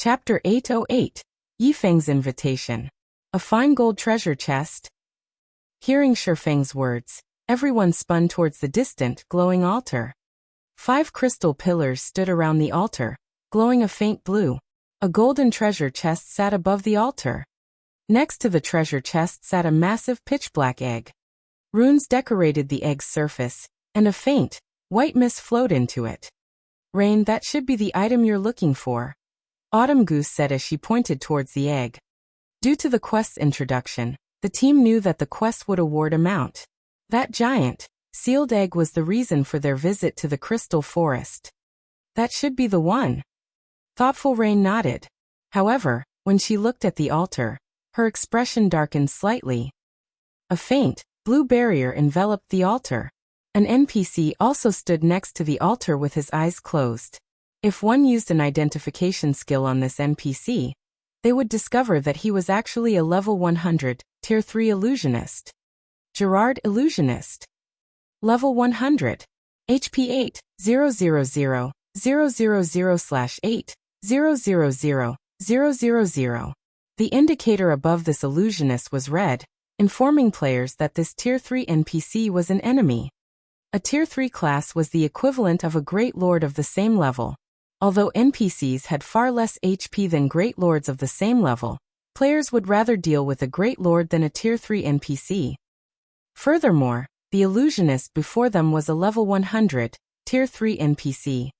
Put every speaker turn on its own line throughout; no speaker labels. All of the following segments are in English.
Chapter 808, Yifeng's Invitation. A fine gold treasure chest. Hearing Shifeng's words, everyone spun towards the distant, glowing altar. 5 crystal pillars stood around the altar, glowing a faint blue. A golden treasure chest sat above the altar. Next to the treasure chest sat a massive pitch-black egg. Runes decorated the egg's surface, and a faint, white mist flowed into it. "Rain, that should be the item you're looking for," Autumn Goose said as she pointed towards the egg. Due to the quest's introduction, the team knew that the quest would award a mount. That giant, sealed egg was the reason for their visit to the Crystal Forest. "That should be the one." Thoughtful Rain nodded. However, when she looked at the altar, her expression darkened slightly. A faint, blue barrier enveloped the altar. An NPC also stood next to the altar with his eyes closed. If one used an identification skill on this NPC, they would discover that he was actually a level 100, Tier 3 illusionist. Gerard Illusionist. Level 100. HP 8, 000, 000/8, 000, 000. The indicator above this illusionist was red, informing players that this Tier 3 NPC was an enemy. A Tier 3 class was the equivalent of a Great Lord of the same level. Although NPCs had far less HP than Great Lords of the same level, players would rather deal with a Great Lord than a Tier 3 NPC. Furthermore, the illusionist before them was a level 100, Tier 3 NPC.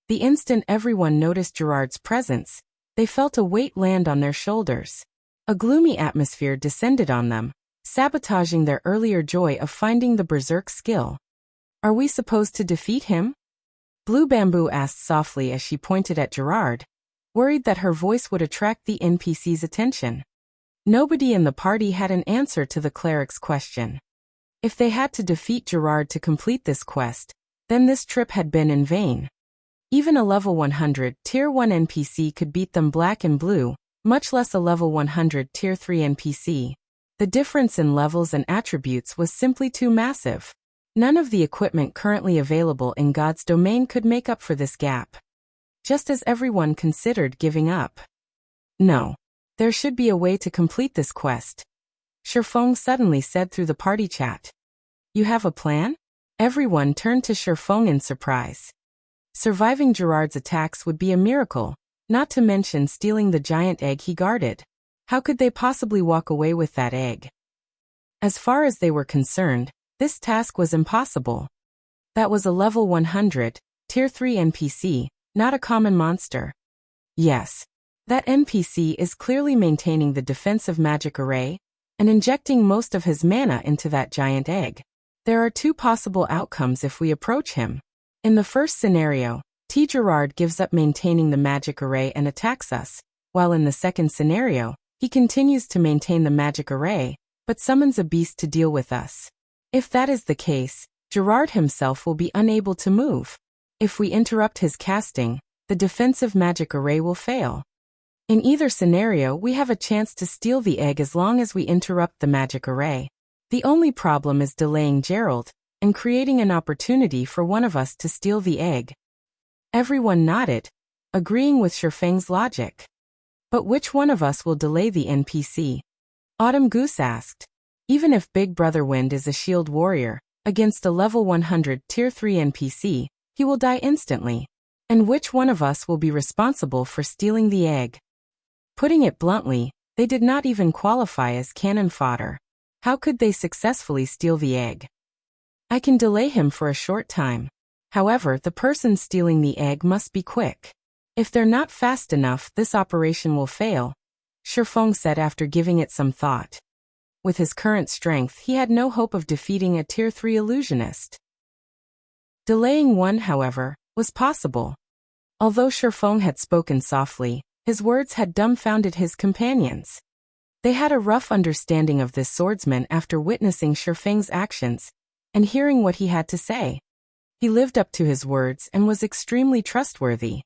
The instant everyone noticed Gerard's presence, they felt a weight land on their shoulders. A gloomy atmosphere descended on them, sabotaging their earlier joy of finding the Berserk skill. "Are we supposed to defeat him?" Blue Bamboo asked softly as she pointed at Gerard, worried that her voice would attract the NPC's attention. Nobody in the party had an answer to the cleric's question. If they had to defeat Gerard to complete this quest, then this trip had been in vain. Even a level 100 Tier 1 NPC could beat them black and blue, much less a level 100 Tier 3 NPC. The difference in levels and attributes was simply too massive. None of the equipment currently available in God's domain could make up for this gap. Just as everyone considered giving up. "No. There should be a way to complete this quest," Feng suddenly said through the party chat. "You have a plan?" Everyone turned to Feng in surprise. Surviving Gerard's attacks would be a miracle, not to mention stealing the giant egg he guarded. How could they possibly walk away with that egg? As far as they were concerned, this task was impossible. That was a level 100, Tier 3 NPC, not a common monster. Yes. That NPC is clearly maintaining the defensive magic array, and injecting most of his mana into that giant egg. There are 2 possible outcomes if we approach him. In the first scenario, Gerard gives up maintaining the magic array and attacks us, while in the second scenario, he continues to maintain the magic array, but summons a beast to deal with us. If that is the case, Gerard himself will be unable to move. If we interrupt his casting, the defensive magic array will fail. In either scenario, we have a chance to steal the egg as long as we interrupt the magic array. The only problem is delaying Gerald, and creating an opportunity for one of us to steal the egg. Everyone nodded, agreeing with Feng's logic. But which one of us will delay the NPC? Autumn Goose asked. Even if Big Brother Wind is a shield warrior, against a level 100 Tier 3 NPC, he will die instantly. And which one of us will be responsible for stealing the egg? Putting it bluntly, they did not even qualify as cannon fodder. How could they successfully steal the egg? "I can delay him for a short time. However, the person stealing the egg must be quick. If they're not fast enough, this operation will fail," Feng said after giving it some thought. With his current strength, he had no hope of defeating a Tier 3 illusionist. Delaying one, however, was possible. Although Feng had spoken softly, his words had dumbfounded his companions. They had a rough understanding of this swordsman after witnessing Feng's actions and hearing what he had to say. He lived up to his words and was extremely trustworthy.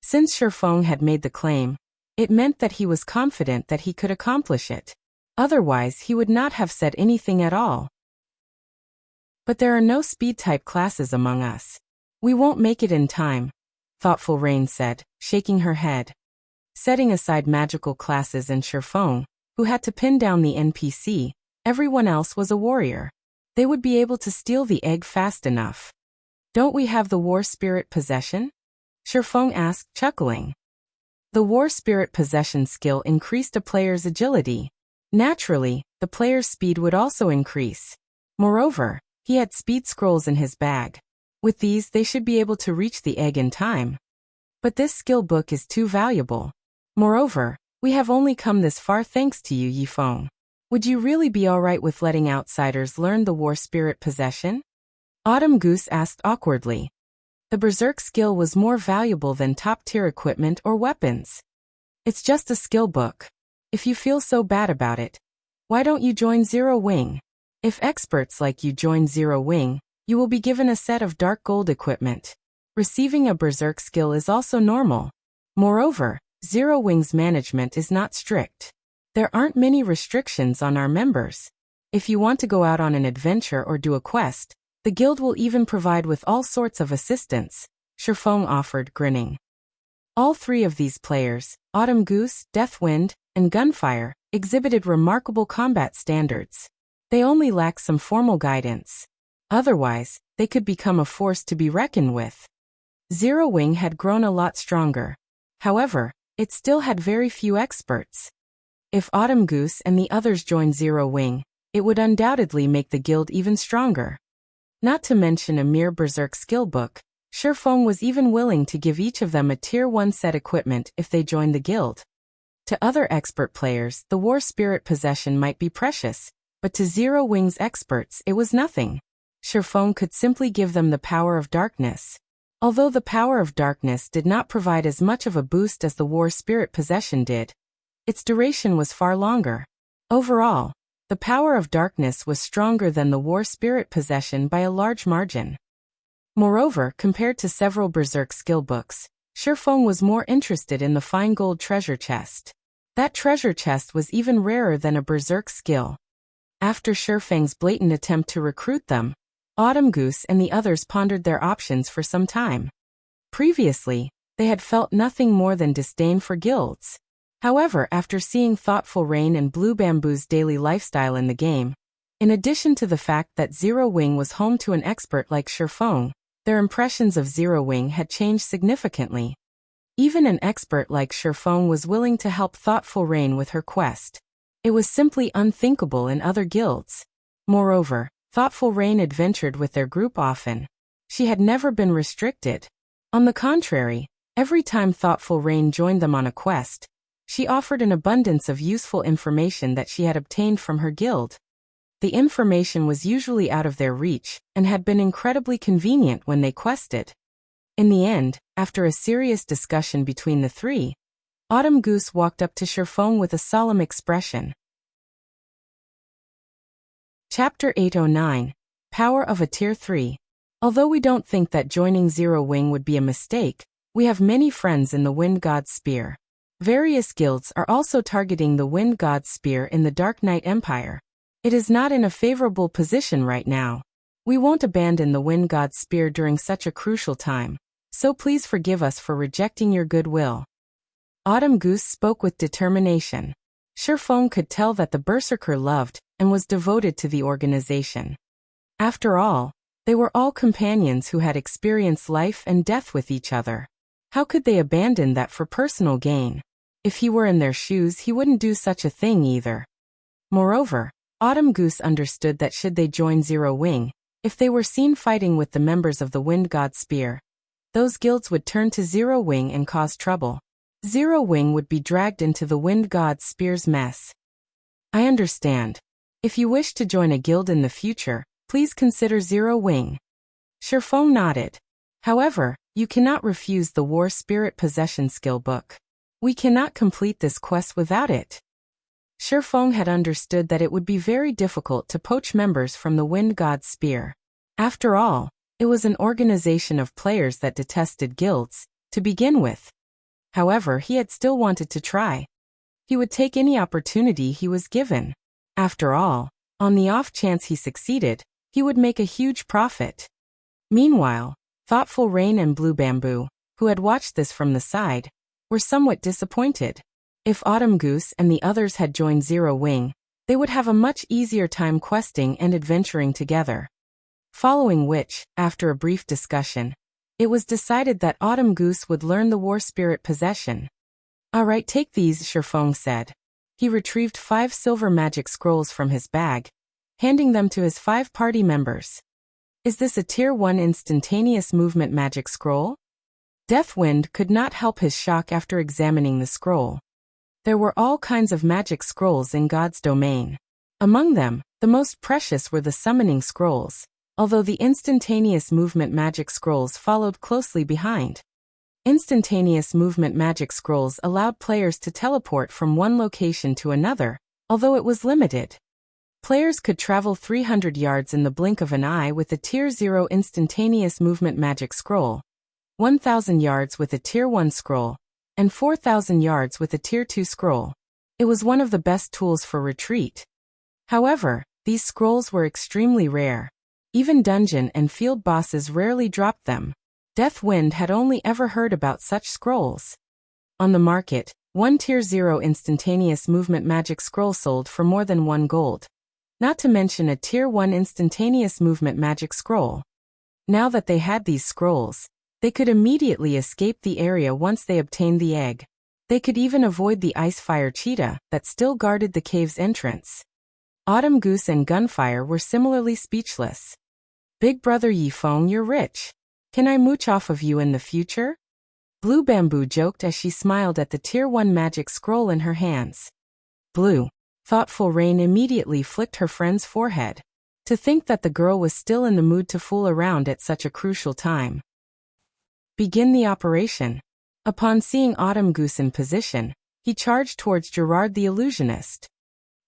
Since Feng had made the claim, it meant that he was confident that he could accomplish it. Otherwise, he would not have said anything at all. "But there are no speed-type classes among us. We won't make it in time," Thoughtful Rain said, shaking her head. Setting aside magical classes and Feng, who had to pin down the NPC, everyone else was a warrior. They would be able to steal the egg fast enough. Don't we have the War Spirit Possession? Feng asked, chuckling. The War Spirit Possession skill increased a player's agility. Naturally, the player's speed would also increase. Moreover, he had speed scrolls in his bag. With these, they should be able to reach the egg in time. But this skill book is too valuable. Moreover, we have only come this far thanks to you, Feng. Would you really be alright with letting outsiders learn the War Spirit Possession? Autumn Goose asked awkwardly. The Berserk skill was more valuable than top-tier equipment or weapons. It's just a skill book. If you feel so bad about it, why don't you join Zero Wing? If experts like you join Zero Wing, you will be given a set of dark gold equipment. Receiving a Berserk skill is also normal. Moreover, Zero Wing's management is not strict. There aren't many restrictions on our members. If you want to go out on an adventure or do a quest, the guild will even provide with all sorts of assistance, Feng offered, grinning. All three of these players, Autumn Goose, Deathwind, and Gunfire, exhibited remarkable combat standards. They only lacked some formal guidance. Otherwise, they could become a force to be reckoned with. Zero Wing had grown a lot stronger. However, it still had very few experts. If Autumn Goose and the others joined Zero Wing, it would undoubtedly make the guild even stronger. Not to mention a mere Berserk skill book, Feng was even willing to give each of them a Tier 1 set equipment if they joined the guild. To other expert players, the War Spirit Possession might be precious, but to Zero Wing's experts it was nothing. Feng could simply give them the Power of Darkness. Although the Power of Darkness did not provide as much of a boost as the War Spirit Possession did, its duration was far longer. Overall, the Power of Darkness was stronger than the War Spirit Possession by a large margin. Moreover, compared to several Berserk skill books, Feng was more interested in the fine gold treasure chest. That treasure chest was even rarer than a Berserk skill. After Feng's blatant attempt to recruit them, Autumn Goose and the others pondered their options for some time. Previously, they had felt nothing more than disdain for guilds. However, after seeing Thoughtful Rain and Blue Bamboo's daily lifestyle in the game, in addition to the fact that Zero Wing was home to an expert like Feng, their impressions of Zero Wing had changed significantly. Even an expert like Feng was willing to help Thoughtful Rain with her quest. It was simply unthinkable in other guilds. Moreover, Thoughtful Rain adventured with their group often. She had never been restricted. On the contrary, every time Thoughtful Rain joined them on a quest, she offered an abundance of useful information that she had obtained from her guild. The information was usually out of their reach, and had been incredibly convenient when they quested. In the end, after a serious discussion between the three, Autumn Goose walked up to Feng with a solemn expression. Chapter 809, Power of a Tier 3. Although we don't think that joining Zero Wing would be a mistake, we have many friends in the Wind God's Spear. Various guilds are also targeting the Wind God's Spear in the Dark Knight Empire. It is not in a favorable position right now. We won't abandon the Wind God's Spear during such a crucial time, so please forgive us for rejecting your goodwill. Autumn Goose spoke with determination. Feng could tell that the Berserker loved and was devoted to the organization. After all, they were all companions who had experienced life and death with each other. How could they abandon that for personal gain? If he were in their shoes, he wouldn't do such a thing either. Moreover, Autumn Goose understood that should they join Zero Wing, if they were seen fighting with the members of the Wind God Spear, those guilds would turn to Zero Wing and cause trouble. Zero Wing would be dragged into the Wind God Spear's mess. I understand. If you wish to join a guild in the future, please consider Zero Wing. Feng nodded. However, you cannot refuse the War Spirit Possession skill book. We cannot complete this quest without it. Feng had understood that it would be very difficult to poach members from the Wind God's Spear. After all, it was an organization of players that detested guilds, to begin with. However, he had still wanted to try. He would take any opportunity he was given. After all, on the off chance he succeeded, he would make a huge profit. Meanwhile, Thoughtful Rain and Blue Bamboo, who had watched this from the side, were somewhat disappointed. If Autumn Goose and the others had joined Zero Wing, they would have a much easier time questing and adventuring together. Following which, after a brief discussion, it was decided that Autumn Goose would learn the War Spirit Possession. "Alright, take these," Feng said. He retrieved 5 silver magic scrolls from his bag, handing them to his 5 party members. "Is this a Tier 1 instantaneous movement magic scroll?" Deathwind could not help his shock after examining the scroll. There were all kinds of magic scrolls in God's domain. Among them, the most precious were the summoning scrolls, although the instantaneous movement magic scrolls followed closely behind. Instantaneous movement magic scrolls allowed players to teleport from one location to another, although it was limited. Players could travel 300 yards in the blink of an eye with a Tier 0 instantaneous movement magic scroll, 1,000 yards with a Tier 1 scroll, and 4,000 yards with a Tier 2 scroll. It was one of the best tools for retreat. However, these scrolls were extremely rare. Even dungeon and field bosses rarely dropped them. Deathwind had only ever heard about such scrolls. On the market, one Tier 0 instantaneous movement magic scroll sold for more than 1 gold. Not to mention a Tier 1 instantaneous movement magic scroll. Now that they had these scrolls, they could immediately escape the area once they obtained the egg. They could even avoid the Icefire cheetah that still guarded the cave's entrance. Autumn Goose and Gunfire were similarly speechless. "Big brother Feng, you're rich. Can I mooch off of you in the future?" Blue Bamboo joked as she smiled at the Tier 1 magic scroll in her hands. Blue. Thoughtful Rain immediately flicked her friend's forehead. To think that the girl was still in the mood to fool around at such a crucial time. Begin the operation. Upon seeing Autumn Goose in position, he charged towards Gerard the Illusionist.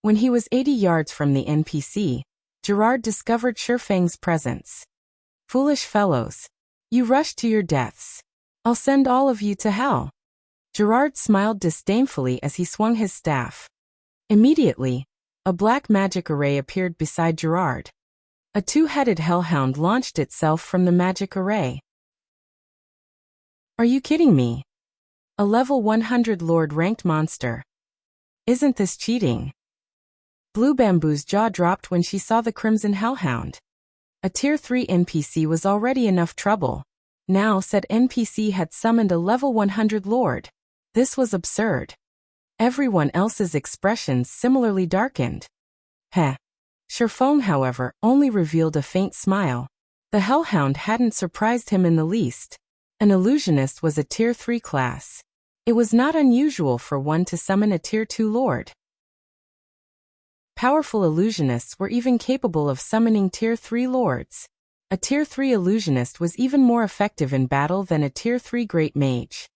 When he was 80 yards from the NPC, Gerard discovered Feng's presence. "Foolish fellows. You rushed to your deaths. I'll send all of you to hell." Gerard smiled disdainfully as he swung his staff. Immediately, a black magic array appeared beside Gerard. A 2-headed hellhound launched itself from the magic array. "Are you kidding me? A level 100 Lord-ranked monster. Isn't this cheating?" Blue Bamboo's jaw dropped when she saw the Crimson Hellhound. A Tier 3 NPC was already enough trouble. Now said NPC had summoned a level 100 Lord. This was absurd. Everyone else's expressions similarly darkened. Heh. Feng, however, only revealed a faint smile. The Hellhound hadn't surprised him in the least. An illusionist was a Tier 3 class. It was not unusual for one to summon a Tier 2 Lord. Powerful illusionists were even capable of summoning Tier 3 Lords. A Tier 3 illusionist was even more effective in battle than a Tier 3 Great Mage.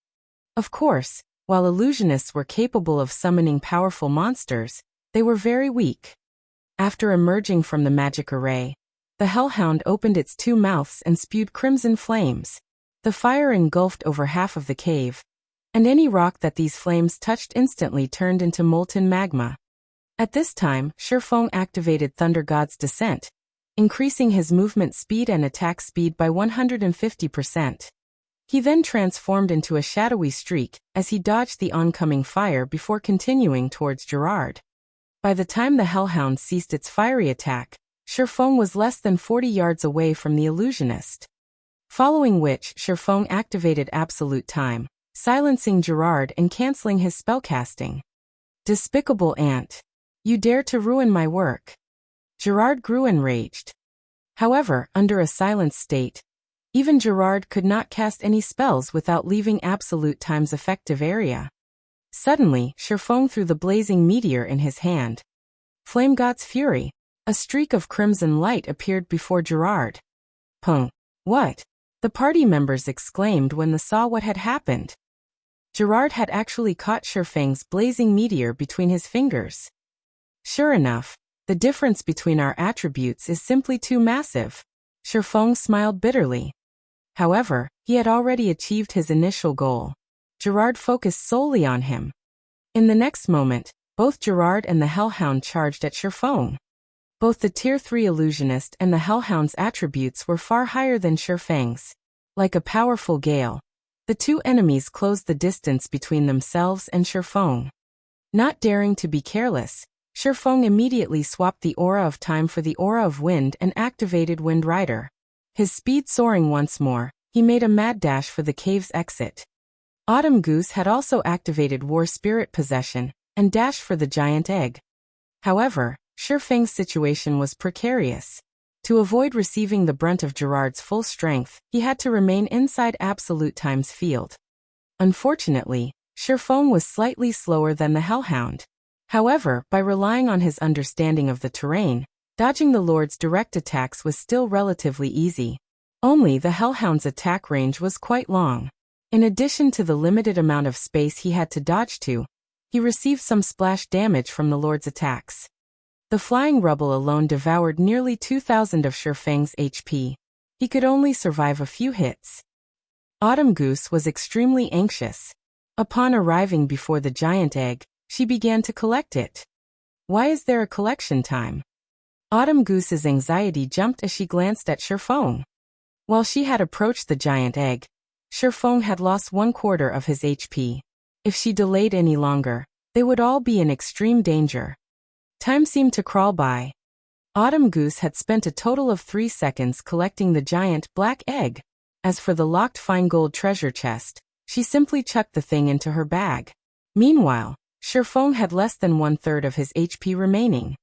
Of course, while illusionists were capable of summoning powerful monsters, they were very weak. After emerging from the magic array, the Hellhound opened its 2 mouths and spewed crimson flames. The fire engulfed over half of the cave, and any rock that these flames touched instantly turned into molten magma. At this time, Feng activated Thunder God's Descent, increasing his movement speed and attack speed by 150%. He then transformed into a shadowy streak as he dodged the oncoming fire before continuing towards Gerard. By the time the Hellhound ceased its fiery attack, Feng was less than 40 yards away from the illusionist. Following which, Feng activated Absolute Time, silencing Gerard and canceling his spellcasting. "Despicable ant. You dare to ruin my work." Gerard grew enraged. However, under a silenced state, even Gerard could not cast any spells without leaving Absolute Time's effective area. Suddenly, Feng threw the blazing meteor in his hand. Flame God's Fury. A streak of crimson light appeared before Gerard. "Pung. What?" the party members exclaimed when they saw what had happened. Gerard had actually caught Feng's blazing meteor between his fingers. "Sure enough, the difference between our attributes is simply too massive." Feng smiled bitterly. However, he had already achieved his initial goal. Gerard focused solely on him. In the next moment, both Gerard and the Hellhound charged at Feng. Both the Tier 3 illusionist and the Hellhound's attributes were far higher than Feng's. Like a powerful gale, The two enemies closed the distance between themselves and Feng. Not daring to be careless, Feng immediately swapped the Aura of Time for the Aura of Wind and activated Wind Rider. His speed soaring once more, he made a mad dash for the cave's exit. Autumn Goose had also activated War Spirit Possession and dashed for the giant egg. However, Feng's situation was precarious. To avoid receiving the brunt of Gerard's full strength, he had to remain inside Absolute Time's field. Unfortunately, Feng was slightly slower than the Hellhound. However, by relying on his understanding of the terrain, dodging the Lord's direct attacks was still relatively easy. Only the Hellhound's attack range was quite long. In addition to the limited amount of space he had to dodge to, he received some splash damage from the Lord's attacks. The flying rubble alone devoured nearly 2,000 of Feng's HP. He could only survive a few hits. Autumn Goose was extremely anxious. Upon arriving before the giant egg, she began to collect it. Why is there a collection time? Autumn Goose's anxiety jumped as she glanced at Feng. While she had approached the giant egg, Feng had lost 1/4 of his HP. If she delayed any longer, they would all be in extreme danger. Time seemed to crawl by. Autumn Goose had spent a total of 3 seconds collecting the giant black egg. As for the locked fine gold treasure chest, she simply chucked the thing into her bag. Meanwhile, Feng had less than 1/3 of his HP remaining.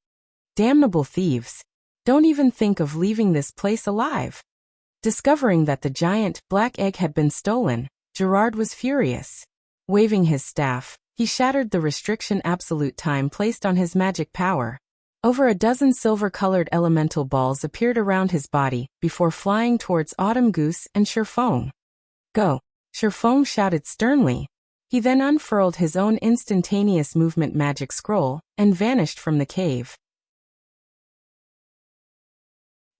Damnable thieves. Don't even think of leaving this place alive. Discovering that the giant black egg had been stolen, Gerard was furious. Waving his staff, he shattered the restriction Absolute Time placed on his magic power. Over a dozen silver-colored elemental balls appeared around his body before flying towards Autumn Goose and Feng. Go! Feng shouted sternly. He then unfurled his own instantaneous movement magic scroll and vanished from the cave.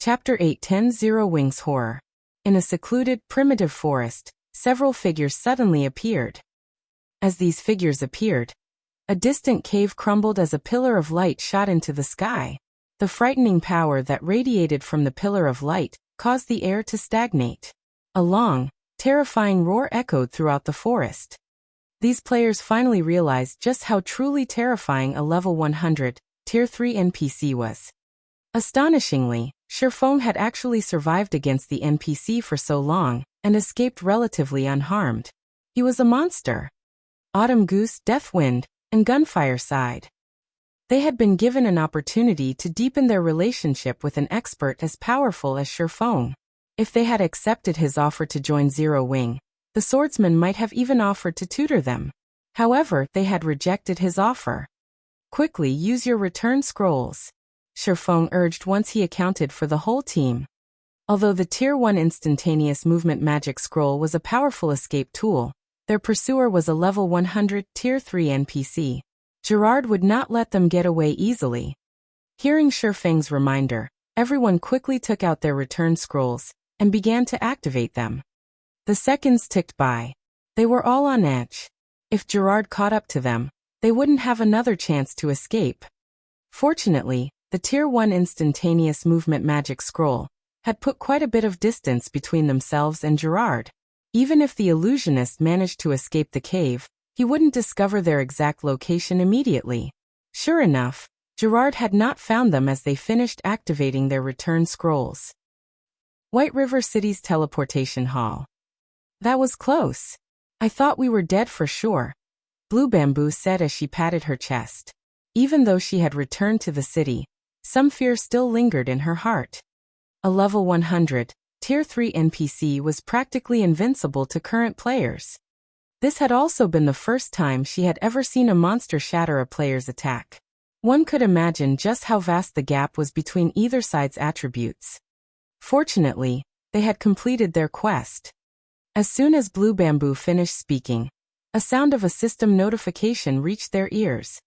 Chapter 8:10 Wings Horror. In a secluded, primitive forest, several figures suddenly appeared. As these figures appeared, a distant cave crumbled as a pillar of light shot into the sky. The frightening power that radiated from the pillar of light caused the air to stagnate. A long, terrifying roar echoed throughout the forest. These players finally realized just how truly terrifying a level 100, Tier 3 NPC was. Astonishingly, Feng had actually survived against the NPC for so long, and escaped relatively unharmed. He was a monster. Autumn Goose, Deathwind, and Gunfire sighed. They had been given an opportunity to deepen their relationship with an expert as powerful as Feng. If they had accepted his offer to join Zero Wing, the swordsman might have even offered to tutor them. However, they had rejected his offer. Quickly use your return scrolls, Feng urged once he accounted for the whole team. Although the Tier 1 instantaneous movement magic scroll was a powerful escape tool, their pursuer was a level 100 Tier 3 NPC. Gerard would not let them get away easily. Hearing Feng's reminder, everyone quickly took out their return scrolls and began to activate them. The seconds ticked by. They were all on edge. If Gerard caught up to them, they wouldn't have another chance to escape. Fortunately, the Tier 1 instantaneous movement magic scroll had put quite a bit of distance between themselves and Gerard. Even if the illusionist managed to escape the cave, he wouldn't discover their exact location immediately. Sure enough, Gerard had not found them as they finished activating their return scrolls. White River City's teleportation hall. That was close. I thought we were dead for sure, Blue Bamboo said as she patted her chest. Even though she had returned to the city, some fear still lingered in her heart. A level 100, Tier 3 NPC was practically invincible to current players. This had also been the first time she had ever seen a monster shatter a player's attack. One could imagine just how vast the gap was between either side's attributes. Fortunately, they had completed their quest. As soon as Blue Bamboo finished speaking, a sound of a system notification reached their ears.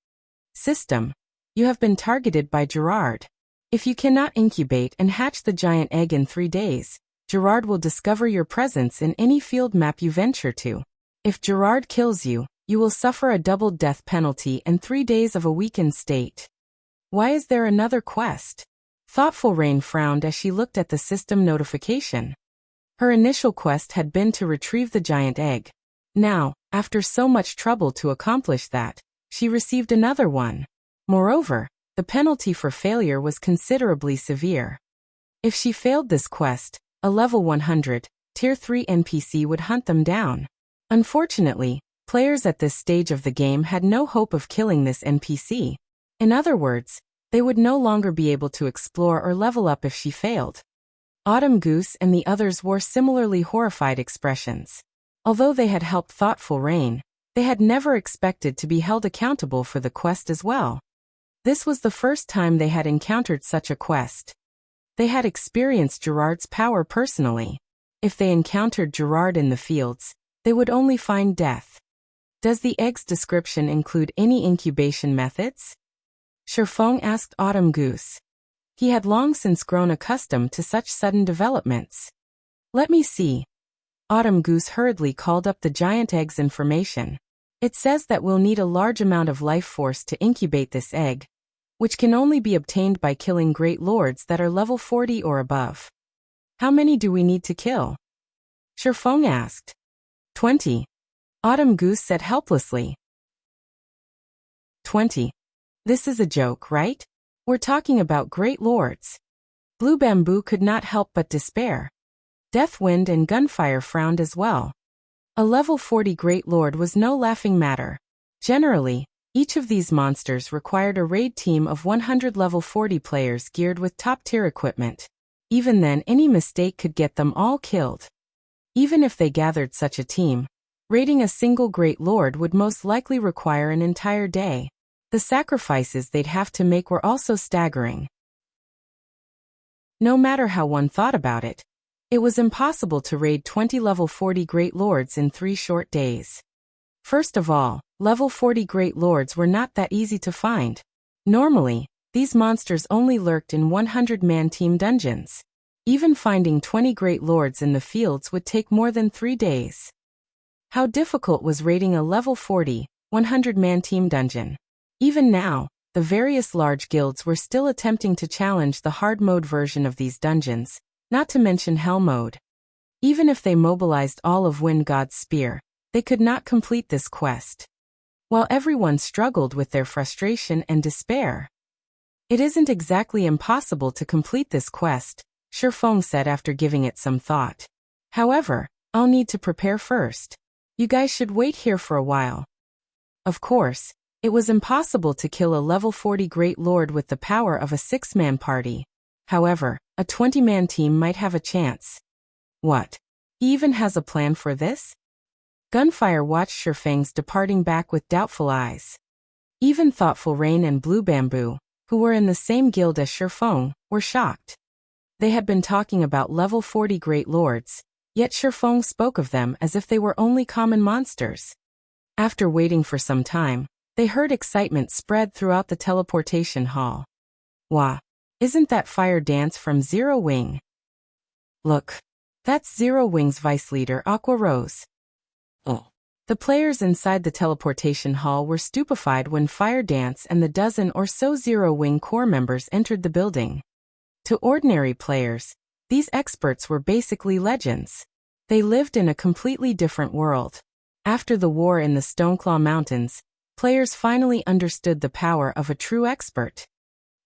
System, you have been targeted by Gerard. If you cannot incubate and hatch the giant egg in 3 days, Gerard will discover your presence in any field map you venture to. If Gerard kills you, you will suffer a double death penalty and 3 days of a weakened state. Why is there another quest? Thoughtful Rain frowned as she looked at the system notification. Her initial quest had been to retrieve the giant egg, Now, after so much trouble to accomplish that, she received another one. Moreover, the penalty for failure was considerably severe. If she failed this quest, a level 100, Tier 3 NPC would hunt them down. Unfortunately, players at this stage of the game had no hope of killing this NPC. In other words, they would no longer be able to explore or level up if she failed. Autumn Goose and the others wore similarly horrified expressions. Although they had helped Thoughtful Rain, they had never expected to be held accountable for the quest as well. This was the first time they had encountered such a quest. They had experienced Gerard's power personally. If they encountered Gerard in the fields, they would only find death. Does the egg's description include any incubation methods? Feng asked Autumn Goose. He had long since grown accustomed to such sudden developments. Let me see. Autumn Goose hurriedly called up the giant egg's information. It says that we'll need a large amount of life force to incubate this egg, which can only be obtained by killing great lords that are level 40 or above. How many do we need to kill? Feng asked. 20. Autumn Goose said helplessly. 20. This is a joke, right? We're talking about great lords. Blue Bamboo could not help but despair. Deathwind and Gunfire frowned as well. A level 40 Great Lord was no laughing matter. Generally, each of these monsters required a raid team of 100 level 40 players geared with top-tier equipment. Even then, any mistake could get them all killed. Even if they gathered such a team, raiding a single Great Lord would most likely require an entire day. The sacrifices they'd have to make were also staggering. No matter how one thought about it, it was impossible to raid 20 level 40 Great Lords in 3 short days. First of all, level 40 Great Lords were not that easy to find. Normally, these monsters only lurked in 100-man team dungeons. Even finding 20 Great Lords in the fields would take more than 3 days. How difficult was raiding a level 40, 100-man team dungeon? Even now, the various large guilds were still attempting to challenge the hard mode version of these dungeons, not to mention Hell mode. Even if they mobilized all of Wind God's spear, they could not complete this quest. While everyone struggled with their frustration and despair. It isn't exactly impossible to complete this quest, Feng said after giving it some thought. However, I'll need to prepare first. You guys should wait here for a while. Of course, it was impossible to kill a level 40 Great Lord with the power of a 6-man party. However, a 20-man team might have a chance. What? He even has a plan for this? Gunfire watched Feng's departing back with doubtful eyes. Even Thoughtful Rain and Blue Bamboo, who were in the same guild as Feng, were shocked. They had been talking about level 40 Great Lords, yet Feng spoke of them as if they were only common monsters. After waiting for some time, they heard excitement spread throughout the teleportation hall. Wah! Isn't that Fire Dance from Zero Wing? Look. That's Zero Wing's vice leader Aqua Rose. Oh. The players inside the teleportation hall were stupefied when Fire Dance and the dozen or so Zero Wing core members entered the building. To ordinary players, these experts were basically legends. They lived in a completely different world. After the war in the Stoneclaw Mountains, players finally understood the power of a true expert.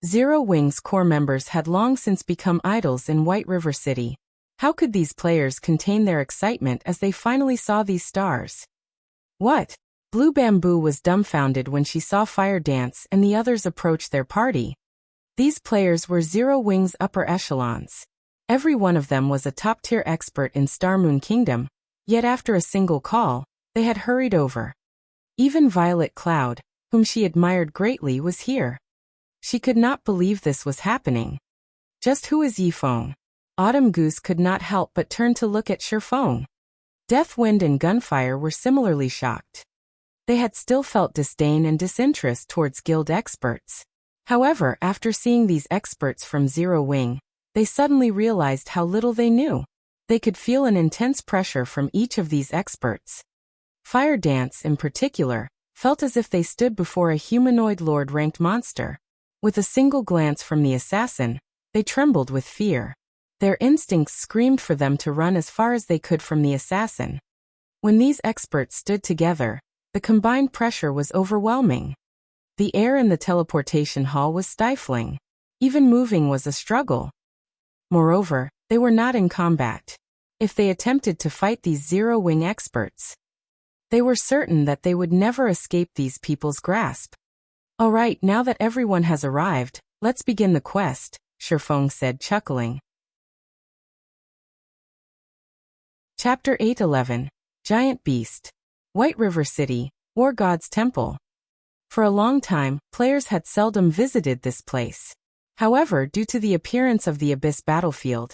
Zero Wing's core members had long since become idols in White River City. How could these players contain their excitement as they finally saw these stars? What? Blue Bamboo was dumbfounded when she saw Fire Dance and the others approach their party. These players were Zero Wing's upper echelons. Every one of them was a top-tier expert in Starmoon Kingdom, yet after a single call, they had hurried over. Even Violet Cloud, whom she admired greatly, was here. She could not believe this was happening. Just who is Yifeng? Autumn Goose could not help but turn to look at Feng. Deathwind and Gunfire were similarly shocked. They had still felt disdain and disinterest towards guild experts. However, after seeing these experts from Zero Wing, they suddenly realized how little they knew. They could feel an intense pressure from each of these experts. Fire Dance, in particular, felt as if they stood before a humanoid lord-ranked monster. With a single glance from the assassin, they trembled with fear. Their instincts screamed for them to run as far as they could from the assassin. When these experts stood together, the combined pressure was overwhelming. The air in the teleportation hall was stifling. Even moving was a struggle. Moreover, they were not in combat. If they attempted to fight these zero-wing experts, they were certain that they would never escape these people's grasp. All right, now that everyone has arrived, let's begin the quest, Feng said, chuckling. Chapter 811, Giant Beast. White River City, War God's Temple. For a long time, players had seldom visited this place. However, due to the appearance of the Abyss battlefield,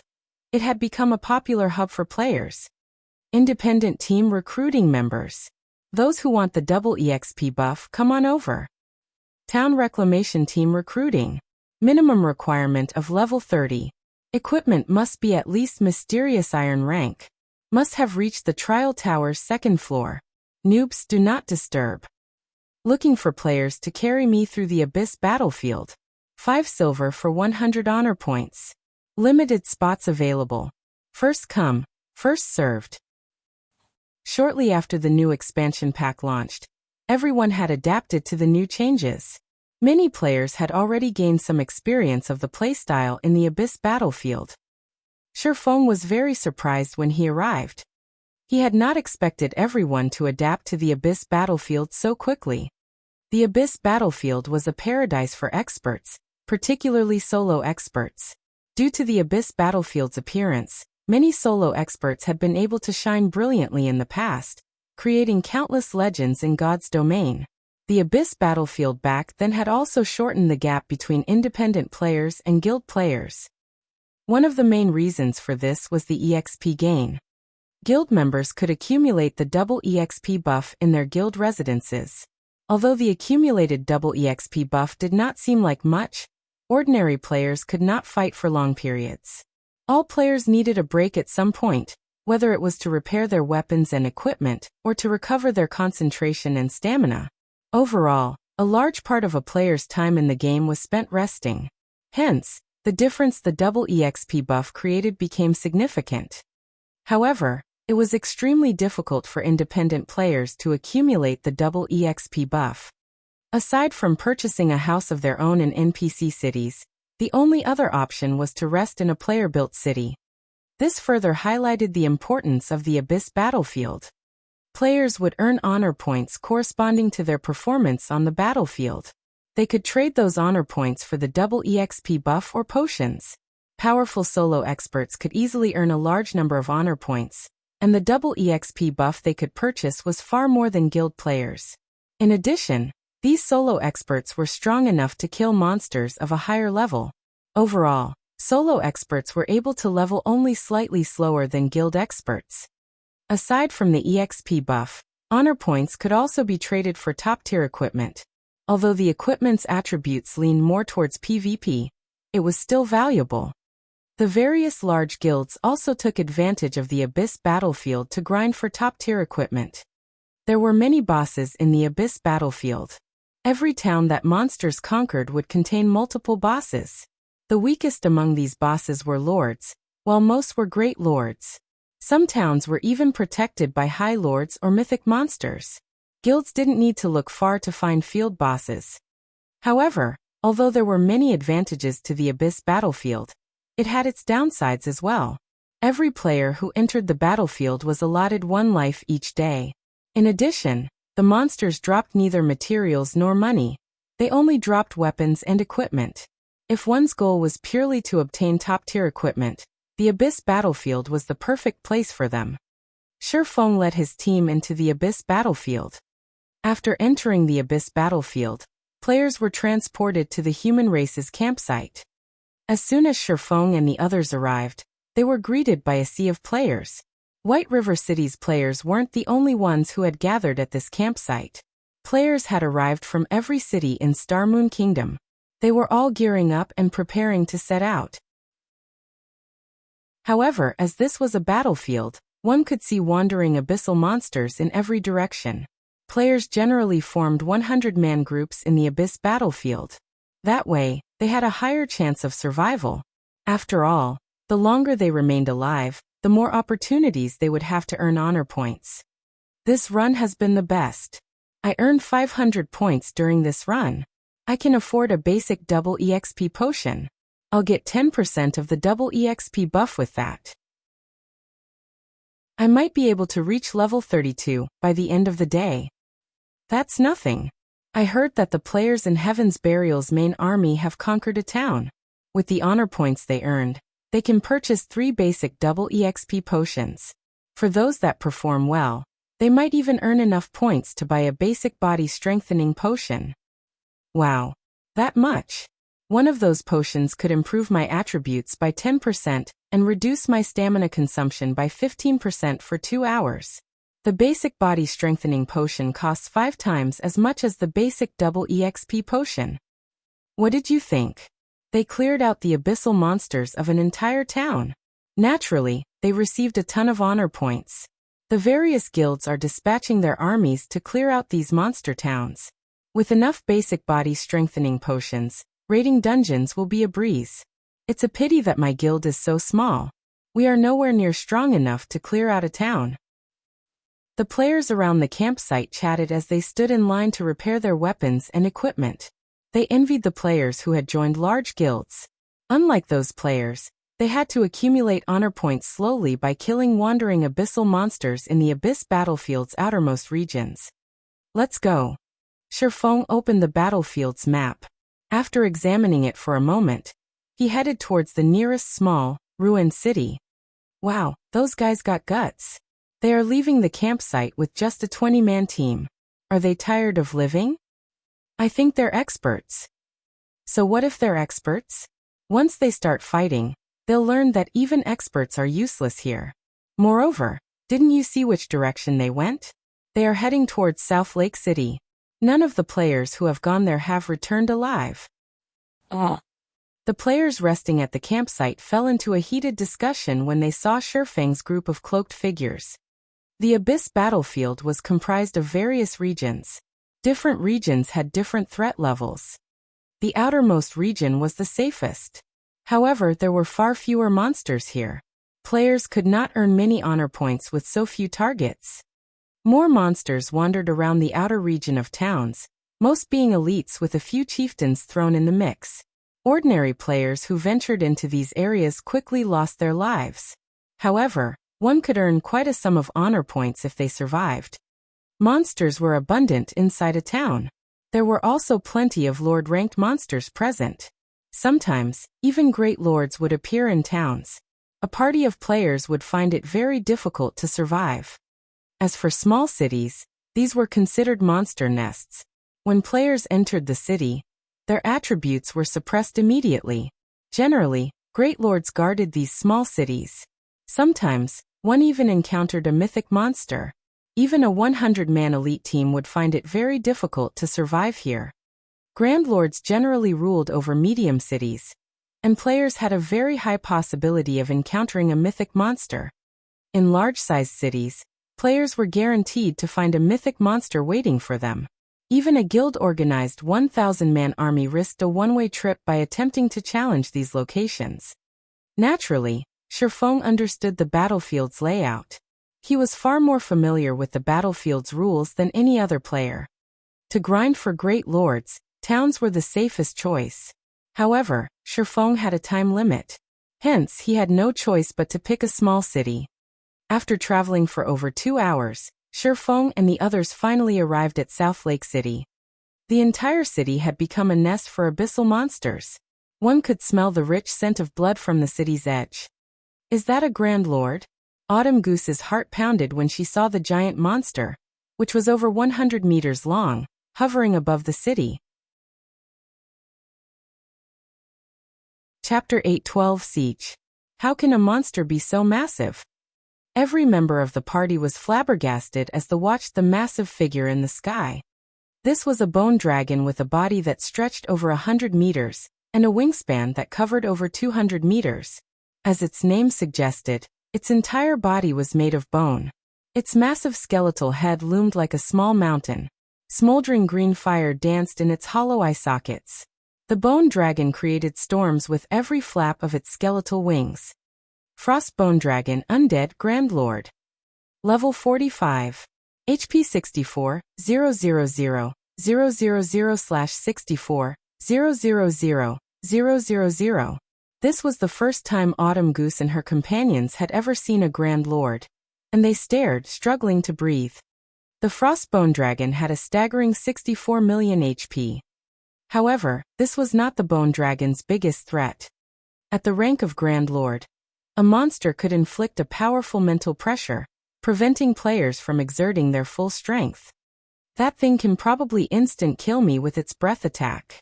it had become a popular hub for players. Independent team recruiting members. Those who want the double EXP buff, come on over. Town reclamation team recruiting. Minimum requirement of level 30. Equipment must be at least mysterious iron rank. Must have reached the trial tower's second floor. Noobs do not disturb. Looking for players to carry me through the Abyss battlefield. 5 silver for 100 honor points. Limited spots available. First come, first served. Shortly after the new expansion pack launched, everyone had adapted to the new changes. Many players had already gained some experience of the playstyle in the Abyss battlefield. Feng was very surprised when he arrived. He had not expected everyone to adapt to the Abyss battlefield so quickly. The Abyss battlefield was a paradise for experts, particularly solo experts. Due to the Abyss battlefield's appearance, many solo experts had been able to shine brilliantly in the past, creating countless legends in God's domain. The Abyss battlefield back then had also shortened the gap between independent players and guild players. One of the main reasons for this was the EXP gain. Guild members could accumulate the double EXP buff in their guild residences. Although the accumulated double EXP buff did not seem like much, ordinary players could not fight for long periods. All players needed a break at some point, whether it was to repair their weapons and equipment, or to recover their concentration and stamina. Overall, a large part of a player's time in the game was spent resting. Hence, the difference the double EXP buff created became significant. However, it was extremely difficult for independent players to accumulate the double EXP buff. Aside from purchasing a house of their own in NPC cities, the only other option was to rest in a player-built city. This further highlighted the importance of the Abyss battlefield. Players would earn honor points corresponding to their performance on the battlefield. They could trade those honor points for the double EXP buff or potions. Powerful solo experts could easily earn a large number of honor points, and the double EXP buff they could purchase was far more than guild players. In addition, these solo experts were strong enough to kill monsters of a higher level. Overall, solo experts were able to level only slightly slower than guild experts. Aside from the EXP buff, honor points could also be traded for top-tier equipment. Although the equipment's attributes leaned more towards PvP, it was still valuable. The various large guilds also took advantage of the Abyss battlefield to grind for top-tier equipment. There were many bosses in the Abyss battlefield. Every town that monsters conquered would contain multiple bosses. The weakest among these bosses were lords, while most were great lords. Some towns were even protected by high lords or mythic monsters. Guilds didn't need to look far to find field bosses. However, although there were many advantages to the Abyss battlefield, it had its downsides as well. Every player who entered the battlefield was allotted 1 life each day. In addition, the monsters dropped neither materials nor money. They only dropped weapons and equipment. If one's goal was purely to obtain top-tier equipment, the Abyss battlefield was the perfect place for them. Feng led his team into the Abyss battlefield. After entering the Abyss battlefield, players were transported to the human race's campsite. As soon as Feng and the others arrived, they were greeted by a sea of players. White River City's players weren't the only ones who had gathered at this campsite. Players had arrived from every city in Star Moon Kingdom. They were all gearing up and preparing to set out. However, as this was a battlefield, one could see wandering abyssal monsters in every direction. Players generally formed 100-man groups in the Abyss battlefield. That way, they had a higher chance of survival. After all, the longer they remained alive, the more opportunities they would have to earn honor points. This run has been the best. I earned 500 points during this run. I can afford a basic double EXP potion. I'll get 10% of the double EXP buff with that. I might be able to reach level 32 by the end of the day. That's nothing. I heard that the players in Heaven's Burial's main army have conquered a town. With the honor points they earned, they can purchase 3 basic double EXP potions. For those that perform well, they might even earn enough points to buy a basic body strengthening potion. Wow. That much? One of those potions could improve my attributes by 10% and reduce my stamina consumption by 15% for 2 hours. The basic body strengthening potion costs 5 times as much as the basic double EXP potion. What did you think? They cleared out the abyssal monsters of an entire town. Naturally, they received a ton of honor points. The various guilds are dispatching their armies to clear out these monster towns. With enough basic body strengthening potions, raiding dungeons will be a breeze. It's a pity that my guild is so small. We are nowhere near strong enough to clear out a town. The players around the campsite chatted as they stood in line to repair their weapons and equipment. They envied the players who had joined large guilds. Unlike those players, they had to accumulate honor points slowly by killing wandering abyssal monsters in the Abyss Battlefield's outermost regions. Let's go. Feng opened the battlefield's map. After examining it for a moment, he headed towards the nearest small, ruined city. Wow, those guys got guts. They are leaving the campsite with just a 20-man team. Are they tired of living? I think they're experts. So what if they're experts? Once they start fighting, they'll learn that even experts are useless here. Moreover, didn't you see which direction they went? They are heading towards South Lake City. None of the players who have gone there have returned alive. The players resting at the campsite fell into a heated discussion when they saw Feng's group of cloaked figures. The Abyss battlefield was comprised of various regions. Different regions had different threat levels. The outermost region was the safest. However, there were far fewer monsters here. Players could not earn many honor points with so few targets. More monsters wandered around the outer region of towns, most being elites with a few chieftains thrown in the mix. Ordinary players who ventured into these areas quickly lost their lives. However, one could earn quite a sum of honor points if they survived. Monsters were abundant inside a town. There were also plenty of lord-ranked monsters present. Sometimes, even great lords would appear in towns. A party of players would find it very difficult to survive. As for small cities, these were considered monster nests. When players entered the city, their attributes were suppressed immediately. Generally, great lords guarded these small cities. Sometimes, one even encountered a mythic monster. Even a 100-man elite team would find it very difficult to survive here. Grand lords generally ruled over medium cities, and players had a very high possibility of encountering a mythic monster. In large-sized cities, players were guaranteed to find a mythic monster waiting for them. Even a guild-organized 1,000-man army risked a one-way trip by attempting to challenge these locations. Naturally, Feng understood the battlefield's layout. He was far more familiar with the battlefield's rules than any other player. To grind for great lords, towns were the safest choice. However, Feng had a time limit. Hence, he had no choice but to pick a small city. After traveling for over 2 hours, Feng and the others finally arrived at South Lake City. The entire city had become a nest for abyssal monsters. One could smell the rich scent of blood from the city's edge. Is that a Grand Lord? Autumn Goose's heart pounded when she saw the giant monster, which was over 100 meters long, hovering above the city. Chapter 8:12 Siege. How can a monster be so massive? Every member of the party was flabbergasted as they watched the massive figure in the sky. This was a bone dragon with a body that stretched over 100 meters, and a wingspan that covered over 200 meters. As its name suggested, its entire body was made of bone. Its massive skeletal head loomed like a small mountain. Smoldering green fire danced in its hollow eye sockets. The bone dragon created storms with every flap of its skeletal wings. Frostbone Dragon Undead Grand Lord. Level 45. HP 64, 000, 000/64, 000, 000. This was the first time Autumn Goose and her companions had ever seen a Grand Lord, and they stared, struggling to breathe. The Frostbone Dragon had a staggering 64 million HP. However, this was not the Bone Dragon's biggest threat. At the rank of Grand Lord, a monster could inflict a powerful mental pressure, preventing players from exerting their full strength. That thing can probably instant kill me with its breath attack.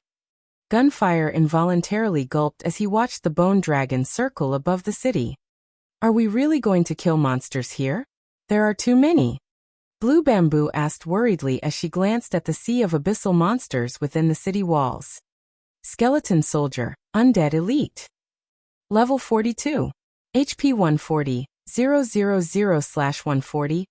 Gunfire involuntarily gulped as he watched the Bone Dragon circle above the city. Are we really going to kill monsters here? There are too many. Blue Bamboo asked worriedly as she glanced at the sea of abyssal monsters within the city walls. Skeleton Soldier, Undead Elite. Level 42. HP 140, 000/140,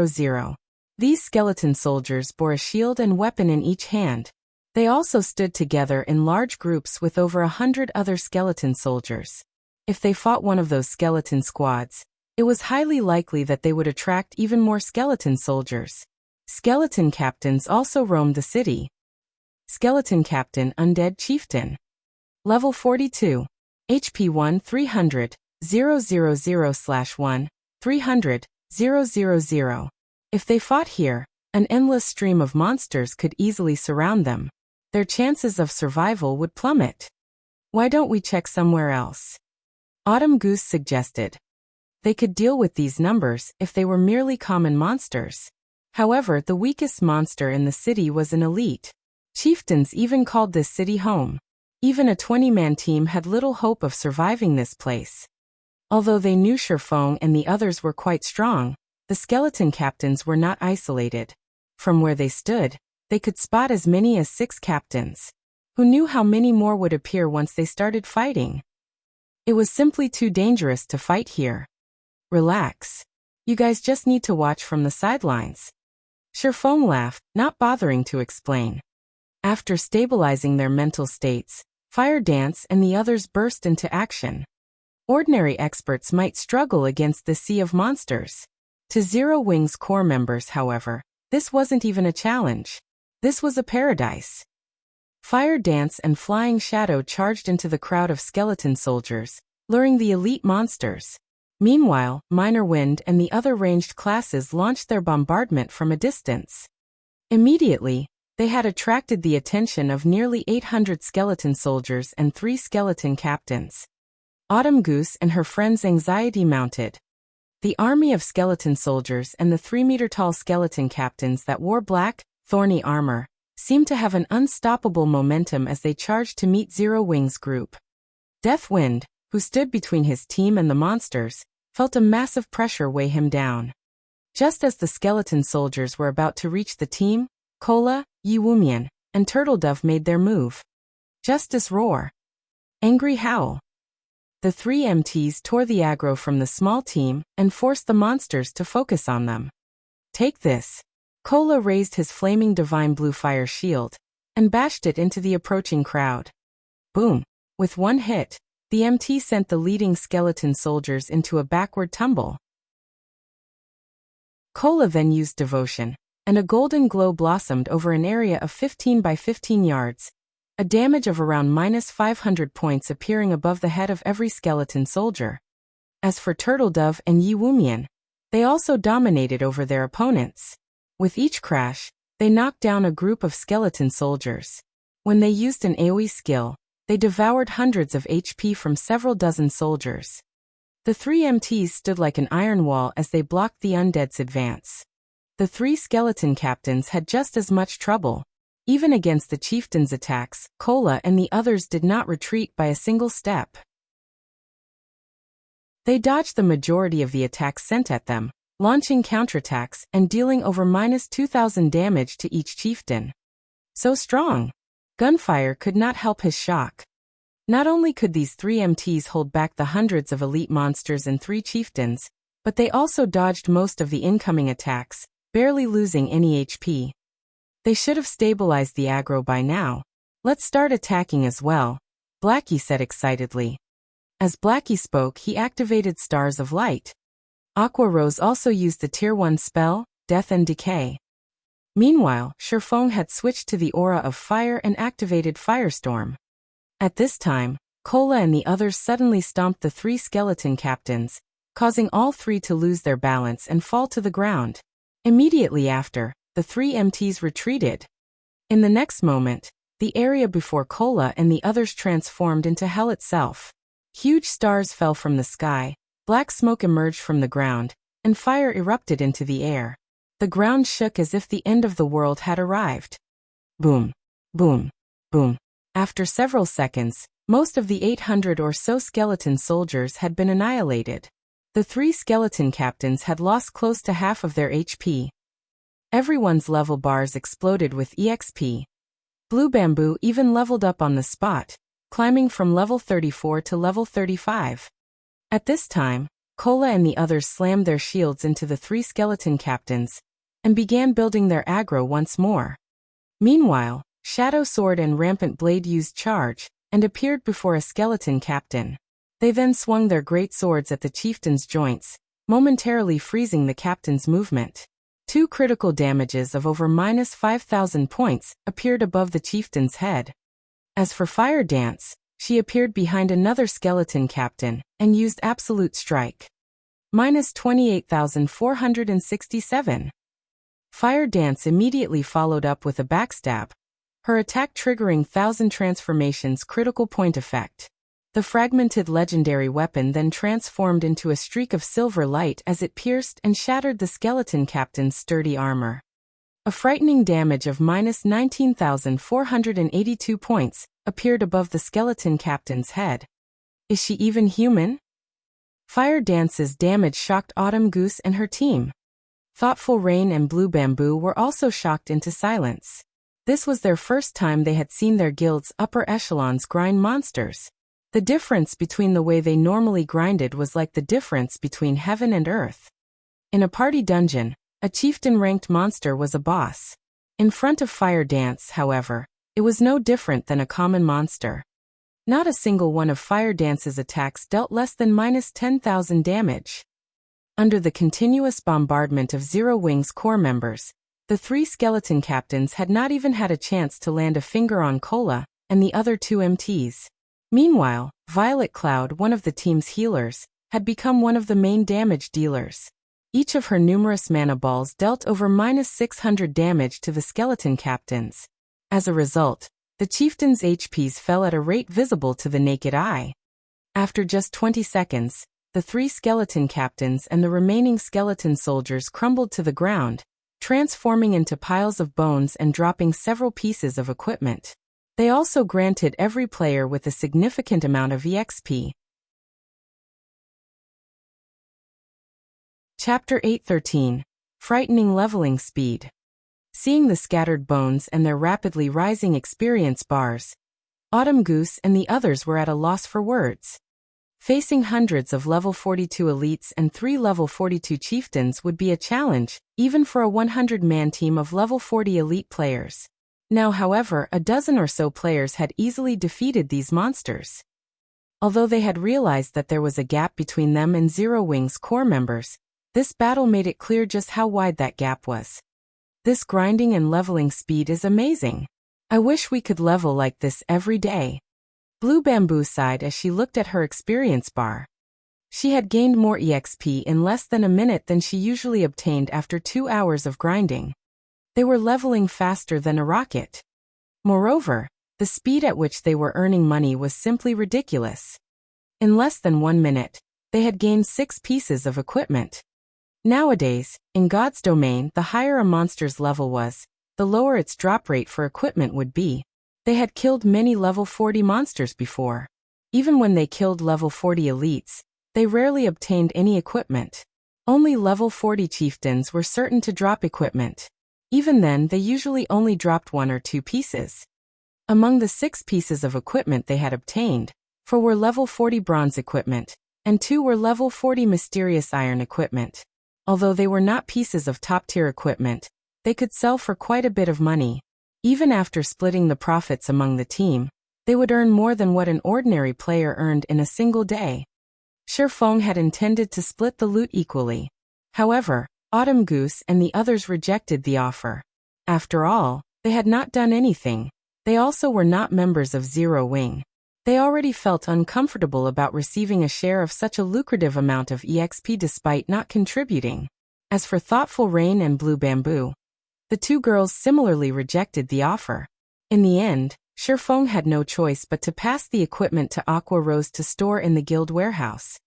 000. These skeleton soldiers bore a shield and weapon in each hand. They also stood together in large groups with over 100 other skeleton soldiers. If they fought one of those skeleton squads, it was highly likely that they would attract even more skeleton soldiers. Skeleton captains also roamed the city. Skeleton Captain Undead Chieftain. Level 42. HP 1 300, 000/1, 300, 000. If they fought here, an endless stream of monsters could easily surround them. Their chances of survival would plummet. Why don't we check somewhere else? Autumn Goose suggested. They could deal with these numbers if they were merely common monsters. However, the weakest monster in the city was an elite. Chieftains even called this city home. Even a 20-man team had little hope of surviving this place. Although they knew Feng and the others were quite strong, the skeleton captains were not isolated. From where they stood, they could spot as many as 6 captains. Who knew how many more would appear once they started fighting? It was simply too dangerous to fight here. Relax. You guys just need to watch from the sidelines. Feng laughed, not bothering to explain. After stabilizing their mental states, Fire Dance and the others burst into action. Ordinary experts might struggle against the sea of monsters. To Zero Wing's core members, however, this wasn't even a challenge. This was a paradise. Fire Dance and Flying Shadow charged into the crowd of skeleton soldiers, luring the elite monsters. Meanwhile, Minor Wind and the other ranged classes launched their bombardment from a distance. Immediately, they had attracted the attention of nearly 800 skeleton soldiers and 3 skeleton captains. Autumn Goose and her friends' anxiety mounted. The army of skeleton soldiers and the 3-meter-tall skeleton captains that wore black, thorny armor seemed to have an unstoppable momentum as they charged to meet Zero Wing's group. Deathwind, who stood between his team and the monsters, felt a massive pressure weigh him down. Just as the skeleton soldiers were about to reach the team, Cola, Yiwumian, and Turtledove made their move. Justice Roar. Angry Howl. The 3 MTs tore the aggro from the small team and forced the monsters to focus on them. Take this. Cola raised his flaming divine blue fire shield and bashed it into the approaching crowd. Boom. With one hit, the MT sent the leading skeleton soldiers into a backward tumble. Cola then used Devotion, and a golden glow blossomed over an area of 15 by 15 yards, a damage of around -500 points appearing above the head of every skeleton soldier. As for Turtledove and Yiwumian, they also dominated over their opponents. With each crash, they knocked down a group of skeleton soldiers. When they used an AoE skill, they devoured hundreds of HP from several dozen soldiers. The 3 MTs stood like an iron wall as they blocked the undead's advance. The 3 skeleton captains had just as much trouble. Even against the chieftain's attacks, Cola and the others did not retreat by a single step. They dodged the majority of the attacks sent at them, launching counterattacks and dealing over -2,000 damage to each chieftain. So strong. Gunfire could not help his shock. Not only could these 3 MTs hold back the hundreds of elite monsters and 3 chieftains, but they also dodged most of the incoming attacks, barely losing any HP. They should have stabilized the aggro by now. Let's start attacking as well, Blackie said excitedly. As Blackie spoke, he activated Stars of Light. Aqua Rose also used the Tier 1 spell, death and decay. Meanwhile, Feng had switched to the aura of fire and activated Firestorm. At this time, Cola and the others suddenly stomped the 3 skeleton captains, causing all 3 to lose their balance and fall to the ground. Immediately after, the 3 MTs retreated. In the next moment, the area before Cola and the others transformed into hell itself. Huge stars fell from the sky, black smoke emerged from the ground, and fire erupted into the air. The ground shook as if the end of the world had arrived. Boom, boom, boom. After several seconds, most of the 800 or so skeleton soldiers had been annihilated. The 3 skeleton captains had lost close to half of their HP. Everyone's level bars exploded with EXP. Blue Bamboo even leveled up on the spot, climbing from level 34 to level 35. At this time, Cola and the others slammed their shields into the 3 skeleton captains and began building their aggro once more. Meanwhile, Shadow Sword and Rampant Blade used charge and appeared before a skeleton captain. They then swung their great swords at the chieftain's joints, momentarily freezing the captain's movement. 2 critical damages of over -5,000 points appeared above the chieftain's head. As for Fire Dance, she appeared behind another skeleton captain and used Absolute Strike. -28,467. Fire Dance immediately followed up with a backstab, her attack triggering 1,000 transformations critical point effect. The fragmented legendary weapon then transformed into a streak of silver light as it pierced and shattered the skeleton captain's sturdy armor. A frightening damage of -19,482 points appeared above the skeleton captain's head. Is she even human? Fire Dance's damage shocked Autumn Goose and her team. Thoughtful Rain and Blue Bamboo were also shocked into silence. This was their first time they had seen their guild's upper echelons grind monsters. The difference between the way they normally grinded was like the difference between heaven and earth. In a party dungeon, a chieftain-ranked monster was a boss. In front of Fire Dance, however, it was no different than a common monster. Not a single one of Fire Dance's attacks dealt less than -10,000 damage. Under the continuous bombardment of Zero Wing's core members, the 3 skeleton captains had not even had a chance to land a finger on Cola and the other 2 MTs. Meanwhile, Violet Cloud, one of the team's healers, had become one of the main damage dealers. Each of her numerous mana balls dealt over -600 damage to the skeleton captains. As a result, the chieftain's HPs fell at a rate visible to the naked eye. After just 20 seconds, the 3 skeleton captains and the remaining skeleton soldiers crumbled to the ground, transforming into piles of bones and dropping several pieces of equipment. They also granted every player with a significant amount of EXP. Chapter 8:13. Frightening Leveling Speed. Seeing the scattered bones and their rapidly rising experience bars, Autumn Goose and the others were at a loss for words. Facing hundreds of level 42 elites and 3 level 42 chieftains would be a challenge, even for a 100-man team of level 40 elite players. Now, however, a dozen or so players had easily defeated these monsters. Although they had realized that there was a gap between them and Zero Wing's core members, this battle made it clear just how wide that gap was. This grinding and leveling speed is amazing. I wish we could level like this every day. Blue Bamboo sighed as she looked at her experience bar. She had gained more EXP in less than a minute than she usually obtained after 2 hours of grinding. They were leveling faster than a rocket. Moreover, the speed at which they were earning money was simply ridiculous. In less than 1 minute, they had gained 6 pieces of equipment. Nowadays, in God's domain, the higher a monster's level was, the lower its drop rate for equipment would be. They had killed many level 40 monsters before. Even when they killed level 40 elites, they rarely obtained any equipment. Only level 40 chieftains were certain to drop equipment. Even then, they usually only dropped 1 or 2 pieces. Among the 6 pieces of equipment they had obtained, 4 were level 40 bronze equipment, and 2 were level 40 mysterious iron equipment. Although they were not pieces of top-tier equipment, they could sell for quite a bit of money. Even after splitting the profits among the team, they would earn more than what an ordinary player earned in a single day. Feng had intended to split the loot equally. However, Autumn Goose and the others rejected the offer. After all, they had not done anything. They also were not members of Zero Wing. They already felt uncomfortable about receiving a share of such a lucrative amount of EXP despite not contributing. As for Thoughtful Rain and Blue Bamboo, the two girls similarly rejected the offer. In the end, Feng had no choice but to pass the equipment to Aqua Rose to store in the guild warehouse.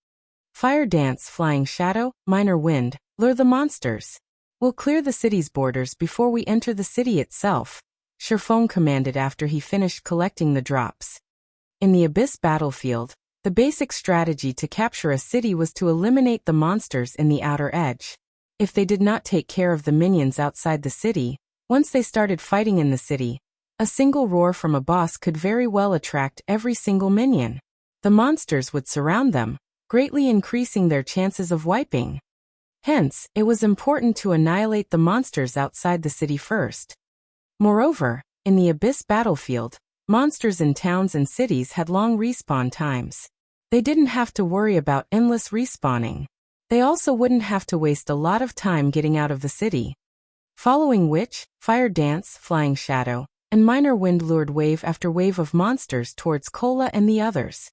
Fire Dance, Flying Shadow, Minor Wind, lure the monsters. We'll clear the city's borders before we enter the city itself, Feng commanded after he finished collecting the drops. In the Abyss battlefield, the basic strategy to capture a city was to eliminate the monsters in the outer edge. If they did not take care of the minions outside the city, once they started fighting in the city, a single roar from a boss could very well attract every single minion. The monsters would surround them, greatly increasing their chances of wiping. Hence, it was important to annihilate the monsters outside the city first. Moreover, in the Abyss battlefield, monsters in towns and cities had long respawn times. They didn't have to worry about endless respawning. They also wouldn't have to waste a lot of time getting out of the city. Following which, Fire Dance, Flying Shadow, and Minor Wind lured wave after wave of monsters towards Cola and the others.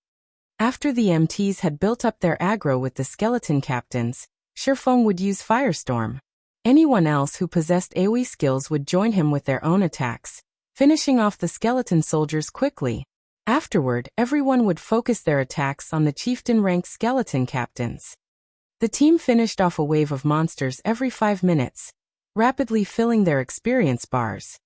After the MTs had built up their aggro with the skeleton captains, Feng would use Firestorm. Anyone else who possessed AoE skills would join him with their own attacks, finishing off the skeleton soldiers quickly. Afterward, everyone would focus their attacks on the chieftain-ranked skeleton captains. The team finished off a wave of monsters every 5 minutes, rapidly filling their experience bars.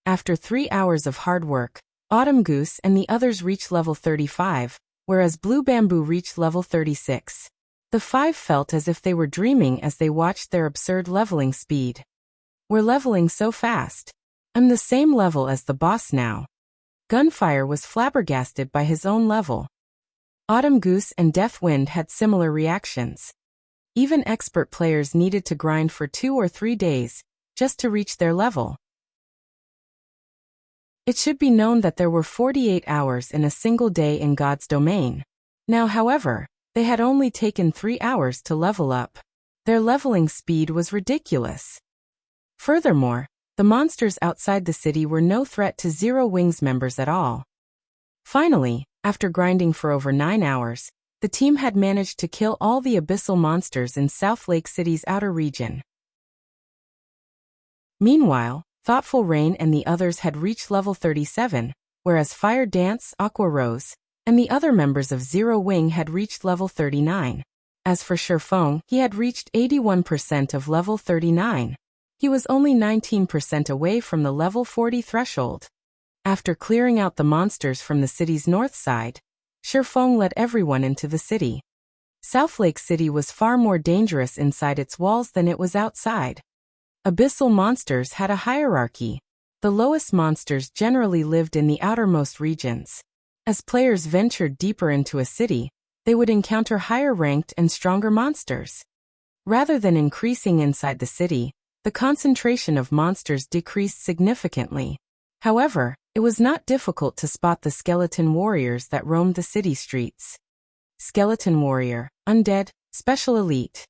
After 3 hours of hard work, Autumn Goose and the others reached level 35, whereas Blue Bamboo reached level 36. The 5 felt as if they were dreaming as they watched their absurd leveling speed. We're leveling so fast. I'm the same level as the boss now. Gunfire was flabbergasted by his own level. Autumn Goose and Death Wind had similar reactions. Even expert players needed to grind for 2 or 3 days, just to reach their level. It should be known that there were 48 hours in a single day in God's domain. Now, however, they had only taken 3 hours to level up. Their leveling speed was ridiculous. Furthermore, the monsters outside the city were no threat to Zero Wings members at all. Finally, after grinding for over 9 hours, the team had managed to kill all the abyssal monsters in South Lake City's outer region. Meanwhile, Thoughtful Rain and the others had reached level 37, whereas Fire Dance, Aqua Rose, and the other members of Zero Wing had reached level 39. As for Feng, he had reached 81% of level 39. He was only 19% away from the level 40 threshold. After clearing out the monsters from the city's north side, Feng led everyone into the city. South Lake City was far more dangerous inside its walls than it was outside. Abyssal monsters had a hierarchy. The lowest monsters generally lived in the outermost regions. As players ventured deeper into a city, they would encounter higher-ranked and stronger monsters. Rather than increasing inside the city, the concentration of monsters decreased significantly. However, it was not difficult to spot the skeleton warriors that roamed the city streets. Skeleton Warrior, Undead, Special Elite.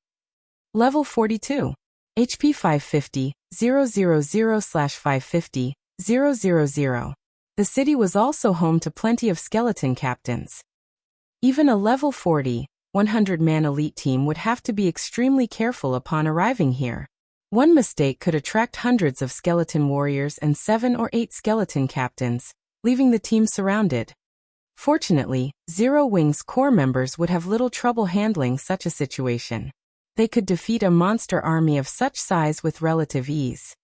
Level 42. HP 550, 000/550, 000. The city was also home to plenty of skeleton captains. Even a level 40, 100-man elite team would have to be extremely careful upon arriving here. One mistake could attract hundreds of skeleton warriors and 7 or 8 skeleton captains, leaving the team surrounded. Fortunately, Zero Wing's core members would have little trouble handling such a situation. They could defeat a monster army of such size with relative ease.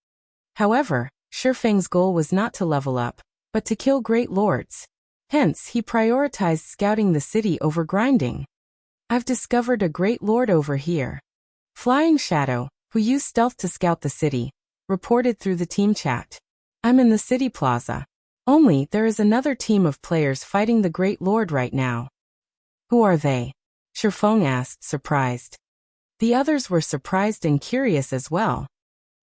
However, Feng's goal was not to level up, but to kill great lords. Hence, he prioritized scouting the city over grinding. I've discovered a great lord over here. Flying Shadow, who used stealth to scout the city, reported through the team chat. I'm in the city plaza. Only, there is another team of players fighting the Great Lord right now. Who are they? Feng asked, surprised. The others were surprised and curious as well.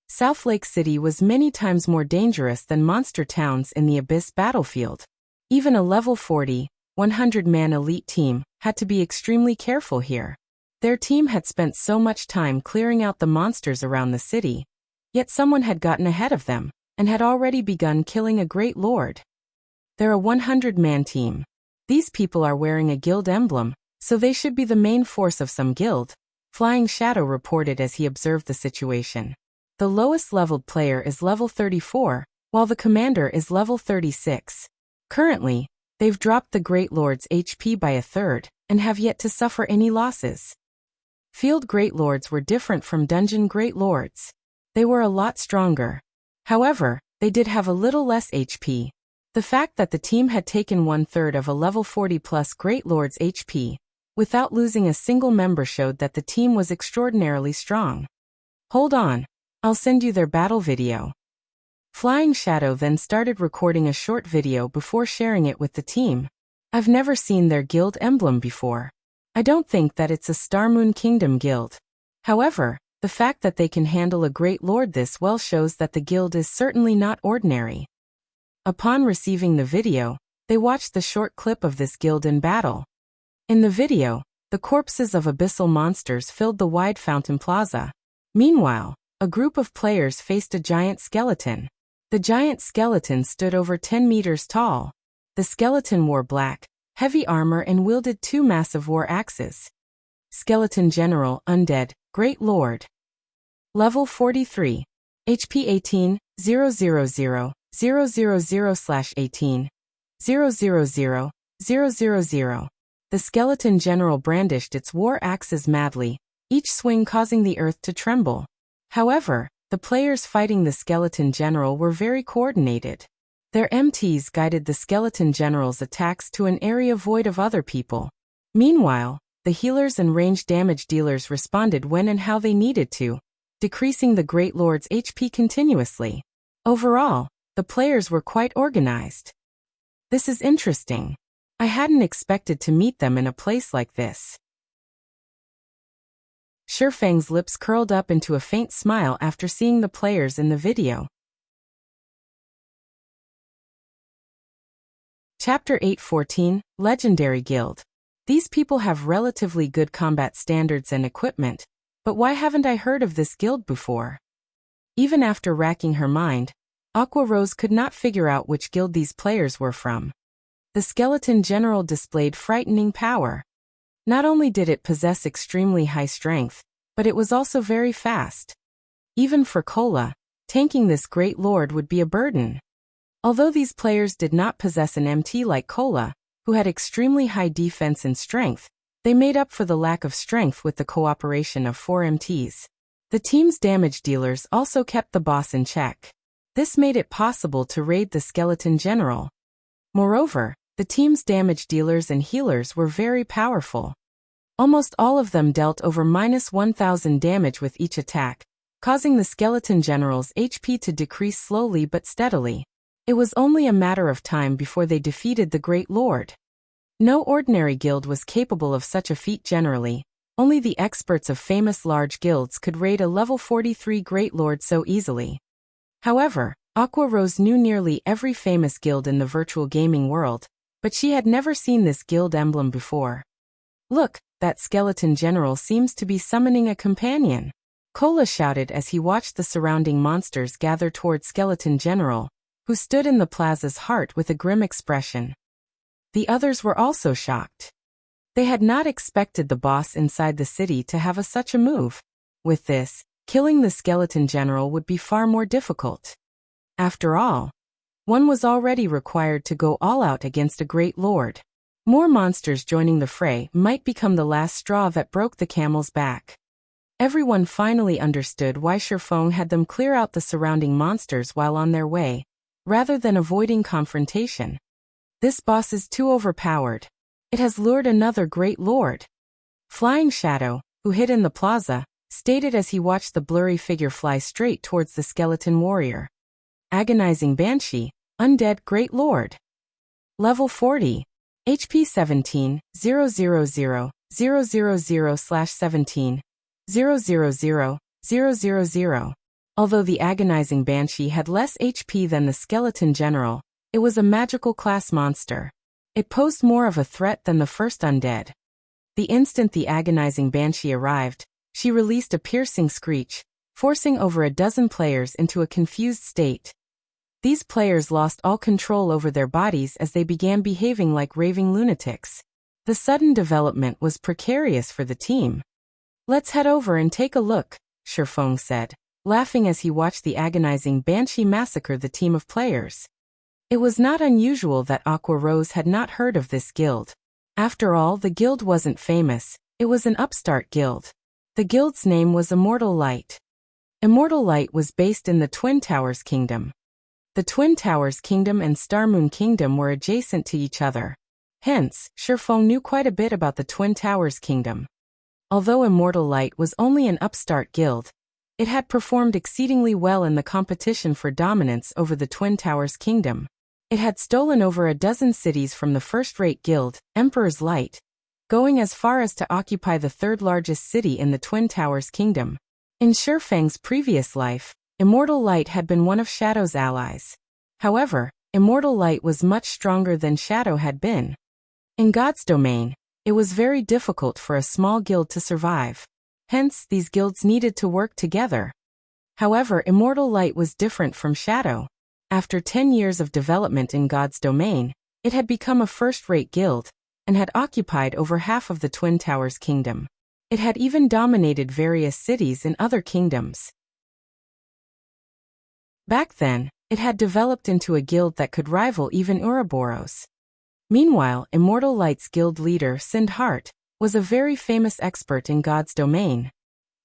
South Lake City was many times more dangerous than monster towns in the Abyss battlefield. Even a level 40, 100-man elite team had to be extremely careful here. Their team had spent so much time clearing out the monsters around the city, yet someone had gotten ahead of them, and had already begun killing a great lord. They're a 100-man team. These people are wearing a guild emblem, so they should be the main force of some guild, Flying Shadow reported as he observed the situation. The lowest leveled player is level 34, while the commander is level 36. Currently, they've dropped the Great Lord's HP by a third, and have yet to suffer any losses. Field Great Lords were different from Dungeon Great Lords. They were a lot stronger. However, they did have a little less HP. The fact that the team had taken 1/3 of a level 40+ Great Lord's HP, without losing a single member, showed that the team was extraordinarily strong. Hold on, I'll send you their battle video. Flying Shadow then started recording a short video before sharing it with the team. I've never seen their guild emblem before. I don't think that it's a Starmoon Kingdom guild. However, the fact that they can handle a Great Lord this well shows that the guild is certainly not ordinary. Upon receiving the video, they watched the short clip of this guild in battle. In the video, the corpses of abyssal monsters filled the wide fountain plaza. Meanwhile, a group of players faced a giant skeleton. The giant skeleton stood over 10 meters tall. The skeleton wore black, heavy armor and wielded 2 massive war axes. Skeleton General, Undead, Great Lord. Level 43. HP 18, 000, 000/18, 000, 000. The Skeleton General brandished its war axes madly, each swing causing the earth to tremble. However, the players fighting the Skeleton General were very coordinated. Their MTs guided the Skeleton General's attacks to an area void of other people. Meanwhile, the healers and range damage dealers responded when and how they needed to, decreasing the Great Lord's HP continuously. Overall, the players were quite organized. This is interesting. I hadn't expected to meet them in a place like this. Feng's lips curled up into a faint smile after seeing the players in the video. Chapter 8:14, Legendary Guild. These people have relatively good combat standards and equipment, but why haven't I heard of this guild before? Even after racking her mind, Aqua Rose could not figure out which guild these players were from. The Skeleton General displayed frightening power. Not only did it possess extremely high strength, but it was also very fast. Even for Cola, tanking this Great Lord would be a burden. Although these players did not possess an MT like Cola, who had extremely high defense and strength, they made up for the lack of strength with the cooperation of 4 MTs. The team's damage dealers also kept the boss in check. This made it possible to raid the Skeleton General. Moreover, the team's damage dealers and healers were very powerful. Almost all of them dealt over -1000 damage with each attack, causing the Skeleton General's HP to decrease slowly but steadily. It was only a matter of time before they defeated the Great Lord. No ordinary guild was capable of such a feat generally. Only the experts of famous large guilds could raid a level 43 Great Lord so easily. However, Aqua Rose knew nearly every famous guild in the virtual gaming world, but she had never seen this guild emblem before. Look, that Skeleton General seems to be summoning a companion. Cola shouted as he watched the surrounding monsters gather toward Skeleton General, who stood in the plaza's heart with a grim expression. The others were also shocked. They had not expected the boss inside the city to have such a move. With this, killing the Skeleton General would be far more difficult. After all, one was already required to go all out against a Great Lord. More monsters joining the fray might become the last straw that broke the camel's back. Everyone finally understood why Feng had them clear out the surrounding monsters while on their way, rather than avoiding confrontation. This boss is too overpowered. It has lured another Great Lord. Flying Shadow, who hid in the plaza, stated as he watched the blurry figure fly straight towards the skeleton warrior. Agonizing Banshee, Undead Great Lord. Level 40. HP 17, 000, 000/17, 000, 000. Although the Agonizing Banshee had less HP than the Skeleton General, it was a magical class monster. It posed more of a threat than the first undead. The instant the agonizing banshee arrived, she released a piercing screech, forcing over a dozen players into a confused state. These players lost all control over their bodies as they began behaving like raving lunatics. The sudden development was precarious for the team. "Let's head over and take a look," Feng said, laughing as he watched the agonizing banshee massacre the team of players. It was not unusual that Aqua Rose had not heard of this guild. After all, the guild wasn't famous, it was an upstart guild. The guild's name was Immortal Light. Immortal Light was based in the Twin Towers Kingdom. The Twin Towers Kingdom and Starmoon Kingdom were adjacent to each other. Hence, Feng knew quite a bit about the Twin Towers Kingdom. Although Immortal Light was only an upstart guild, it had performed exceedingly well in the competition for dominance over the Twin Towers Kingdom. It had stolen over a dozen cities from the first-rate guild, Emperor's Light, going as far as to occupy the third-largest city in the Twin Towers Kingdom. In Feng's previous life, Immortal Light had been one of Shadow's allies. However, Immortal Light was much stronger than Shadow had been. In God's domain, it was very difficult for a small guild to survive. Hence, these guilds needed to work together. However, Immortal Light was different from Shadow. After 10 years of development in God's domain, it had become a first-rate guild, and had occupied over half of the Twin Towers Kingdom. It had even dominated various cities in other kingdoms. Back then, it had developed into a guild that could rival even Ouroboros. Meanwhile, Immortal Light's guild leader, Sindhart, was a very famous expert in God's domain.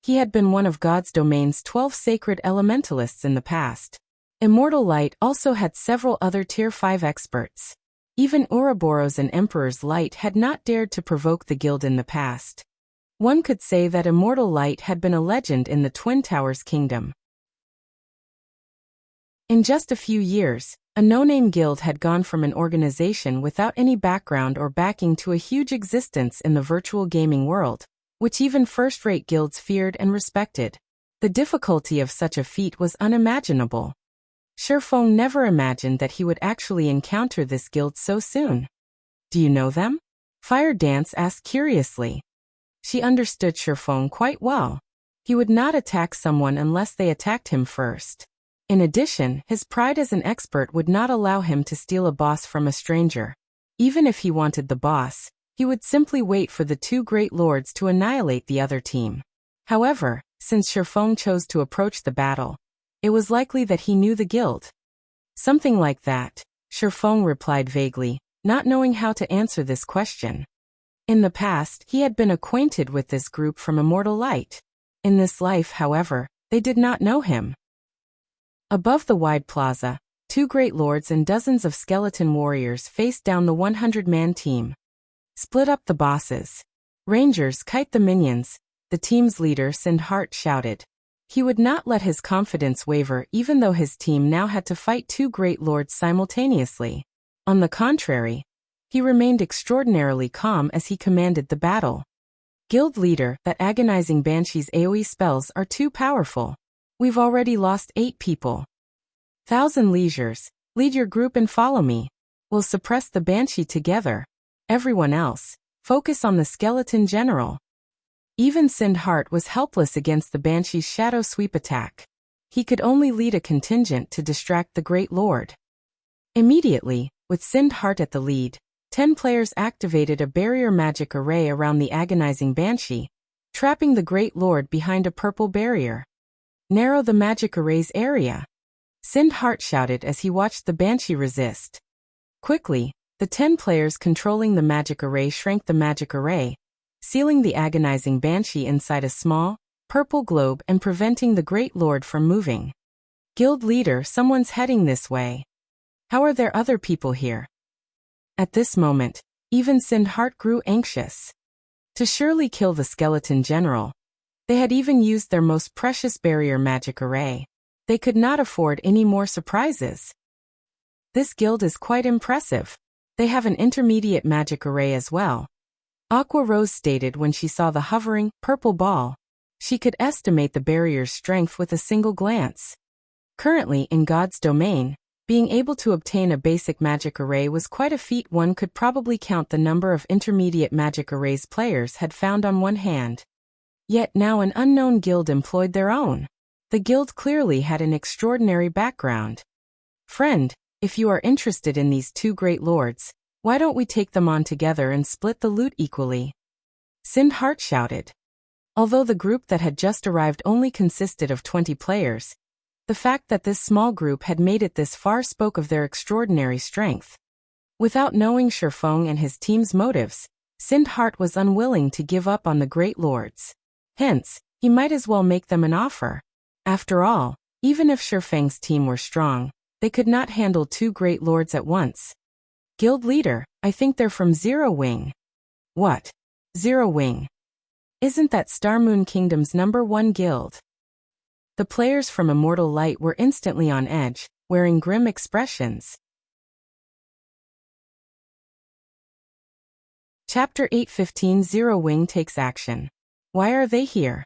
He had been one of God's domain's 12 sacred elementalists in the past. Immortal Light also had several other Tier 5 experts. Even Ouroboros and Emperor's Light had not dared to provoke the guild in the past. One could say that Immortal Light had been a legend in the Twin Towers Kingdom. In just a few years, a no-name guild had gone from an organization without any background or backing to a huge existence in the virtual gaming world, which even first-rate guilds feared and respected. The difficulty of such a feat was unimaginable. Feng never imagined that he would actually encounter this guild so soon. "Do you know them?" Fire Dance asked curiously. She understood Feng quite well. He would not attack someone unless they attacked him first. In addition, his pride as an expert would not allow him to steal a boss from a stranger. Even if he wanted the boss, he would simply wait for the two great lords to annihilate the other team. However, since Feng chose to approach the battle, it was likely that he knew the guild. "Something like that," Feng replied vaguely, not knowing how to answer this question. In the past, he had been acquainted with this group from Immortal Light. In this life, however, they did not know him. Above the wide plaza, two great lords and dozens of skeleton warriors faced down the 100-man team. "Split up the bosses. Rangers, kite the minions," the team's leader Sindhart shouted. He would not let his confidence waver even though his team now had to fight two great lords simultaneously. On the contrary, he remained extraordinarily calm as he commanded the battle. "Guild leader, that agonizing banshee's AoE spells are too powerful. We've already lost 8 people. 1,000 leisures, lead your group and follow me. We'll suppress the banshee together. Everyone else, focus on the skeleton general." Even Sindhart was helpless against the banshee's shadow sweep attack. He could only lead a contingent to distract the Great Lord. Immediately, with Sindhart at the lead, 10 players activated a barrier magic array around the agonizing banshee, trapping the Great Lord behind a purple barrier. "Narrow the magic array's area," Sindhart shouted as he watched the banshee resist. Quickly, the 10 players controlling the magic array shrank the magic array, sealing the agonizing banshee inside a small, purple globe and preventing the Great Lord from moving. "Guild leader, someone's heading this way. How are there other people here?" At this moment, even Sindhart grew anxious. To surely kill the skeleton general, they had even used their most precious barrier magic array. They could not afford any more surprises. "This guild is quite impressive. They have an intermediate magic array as well," Aqua Rose stated when she saw the hovering, purple ball. She could estimate the barrier's strength with a single glance. Currently in God's domain, Being able to obtain a basic magic array was quite a feat. One could probably count the number of intermediate magic arrays players had found on one hand. Yet now an unknown guild employed their own. The guild clearly had an extraordinary background. Friend, if you are interested in these two great lords, why don't we take them on together and split the loot equally? Sindhart shouted. Although the group that had just arrived only consisted of 20 players, the fact that this small group had made it this far spoke of their extraordinary strength. Without knowing Feng and his team's motives, Sindhart was unwilling to give up on the great lords. Hence, he might as well make them an offer. After all, even if Feng's team were strong, they could not handle two great lords at once. Guild leader, I think they're from Zero Wing. What? Zero Wing? Isn't that Star Moon Kingdom's #1 guild? The players from Immortal Light were instantly on edge, wearing grim expressions. Chapter 8:15 Zero Wing takes action. Why are they here?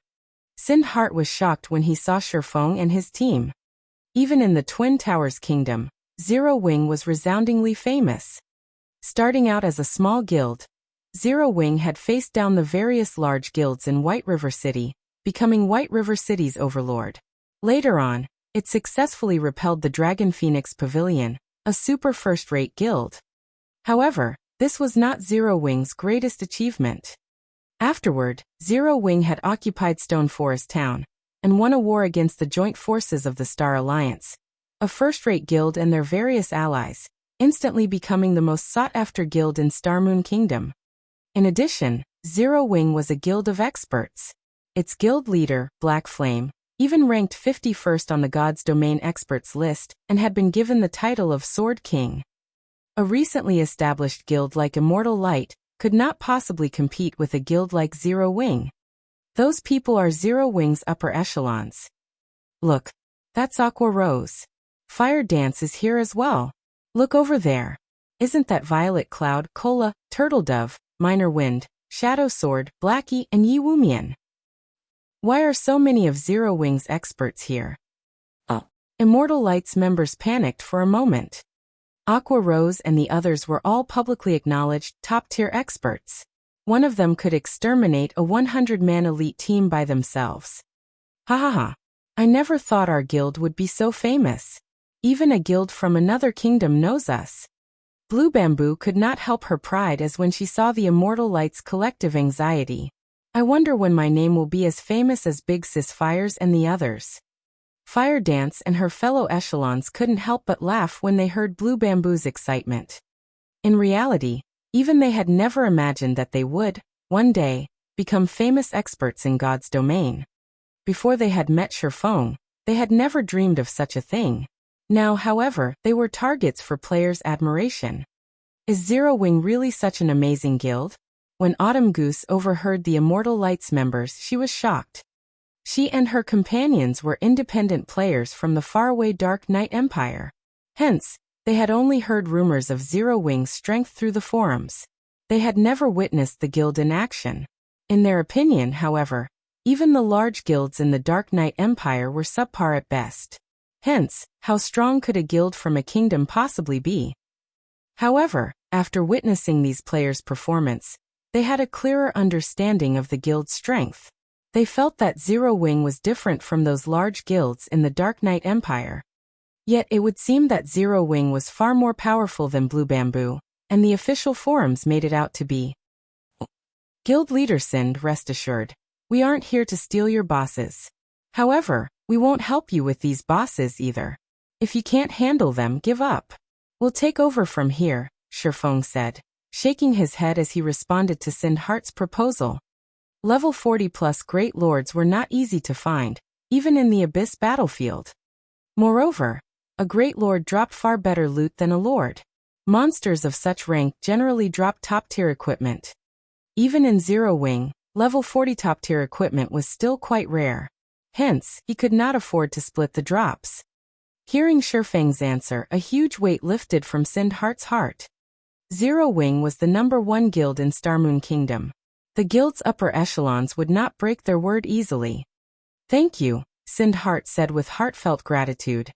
Sindhart was shocked when he saw Feng and his team. Even in the Twin Towers Kingdom, Zero Wing was resoundingly famous. Starting out as a small guild, Zero Wing had faced down the various large guilds in White River City, becoming White River City's overlord. Later on, it successfully repelled the Dragon Phoenix Pavilion, a super first-rate guild. However, this was not Zero Wing's greatest achievement. Afterward, Zero Wing had occupied Stone Forest Town, and won a war against the joint forces of the Star Alliance, a first-rate guild and their various allies, instantly becoming the most sought-after guild in Star Moon Kingdom. In addition, Zero Wing was a guild of experts. Its guild leader, Black Flame, even ranked 51st on the God's Domain experts list and had been given the title of Sword King. A recently established guild like Immortal Light could not possibly compete with a guild like Zero Wing. Those people are Zero Wing's upper echelons. Look, that's Aqua Rose. Fire Dance is here as well. Look over there. Isn't that Violet Cloud, Cola, Turtle Dove, Minor Wind, Shadow Sword, Blackie, and Yi Wumian? Why are so many of Zero Wing's experts here? Immortal Light's members panicked for a moment. Aqua Rose and the others were all publicly acknowledged top-tier experts. One of them could exterminate a 100-man elite team by themselves. Ha ha ha. I never thought our guild would be so famous. Even a guild from another kingdom knows us. Blue Bamboo could not help her pride as when she saw the Immortal Light's collective anxiety. I wonder when my name will be as famous as Big Sis Fires and the others. Fire Dance and her fellow echelons couldn't help but laugh when they heard Blue Bamboo's excitement. In reality, even they had never imagined that they would, one day, become famous experts in God's domain. Before they had met Feng, they had never dreamed of such a thing. Now, however, they were targets for players' admiration. Is Zero Wing really such an amazing guild? When Autumn Goose overheard the Immortal Lights members, she was shocked. She and her companions were independent players from the faraway Dark Knight Empire. Hence, they had only heard rumors of Zero Wing's strength through the forums. They had never witnessed the guild in action. In their opinion, however, even the large guilds in the Dark Knight Empire were subpar at best. Hence, how strong could a guild from a kingdom possibly be? However, after witnessing these players' performance, they had a clearer understanding of the guild's strength. They felt that Zero Wing was different from those large guilds in the Dark Knight Empire. Yet it would seem that Zero Wing was far more powerful than Blue Bamboo, and the official forums made it out to be. Guild leader Sind, rest assured, we aren't here to steal your bosses. However, we won't help you with these bosses either. If you can't handle them, give up. We'll take over from here, Feng said, shaking his head as he responded to Sindhart's proposal. Level 40+ great lords were not easy to find, even in the Abyss battlefield. Moreover, a great lord dropped far better loot than a lord. Monsters of such rank generally drop top-tier equipment. Even in Zero Wing, level 40 top-tier equipment was still quite rare. Hence, he could not afford to split the drops. Hearing Feng's answer, a huge weight lifted from Sindhart's heart. Zero Wing was the #1 guild in Star Moon Kingdom. The guild's upper echelons would not break their word easily. Thank you, Sindhart said with heartfelt gratitude.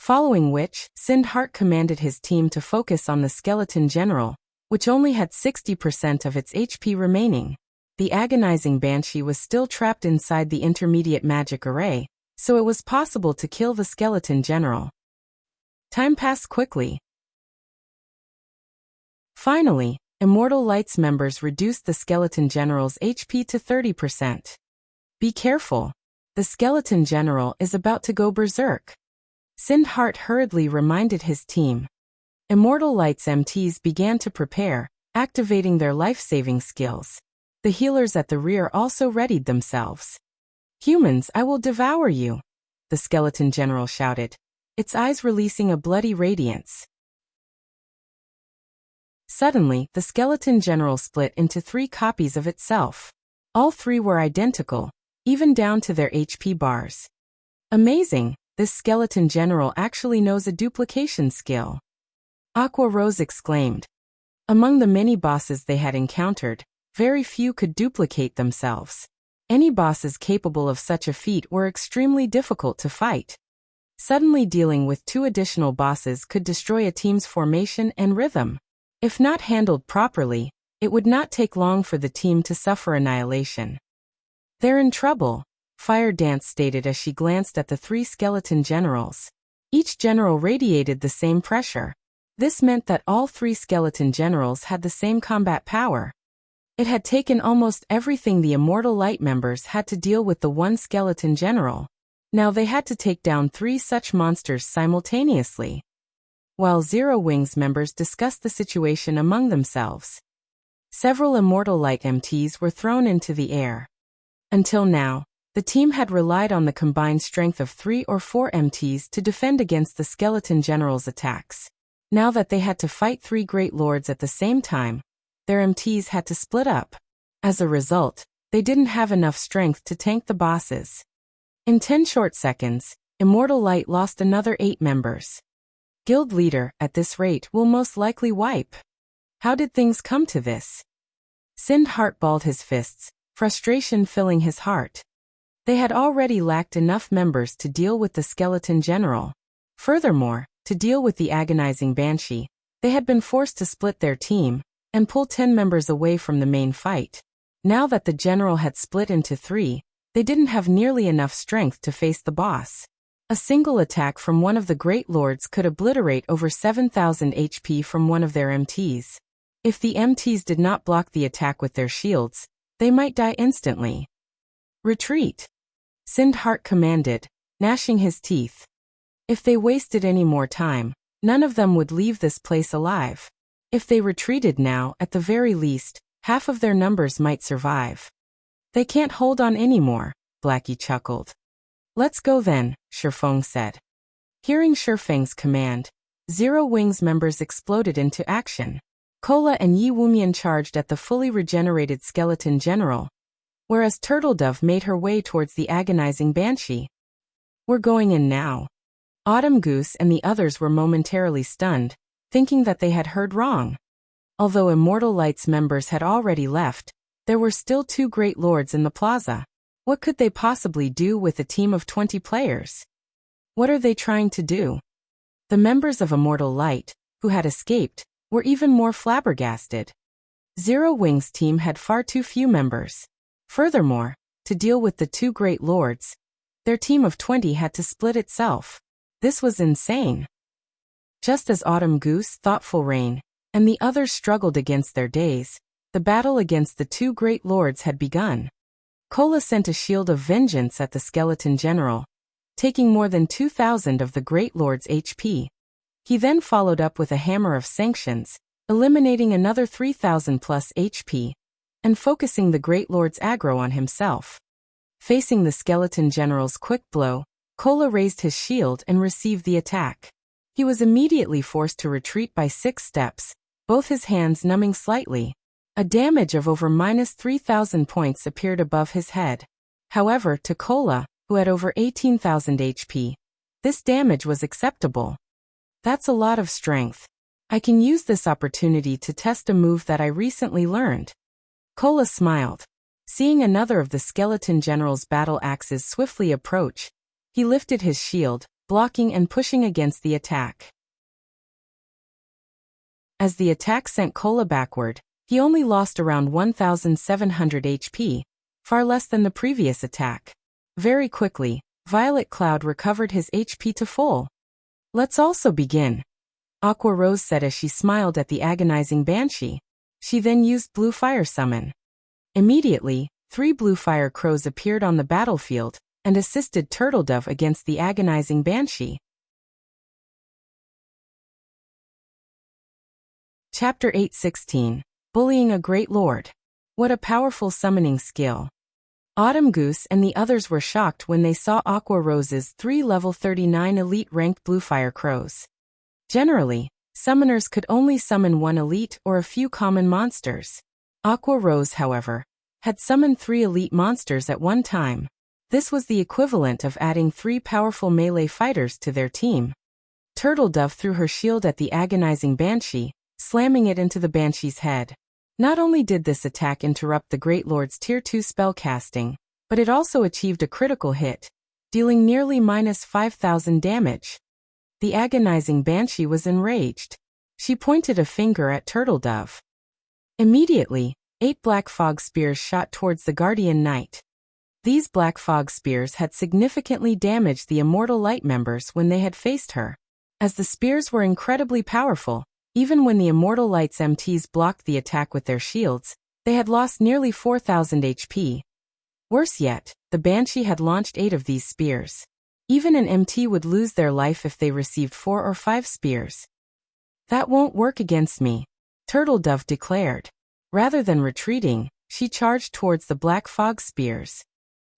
Following which, Sindhart commanded his team to focus on the skeleton general, which only had 60% of its HP remaining. The agonizing banshee was still trapped inside the intermediate magic array, so it was possible to kill the skeleton general. Time passed quickly. Finally, Immortal Light's members reduced the skeleton general's HP to 30%. Be careful. The skeleton general is about to go berserk. Sindhart hurriedly reminded his team. Immortal Light's MTs began to prepare, activating their life-saving skills. The healers at the rear also readied themselves. "Humans, I will devour you," the skeleton general shouted, its eyes releasing a bloody radiance. Suddenly, the skeleton general split into 3 copies of itself. All 3 were identical, even down to their HP bars. Amazing, this skeleton general actually knows a duplication skill. Aqua Rose exclaimed. Among the many bosses they had encountered, very few could duplicate themselves. Any bosses capable of such a feat were extremely difficult to fight. Suddenly dealing with 2 additional bosses could destroy a team's formation and rhythm. If not handled properly, it would not take long for the team to suffer annihilation. "They're in trouble," Fire Dance stated as she glanced at the 3 skeleton generals. Each general radiated the same pressure. This meant that all 3 skeleton generals had the same combat power. It had taken almost everything the Immortal Light members had to deal with the one skeleton general. Now they had to take down 3 such monsters simultaneously. While Zero Wings members discussed the situation among themselves, several Immortal Light MTs were thrown into the air. Until now, the team had relied on the combined strength of 3 or 4 MTs to defend against the skeleton general's attacks. Now that they had to fight 3 great lords at the same time, their MTs had to split up. As a result, they didn't have enough strength to tank the bosses. In 10 short seconds, Immortal Light lost another 8 members. Guild leader, at this rate, will most likely wipe. How did things come to this? Sindhart balled his fists, frustration filling his heart. They had already lacked enough members to deal with the skeleton general. Furthermore, to deal with the agonizing banshee, they had been forced to split their team and pull 10 members away from the main fight. Now that the general had split into 3, they didn't have nearly enough strength to face the boss. A single attack from one of the great lords could obliterate over 7,000 HP from one of their MTs. If the MTs did not block the attack with their shields, they might die instantly. "Retreat," Sindhart commanded, gnashing his teeth. If they wasted any more time, none of them would leave this place alive. If they retreated now, at the very least, half of their numbers might survive. "They can't hold on anymore," Blackie chuckled. "Let's go then," Feng said. Hearing Feng's command, Zero Wings members exploded into action. Cola and Yi Wumian charged at the fully regenerated skeleton general, whereas Turtledove made her way towards the agonizing banshee. "We're going in now." Autumn Goose and the others were momentarily stunned, thinking that they had heard wrong. Although Immortal Light's members had already left, there were still 2 great lords in the plaza. What could they possibly do with a team of 20 players? What are they trying to do? The members of Immortal Light, who had escaped, were even more flabbergasted. Zero Wings' team had far too few members. Furthermore, to deal with the 2 great lords, their team of 20 had to split itself. This was insane. Just as Autumn Goose, Thoughtful Rain, and the others struggled against their days, the battle against the 2 great lords had begun. Cola sent a shield of vengeance at the skeleton general, taking more than 2,000 of the great lord's HP. He then followed up with a hammer of sanctions, eliminating another 3,000 plus HP, and focusing the great lord's aggro on himself. Facing the skeleton general's quick blow, Cola raised his shield and received the attack. He was immediately forced to retreat by 6 steps, both his hands numbing slightly. A damage of over minus 3,000 points appeared above his head. However, to Cola, who had over 18,000 HP, this damage was acceptable. "That's a lot of strength. I can use this opportunity to test a move that I recently learned." Cola smiled. Seeing another of the skeleton general's battle axes swiftly approach, he lifted his shield, blocking and pushing against the attack. As the attack sent Kola backward, he only lost around 1,700 HP, far less than the previous attack. Very quickly, Violet Cloud recovered his HP to full. "Let's also begin," Aqua Rose said as she smiled at the agonizing Banshee. She then used Blue Fire Summon. Immediately, 3 Blue Fire Crows appeared on the battlefield and assisted Turtledove against the agonizing Banshee. Chapter 8:16. Bullying a Great Lord. What a powerful summoning skill. Autumn Goose and the others were shocked when they saw Aqua Rose's 3 level 39 elite ranked Blue Fire Crows. Generally, summoners could only summon 1 elite or a few common monsters. Aqua Rose, however, had summoned 3 elite monsters at one time. This was the equivalent of adding 3 powerful melee fighters to their team. Turtledove threw her shield at the agonizing Banshee, slamming it into the Banshee's head. Not only did this attack interrupt the Great Lord's Tier 2 spellcasting, but it also achieved a critical hit, dealing nearly -5,000 damage. The agonizing Banshee was enraged. She pointed a finger at Turtledove. Immediately, 8 Black Fog Spears shot towards the Guardian Knight. These Black Fog Spears had significantly damaged the Immortal Light members when they had faced her. As the spears were incredibly powerful, even when the Immortal Light's MTs blocked the attack with their shields, they had lost nearly 4,000 HP. Worse yet, the Banshee had launched 8 of these spears. Even an MT would lose their life if they received 4 or 5 spears. "That won't work against me," Turtledove declared. Rather than retreating, she charged towards the Black Fog Spears.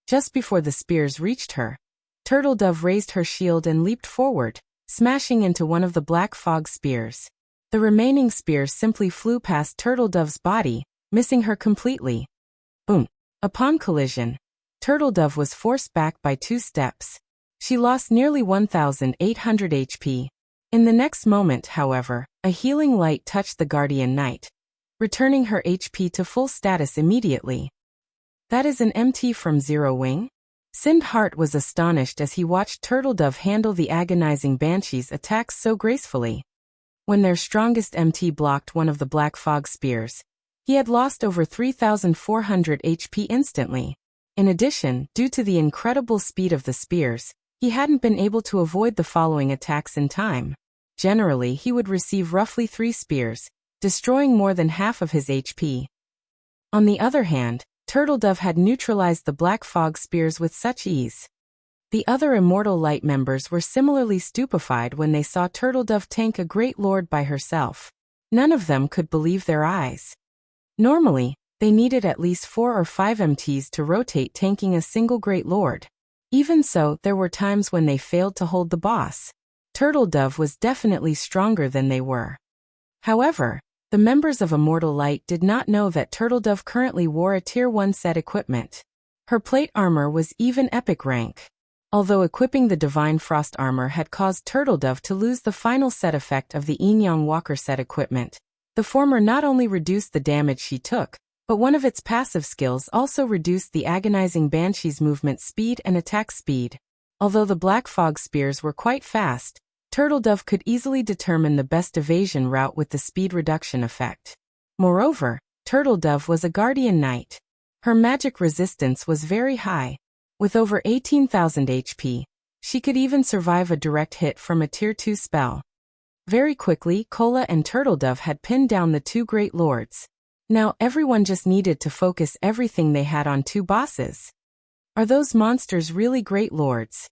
Just before the spears reached her, Turtledove raised her shield and leaped forward, smashing into one of the Black Fog Spears. The remaining spears simply flew past Turtledove's body, missing her completely. Boom! Upon collision, Turtledove was forced back by 2 steps. She lost nearly 1,800 HP. In the next moment, however, a healing light touched the Guardian Knight, returning her HP to full status immediately. "That is an MT from Zero Wing?" Sindheart was astonished as he watched Turtledove handle the agonizing Banshee's attacks so gracefully. When their strongest MT blocked one of the Black Fog Spears, he had lost over 3,400 HP instantly. In addition, due to the incredible speed of the spears, he hadn't been able to avoid the following attacks in time. Generally, he would receive roughly 3 spears, destroying more than half of his HP. On the other hand, Turtledove had neutralized the Black Fog Spears with such ease. The other Immortal Light members were similarly stupefied when they saw Turtledove tank a Great Lord by herself. None of them could believe their eyes. Normally, they needed at least 4 or 5 MTs to rotate tanking a single Great Lord. Even so, there were times when they failed to hold the boss. Turtledove was definitely stronger than they were. However, the members of Immortal Light did not know that Turtledove currently wore a Tier 1 set equipment. Her plate armor was even epic rank. Although equipping the Divine Frost armor had caused Turtledove to lose the final set effect of the Yin-Yang Walker set equipment, the former not only reduced the damage she took, but one of its passive skills also reduced the agonizing Banshee's movement speed and attack speed. Although the Black Fog Spears were quite fast, Turtledove could easily determine the best evasion route with the speed reduction effect. Moreover, Turtledove was a Guardian Knight. Her magic resistance was very high. With over 18,000 HP, she could even survive a direct hit from a Tier 2 spell. Very quickly, Kola and Turtledove had pinned down the 2 Great Lords. Now everyone just needed to focus everything they had on 2 bosses. Are those monsters really Great Lords?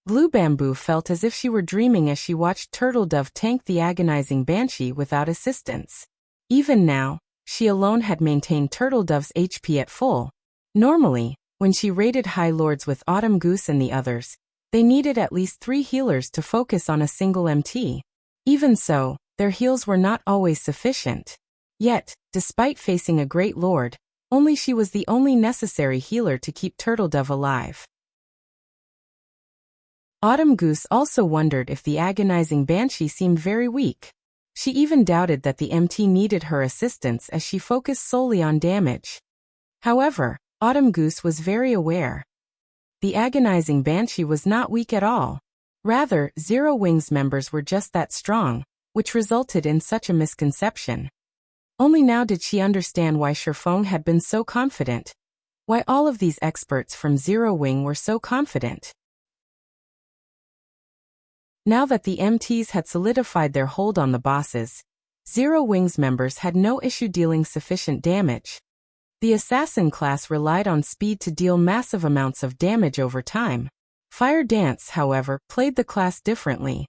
Blue Bamboo felt as if she were dreaming as she watched Turtledove tank the agonizing Banshee without assistance. Even now, she alone had maintained Turtledove's HP at full. Normally, when she raided High Lords with Autumn Goose and the others, they needed at least 3 healers to focus on a single MT. Even so, their heals were not always sufficient. Yet, despite facing a Great Lord, only she was the only necessary healer to keep Turtledove alive. Autumn Goose also wondered if the agonizing Banshee seemed very weak. She even doubted that the MT needed her assistance as she focused solely on damage. However, Autumn Goose was very aware. The agonizing Banshee was not weak at all. Rather, Zero Wing's members were just that strong, which resulted in such a misconception. Only now did she understand why Feng had been so confident. Why all of these experts from Zero Wing were so confident. Now that the MTs had solidified their hold on the bosses, Zero Wing's members had no issue dealing sufficient damage. The assassin class relied on speed to deal massive amounts of damage over time. Fire Dance, however, played the class differently.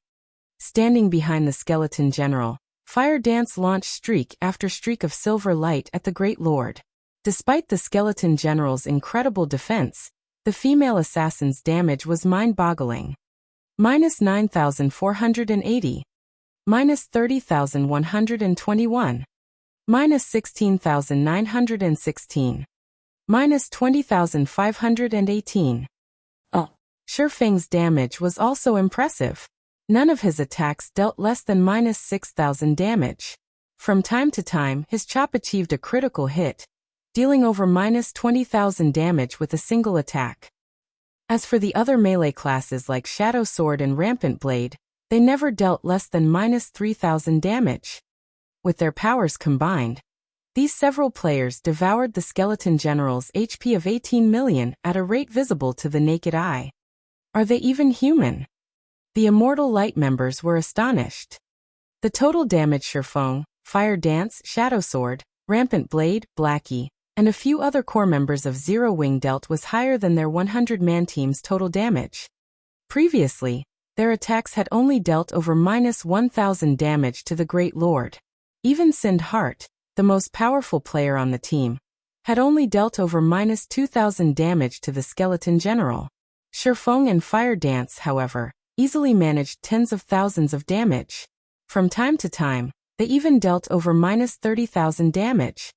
Standing behind the skeleton general, Fire Dance launched streak after streak of silver light at the Great Lord. Despite the skeleton general's incredible defense, the female assassin's damage was mind-boggling. Minus 9,480. Minus 30,121. Minus 16,916. Minus 20,518. Feng's damage was also impressive. None of his attacks dealt less than minus 6,000 damage. From time to time, his chop achieved a critical hit, dealing over minus 20,000 damage with a single attack. As for the other melee classes like Shadow Sword and Rampant Blade, they never dealt less than minus 3,000 damage. With their powers combined, these several players devoured the skeleton general's HP of 18 million at a rate visible to the naked eye. Are they even human? The Immortal Light members were astonished. The total damage Feng, Fire Dance, Shadow Sword, Rampant Blade, Blackie, and a few other core members of Zero Wing dealt was higher than their 100-man team's total damage. Previously, their attacks had only dealt over minus 1,000 damage to the Great Lord. Even Sind Heart, the most powerful player on the team, had only dealt over minus 2,000 damage to the skeleton general. Feng and Fire Dance, however, easily managed tens of thousands of damage. From time to time, they even dealt over minus 30,000 damage.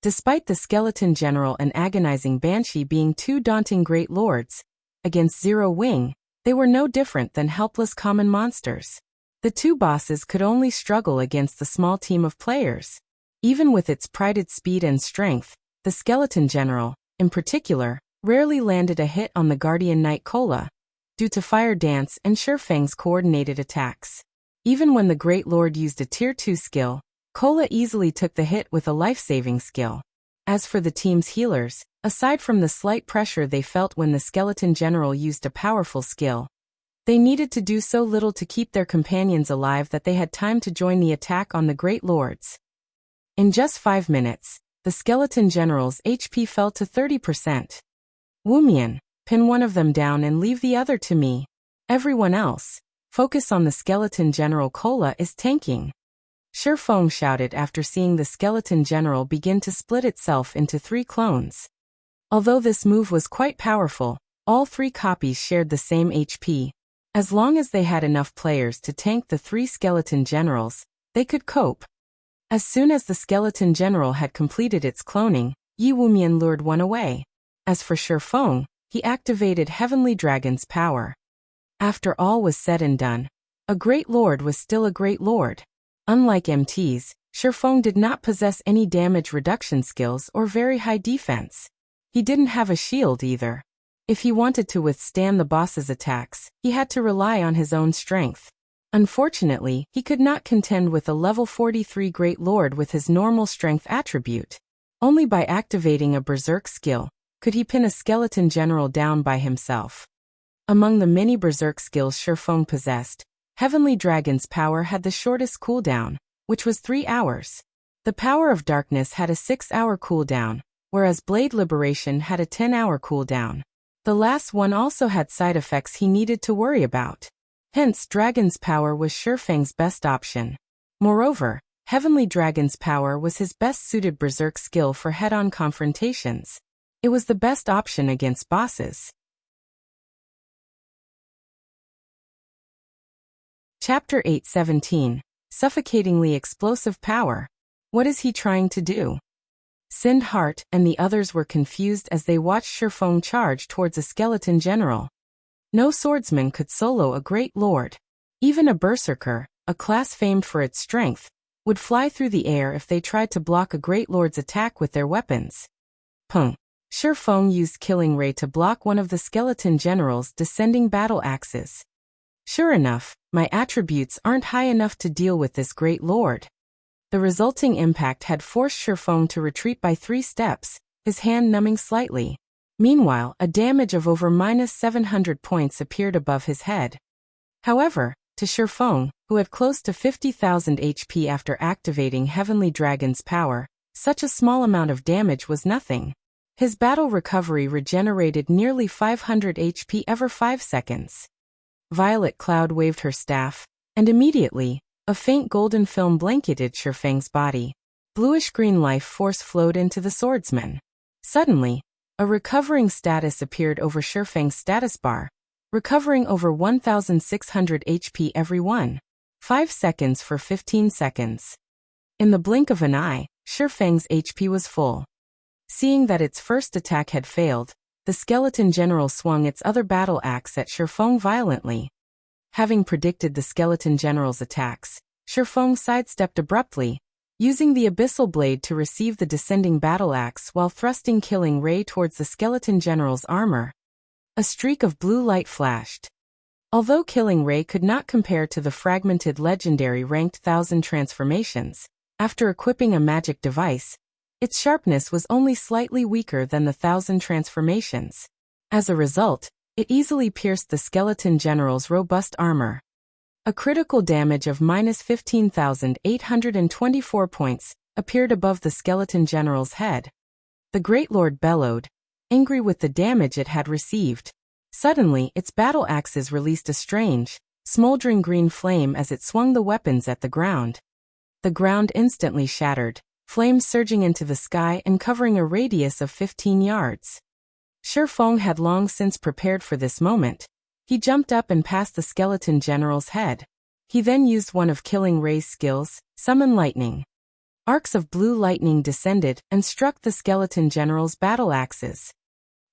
Despite the skeleton general and agonizing Banshee being two daunting great lords, against Zero Wing, they were no different than helpless common monsters. The two bosses could only struggle against the small team of players. Even with its prided speed and strength, the skeleton general, in particular, rarely landed a hit on the Guardian Knight Cola, due to Fire Dance and Feng's coordinated attacks. Even when the Great Lord used a Tier 2 skill, Cola easily took the hit with a life-saving skill. As for the team's healers, aside from the slight pressure they felt when the skeleton general used a powerful skill, they needed to do so little to keep their companions alive that they had time to join the attack on the Great Lords. In just 5 minutes, the skeleton general's HP fell to 30%. Wumian, pin one of them down and leave the other to me. Everyone else, focus on the skeleton general. Cola is tanking. Feng shouted after seeing the skeleton general begin to split itself into 3 clones. Although this move was quite powerful, all 3 copies shared the same HP. As long as they had enough players to tank the 3 skeleton generals, they could cope. As soon as the skeleton general had completed its cloning, Yi Wumian lured one away. As for Feng, he activated Heavenly Dragon's power. After all was said and done, a Great Lord was still a Great Lord. Unlike MTs, Feng did not possess any damage reduction skills or very high defense. He didn't have a shield either. If he wanted to withstand the boss's attacks, he had to rely on his own strength. Unfortunately, he could not contend with a level 43 Great Lord with his normal strength attribute. Only by activating a Berserk skill could he pin a skeleton general down by himself. Among the many Berserk skills Feng possessed, Heavenly Dragon's power had the shortest cooldown, which was 3 hours. The Power of Darkness had a 6-hour cooldown, whereas Blade Liberation had a 10-hour cooldown. The last one also had side effects he needed to worry about. Hence, Dragon's power was Feng's best option. Moreover, Heavenly Dragon's power was his best-suited Berserk skill for head-on confrontations. It was the best option against bosses. Chapter 8:17. Suffocatingly Explosive Power. What is he trying to do? Sind Heart and the others were confused as they watched Feng charge towards a skeleton general. No swordsman could solo a Great Lord. Even a Berserker, a class famed for its strength, would fly through the air if they tried to block a Great Lord's attack with their weapons. Feng used Killing Ray to block one of the skeleton general's descending battle axes. Sure enough, my attributes aren't high enough to deal with this great lord. The resulting impact had forced Feng to retreat by 3 steps, his hand numbing slightly. Meanwhile, a damage of over -700 points appeared above his head. However, to Feng, who had close to 50,000 HP after activating Heavenly Dragon's power, such a small amount of damage was nothing. His battle recovery regenerated nearly 500 HP every 5 seconds. Violet Cloud waved her staff, and immediately, a faint golden film blanketed Feng's body. Bluish-green life force flowed into the swordsman. Suddenly, a recovering status appeared over Feng's status bar, recovering over 1,600 HP every 5 seconds for 15 seconds. In the blink of an eye, Feng's HP was full. Seeing that its first attack had failed, the skeleton general swung its other battle axe at Feng violently. Having predicted the skeleton general's attacks, Feng sidestepped abruptly, using the abyssal blade to receive the descending battle axe while thrusting Killing Ray towards the skeleton general's armor. A streak of blue light flashed. Although Killing Ray could not compare to the fragmented legendary ranked 1000 transformations, after equipping a magic device, its sharpness was only slightly weaker than the 1000 transformations. As a result, it easily pierced the skeleton general's robust armor. A critical damage of -15,824 points appeared above the skeleton general's head. The Great Lord bellowed, angry with the damage it had received. Suddenly, its battle axes released a strange, smoldering green flame as it swung the weapons at the ground. The ground instantly shattered, flames surging into the sky and covering a radius of 15 yards. Feng had long since prepared for this moment. He jumped up and passed the skeleton general's head. He then used one of Killing Ray's skills, Summon Lightning. Arcs of blue lightning descended and struck the skeleton general's battle axes.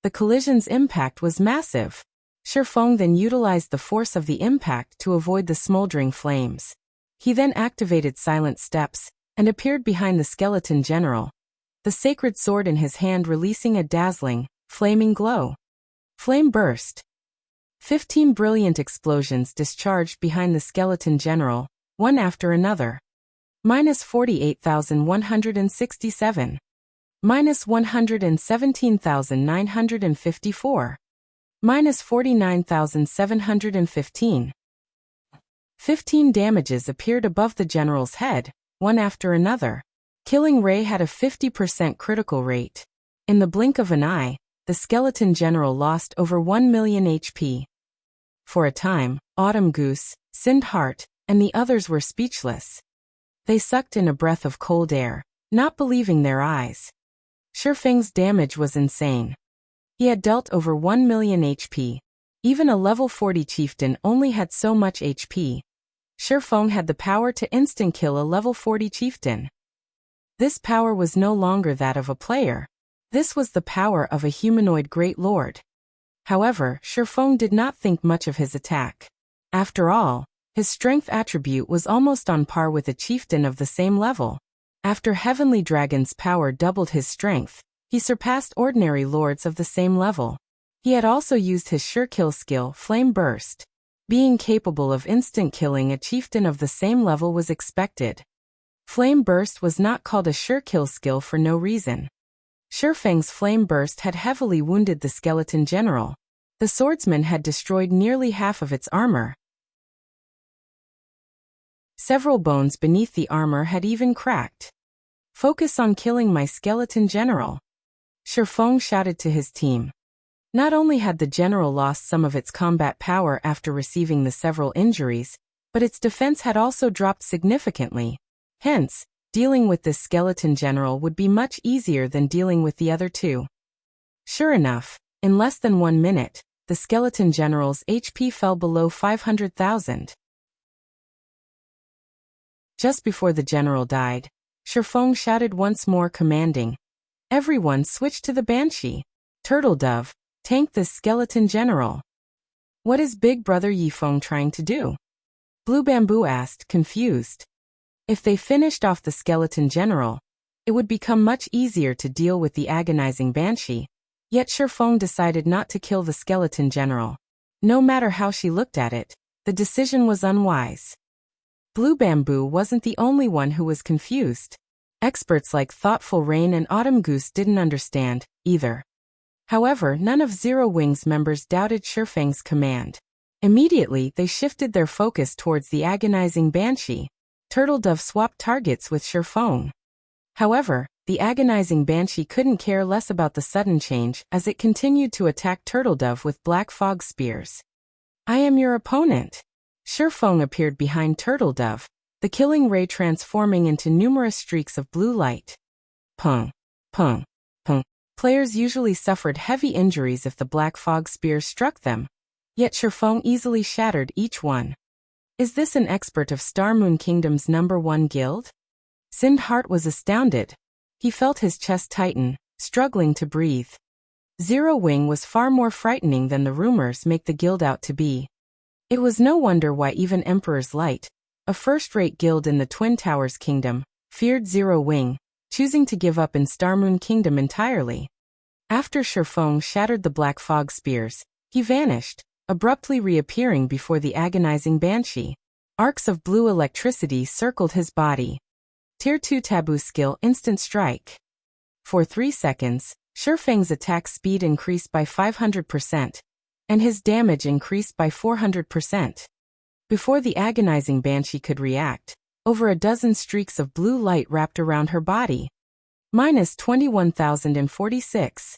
The collision's impact was massive. Feng then utilized the force of the impact to avoid the smoldering flames. He then activated Silent Steps and appeared behind the skeleton general, the sacred sword in his hand releasing a dazzling, flaming glow. Flame burst. 15 brilliant explosions discharged behind the skeleton general, one after another. -48,167. -117,954. -49,715. 15 damages appeared above the general's head, one after another. Killing Ray had a 50% critical rate. In the blink of an eye, the skeleton general lost over 1 million HP. For a time, Autumn Goose, Sind Heart, and the others were speechless. They sucked in a breath of cold air, not believing their eyes. Feng's damage was insane. He had dealt over 1 million HP. Even a level 40 chieftain only had so much HP. Feng had the power to instant-kill a level 40 chieftain. This power was no longer that of a player. This was the power of a humanoid great lord. However, Feng did not think much of his attack. After all, his strength attribute was almost on par with a chieftain of the same level. After Heavenly Dragon's power doubled his strength, he surpassed ordinary lords of the same level. He had also used his sure-kill skill, Flame Burst. Being capable of instant-killing a chieftain of the same level was expected. Flame Burst was not called a sure-kill skill for no reason. Feng's Flame Burst had heavily wounded the skeleton general. The swordsman had destroyed nearly half of its armor. Several bones beneath the armor had even cracked. "Focus on killing my skeleton general," Feng shouted to his team. Not only had the general lost some of its combat power after receiving the several injuries, but its defense had also dropped significantly. Hence, dealing with this skeleton general would be much easier than dealing with the other two. Sure enough, in less than 1 minute, the skeleton general's HP fell below 500,000. Just before the general died, Feng shouted once more commanding, "Everyone switch to the Banshee. Turtle Dove, tank this skeleton general." "What is Big Brother Feng trying to do?" Blue Bamboo asked, confused. If they finished off the skeleton general, it would become much easier to deal with the agonizing Banshee, yet Feng decided not to kill the skeleton general. No matter how she looked at it, The decision was unwise. Blue Bamboo wasn't the only one who was confused. Experts like Thoughtful Rain and Autumn Goose didn't understand, either. However, none of Zero Wing's members doubted Shifeng's command. Immediately, they shifted their focus towards the agonizing Banshee. Turtle Dove swapped targets with Shifeng. However, the agonizing Banshee couldn't care less about the sudden change as it continued to attack Turtle Dove with black fog spears. I am your opponent. Shifeng appeared behind Turtle Dove, the killing ray transforming into numerous streaks of blue light. Pung, pung, pung. Players usually suffered heavy injuries if the black fog spears struck them, yet Shifeng easily shattered each one. Is this an expert of Star Moon Kingdom's #1 guild? Sindhart was astounded. He felt his chest tighten, struggling to breathe. Zero Wing was far more frightening than the rumors make the guild out to be. It was no wonder why even Emperor's Light, a first-rate guild in the Twin Towers Kingdom, feared Zero Wing, choosing to give up in Star Moon Kingdom entirely. After Shifeng shattered the black fog spears, he vanished, abruptly reappearing before the agonizing Banshee. Arcs of blue electricity circled his body. Tier 2 Taboo skill Instant Strike. For 3 seconds, Shifeng's attack speed increased by 500%, and his damage increased by 400%. Before the agonizing Banshee could react, over a dozen streaks of blue light wrapped around her body. Minus 21,046.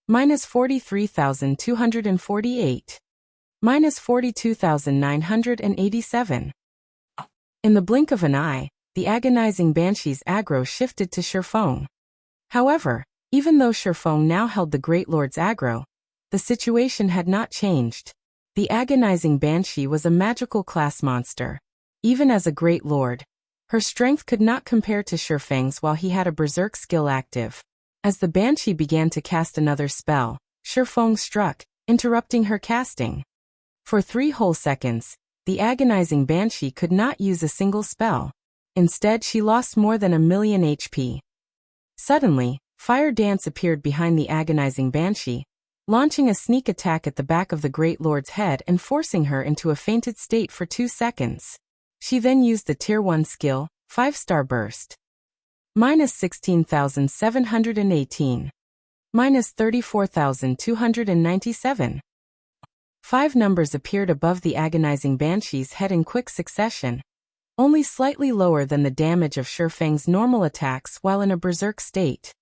Minus 43,248. Minus 42,987. In the blink of an eye, the agonizing Banshee's aggro shifted to Shifeng. However, even though Shifeng now held the Great Lord's aggro, the situation had not changed. The agonizing Banshee was a magical class monster. Even as a Great Lord, her strength could not compare to Shifeng's while he had a Berserk skill active. As the Banshee began to cast another spell, Shifeng struck, interrupting her casting. For 3 whole seconds, the agonizing Banshee could not use a single spell. Instead, she lost more than 1,000,000 HP. Suddenly, Fire Dance appeared behind the agonizing Banshee, launching a sneak attack at the back of the Great Lord's head and forcing her into a fainted state for 2 seconds. She then used the Tier 1 skill, 5-star Burst. Minus 16,718. Minus 34,297. 5 numbers appeared above the agonizing Banshee's head in quick succession, only slightly lower than the damage of Shifeng's normal attacks while in a Berserk state.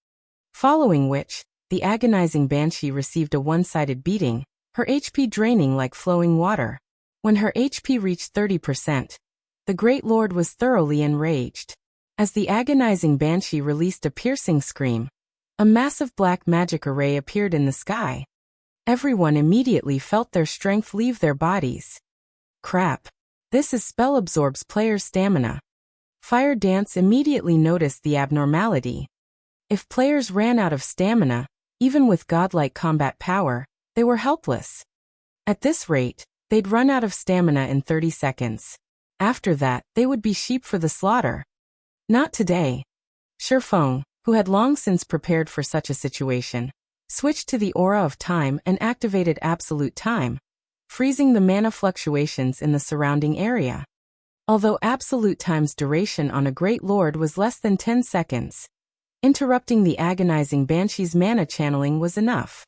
Following which, the agonizing Banshee received a one-sided beating, her HP draining like flowing water. When her HP reached 30%, the Great Lord was thoroughly enraged. As the agonizing Banshee released a piercing scream, a massive black magic array appeared in the sky. Everyone immediately felt their strength leave their bodies. Crap. This spell absorbs players' stamina. Fire Dance immediately noticed the abnormality. If players ran out of stamina, even with godlike combat power, they were helpless. At this rate, they'd run out of stamina in 30 seconds. After that, they would be sheep for the slaughter. Not today. Shifeng, who had long since prepared for such a situation, switched to the Aura of Time and activated Absolute Time, freezing the mana fluctuations in the surrounding area. Although Absolute Time's duration on a Great Lord was less than 10 seconds, interrupting the agonizing Banshee's mana channeling was enough.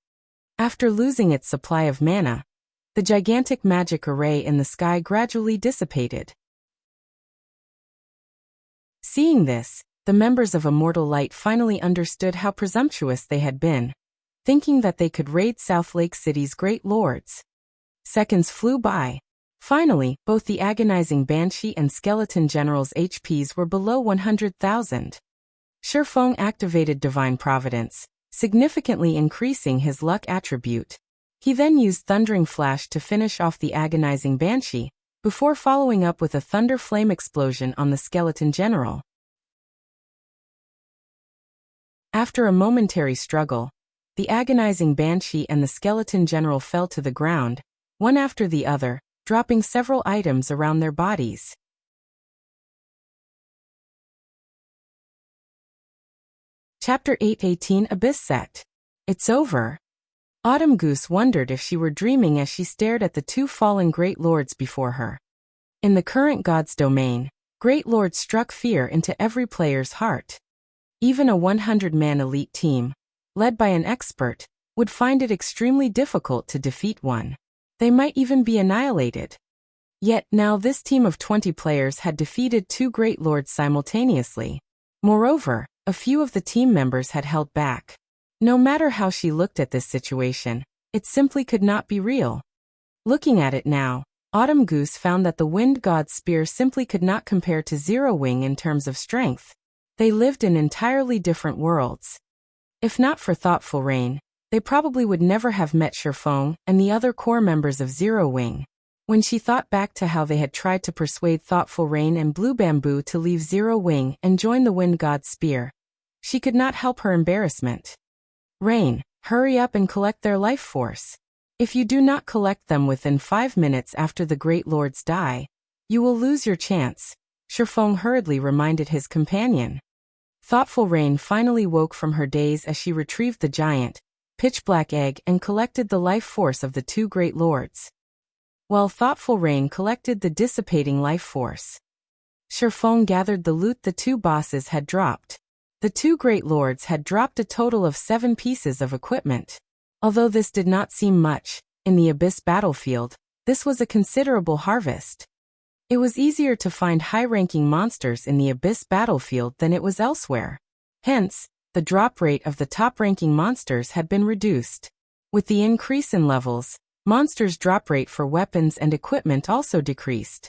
After losing its supply of mana, the gigantic magic array in the sky gradually dissipated. Seeing this, the members of Immortal Light finally understood how presumptuous they had been, thinking that they could raid South Lake City's Great Lords. Seconds flew by. Finally, both the agonizing Banshee and Skeleton General's HPs were below 100,000. Shifeng activated Divine Providence, significantly increasing his luck attribute. He then used Thundering Flash to finish off the agonizing Banshee, before following up with a Thunder Flame explosion on the Skeleton General. After a momentary struggle, the agonizing Banshee and the Skeleton General fell to the ground, one after the other, dropping several items around their bodies. Chapter 818 Abyss Sect. It's over. Autumn Goose wondered if she were dreaming as she stared at the two fallen Great Lords before her. In the current God's domain, Great Lords struck fear into every player's heart. Even a 100-man elite team, led by an expert, would find it extremely difficult to defeat one. They might even be annihilated. Yet now this team of 20 players had defeated two Great Lords simultaneously. Moreover, a few of the team members had held back. No matter how she looked at this situation, it simply could not be real. Looking at it now, Autumn Goose found that the Wind God's spear simply could not compare to Zero Wing in terms of strength. They lived in entirely different worlds. If not for Thoughtful Rain, they probably would never have met Feng and the other core members of Zero Wing. When she thought back to how they had tried to persuade Thoughtful Rain and Blue Bamboo to leave Zero Wing and join the Wind God's spear, she could not help her embarrassment. Rain, hurry up and collect their life force. If you do not collect them within 5 minutes after the Great Lords die, you will lose your chance, Feng hurriedly reminded his companion. Thoughtful Rain finally woke from her daze as she retrieved the giant, pitch-black egg and collected the life force of the two Great Lords. While Thoughtful Rain collected the dissipating life force, Feng gathered the loot the two bosses had dropped. The two Great Lords had dropped a total of 7 pieces of equipment. Although this did not seem much, in the Abyss battlefield, this was a considerable harvest. It was easier to find high-ranking monsters in the Abyss battlefield than it was elsewhere. Hence, the drop rate of the top-ranking monsters had been reduced. With the increase in levels, monsters' drop rate for weapons and equipment also decreased.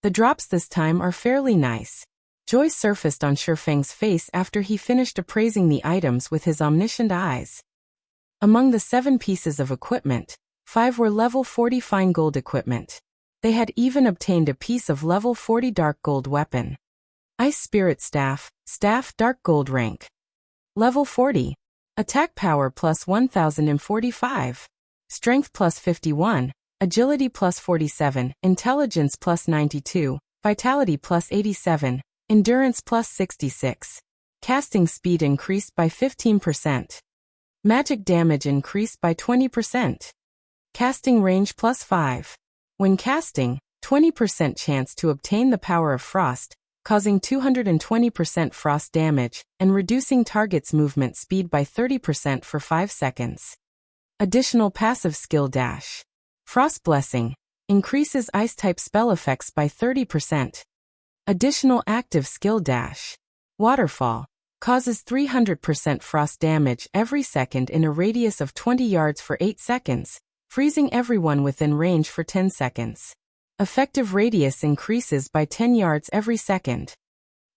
The drops this time are fairly nice. Joy surfaced on Feng's face after he finished appraising the items with his omniscient eyes. Among the 7 pieces of equipment, 5 were level 40 fine gold equipment. They had even obtained a piece of level 40 dark gold weapon. Ice Spirit Staff, dark gold rank. Level 40. Attack power plus 1045. Strength plus 51. Agility plus 47. Intelligence plus 92. Vitality plus 87. Endurance plus 66. Casting speed increased by 15%. Magic damage increased by 20%. Casting range plus 5. When casting, 20% chance to obtain the power of frost, causing 220% frost damage, and reducing target's movement speed by 30% for 5 seconds. Additional passive skill dash. Frost Blessing. Increases ice-type spell effects by 30%. Additional active skill dash. Waterfall. Causes 300% frost damage every second in a radius of 20 yards for 8 seconds, freezing everyone within range for 10 seconds. Effective radius increases by 10 yards every second.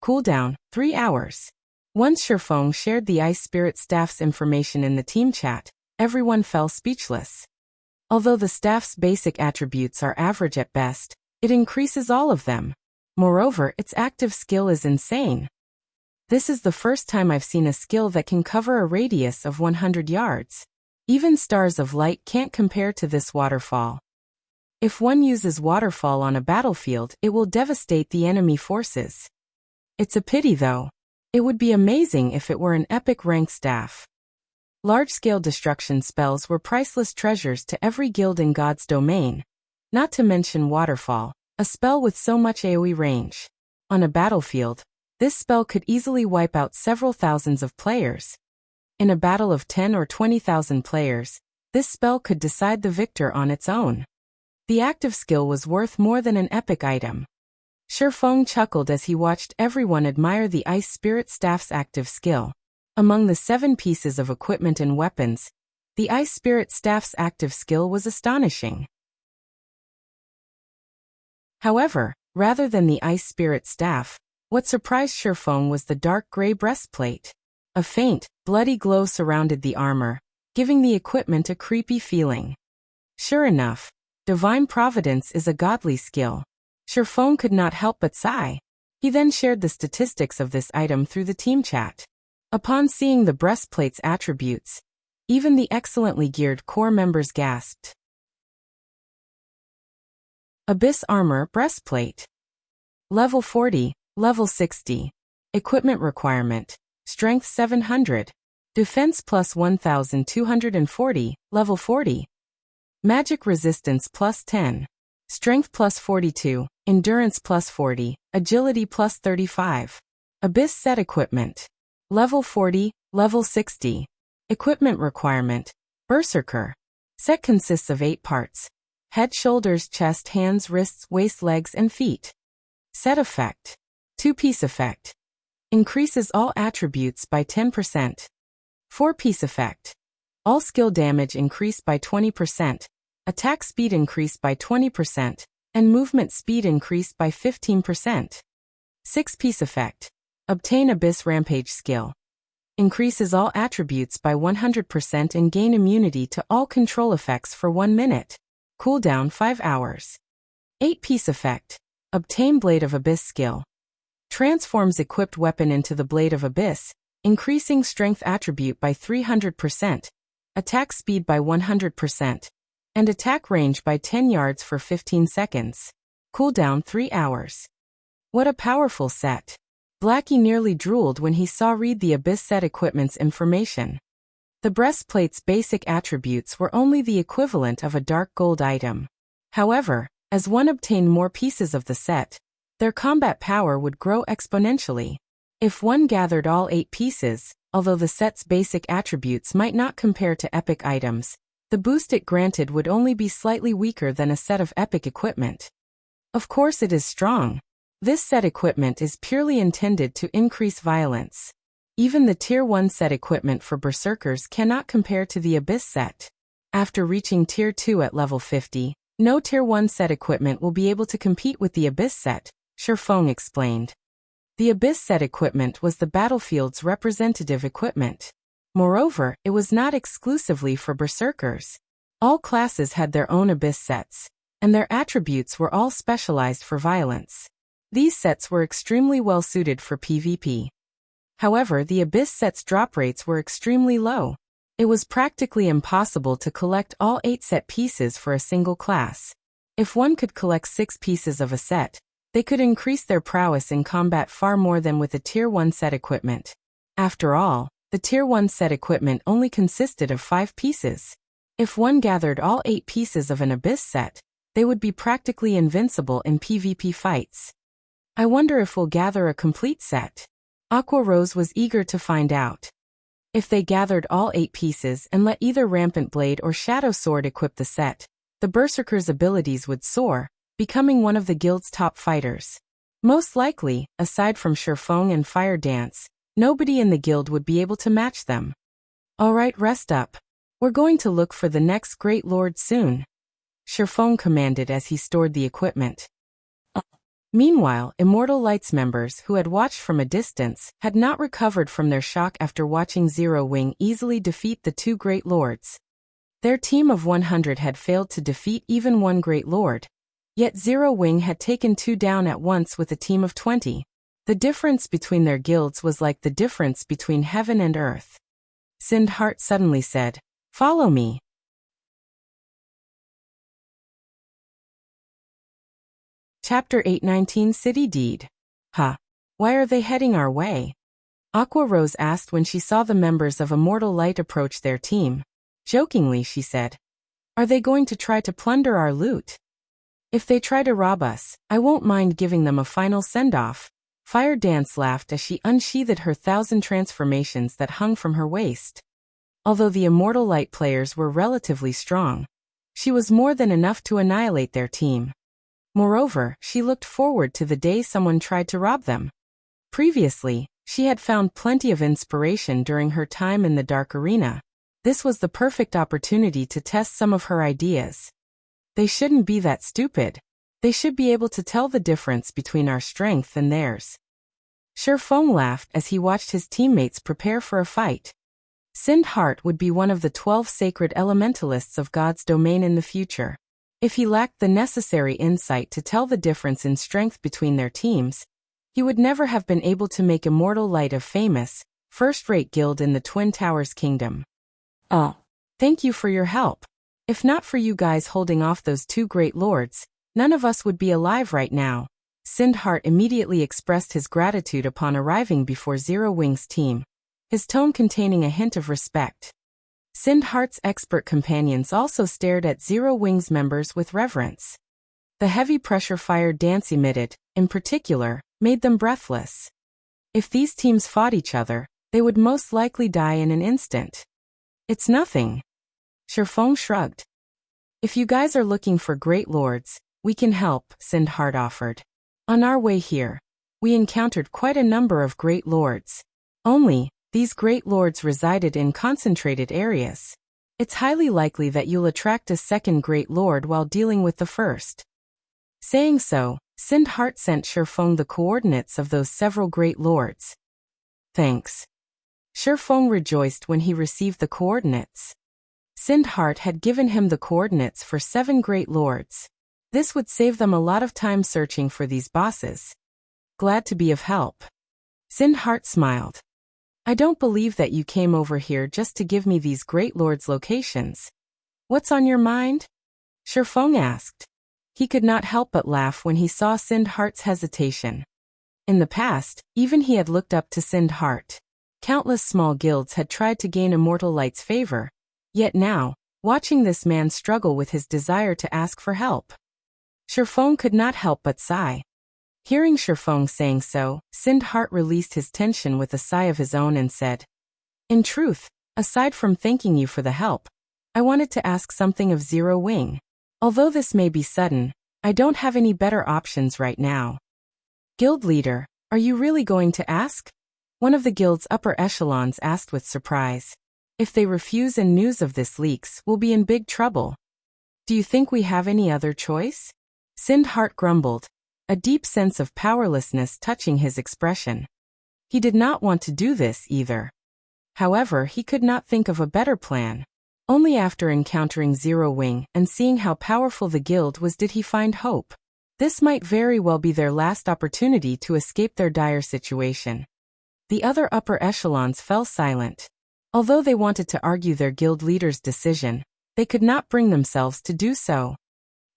Cooldown, 3 hours. Once Feng shared the Ice Spirit Staff's information in the team chat, everyone fell speechless. Although the staff's basic attributes are average at best, it increases all of them. Moreover, its active skill is insane. This is the first time I've seen a skill that can cover a radius of 100 yards. Even Stars of Light can't compare to this waterfall. If one uses waterfall on a battlefield, it will devastate the enemy forces. It's a pity though. It would be amazing if it were an epic rank staff. Large-scale destruction spells were priceless treasures to every guild in God's domain. Not to mention waterfall, a spell with so much AoE range. On a battlefield, this spell could easily wipe out several thousands of players. In a battle of 10 or 20,000 players, this spell could decide the victor on its own. The active skill was worth more than an epic item. Feng chuckled as he watched everyone admire the Ice Spirit Staff's active skill. Among the 7 pieces of equipment and weapons, the Ice Spirit Staff's active skill was astonishing. However, rather than the Ice Spirit Staff, what surprised Feng was the dark gray breastplate. A faint, bloody glow surrounded the armor, giving the equipment a creepy feeling. Sure enough, Divine Providence is a godly skill. Feng could not help but sigh. He then shared the statistics of this item through the team chat. Upon seeing the breastplate's attributes, even the excellently geared core members gasped. Abyss Armor Breastplate. Level 40, Level 60. Equipment requirement. Strength 700. Defense plus 1240, level 40. Magic resistance plus 10. Strength plus 42, endurance plus 40, agility plus 35. Abyss set equipment. Level 40, level 60. Equipment requirement. Berserker. Set consists of 8 parts. Head, shoulders, chest, hands, wrists, waist, legs, and feet. Set effect. 2-piece effect. Increases all attributes by 10%. 4-piece effect. All skill damage increased by 20%. Attack speed increased by 20%, and movement speed increased by 15%. 6-piece effect. Obtain Abyss Rampage skill. Increases all attributes by 100% and gain immunity to all control effects for 1 minute. Cooldown 5 hours. 8-piece effect. Obtain Blade of Abyss skill. Transforms equipped weapon into the Blade of Abyss, increasing strength attribute by 300%, attack speed by 100%, and attack range by 10 yards for 15 seconds. Cooldown 3 hours. What a powerful set. Blackie nearly drooled when he saw read the Abyss set equipment's information. The breastplate's basic attributes were only the equivalent of a dark gold item. However, as one obtained more pieces of the set, their combat power would grow exponentially. If one gathered all 8 pieces, although the set's basic attributes might not compare to epic items, the boost it granted would only be slightly weaker than a set of epic equipment. Of course it is strong. This set equipment is purely intended to increase violence. Even the Tier 1 set equipment for Berserkers cannot compare to the Abyss set. After reaching Tier 2 at level 50, no Tier 1 set equipment will be able to compete with the Abyss set, Feng explained. The Abyss set equipment was the battlefield's representative equipment. Moreover, it was not exclusively for Berserkers. All classes had their own Abyss sets, and their attributes were all specialized for violence. These sets were extremely well suited for PvP. However, the Abyss set's drop rates were extremely low. It was practically impossible to collect all 8 set pieces for a single class. If one could collect 6 pieces of a set, they could increase their prowess in combat far more than with a Tier 1 set equipment. After all, the Tier 1 set equipment only consisted of 5 pieces. If one gathered all 8 pieces of an Abyss set, they would be practically invincible in PvP fights. I wonder if we'll gather a complete set. Aqua Rose was eager to find out. If they gathered all 8 pieces and let either Rampant Blade or Shadow Sword equip the set, the Berserker's abilities would soar, becoming one of the guild's top fighters. Most likely, aside from Feng and Fire Dance, nobody in the guild would be able to match them. Alright, rest up. We're going to look for the next Great Lord soon. Feng commanded as he stored the equipment. Meanwhile, Immortal Lights members who had watched from a distance had not recovered from their shock after watching Zero Wing easily defeat the 2 Great Lords. Their team of 100 had failed to defeat even one Great Lord. Yet Zero Wing had taken 2 down at once with a team of 20. The difference between their guilds was like the difference between heaven and earth. Sindhart suddenly said, "Follow me." Chapter 819 City Deed. Huh. Why are they heading our way? Aqua Rose asked when she saw the members of Immortal Light approach their team. Jokingly, she said, "Are they going to try to plunder our loot? If they try to rob us, I won't mind giving them a final send-off." Fire Dance laughed as she unsheathed her 1,000 transformations that hung from her waist. Although the Immortal Light players were relatively strong, she was more than enough to annihilate their team. Moreover, she looked forward to the day someone tried to rob them. Previously, she had found plenty of inspiration during her time in the Dark Arena. This was the perfect opportunity to test some of her ideas. They shouldn't be that stupid. They should be able to tell the difference between our strength and theirs. Feng laughed as he watched his teammates prepare for a fight. Sindhart would be one of the 12 sacred elementalists of God's domain in the future. If he lacked the necessary insight to tell the difference in strength between their teams, he would never have been able to make Immortal Light a famous, first-rate guild in the Twin Towers Kingdom. Thank you for your help. If not for you guys holding off those 2 Great Lords, none of us would be alive right now. Sindhart immediately expressed his gratitude upon arriving before Zero Wing's team. his tone containing a hint of respect. Sindhart's expert companions also stared at Zero Wing's members with reverence. The heavy pressure fire dance emitted, in particular, made them breathless. If these teams fought each other, they would most likely die in an instant. It's nothing. Feng shrugged. If you guys are looking for great lords, we can help, Sindhart offered. On our way here, we encountered quite a number of great lords. Only, these great lords resided in concentrated areas. It's highly likely that you'll attract a second great lord while dealing with the first. Saying so, Sindhart sent Feng the coordinates of those several great lords. Thanks. Feng rejoiced when he received the coordinates. Sindhart had given him the coordinates for 7 great lords. This would save them a lot of time searching for these bosses. Glad to be of help. Sindhart smiled. I don't believe that you came over here just to give me these great lords' locations. What's on your mind? Feng asked. He could not help but laugh when he saw Sindhart's hesitation. In the past, even he had looked up to Sindhart. Countless small guilds had tried to gain Immortal Light's favor. Yet now, watching this man struggle with his desire to ask for help, Feng could not help but sigh. Hearing Feng saying so, Sindhart released his tension with a sigh of his own and said, In truth, aside from thanking you for the help, I wanted to ask something of Zero Wing. Although this may be sudden, I don't have any better options right now. Guild leader, are you really going to ask? One of the guild's upper echelons asked with surprise. If they refuse and news of this leaks, we'll be in big trouble. Do you think we have any other choice? Sindhart grumbled, a deep sense of powerlessness touching his expression. He did not want to do this either. However, he could not think of a better plan. Only after encountering Zero Wing and seeing how powerful the guild was did he find hope. This might very well be their last opportunity to escape their dire situation. The other upper echelons fell silent. Although they wanted to argue their guild leader's decision, they could not bring themselves to do so.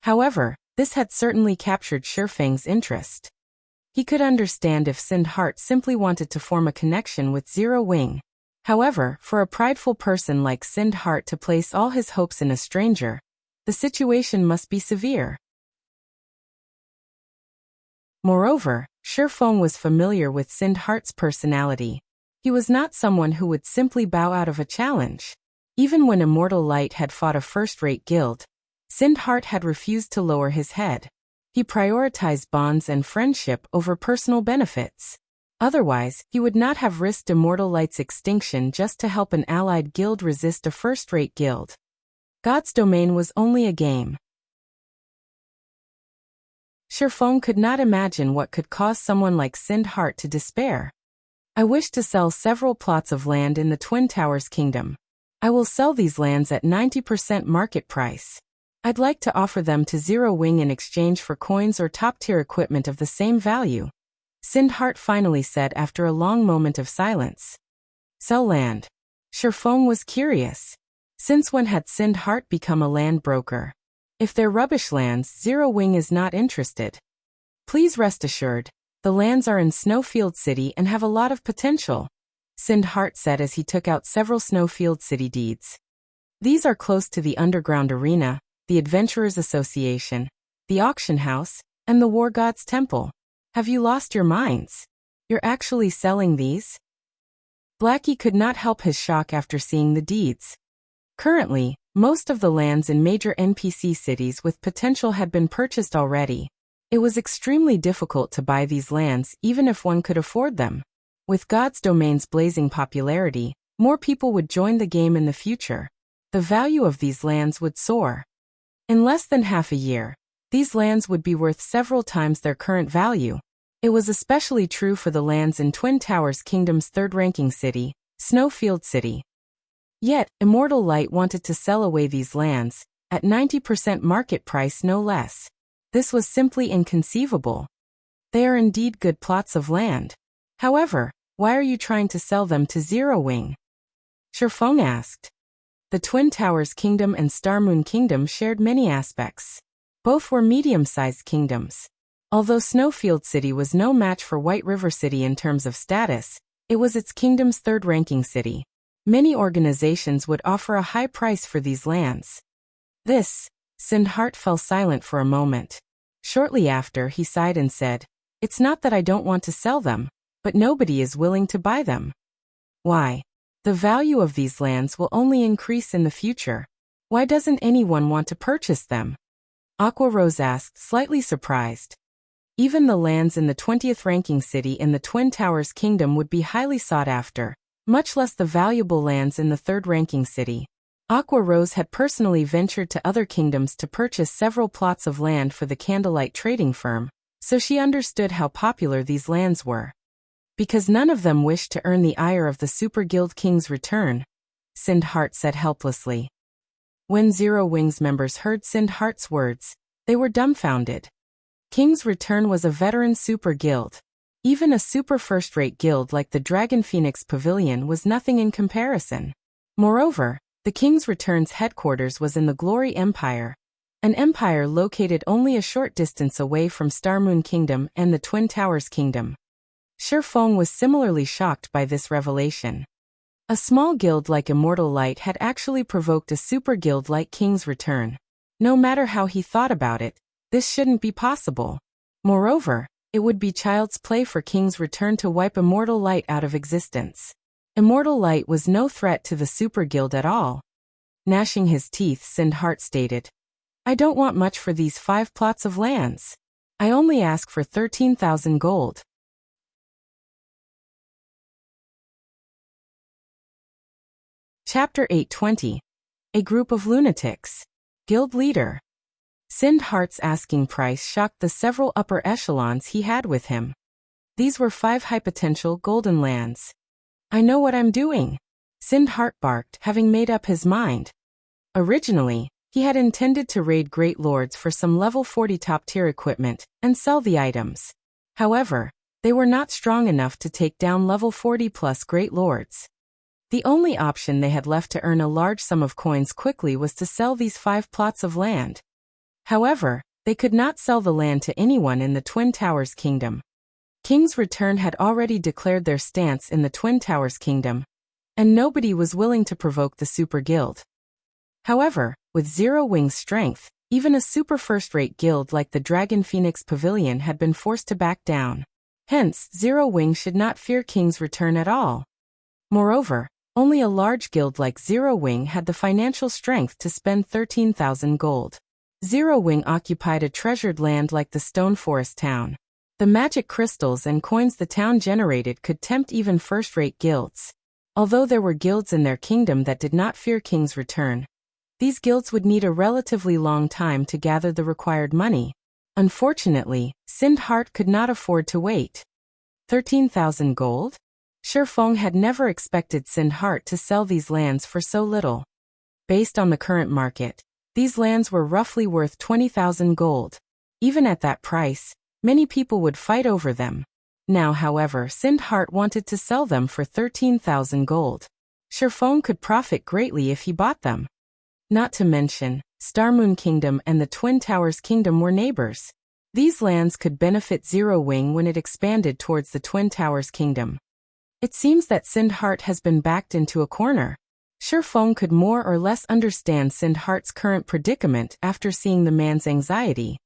However, this had certainly captured Feng's interest. He could understand if Sindhart simply wanted to form a connection with Zero Wing. However, for a prideful person like Sindhart to place all his hopes in a stranger, the situation must be severe. Moreover, Feng was familiar with Sindhart's personality. He was not someone who would simply bow out of a challenge. Even when Immortal Light had fought a first-rate guild, Sindhart had refused to lower his head. He prioritized bonds and friendship over personal benefits. Otherwise, he would not have risked Immortal Light's extinction just to help an allied guild resist a first-rate guild. God's domain was only a game. Feng could not imagine what could cause someone like Sindhart to despair. I wish to sell several plots of land in the Twin Towers Kingdom. I will sell these lands at 90% market price. I'd like to offer them to Zero Wing in exchange for coins or top-tier equipment of the same value. Sindhart finally said after a long moment of silence. Sell land. Feng was curious. Since when had Sindhart become a land broker? If they're rubbish lands, Zero Wing is not interested. Please rest assured, the lands are in Snowfield City and have a lot of potential, Sindhart said as he took out several Snowfield City deeds. These are close to the underground arena, the Adventurers Association, the auction house, and the War God's Temple. Have you lost your minds? You're actually selling these? Blackie could not help his shock after seeing the deeds. Currently, most of the lands in major NPC cities with potential had been purchased already. It was extremely difficult to buy these lands even if one could afford them. With God's Domain's blazing popularity, more people would join the game in the future. The value of these lands would soar. In less than half a year, these lands would be worth several times their current value. It was especially true for the lands in Twin Towers Kingdom's third-ranking city, Snowfield City. Yet, Immortal Light wanted to sell away these lands, at 90% market price no less. This was simply inconceivable. They are indeed good plots of land. However, why are you trying to sell them to Zero Wing? Feng asked. The Twin Towers Kingdom and Starmoon Kingdom shared many aspects. Both were medium-sized kingdoms. Although Snowfield City was no match for White River City in terms of status, It was its kingdom's third-ranking city. Many organizations would offer a high price for these lands. Sindhart fell silent for a moment. Shortly after, he sighed and said, "It's not that I don't want to sell them, but nobody is willing to buy them." "Why? The value of these lands will only increase in the future. Why doesn't anyone want to purchase them?" Aqua Rose asked, slightly surprised. Even the lands in the 20th ranking city in the Twin Towers Kingdom would be highly sought after, much less the valuable lands in the third ranking city. Aqua Rose had personally ventured to other kingdoms to purchase several plots of land for the Candlelight trading firm, so she understood how popular these lands were. Because none of them wished to earn the ire of the Super Guild King's return, Sindhart said helplessly. When Zero Wings members heard Sindhart's words, they were dumbfounded. King's Return was a veteran super guild. Even a super first-rate guild like the Dragon Phoenix Pavilion was nothing in comparison. Moreover, the King's Return's headquarters was in the Glory Empire, an empire located only a short distance away from Starmoon Kingdom and the Twin Towers Kingdom. Feng was similarly shocked by this revelation. A small guild like Immortal Light had actually provoked a super guild like King's Return. No matter how he thought about it, this shouldn't be possible. Moreover, it would be child's play for King's Return to wipe Immortal Light out of existence. Immortal Light was no threat to the super guild at all. Gnashing his teeth, Sindhart stated, "I don't want much for these 5 plots of lands. I only ask for 13,000 gold. Chapter 820. A Group of Lunatics. Guild Leader. Sindhart's asking price shocked the several upper echelons he had with him. These were 5 high-potential golden lands. "I know what I'm doing," Sindhart barked, having made up his mind. Originally, he had intended to raid Great Lords for some level 40 top-tier equipment and sell the items. However, they were not strong enough to take down level 40-plus Great Lords. The only option they had left to earn a large sum of coins quickly was to sell these 5 plots of land. However, they could not sell the land to anyone in the Twin Towers Kingdom. King's Return had already declared their stance in the Twin Towers Kingdom, and nobody was willing to provoke the Super Guild. However, with Zero Wing's strength, even a super first-rate guild like the Dragon Phoenix Pavilion had been forced to back down. Hence, Zero Wing should not fear King's Return at all. Moreover, only a large guild like Zero Wing had the financial strength to spend 13,000 gold. Zero Wing occupied a treasured land like the Stone Forest town. The magic crystals and coins the town generated could tempt even first-rate guilds. Although there were guilds in their kingdom that did not fear King's Return, these guilds would need a relatively long time to gather the required money. Unfortunately, Sindhart could not afford to wait. 13,000 gold? Feng had never expected Sindhart to sell these lands for so little. Based on the current market, these lands were roughly worth 20,000 gold. Even at that price, many people would fight over them. Now, however, Sindhart wanted to sell them for 13,000 gold. Feng could profit greatly if he bought them. Not to mention, Starmoon Kingdom and the Twin Towers Kingdom were neighbors. These lands could benefit Zero Wing when it expanded towards the Twin Towers Kingdom. It seems that Sindhart has been backed into a corner. Feng could more or less understand Sindhart's current predicament after seeing the man's anxiety.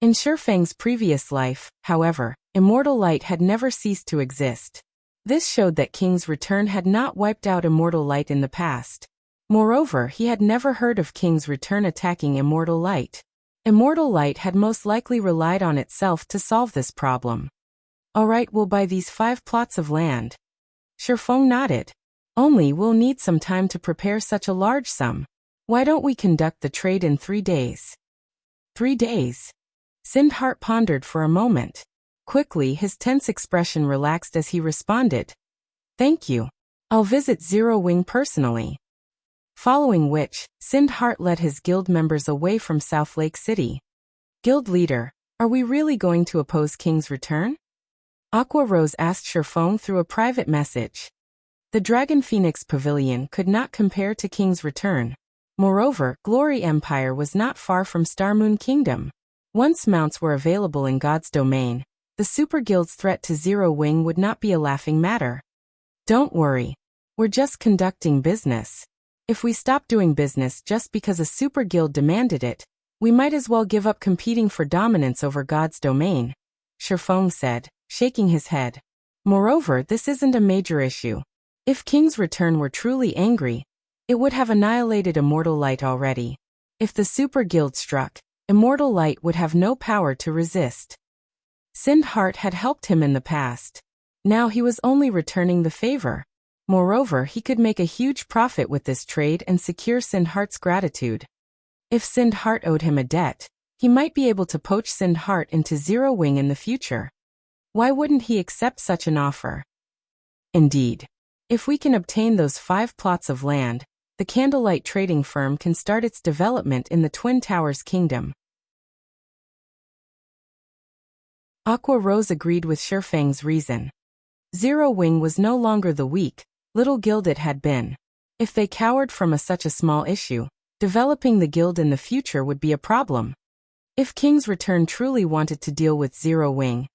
In Feng's previous life, however, Immortal Light had never ceased to exist. This showed that King's Return had not wiped out Immortal Light in the past. Moreover, he had never heard of King's Return attacking Immortal Light. Immortal Light had most likely relied on itself to solve this problem. "Alright, we'll buy these 5 plots of land." Feng nodded. "Only we'll need some time to prepare such a large sum. Why don't we conduct the trade in 3 days? 3 days? Sindhart pondered for a moment. Quickly, his tense expression relaxed as he responded, "Thank you. I'll visit Zero Wing personally." Following which, Sindhart led his guild members away from South Lake City. "Guild leader, are we really going to oppose King's Return?" Aqua Rose asked Feng through a private message. The Dragon Phoenix Pavilion could not compare to King's Return. Moreover, Glory Empire was not far from Starmoon Kingdom. Once mounts were available in God's domain, the Super Guild's threat to Zero Wing would not be a laughing matter. Don't worry. We're just conducting business. If we stop doing business just because a super guild demanded it, we might as well give up competing for dominance over God's domain, Feng said, shaking his head. Moreover, this isn't a major issue. If King's Return were truly angry, it would have annihilated Immortal Light already. If the super guild struck, Immortal Light would have no power to resist. Sind Heart had helped him in the past. Now he was only returning the favor. Moreover, he could make a huge profit with this trade and secure Sind Heart's gratitude. If Sind Heart owed him a debt, he might be able to poach Sind Heart into Zero Wing in the future. Why wouldn't he accept such an offer? Indeed. If we can obtain those 5 plots of land, the Candlelight Trading Firm can start its development in the Twin Towers Kingdom. Aqua Rose agreed with Feng's reason. Zero Wing was no longer the weak, little guild it had been. If they cowered from such a small issue, developing the guild in the future would be a problem. If King's Return truly wanted to deal with Zero Wing,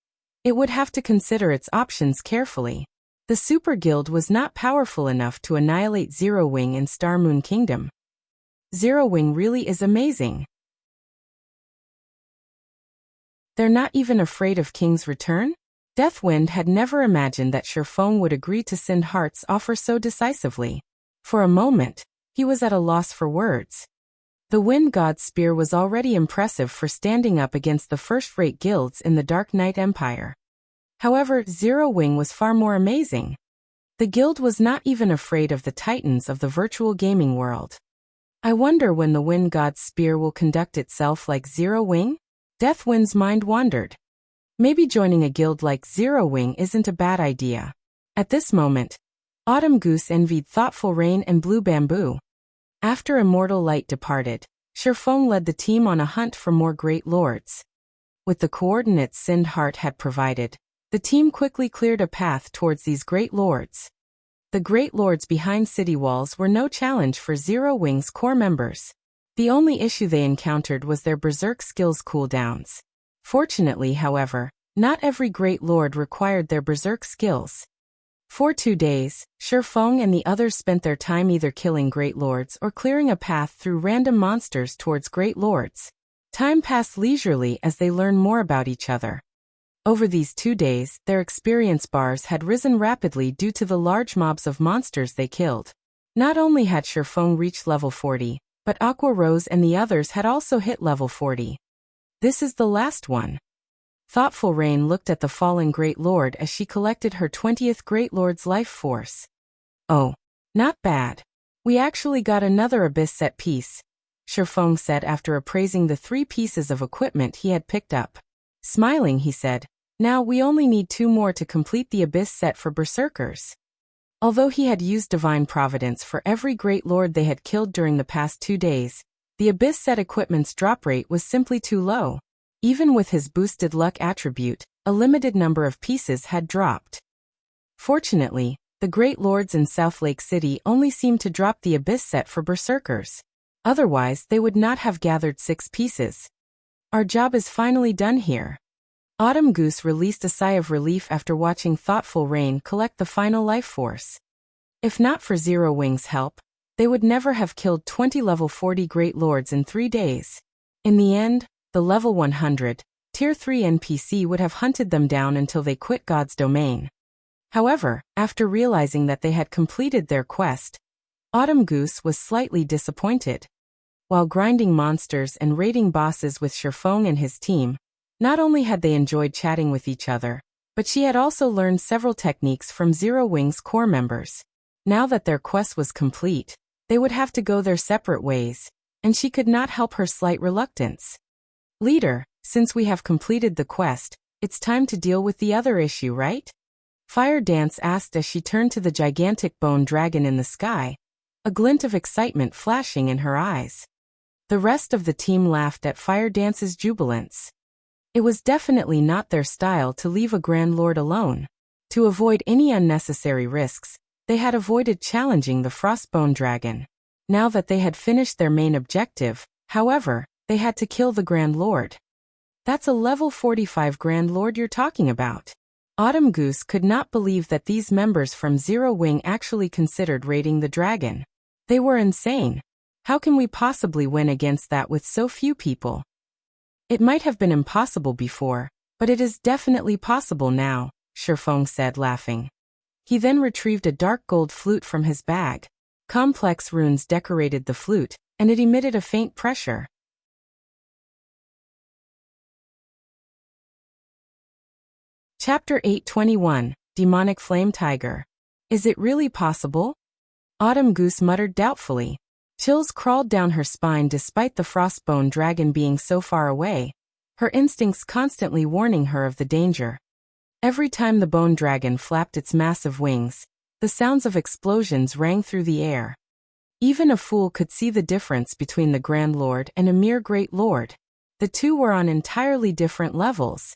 it would have to consider its options carefully. The Super Guild was not powerful enough to annihilate Zero Wing in Star Moon Kingdom. Zero Wing really is amazing. They're not even afraid of King's Return? Deathwind had never imagined that Feng would agree to Sind Heart's offer so decisively. For a moment, he was at a loss for words. The Wind God's spear was already impressive for standing up against the first-rate guilds in the Dark Knight Empire. However, Zero Wing was far more amazing. The guild was not even afraid of the titans of the virtual gaming world. I wonder when the Wind God's spear will conduct itself like Zero Wing? Deathwind's mind wandered. Maybe joining a guild like Zero Wing isn't a bad idea. At this moment, Autumn Goose envied Thoughtful Rain and Blue Bamboo. After Immortal Light departed, Feng led the team on a hunt for more Great Lords. With the coordinates Sind Heart had provided, the team quickly cleared a path towards these Great Lords. The Great Lords behind city walls were no challenge for Zero Wing's core members. The only issue they encountered was their berserk skills cooldowns. Fortunately, however, not every Great Lord required their berserk skills. For 2 days, Feng and the others spent their time either killing Great Lords or clearing a path through random monsters towards Great Lords. Time passed leisurely as they learned more about each other. Over these 2 days, their experience bars had risen rapidly due to the large mobs of monsters they killed. Not only had Feng reached level 40, but Aqua Rose and the others had also hit level 40. This is the last one. Thoughtful Rain looked at the fallen Great Lord as she collected her 20th Great Lord's life force. Oh, not bad. We actually got another Abyss set piece, Feng said after appraising the 3 pieces of equipment he had picked up. Smiling, he said, now we only need 2 more to complete the Abyss set for Berserkers. Although he had used Divine Providence for every Great Lord they had killed during the past 2 days, the Abyss set equipment's drop rate was simply too low. Even with his boosted luck attribute, a limited number of pieces had dropped. Fortunately, the Great Lords in South Lake City only seemed to drop the Abyss set for Berserkers. Otherwise, they would not have gathered 6 pieces. Our job is finally done here. Autumn Goose released a sigh of relief after watching Thoughtful Rain collect the final life force. If not for Zero Wing's help, they would never have killed 20 level 40 Great Lords in 3 days. In the end, the level 100, Tier 3 NPC would have hunted them down until they quit God's domain. However, after realizing that they had completed their quest, Autumn Goose was slightly disappointed. While grinding monsters and raiding bosses with Feng and his team, not only had they enjoyed chatting with each other, but she had also learned several techniques from Zero Wing's core members. Now that their quest was complete, they would have to go their separate ways, and she could not help her slight reluctance. Leader, since we have completed the quest, it's time to deal with the other issue, right? Fire Dance asked as she turned to the gigantic bone dragon in the sky, a glint of excitement flashing in her eyes. The rest of the team laughed at Fire Dance's jubilance. It was definitely not their style to leave a Grand Lord alone. To avoid any unnecessary risks, they had avoided challenging the Frostbone Dragon. Now that they had finished their main objective, however, they had to kill the Grand Lord. That's a level 45 Grand Lord you're talking about. Autumn Goose could not believe that these members from Zero Wing actually considered raiding the dragon. They were insane. How can we possibly win against that with so few people? It might have been impossible before, but it is definitely possible now, Feng said, laughing. He then retrieved a dark gold flute from his bag. Complex runes decorated the flute, and it emitted a faint pressure. Chapter 821, Demonic Flame Tiger. Is it really possible? Autumn Goose muttered doubtfully. Chills crawled down her spine despite the frostbone dragon being so far away, her instincts constantly warning her of the danger. Every time the bone dragon flapped its massive wings, the sounds of explosions rang through the air. Even a fool could see the difference between the Grand Lord and a mere Great Lord. The two were on entirely different levels.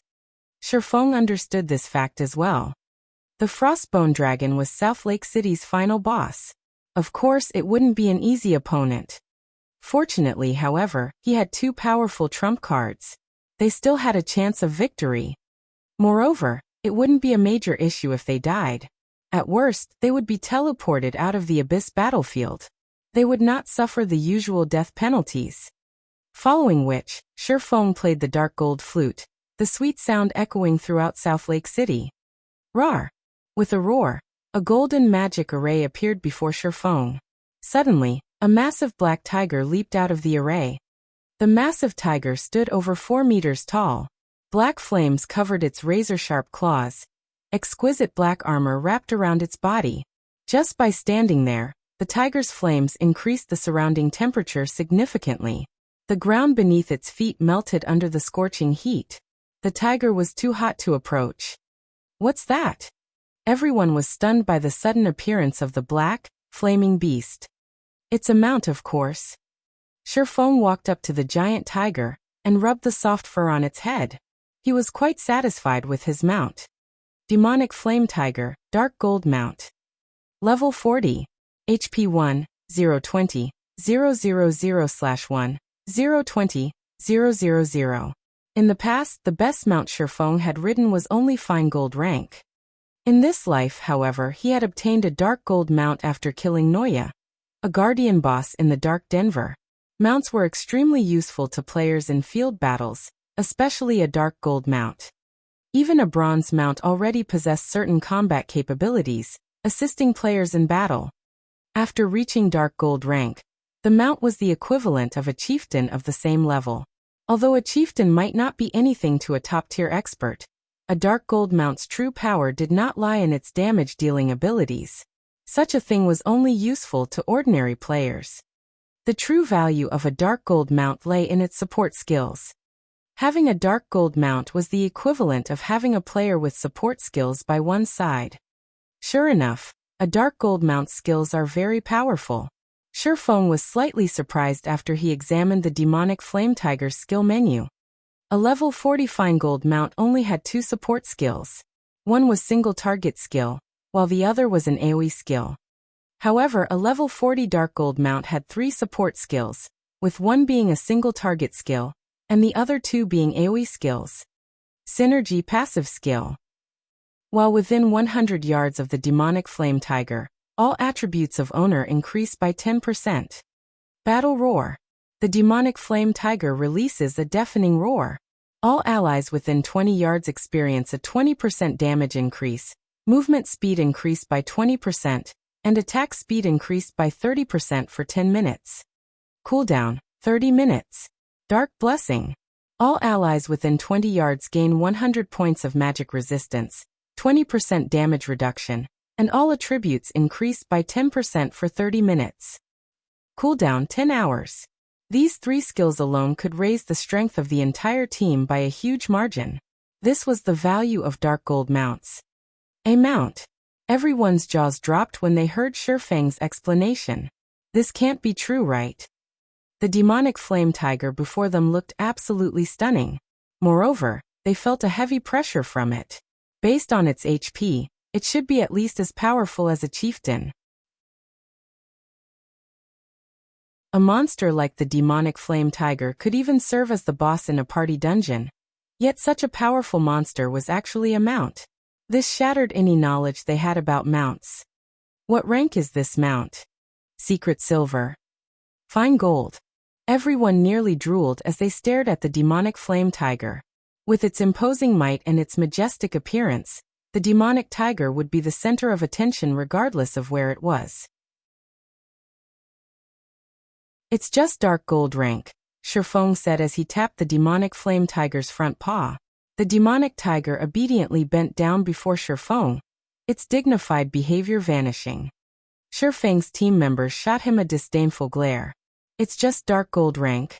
Feng understood this fact as well. The Frostbone Dragon was South Lake City's final boss. Of course, it wouldn't be an easy opponent. Fortunately, however, he had two powerful trump cards. They still had a chance of victory. Moreover, it wouldn't be a major issue if they died. At worst, they would be teleported out of the Abyss battlefield. They would not suffer the usual death penalties. Following which, Feng played the dark gold flute, the sweet sound echoing throughout South Lake City. Roar! With a roar, a golden magic array appeared before Feng. Suddenly, a massive black tiger leaped out of the array. The massive tiger stood over 4 meters tall. Black flames covered its razor-sharp claws. Exquisite black armor wrapped around its body. Just by standing there, the tiger's flames increased the surrounding temperature significantly. The ground beneath its feet melted under the scorching heat. The tiger was too hot to approach. What's that? Everyone was stunned by the sudden appearance of the black, flaming beast. It's a mount, of course. Feng walked up to the giant tiger and rubbed the soft fur on its head. He was quite satisfied with his mount. Demonic Flame Tiger, Dark Gold Mount. Level 40. HP 1, 020, 000/1, 020, 000. In the past, the best mount Feng had ridden was only fine gold rank. In this life, however, he had obtained a dark gold mount after killing Noya, a guardian boss in the Dark Denver. Mounts were extremely useful to players in field battles, especially a dark gold mount. Even a bronze mount already possessed certain combat capabilities, assisting players in battle. After reaching dark gold rank, the mount was the equivalent of a chieftain of the same level. Although a chieftain might not be anything to a top-tier expert, a dark gold mount's true power did not lie in its damage-dealing abilities. Such a thing was only useful to ordinary players. The true value of a dark gold mount lay in its support skills. Having a dark gold mount was the equivalent of having a player with support skills by one's side. Sure enough, a dark gold mount's skills are very powerful. Feng was slightly surprised after he examined the Demonic Flame Tiger's skill menu. A level 40 fine gold mount only had 2 support skills. One was single target skill, while the other was an AoE skill. However, a level 40 dark gold mount had 3 support skills, with one being a single target skill, and the other 2 being AoE skills. Synergy passive skill. While within 100 yards of the Demonic Flame Tiger, all attributes of owner increase by 10%. Battle Roar. The Demonic Flame Tiger releases a deafening roar. All allies within 20 yards experience a 20% damage increase, movement speed increased by 20%, and attack speed increased by 30% for 10 minutes. Cooldown, 30 minutes. Dark Blessing. All allies within 20 yards gain 100 points of magic resistance, 20% damage reduction, and all attributes increased by 10% for 30 minutes. Cooldown 10 hours. These 3 skills alone could raise the strength of the entire team by a huge margin. This was the value of dark gold mounts. A mount. Everyone's jaws dropped when they heard Feng's explanation. This can't be true, right? The Demonic Flame Tiger before them looked absolutely stunning. Moreover, they felt a heavy pressure from it. Based on its HP, it should be at least as powerful as a chieftain. A monster like the Demonic Flame Tiger could even serve as the boss in a party dungeon. Yet such a powerful monster was actually a mount. This shattered any knowledge they had about mounts. What rank is this mount? Secret silver. Fine gold. Everyone nearly drooled as they stared at the demonic flame tiger. With its imposing might and its majestic appearance, the demonic tiger would be the center of attention regardless of where it was. It's just dark gold rank, Feng said as he tapped the demonic flame tiger's front paw. The demonic tiger obediently bent down before Feng, its dignified behavior vanishing. Feng's team members shot him a disdainful glare. It's just dark gold rank.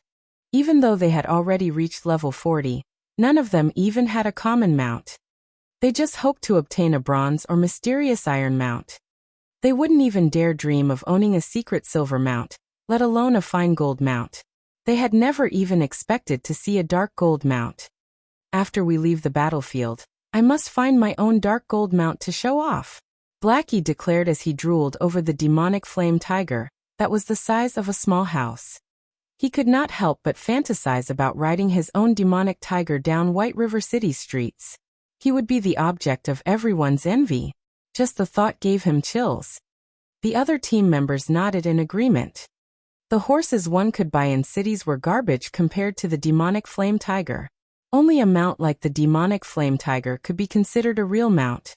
Even though they had already reached level 40, none of them even had a common mount. They just hoped to obtain a bronze or mysterious iron mount. They wouldn't even dare dream of owning a secret silver mount, let alone a fine gold mount. They had never even expected to see a dark gold mount. After we leave the battlefield, I must find my own dark gold mount to show off, Blackie declared as he drooled over the demonic flame tiger, that was the size of a small house. He could not help but fantasize about riding his own demonic tiger down White River City streets. He would be the object of everyone's envy. Just the thought gave him chills. The other team members nodded in agreement. The horses one could buy in cities were garbage compared to the demonic flame tiger. Only a mount like the demonic flame tiger could be considered a real mount.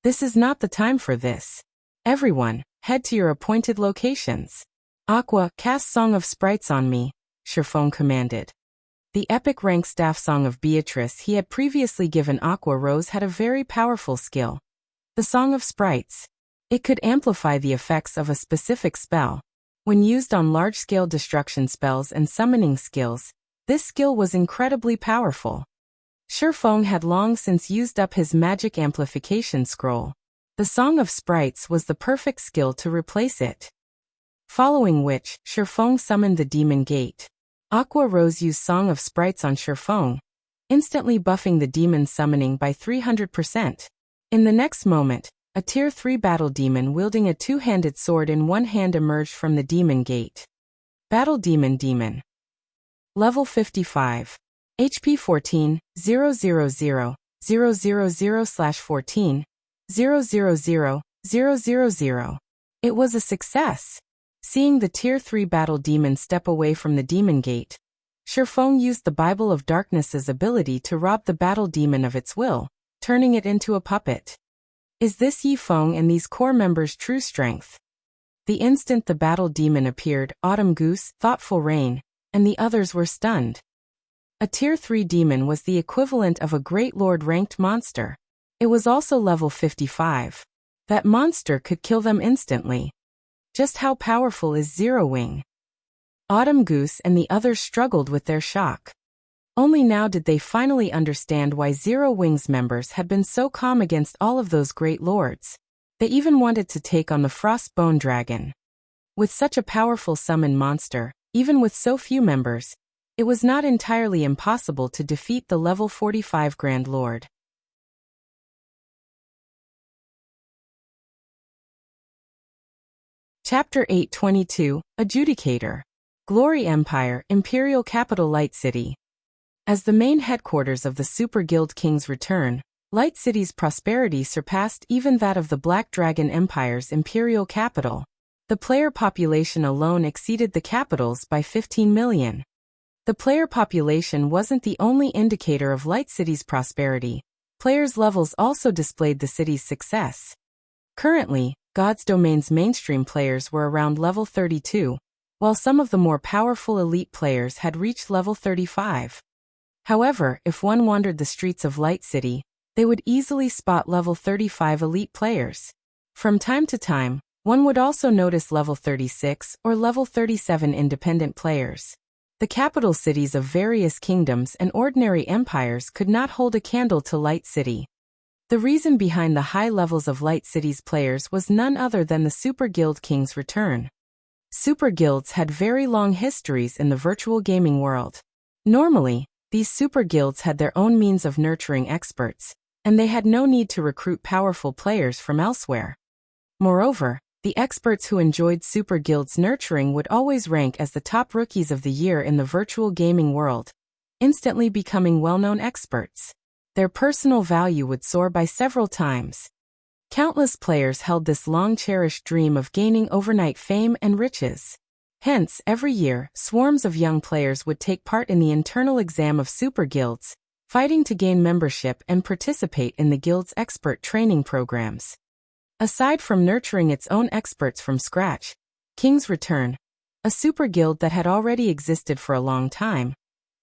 This is not the time for this. Everyone, head to your appointed locations. Aqua, cast Song of Sprites on me, Feng commanded. The epic rank staff song of Beatrice he had previously given Aqua Rose had a very powerful skill. The Song of Sprites. It could amplify the effects of a specific spell. When used on large-scale destruction spells and summoning skills, this skill was incredibly powerful. Feng had long since used up his magic amplification scroll. The Song of Sprites was the perfect skill to replace it. Following which, Feng summoned the Demon Gate. Aqua Rose used Song of Sprites on Feng, instantly buffing the demon's summoning by 300%. In the next moment, a Tier 3 battle demon wielding a two-handed sword in one hand emerged from the Demon Gate. Battle Demon. Level 55. HP 14, 000, 000/14, 000, 000. It was a success. Seeing the Tier 3 battle demon step away from the Demon Gate, Feng used the Bible of Darkness's ability to rob the battle demon of its will, turning it into a puppet. Is this Feng and these core members' true strength? The instant the battle demon appeared, Autumn Goose, Thoughtful Rain, and the others were stunned. A Tier 3 demon was the equivalent of a Great Lord-ranked monster. It was also level 55. That monster could kill them instantly. Just how powerful is Zero Wing? Autumn Goose and the others struggled with their shock. Only now did they finally understand why Zero Wing's members had been so calm against all of those great lords. They even wanted to take on the Frostbone Dragon. With such a powerful summon monster, even with so few members, it was not entirely impossible to defeat the level 45 Grand Lord. Chapter 822, Adjudicator. Glory Empire, Imperial Capital Light City. As the main headquarters of the Super Guild King's return, Light City's prosperity surpassed even that of the Black Dragon Empire's imperial capital. The player population alone exceeded the capital's by 15 million. The player population wasn't the only indicator of Light City's prosperity. Players' levels also displayed the city's success. Currently, God's Domain's mainstream players were around level 32, while some of the more powerful elite players had reached level 35. However, if one wandered the streets of Light City, they would easily spot level 35 elite players. From time to time, one would also notice level 36 or level 37 independent players. The capital cities of various kingdoms and ordinary empires could not hold a candle to Light City. The reason behind the high levels of Light City's players was none other than the Super Guild King's return. Super Guilds had very long histories in the virtual gaming world. Normally, these super guilds had their own means of nurturing experts, and they had no need to recruit powerful players from elsewhere. Moreover, the experts who enjoyed Super Guild's nurturing would always rank as the top rookies of the year in the virtual gaming world, instantly becoming well-known experts. their personal value would soar by several times. Countless players held this long-cherished dream of gaining overnight fame and riches. Hence, every year, swarms of young players would take part in the internal exam of super guilds, fighting to gain membership and participate in the guild's expert training programs. Aside from nurturing its own experts from scratch, King's Return, a super guild that had already existed for a long time,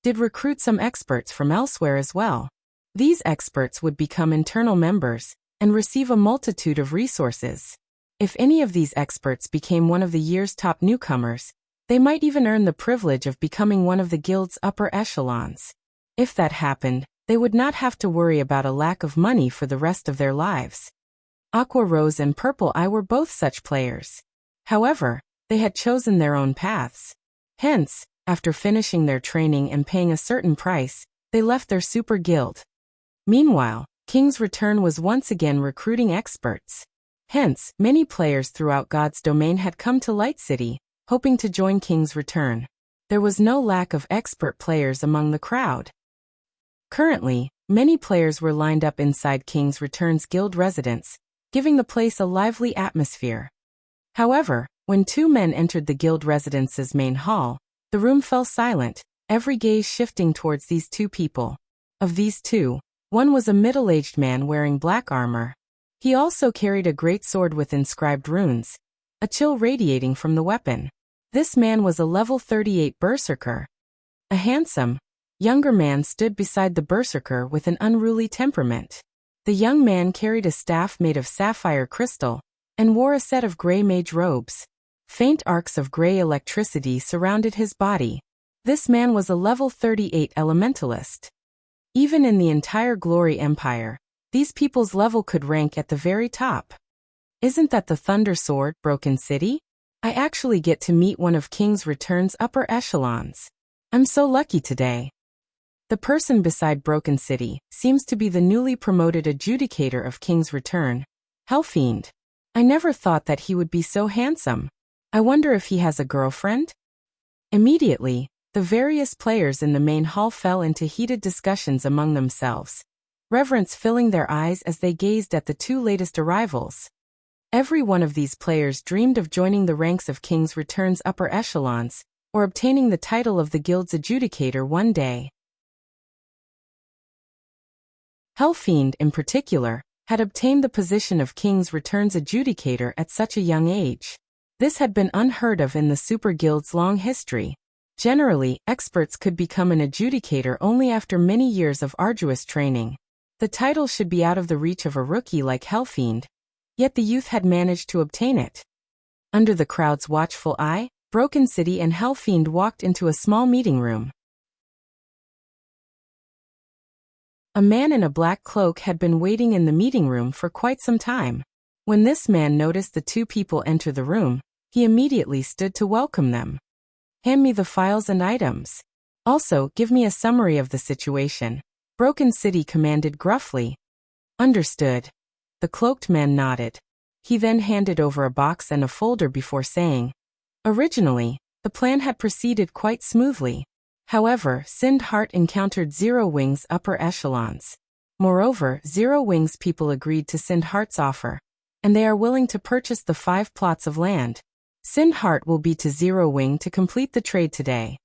did recruit some experts from elsewhere as well. These experts would become internal members and receive a multitude of resources. If any of these experts became one of the year's top newcomers, they might even earn the privilege of becoming one of the guild's upper echelons. If that happened, they would not have to worry about a lack of money for the rest of their lives. Aqua Rose and Purple Eye were both such players. However, they had chosen their own paths. Hence, after finishing their training and paying a certain price, they left their super guild. Meanwhile, King's Return was once again recruiting experts. Hence, many players throughout God's domain had come to Light City, hoping to join King's Return. There was no lack of expert players among the crowd. Currently, many players were lined up inside King's Return's guild residence, giving the place a lively atmosphere. However, when two men entered the guild residence's main hall, the room fell silent, every gaze shifting towards these two people. Of these two, one was a middle-aged man wearing black armor. He also carried a great sword with inscribed runes, a chill radiating from the weapon. This man was a level 38 berserker. A handsome, younger man stood beside the berserker with an unruly temperament. The young man carried a staff made of sapphire crystal and wore a set of gray mage robes. Faint arcs of gray electricity surrounded his body. This man was a level 38 elementalist. Even in the entire Glory Empire, these people's level could rank at the very top. Isn't that the Thunder Sword, Broken City? I actually get to meet one of King's Return's upper echelons. I'm so lucky today. The person beside Broken City seems to be the newly promoted Adjudicator of King's Return, Hellfiend. I never thought that he would be so handsome. I wonder if he has a girlfriend? Immediately, the various players in the main hall fell into heated discussions among themselves, reverence filling their eyes as they gazed at the two latest arrivals. Every one of these players dreamed of joining the ranks of King's Return's upper echelons, or obtaining the title of the guild's Adjudicator one day. Hellfiend, in particular, had obtained the position of King's Return's Adjudicator at such a young age. This had been unheard of in the Super Guild's long history. Generally, experts could become an Adjudicator only after many years of arduous training. The title should be out of the reach of a rookie like Hellfiend, yet the youth had managed to obtain it. Under the crowd's watchful eye, Broken City and Hellfiend walked into a small meeting room. A man in a black cloak had been waiting in the meeting room for quite some time. When this man noticed the two people enter the room, he immediately stood to welcome them. Hand me the files and items. Also, give me a summary of the situation, Broken City commanded gruffly. Understood. The cloaked man nodded. He then handed over a box and a folder before saying, originally, the plan had proceeded quite smoothly. However, Sind Heart encountered Zero Wing's upper echelons. Moreover, Zero Wing's people agreed to Sind Heart's offer, and they are willing to purchase the 5 plots of land. Sind Heart will be to Zero Wing to complete the trade today.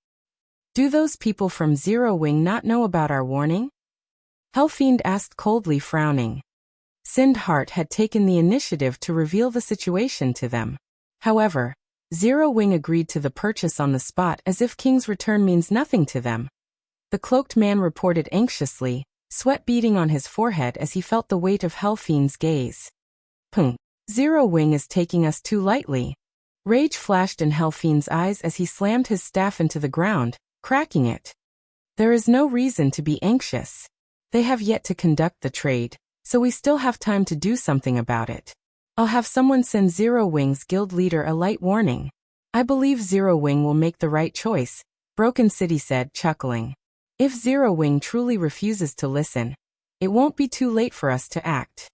Do those people from Zero Wing not know about our warning? Hellfiend asked coldly, frowning. Sind Heart had taken the initiative to reveal the situation to them. However, Zero Wing agreed to the purchase on the spot as if King's Return means nothing to them. The cloaked man reported anxiously, sweat beading on his forehead as he felt the weight of Hellfiend's gaze. Zero Wing is taking us too lightly. Rage flashed in Hellfiend's eyes as he slammed his staff into the ground, cracking it. There is no reason to be anxious. They have yet to conduct the trade, so we still have time to do something about it. I'll have someone send Zero Wing's guild leader a light warning. I believe Zero Wing will make the right choice, Broken City said, chuckling. If Zero Wing truly refuses to listen, it won't be too late for us to act.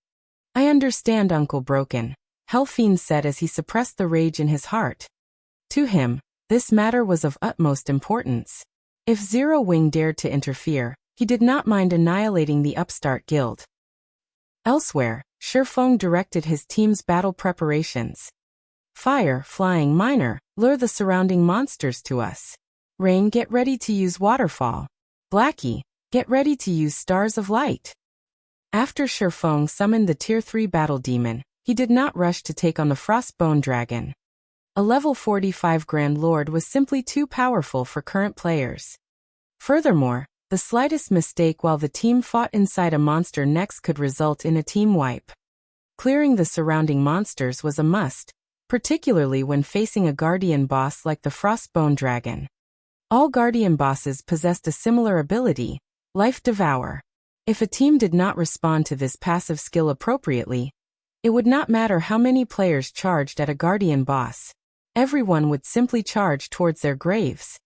I understand, Uncle Broken, Hellfiend said as he suppressed the rage in his heart. To him, this matter was of utmost importance. If Zero Wing dared to interfere, He did not mind annihilating the upstart guild. Elsewhere, Feng directed his team's battle preparations. Fire, flying miner, lure the surrounding monsters to us. Rain, get ready to use waterfall. Blackie, get ready to use stars of light. After Feng summoned the Tier 3 battle demon, he did not rush to take on the Frostbone Dragon. A level 45 Grand Lord was simply too powerful for current players. Furthermore, the slightest mistake while the team fought inside a monster next could result in a team wipe. Clearing the surrounding monsters was a must, particularly when facing a guardian boss like the Frostbone Dragon. All guardian bosses possessed a similar ability, Life Devour. If a team did not respond to this passive skill appropriately, it would not matter how many players charged at a guardian boss. Everyone would simply charge towards their graves.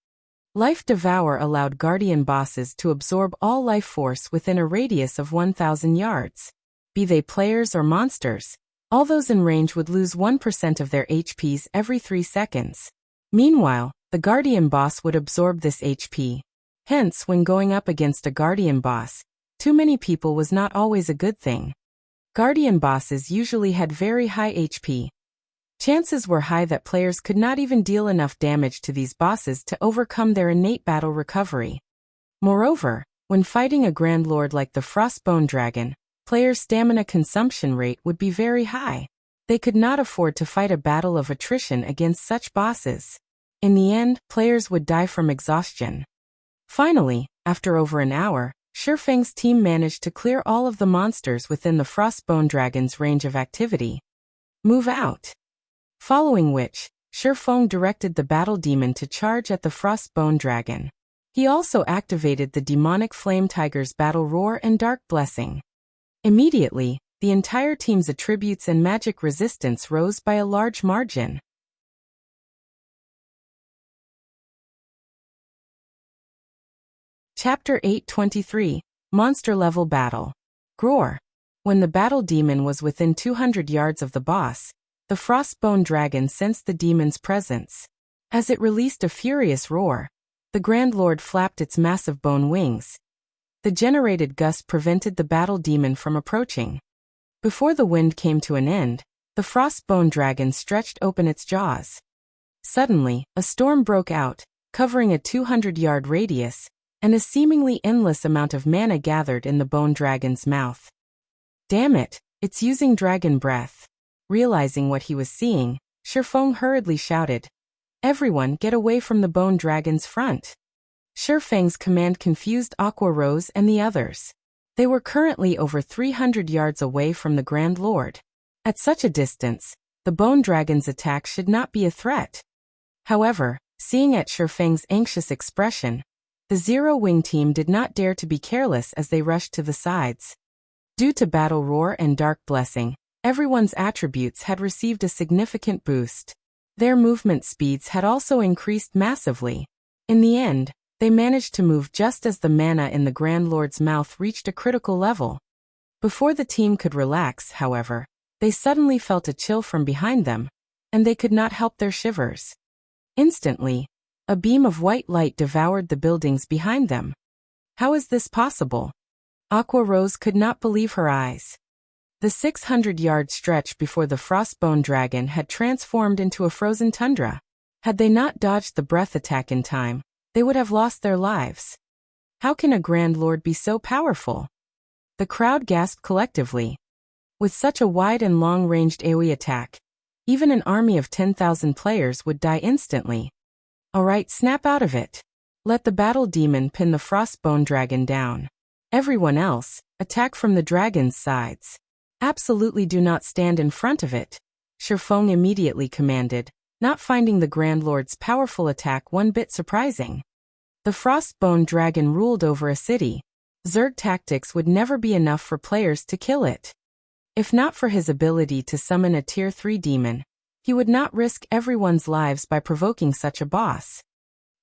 Life Devour allowed guardian bosses to absorb all life force within a radius of 1,000 yards. Be they players or monsters, all those in range would lose 1% of their HPs every 3 seconds. Meanwhile, the guardian boss would absorb this HP. Hence, when going up against a guardian boss, too many people was not always a good thing. Guardian bosses usually had very high HP. Chances were high that players could not even deal enough damage to these bosses to overcome their innate battle recovery. Moreover, when fighting a Grand Lord like the Frostbone Dragon, players' stamina consumption rate would be very high. They could not afford to fight a battle of attrition against such bosses. In the end, players would die from exhaustion. Finally, after over an hour, Feng's team managed to clear all of the monsters within the Frostbone Dragon's range of activity. Move out. Following which, Feng directed the battle demon to charge at the Frostbone Dragon. He also activated the demonic Flame Tiger's Battle Roar and Dark Blessing. Immediately, the entire team's attributes and magic resistance rose by a large margin. Chapter 823, Monster Level Battle. Groar. When the battle demon was within 200 yards of the boss, the Frostbone Dragon sensed the demon's presence. As it released a furious roar, the Grand Lord flapped its massive bone wings. The generated gust prevented the battle demon from approaching. Before the wind came to an end, the Frostbone Dragon stretched open its jaws. Suddenly, a storm broke out, covering a 200-yard radius, and a seemingly endless amount of mana gathered in the bone dragon's mouth. Damn it, it's using dragon breath. Realizing what he was seeing, Feng hurriedly shouted, "Everyone get away from the bone dragon's front." Feng's command confused Aqua Rose and the others. They were currently over 300 yards away from the Grand Lord. At such a distance, the bone dragon's attack should not be a threat. However, seeing at Feng's anxious expression, the Zero Wing team did not dare to be careless as they rushed to the sides. Due to Battle Roar and Dark Blessing, everyone's attributes had received a significant boost. Their movement speeds had also increased massively. In the end, they managed to move just as the mana in the Grand Lord's mouth reached a critical level. Before the team could relax, however, they suddenly felt a chill from behind them, and they could not help their shivers. Instantly, a beam of white light devoured the buildings behind them. How is this possible? Aqua Rose could not believe her eyes. The 600-yard stretch before the Frostbone Dragon had transformed into a frozen tundra. Had they not dodged the breath attack in time, they would have lost their lives. How can a Grand Lord be so powerful? The crowd gasped collectively. With such a wide and long-ranged AoE attack, even an army of 10,000 players would die instantly. Alright, snap out of it. Let the battle demon pin the Frostbone Dragon down. Everyone else, attack from the dragon's sides. Absolutely do not stand in front of it, Feng immediately commanded, not finding the Grand Lord's powerful attack one bit surprising. The Frostbone Dragon ruled over a city. Zerg tactics would never be enough for players to kill it. If not for his ability to summon a Tier 3 demon, he would not risk everyone's lives by provoking such a boss.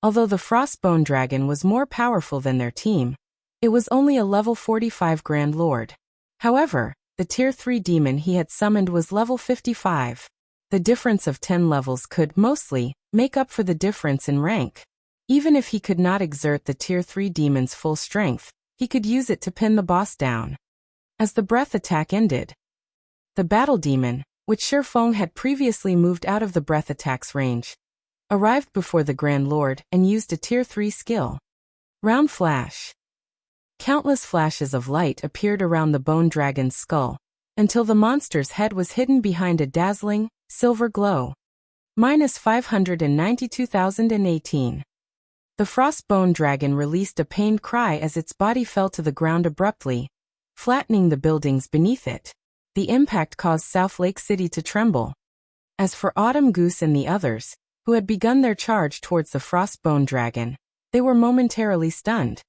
Although the Frostbone Dragon was more powerful than their team, it was only a level 45 Grand Lord. However, the Tier 3 demon he had summoned was level 55. The difference of 10 levels could, mostly, make up for the difference in rank. Even if he could not exert the Tier 3 demon's full strength, he could use it to pin the boss down. As the breath attack ended, the battle demon, which Feng had previously moved out of the breath attack's range, arrived before the Grand Lord and used a Tier 3 skill. Round Flash. Countless flashes of light appeared around the bone dragon's skull, until the monster's head was hidden behind a dazzling, silver glow. -592,018. The frost bone dragon released a pained cry as its body fell to the ground abruptly, flattening the buildings beneath it. The impact caused South Lake City to tremble. As for Autumn Goose and the others, who had begun their charge towards the frost bone dragon, they were momentarily stunned.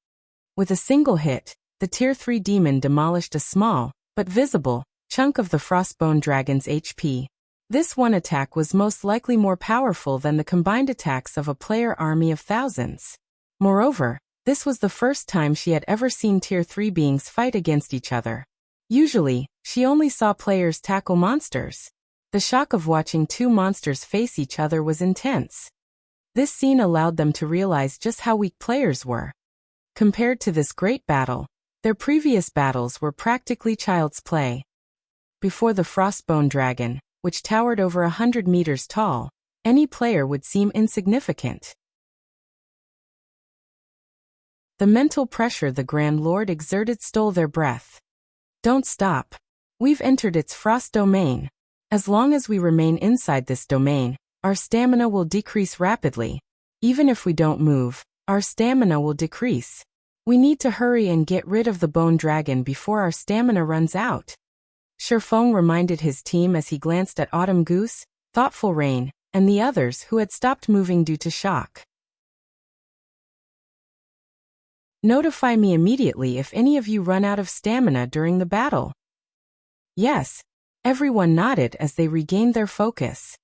With a single hit, the Tier 3 demon demolished a small, but visible, chunk of the frostbone dragon's HP. This one attack was most likely more powerful than the combined attacks of a player army of thousands. Moreover, this was the first time she had ever seen Tier 3 beings fight against each other. Usually, she only saw players tackle monsters. The shock of watching two monsters face each other was intense. This scene allowed them to realize just how weak players were. Compared to this great battle, their previous battles were practically child's play. Before the frostbone dragon, which towered over 100 meters tall, any player would seem insignificant. The mental pressure the Grand Lord exerted stole their breath. Don't stop. We've entered its frost domain. As long as we remain inside this domain, our stamina will decrease rapidly. Even if we don't move, our stamina will decrease. We need to hurry and get rid of the bone dragon before our stamina runs out. Feng reminded his team as he glanced at Autumn Goose, Thoughtful Rain, and the others who had stopped moving due to shock. Notify me immediately if any of you run out of stamina during the battle. Yes. Everyone nodded as they regained their focus.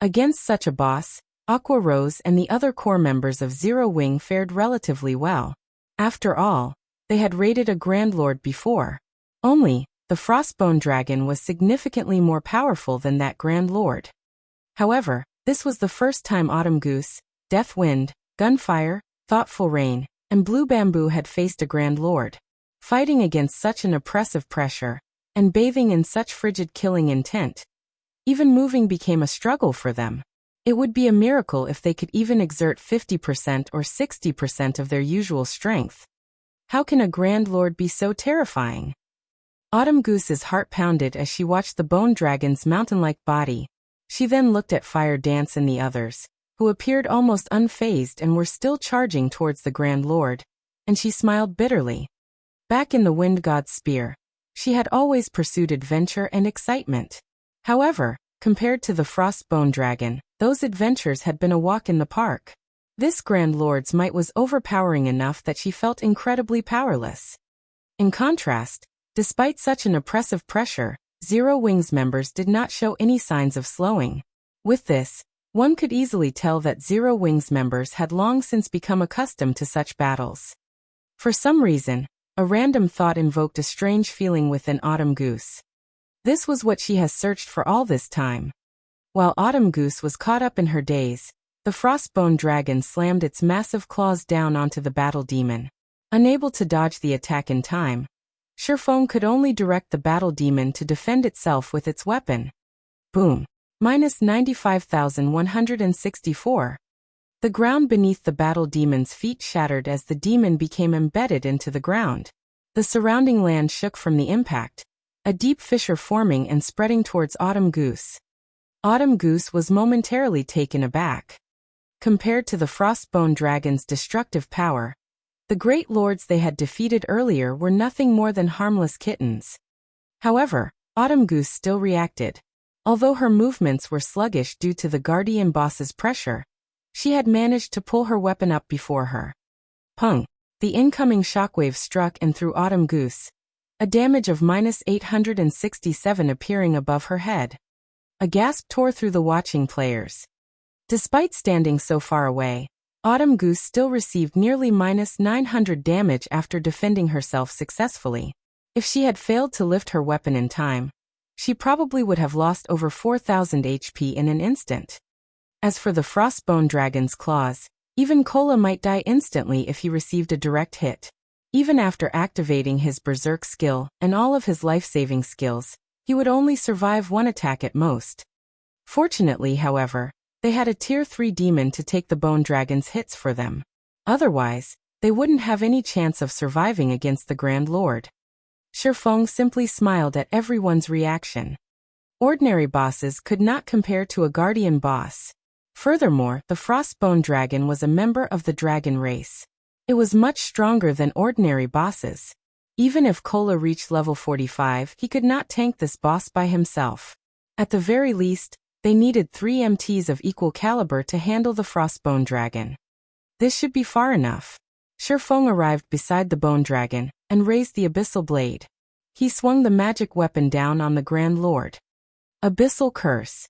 Against such a boss, Aqua Rose and the other core members of Zero Wing fared relatively well. After all, they had raided a Grand Lord before. Only, the Frostbone Dragon was significantly more powerful than that Grand Lord. However, this was the first time Autumn Goose, Death Wind, Gunfire, Thoughtful Rain, and Blue Bamboo had faced a Grand Lord. Fighting against such an oppressive pressure, and bathing in such frigid killing intent, even moving became a struggle for them. It would be a miracle if they could even exert 50% or 60% of their usual strength. How can a Grand Lord be so terrifying? Autumn Goose's heart pounded as she watched the bone dragon's mountain-like body. She then looked at Fire Dance and the others, who appeared almost unfazed and were still charging towards the Grand Lord, and she smiled bitterly. Back in the Wind God's Spear, she had always pursued adventure and excitement. However, compared to the Frostbone Dragon, those adventures had been a walk in the park. This Grand Lord's might was overpowering enough that she felt incredibly powerless. In contrast, despite such an oppressive pressure, Zero Wing's members did not show any signs of slowing. With this, one could easily tell that Zero Wing's members had long since become accustomed to such battles. For some reason, a random thought invoked a strange feeling within Autumn Goose. This was what she has searched for all this time. While Autumn Goose was caught up in her daze, the Frostbone Dragon slammed its massive claws down onto the battle demon. Unable to dodge the attack in time, Feng could only direct the battle demon to defend itself with its weapon. Boom. -95,164. The ground beneath the battle demon's feet shattered as the demon became embedded into the ground. The surrounding land shook from the impact, a deep fissure forming and spreading towards Autumn Goose. Autumn Goose was momentarily taken aback. Compared to the Frostbone Dragon's destructive power, the great lords they had defeated earlier were nothing more than harmless kittens. However, Autumn Goose still reacted. Although her movements were sluggish due to the guardian boss's pressure, she had managed to pull her weapon up before her. Pung! The incoming shockwave struck and threw Autumn Goose, a damage of -867 appearing above her head. A gasp tore through the watching players. Despite standing so far away, Autumn Goose still received nearly -900 damage after defending herself successfully. If she had failed to lift her weapon in time, she probably would have lost over 4,000 HP in an instant. As for the Frostbone Dragon's claws, even Kola might die instantly if he received a direct hit. Even after activating his Berserk skill and all of his life-saving skills, he would only survive one attack at most. Fortunately, however, they had a Tier 3 demon to take the Bone Dragon's hits for them. Otherwise, they wouldn't have any chance of surviving against the Grand Lord. Feng simply smiled at everyone's reaction. Ordinary bosses could not compare to a guardian boss. Furthermore, the Frostbone Dragon was a member of the dragon race. It was much stronger than ordinary bosses. Even if Kola reached level 45, he could not tank this boss by himself. At the very least, they needed 3 MTs of equal caliber to handle the Frostbone Dragon. This should be far enough. Feng arrived beside the Bone Dragon and raised the Abyssal Blade. He swung the magic weapon down on the Grand Lord. Abyssal Curse.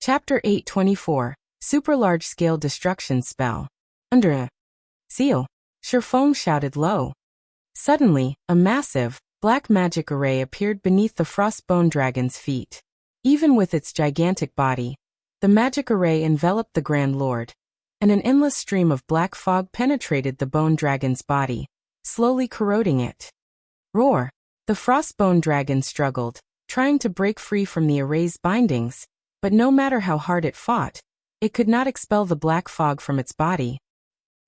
Chapter 824, Super Large-Scale Destruction Spell. Under a seal, Feng shouted low. Suddenly, a massive, black magic array appeared beneath the Frostbone Dragon's feet. Even with its gigantic body, the magic array enveloped the Grand Lord, and an endless stream of black fog penetrated the Bone Dragon's body, slowly corroding it. Roar! The Frostbone Dragon struggled, trying to break free from the array's bindings, but no matter how hard it fought, it could not expel the black fog from its body.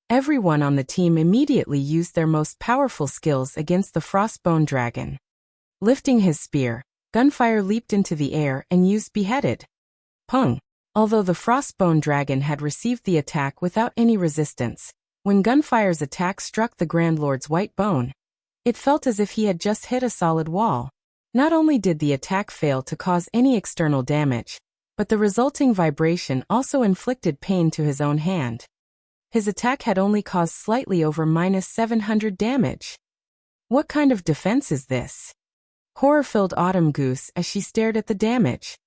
Everyone on the team immediately used their most powerful skills against the Frostbone Dragon. Lifting his spear, Gunfire leaped into the air and used Beheaded. Pung! Although the Frostbone Dragon had received the attack without any resistance, when Gunfire's attack struck the Grand Lord's white bone, it felt as if he had just hit a solid wall. Not only did the attack fail to cause any external damage, but the resulting vibration also inflicted pain to his own hand. His attack had only caused slightly over -700 damage. What kind of defense is this? Horror filled Autumn Goose as she stared at the damage.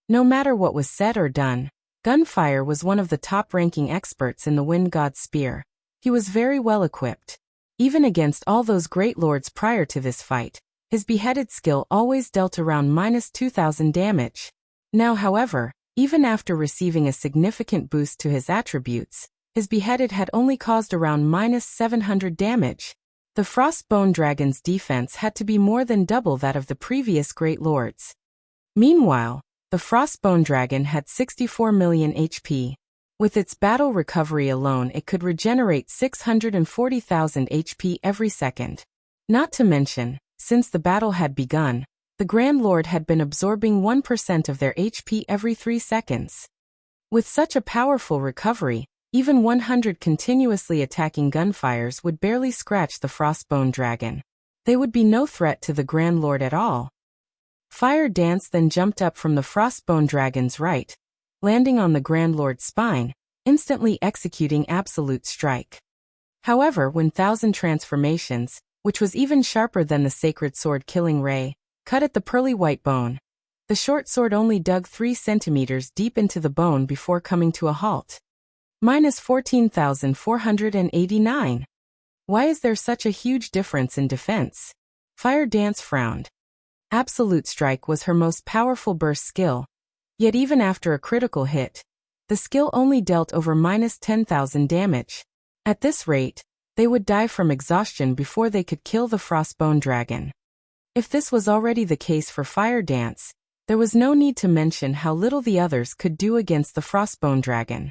No matter what was said or done, Gunfire was one of the top-ranking experts in the Wind God's Spear. He was very well equipped. Even against all those great lords prior to this fight, his beheaded skill always dealt around -2000 damage. Now, however, even after receiving a significant boost to his attributes, his beheaded had only caused around -700 damage. The Frostbone Dragon's defense had to be more than double that of the previous Great Lords. Meanwhile, the Frostbone Dragon had 64 million HP. With its battle recovery alone, it could regenerate 640,000 HP every second. Not to mention, since the battle had begun, the Grand Lord had been absorbing 1% of their HP every 3 seconds. With such a powerful recovery, even 100 continuously attacking gunfires would barely scratch the Frostbone Dragon. They would be no threat to the Grand Lord at all. Fire Dance then jumped up from the Frostbone Dragon's right, landing on the Grand Lord's spine, instantly executing Absolute Strike. However, when Thousand Transformations, which was even sharper than the Sacred Sword Killing Ray, cut at the pearly white bone, the short sword only dug 3 centimeters deep into the bone before coming to a halt. -14,489. Why is there such a huge difference in defense? Fire Dance frowned. Absolute Strike was her most powerful burst skill, yet even after a critical hit, the skill only dealt over -10,000 damage. At this rate, they would die from exhaustion before they could kill the Frostbone Dragon. If this was already the case for Fire Dance, there was no need to mention how little the others could do against the Frostbone Dragon.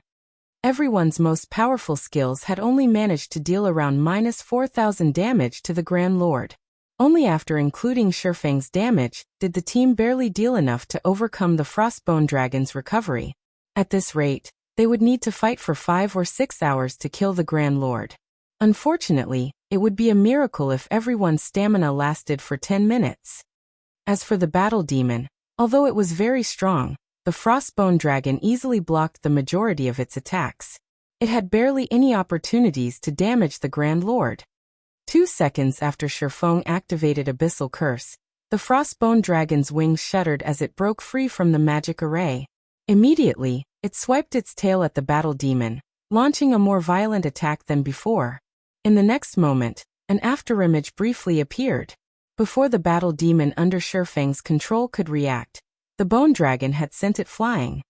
Everyone's most powerful skills had only managed to deal around -4,000 damage to the Grand Lord. Only after including Feng's damage did the team barely deal enough to overcome the Frostbone Dragon's recovery. At this rate, they would need to fight for 5 or 6 hours to kill the Grand Lord. Unfortunately, it would be a miracle if everyone's stamina lasted for 10 minutes. As for the Battle Demon, although it was very strong, the Frostbone Dragon easily blocked the majority of its attacks. It had barely any opportunities to damage the Grand Lord. 2 seconds after Feng activated Abyssal Curse, the Frostbone Dragon's wings shuddered as it broke free from the magic array. Immediately, it swiped its tail at the Battle Demon, launching a more violent attack than before. In the next moment, an afterimage briefly appeared. Before the Battle Demon under Feng's control could react, the Bone Dragon had sent it flying.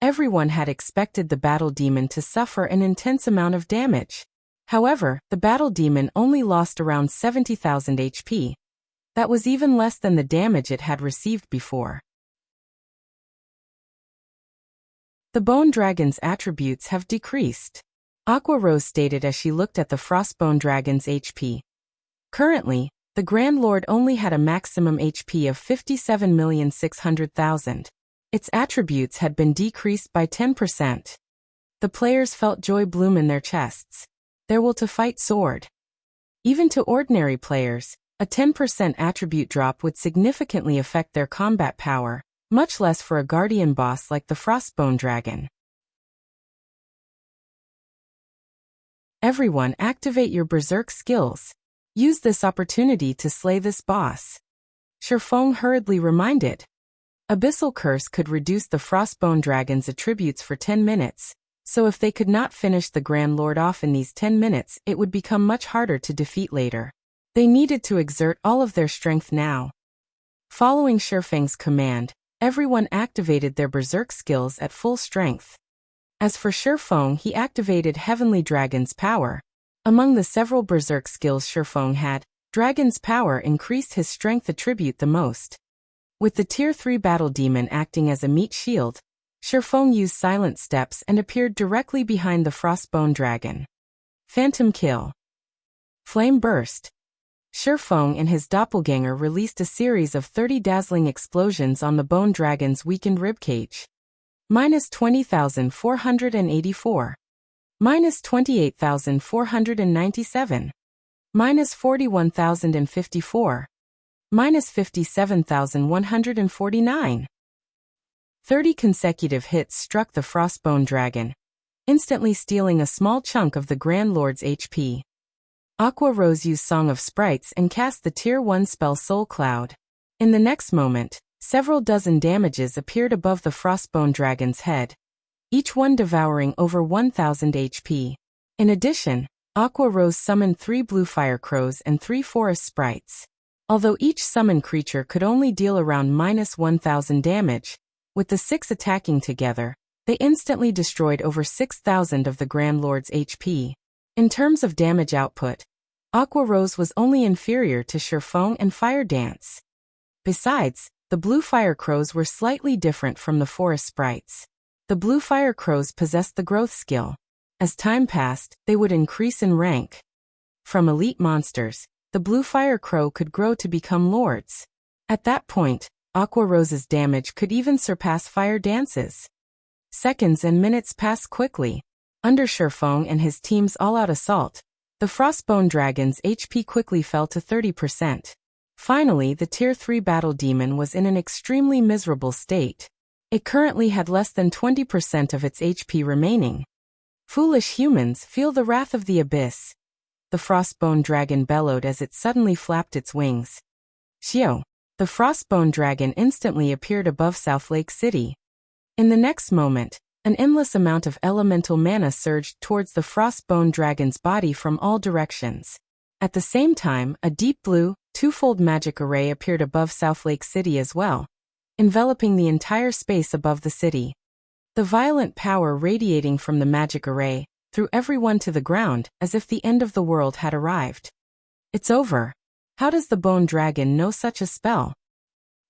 Everyone had expected the battle demon to suffer an intense amount of damage. However, the battle demon only lost around 70,000 HP. That was even less than the damage it had received before. The Bone Dragon's attributes have decreased, Aqua Rose stated as she looked at the Frostbone Dragon's HP. Currently, the Grand Lord only had a maximum HP of 57,600,000. Its attributes had been decreased by 10%. The players felt joy bloom in their chests. Their will to fight soared. Even to ordinary players, a 10% attribute drop would significantly affect their combat power, much less for a guardian boss like the Frostbone Dragon. Everyone activate your berserk skills. Use this opportunity to slay this boss. Feng hurriedly reminded. Abyssal Curse could reduce the Frostbone Dragon's attributes for 10 minutes, so if they could not finish the Grand Lord off in these 10 minutes, it would become much harder to defeat later. They needed to exert all of their strength now. Following Feng's command, everyone activated their berserk skills at full strength. As for Feng, he activated Heavenly Dragon's power. Among the several berserk skills Feng had, Dragon's power increased his strength attribute the most. With the Tier 3 battle demon acting as a meat shield, Feng used silent steps and appeared directly behind the Frostbone Dragon. Phantom Kill. Flame Burst. Feng and his doppelganger released a series of 30 dazzling explosions on the Bone Dragon's weakened ribcage. Minus 20,484. Minus 28,497. Minus 41,054. Minus 57,149. 30 consecutive hits struck the Frostbone Dragon, instantly stealing a small chunk of the Grand Lord's HP. Aqua Rose used Song of Sprites and cast the Tier 1 spell Soul Cloud. In the next moment, several dozen damages appeared above the Frostbone Dragon's head, each one devouring over 1,000 HP. In addition, Aqua Rose summoned 3 blue fire crows and 3 forest sprites. Although each summoned creature could only deal around minus 1,000 damage, with the 6 attacking together, they instantly destroyed over 6,000 of the Grand Lord's HP. In terms of damage output, Aqua Rose was only inferior to Feng and Fire Dance. Besides, the blue fire crows were slightly different from the forest sprites. The blue fire crows possessed the growth skill. As time passed, they would increase in rank. From elite monsters, the blue fire crow could grow to become lords. At that point, Aqua Rose's damage could even surpass Fire Dance's. Seconds and minutes passed quickly. Under Feng and his team's all-out assault, the Frostbone Dragon's HP quickly fell to 30%. Finally, the Tier 3 battle demon was in an extremely miserable state. It currently had less than 20% of its HP remaining. Foolish humans, feel the wrath of the abyss. The Frostbone Dragon bellowed as it suddenly flapped its wings. Xiao. The Frostbone Dragon instantly appeared above South Lake City. In the next moment, an endless amount of elemental mana surged towards the Frostbone Dragon's body from all directions. At the same time, a deep blue, twofold magic array appeared above South Lake City as well, enveloping the entire space above the city. The violent power radiating from the magic array threw everyone to the ground as if the end of the world had arrived. It's over. How does the Bone Dragon know such a spell?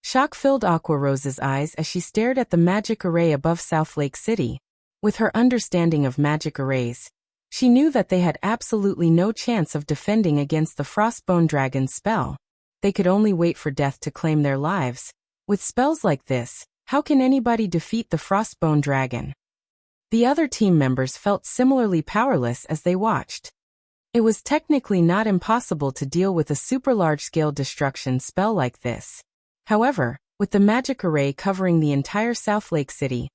Shock filled Aqua Rose's eyes as she stared at the magic array above South Lake City. With her understanding of magic arrays, she knew that they had absolutely no chance of defending against the Frostbone Dragon's spell. They could only wait for death to claim their lives. With spells like this, how can anybody defeat the Frostbone Dragon? The other team members felt similarly powerless as they watched. It was technically not impossible to deal with a super large-scale destruction spell like this. However, with the magic array covering the entire South Lake City,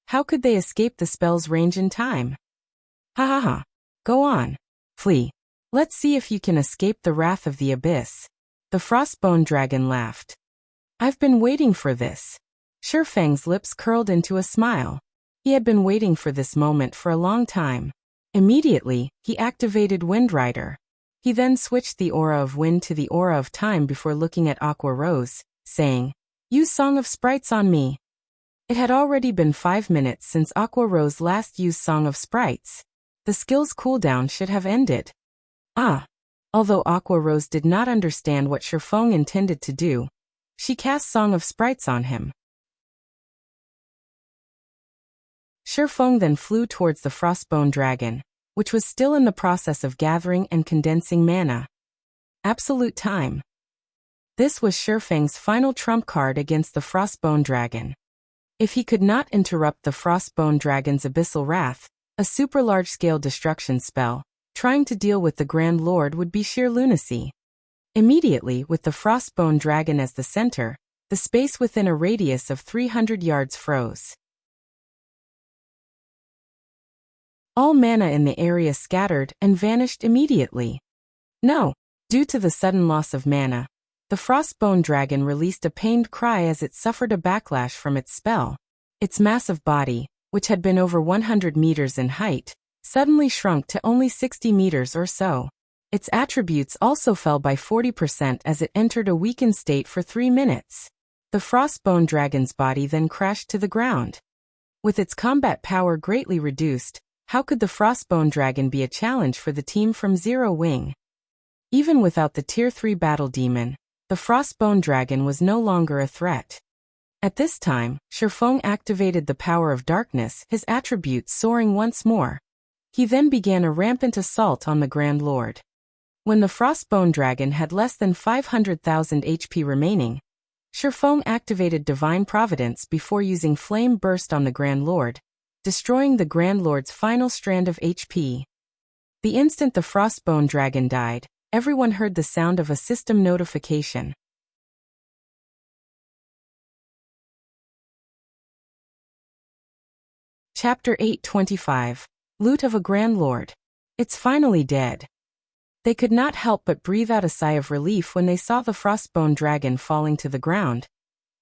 how could they escape the spell's range in time? Ha ha ha. Go on. Flee. Let's see if you can escape the wrath of the abyss. The Frostbone Dragon laughed. I've been waiting for this. Feng's lips curled into a smile. He had been waiting for this moment for a long time. Immediately, he activated Wind Rider. He then switched the aura of wind to the aura of time before looking at Aqua Rose, saying, "Use Song of Sprites on me." It had already been 5 minutes since Aqua Rose last used Song of Sprites. The skill's cooldown should have ended. Although Aqua Rose did not understand what Feng intended to do, she cast Song of Sprites on him. Feng then flew towards the Frostbone Dragon, which was still in the process of gathering and condensing mana. Absolute time. This was Feng's final trump card against the Frostbone Dragon. If he could not interrupt the Frostbone Dragon's abyssal wrath, a super large-scale destruction spell, trying to deal with the Grand Lord would be sheer lunacy. Immediately, with the Frostbone Dragon as the center, the space within a radius of 300 yards froze. All mana in the area scattered and vanished immediately. Due to the sudden loss of mana, the Frostbone Dragon released a pained cry as it suffered a backlash from its spell. Its massive body, which had been over 100 meters in height, suddenly shrunk to only 60 meters or so. Its attributes also fell by 40% as it entered a weakened state for 3 minutes. The Frostbone Dragon's body then crashed to the ground. With its combat power greatly reduced, how could the Frostbone Dragon be a challenge for the team from Zero Wing? Even without the Tier 3 Battle Demon, the Frostbone Dragon was no longer a threat. At this time, Feng activated the power of darkness, his attributes soaring once more. He then began a rampant assault on the Grand Lord. When the Frostbone Dragon had less than 500,000 HP remaining, Feng activated Divine Providence before using Flame Burst on the Grand Lord, destroying the Grand Lord's final strand of HP. The instant the Frostbone Dragon died, everyone heard the sound of a system notification. Chapter 825. Loot of a Grand Lord. It's finally dead. They could not help but breathe out a sigh of relief when they saw the Frostbone Dragon falling to the ground.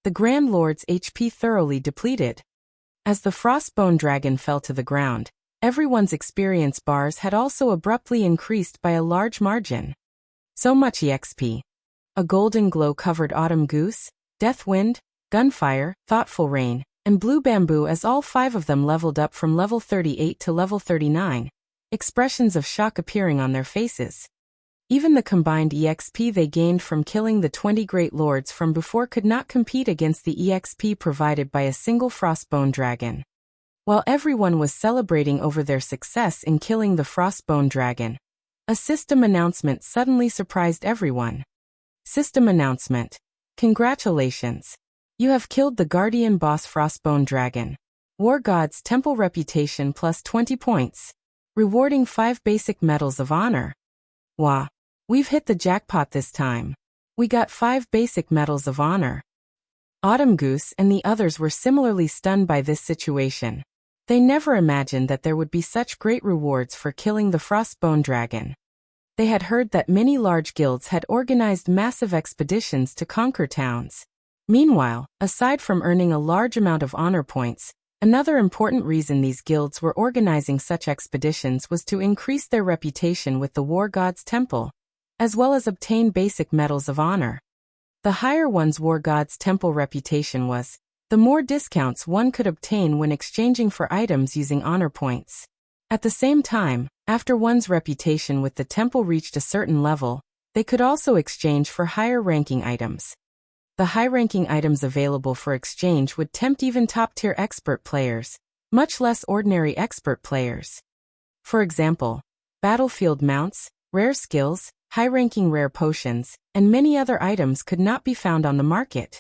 The Grand Lord's HP thoroughly depleted. As the Frostbone Dragon fell to the ground, everyone's experience bars had also abruptly increased by a large margin. So much EXP. A golden glow-covered autumn goose, death wind, gunfire, thoughtful rain, and blue bamboo as all 5 of them leveled up from level 38 to level 39, expressions of shock appearing on their faces. Even the combined EXP they gained from killing the 20 Great Lords from before could not compete against the EXP provided by a single Frostbone Dragon. While everyone was celebrating over their success in killing the Frostbone Dragon, a system announcement suddenly surprised everyone. System announcement. Congratulations. You have killed the Guardian Boss Frostbone Dragon. War God's Temple Reputation plus 20 points. Rewarding 5 basic medals of honor. Wah. We've hit the jackpot this time. We got 5 basic medals of honor. Autumn Goose and the others were similarly stunned by this situation. They never imagined that there would be such great rewards for killing the Frostbone Dragon. They had heard that many large guilds had organized massive expeditions to conquer towns. Meanwhile, aside from earning a large amount of honor points, another important reason these guilds were organizing such expeditions was to increase their reputation with the War God's Temple, as well as obtain basic medals of honor. The higher one's War God's Temple reputation was, the more discounts one could obtain when exchanging for items using honor points. At the same time, after one's reputation with the temple reached a certain level, they could also exchange for higher-ranking items. The high-ranking items available for exchange would tempt even top-tier expert players, much less ordinary expert players. For example, battlefield mounts, rare skills, high-ranking rare potions, and many other items could not be found on the market.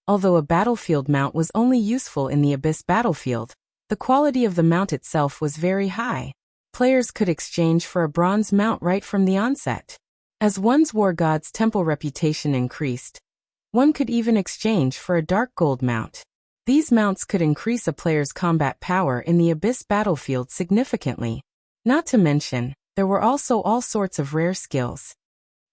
Although a battlefield mount was only useful in the Abyss battlefield, the quality of the mount itself was very high. Players could exchange for a bronze mount right from the onset. As one's War God's Temple reputation increased, one could even exchange for a dark gold mount. These mounts could increase a player's combat power in the Abyss battlefield significantly. Not to mention, there were also all sorts of rare skills.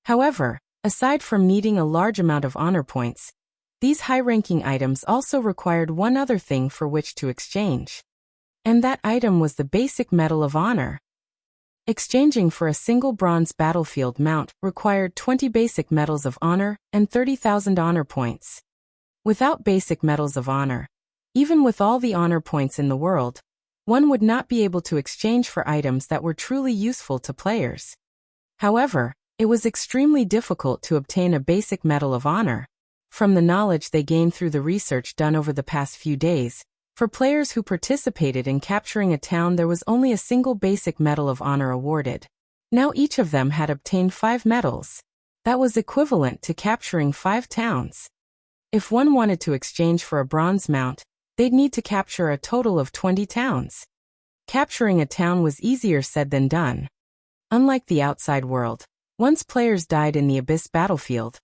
However, aside from needing a large amount of honor points, these high-ranking items also required one other thing for which to exchange. And that item was the basic medal of honor. Exchanging for a single bronze battlefield mount required 20 basic medals of honor and 30,000 honor points. Without basic medals of honor, Even with all the honor points in the world, one would not be able to exchange for items that were truly useful to players. However, it was extremely difficult to obtain a basic Medal of Honor. From the knowledge they gained through the research done over the past few days, for players who participated in capturing a town there was only a single basic Medal of Honor awarded. Now each of them had obtained 5 medals. That was equivalent to capturing 5 towns. If one wanted to exchange for a bronze mount, they'd need to capture a total of 20 towns. Capturing a town was easier said than done. Unlike the outside world, once players died in the Abyss battlefield,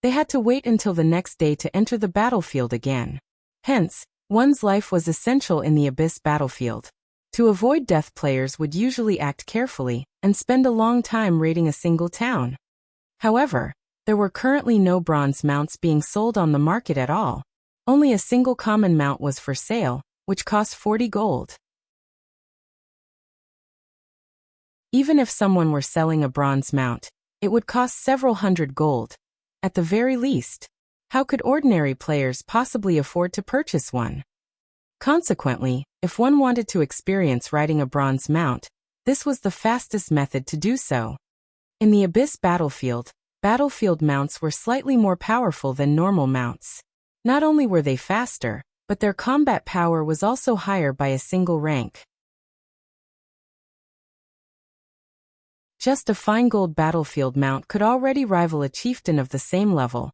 they had to wait until the next day to enter the battlefield again. Hence, one's life was essential in the Abyss battlefield. To avoid death, players would usually act carefully and spend a long time raiding a single town. However, there were currently no bronze mounts being sold on the market at all. Only a single common mount was for sale, which cost 40 gold. Even if someone were selling a bronze mount, it would cost several hundred gold. At the very least, how could ordinary players possibly afford to purchase one? Consequently, if one wanted to experience riding a bronze mount, this was the fastest method to do so. In the Abyss battlefield mounts were slightly more powerful than normal mounts. Not only were they faster, but their combat power was also higher by a single rank. Just a fine gold battlefield mount could already rival a chieftain of the same level,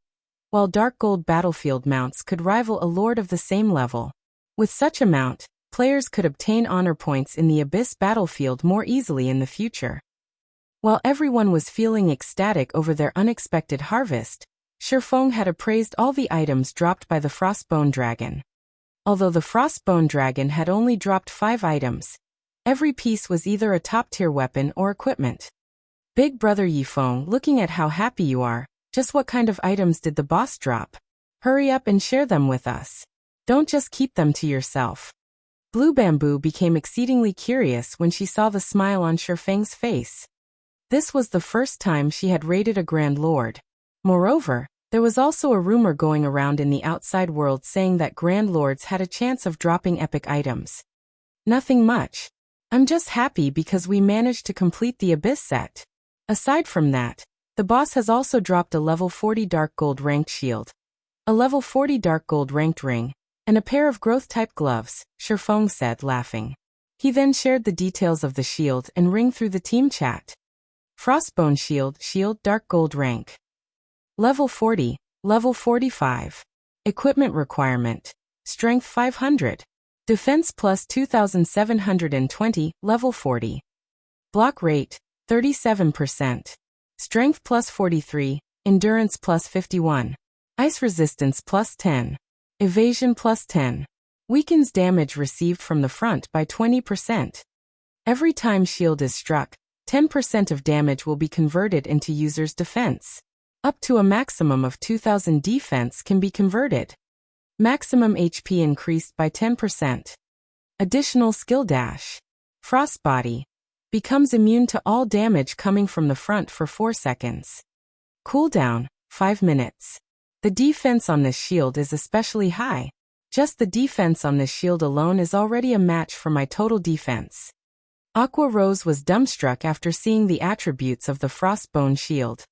while dark gold battlefield mounts could rival a lord of the same level. With such a mount, players could obtain honor points in the Abyss battlefield more easily in the future. While everyone was feeling ecstatic over their unexpected harvest, Feng had appraised all the items dropped by the Frostbone Dragon. Although the Frostbone Dragon had only dropped 5 items, every piece was either a top-tier weapon or equipment. Big brother Feng, looking at how happy you are, just what kind of items did the boss drop? Hurry up and share them with us. Don't just keep them to yourself. Blue Bamboo became exceedingly curious when she saw the smile on Feng's face. This was the first time she had raided a Grand Lord. Moreover, there was also a rumor going around in the outside world saying that Grand Lords had a chance of dropping epic items. Nothing much. I'm just happy because we managed to complete the Abyss set. Aside from that, the boss has also dropped a level 40 dark gold ranked shield, a level 40 dark gold ranked ring, and a pair of growth-type gloves, Feng said, laughing. He then shared the details of the shield and ring through the team chat. Frostbone shield, dark gold rank. Level 40, level 45. Equipment requirement. Strength 500. Defense plus 2720, level 40. Block rate, 37%. Strength plus 43, endurance plus 51. Ice resistance plus 10. Evasion plus 10. Weakens damage received from the front by 20%. Every time shield is struck, 10% of damage will be converted into user's defense. Up to a maximum of 2000 defense can be converted. Maximum HP increased by 10%. Additional skill dash. Frostbody. Becomes immune to all damage coming from the front for 4 seconds. Cooldown, 5 minutes. The defense on this shield is especially high. Just the defense on this shield alone is already a match for my total defense. Aqua Rose was dumbstruck after seeing the attributes of the Frostbone shield.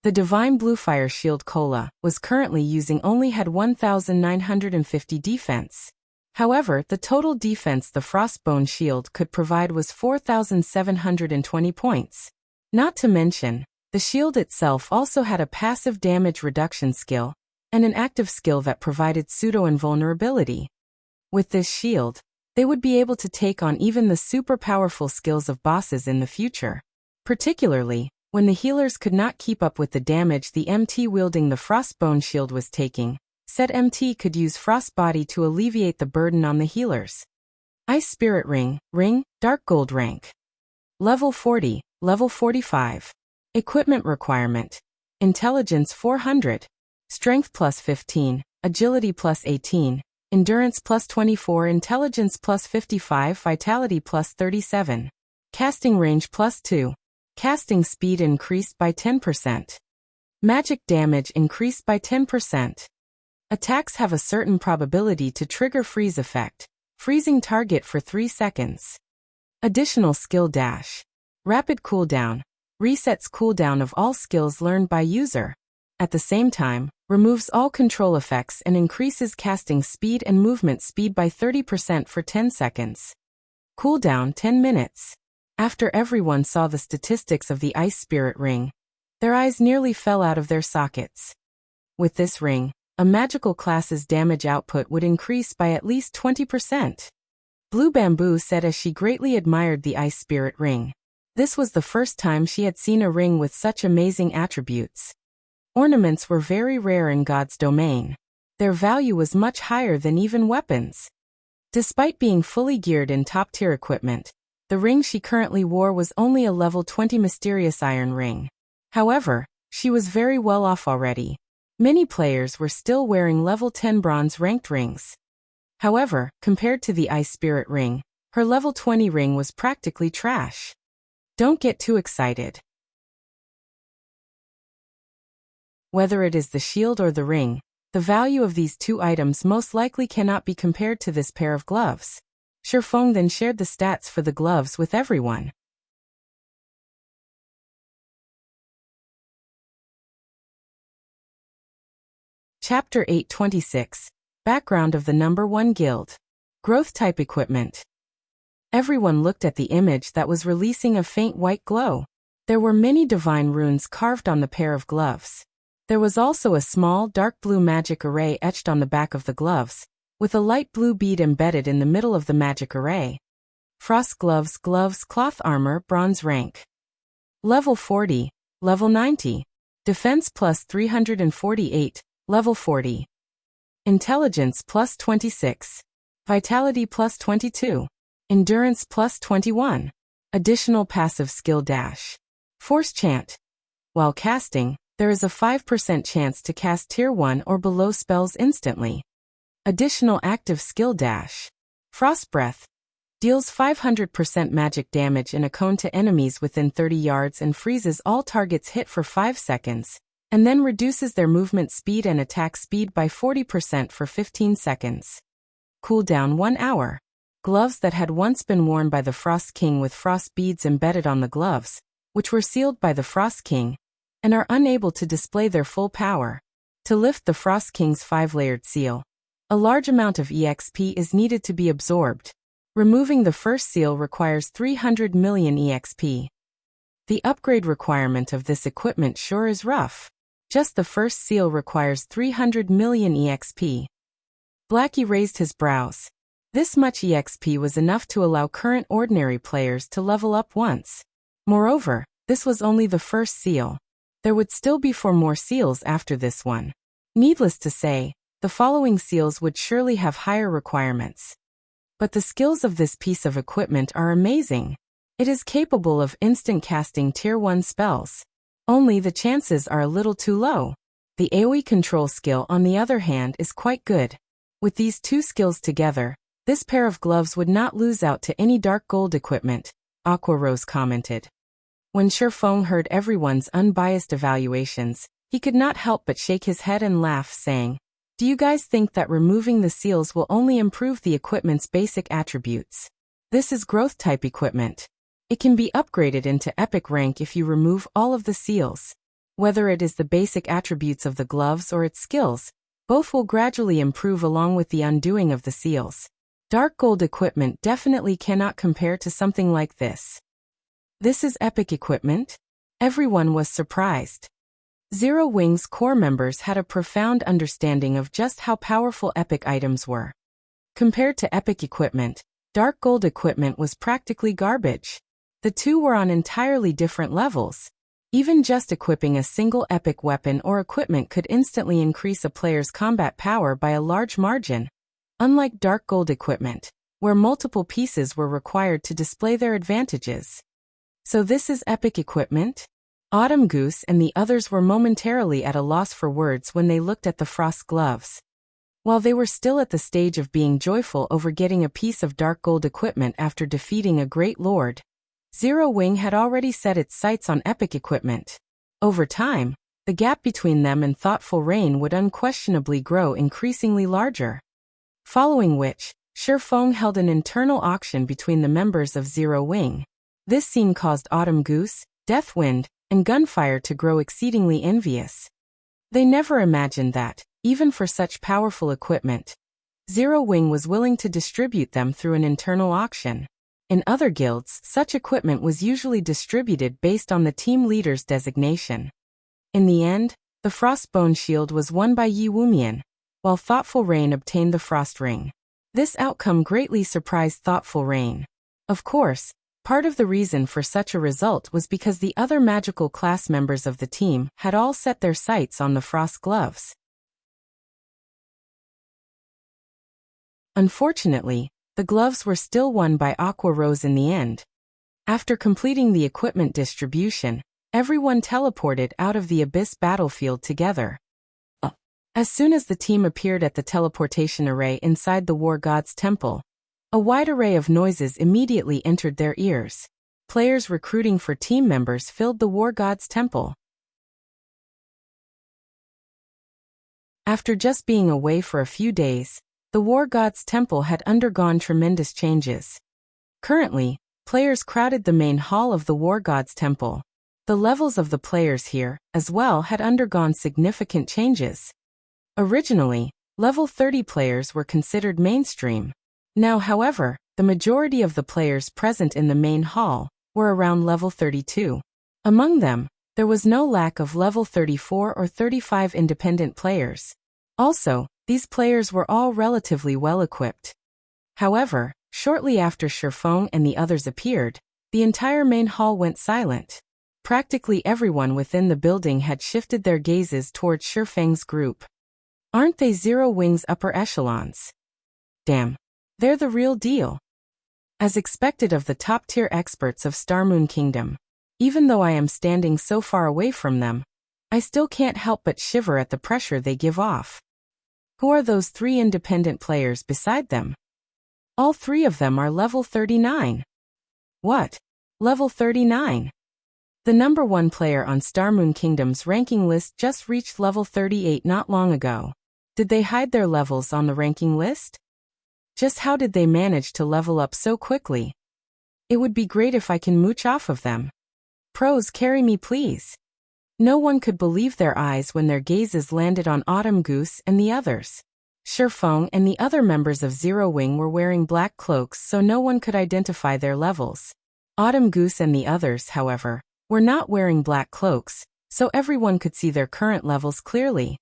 The Divine Bluefire Shield Cola was currently using only had 1950 defense. However, the total defense the Frostbone shield could provide was 4720 points. Not to mention, the shield itself also had a passive damage reduction skill and an active skill that provided pseudo-invulnerability. With this shield, they would be able to take on even the super powerful skills of bosses in the future. Particularly, when the healers could not keep up with the damage the MT wielding the Frostbone shield was taking, said MT could use Frostbody to alleviate the burden on the healers. Ice Spirit Ring, dark gold rank. Level 40, level 45. Equipment requirement. Intelligence 400. Strength plus 15, agility plus 18, endurance plus 24, intelligence plus 55, vitality plus 37. Casting range plus 2. Casting speed increased by 10%. Magic damage increased by 10%. Attacks have a certain probability to trigger freeze effect, freezing target for 3 seconds. Additional skill dash. Rapid cooldown. Resets cooldown of all skills learned by user. At the same time, removes all control effects and increases casting speed and movement speed by 30% for 10 seconds. Cooldown 10 minutes. After everyone saw the statistics of the Ice Spirit Ring, their eyes nearly fell out of their sockets. With this ring, a magical class's damage output would increase by at least 20%. Blue Bamboo said as she greatly admired the Ice Spirit Ring. This was the first time she had seen a ring with such amazing attributes. Ornaments were very rare in God's domain. Their value was much higher than even weapons. Despite being fully geared in top-tier equipment, the ring she currently wore was only a level 20 mysterious iron ring. However, she was very well off already. Many players were still wearing level 10 bronze ranked rings. However, compared to the Ice Spirit Ring, her level 20 ring was practically trash. Don't get too excited. Whether it is the shield or the ring, the value of these two items most likely cannot be compared to this pair of gloves. Feng then shared the stats for the gloves with everyone. Chapter 826. Background of the Number 1 Guild. Growth Type Equipment. Everyone looked at the image that was releasing a faint white glow. There were many divine runes carved on the pair of gloves. There was also a small dark blue magic array etched on the back of the gloves, with a light blue bead embedded in the middle of the magic array. Frost gloves, cloth armor, bronze rank. Level 40, level 90. Defense plus 348, level 40. Intelligence plus 26. Vitality plus 22. Endurance plus 21. Additional passive skill dash. Force chant. While casting, there is a 5% chance to cast tier 1 or below spells instantly. Additional active skill dash. Frost breath. Deals 500% magic damage in a cone to enemies within 30 yards and freezes all targets hit for 5 seconds, and then reduces their movement speed and attack speed by 40% for 15 seconds. Cooldown 1 hour. Gloves that had once been worn by the Frost King with frost beads embedded on the gloves, which were sealed by the Frost King, and are unable to display their full power. To lift the Frost King's 5-layered seal, a large amount of EXP is needed to be absorbed. Removing the first seal requires 300 million EXP. The upgrade requirement of this equipment sure is rough. Just the first seal requires 300 million EXP. Blackie raised his brows. This much EXP was enough to allow current ordinary players to level up once. Moreover, this was only the first seal. There would still be 4 more seals after this one. Needless to say, the following seals would surely have higher requirements. But the skills of this piece of equipment are amazing. It is capable of instant casting tier 1 spells. Only the chances are a little too low. The AoE control skill, on the other hand, is quite good. With these two skills together, this pair of gloves would not lose out to any dark gold equipment, Aqua Rose commented. When Feng heard everyone's unbiased evaluations, he could not help but shake his head and laugh, saying, "Do you guys think that removing the seals will only improve the equipment's basic attributes? This is growth type equipment. It can be upgraded into epic rank if you remove all of the seals. Whether it is the basic attributes of the gloves or its skills, both will gradually improve along with the undoing of the seals. Dark gold equipment definitely cannot compare to something like this." This is epic equipment? Everyone was surprised. Zero Wing's core members had a profound understanding of just how powerful epic items were. Compared to epic equipment, dark gold equipment was practically garbage. The two were on entirely different levels. Even just equipping a single epic weapon or equipment could instantly increase a player's combat power by a large margin. Unlike dark gold equipment, where multiple pieces were required to display their advantages. So this is epic equipment? Autumn Goose and the others were momentarily at a loss for words when they looked at the frost gloves. While they were still at the stage of being joyful over getting a piece of dark gold equipment after defeating a great lord, Zero Wing had already set its sights on epic equipment. Over time, the gap between them and Thoughtful Rain would unquestionably grow increasingly larger. Following which, Feng held an internal auction between the members of Zero Wing. This scene caused Autumn Goose, Deathwind, and Gunfire to grow exceedingly envious. They never imagined that, even for such powerful equipment, Zero Wing was willing to distribute them through an internal auction. In other guilds, such equipment was usually distributed based on the team leader's designation. In the end, the Frostbone Shield was won by Yi Wumian, while Thoughtful Rain obtained the Frost Ring. This outcome greatly surprised Thoughtful Rain. Of course, part of the reason for such a result was because the other magical class members of the team had all set their sights on the Frost Gloves. Unfortunately, the gloves were still won by Aqua Rose in the end. After completing the equipment distribution, everyone teleported out of the Abyss battlefield together. As soon as the team appeared at the teleportation array inside the War God's Temple, a wide array of noises immediately entered their ears. Players recruiting for team members filled the War God's Temple. After just being away for a few days, the War God's Temple had undergone tremendous changes. Currently, players crowded the main hall of the War God's Temple. The levels of the players here, as well, had undergone significant changes. Originally, level 30 players were considered mainstream. Now, however, the majority of the players present in the main hall were around level 32. Among them, there was no lack of level 34 or 35 independent players. Also, these players were all relatively well equipped. However, shortly after Feng and the others appeared, the entire main hall went silent. Practically everyone within the building had shifted their gazes towards Feng's group. Aren't they Zero Wing's upper echelons? Damn. They're the real deal. As expected of the top-tier experts of Starmoon Kingdom, even though I am standing so far away from them, I still can't help but shiver at the pressure they give off. Who are those three independent players beside them? All three of them are level 39. What? Level 39? The number 1 player on Starmoon Kingdom's ranking list just reached level 38 not long ago. Did they hide their levels on the ranking list? Just how did they manage to level up so quickly? It would be great if I can mooch off of them. Pros, carry me please. No one could believe their eyes when their gazes landed on Autumn Goose and the others. Feng and the other members of Zero Wing were wearing black cloaks so no one could identify their levels. Autumn Goose and the others, however, were not wearing black cloaks, so everyone could see their current levels clearly.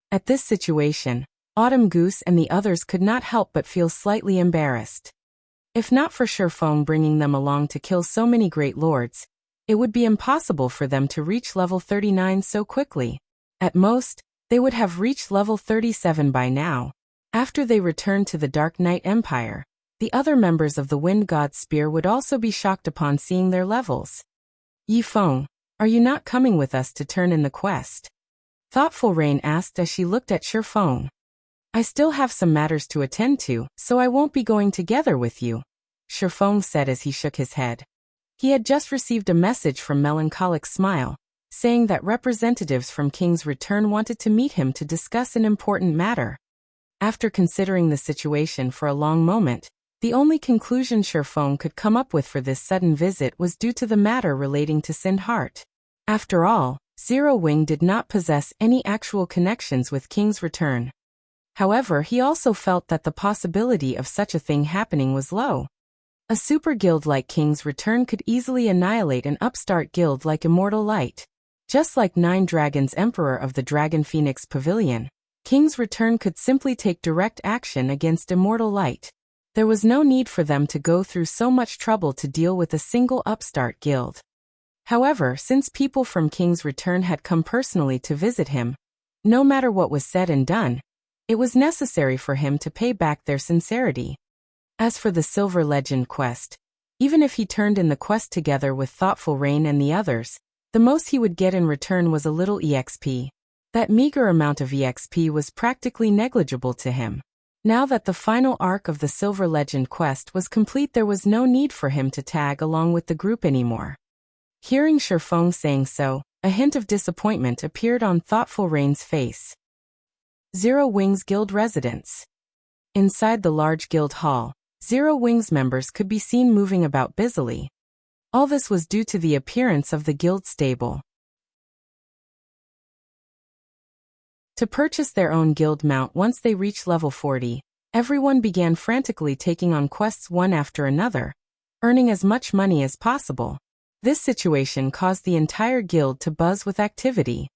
At this situation, Autumn Goose and the others could not help but feel slightly embarrassed. If not for Feng bringing them along to kill so many great lords, it would be impossible for them to reach level 39 so quickly. At most, they would have reached level 37 by now. After they returned to the Dark Knight Empire, the other members of the Wind God's Spear would also be shocked upon seeing their levels. Yi Feng, are you not coming with us to turn in the quest? Thoughtful Rain asked as she looked at Feng. I still have some matters to attend to, so I won't be going together with you, Feng said as he shook his head. He had just received a message from Melancholic Smile, saying that representatives from King's Return wanted to meet him to discuss an important matter. After considering the situation for a long moment, the only conclusion Feng could come up with for this sudden visit was due to the matter relating to Sin Heart. After all, Zero Wing did not possess any actual connections with King's Return. However, he also felt that the possibility of such a thing happening was low. A super guild like King's Return could easily annihilate an upstart guild like Immortal Light. Just like Nine Dragons Emperor of the Dragon Phoenix Pavilion, King's Return could simply take direct action against Immortal Light. There was no need for them to go through so much trouble to deal with a single upstart guild. However, since people from King's Return had come personally to visit him, no matter what was said and done, it was necessary for him to pay back their sincerity. As for the Silver Legend quest, even if he turned in the quest together with Thoughtful Rain and the others, the most he would get in return was a little EXP. That meager amount of EXP was practically negligible to him. Now that the final arc of the Silver Legend quest was complete, there was no need for him to tag along with the group anymore. Hearing Feng saying so, A hint of disappointment appeared on Thoughtful Rain's face. Zero Wings Guild residence. Inside the large guild hall, Zero Wings members could be seen moving about busily. All this was due to the appearance of the guild stable. To purchase their own guild mount once they reached level 40, everyone began frantically taking on quests one after another, earning as much money as possible. This situation caused the entire guild to buzz with activity.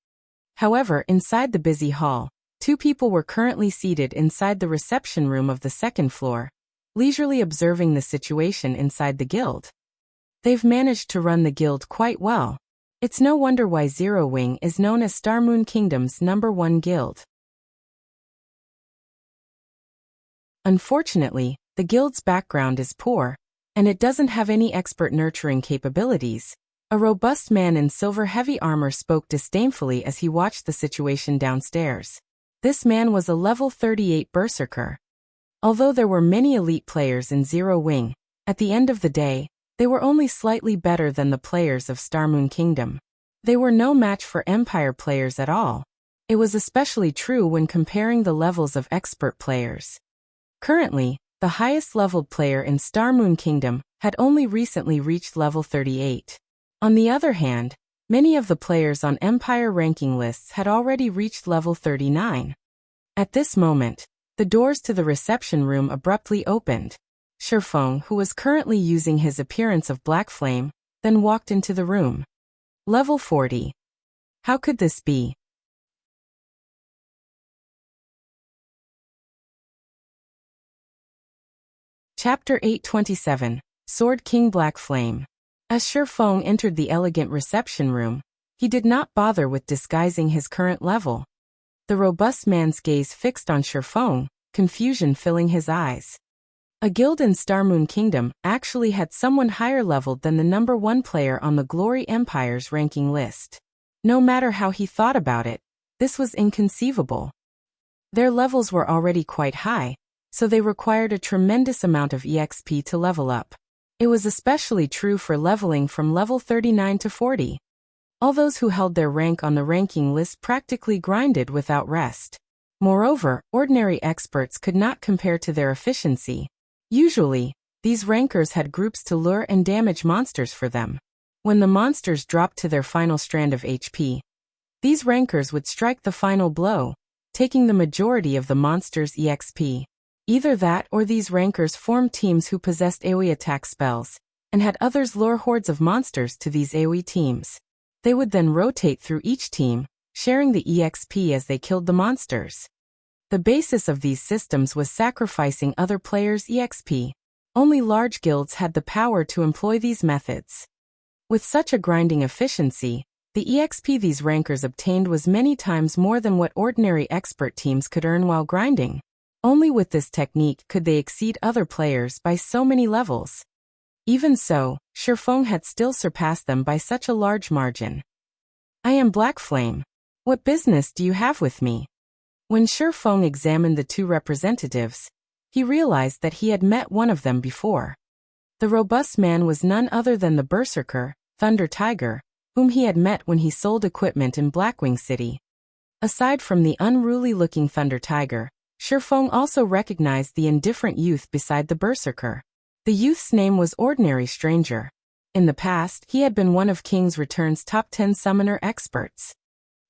However, inside the busy hall, two people were currently seated inside the reception room of the second floor, leisurely observing the situation inside the guild. They've managed to run the guild quite well. It's no wonder why Zero Wing is known as Star Moon Kingdom's #1 guild. Unfortunately, the guild's background is poor, and it doesn't have any expert nurturing capabilities. A robust man in silver heavy armor spoke disdainfully as he watched the situation downstairs. This man was a level 38 berserker. Although there were many elite players in Zero Wing, at the end of the day, they were only slightly better than the players of Star Moon Kingdom. They were no match for Empire players at all. It was especially true when comparing the levels of expert players. Currently, the highest leveled player in Star Moon Kingdom had only recently reached level 38. On the other hand, many of the players on Empire ranking lists had already reached level 39. At this moment, the doors to the reception room abruptly opened. Feng, who was currently using his appearance of black flame, then walked into the room. Level 40. How could this be? Chapter 827, Sword King Black Flame. As Feng entered the elegant reception room, he did not bother with disguising his current level. The robust man's gaze fixed on Feng, confusion filling his eyes. A guild in Star Moon Kingdom actually had someone higher leveled than the #1 player on the Glory Empire's ranking list. No matter how he thought about it, this was inconceivable. Their levels were already quite high, so they required a tremendous amount of EXP to level up. It was especially true for leveling from level 39 to 40. All those who held their rank on the ranking list practically grinded without rest. Moreover, ordinary experts could not compare to their efficiency. Usually, these rankers had groups to lure and damage monsters for them. When the monsters dropped to their final strand of HP, these rankers would strike the final blow, taking the majority of the monster's EXP. Either that or these rankers formed teams who possessed AoE attack spells, and had others lure hordes of monsters to these AoE teams. They would then rotate through each team, sharing the EXP as they killed the monsters. The basis of these systems was sacrificing other players' EXP. Only large guilds had the power to employ these methods. With such a grinding efficiency, the EXP these rankers obtained was many times more than what ordinary expert teams could earn while grinding. Only with this technique could they exceed other players by so many levels. Even so, Feng had still surpassed them by such a large margin. I am Black Flame. What business do you have with me? When Feng examined the two representatives, he realized that he had met one of them before. The robust man was none other than the berserker, Thunder Tiger, whom he had met when he sold equipment in Blackwing City. Aside from the unruly-looking Thunder Tiger, Feng also recognized the indifferent youth beside the berserker. The youth's name was Ordinary Stranger. In the past, he had been one of King's Return's top 10 summoner experts.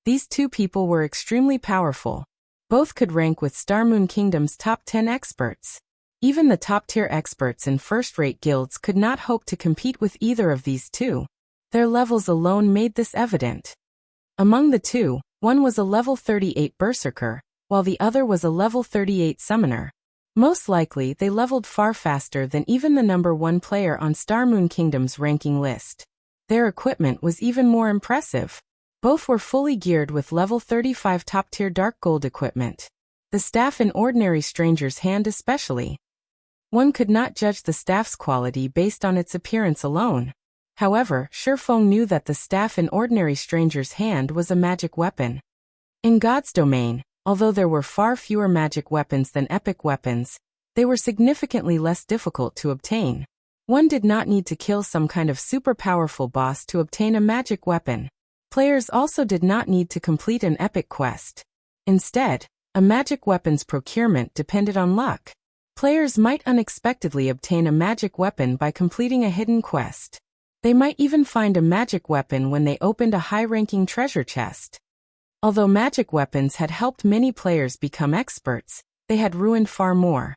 These two people were extremely powerful. Both could rank with Star Moon Kingdom's top 10 experts. Even the top-tier experts in first-rate guilds could not hope to compete with either of these two. Their levels alone made this evident. Among the two, one was a level 38 berserker, while the other was a level 38 summoner. Most likely, they leveled far faster than even the #1 player on Star Moon Kingdom's ranking list. Their equipment was even more impressive. Both were fully geared with level 35 top-tier dark gold equipment. The staff in Ordinary Stranger's hand especially. One could not judge the staff's quality based on its appearance alone. However, Feng knew that the staff in Ordinary Stranger's hand was a magic weapon. In God's domain, although there were far fewer magic weapons than epic weapons, they were significantly less difficult to obtain. One did not need to kill some kind of super powerful boss to obtain a magic weapon. Players also did not need to complete an epic quest. Instead, a magic weapon's procurement depended on luck. Players might unexpectedly obtain a magic weapon by completing a hidden quest. They might even find a magic weapon when they opened a high-ranking treasure chest. Although magic weapons had helped many players become experts, they had ruined far more.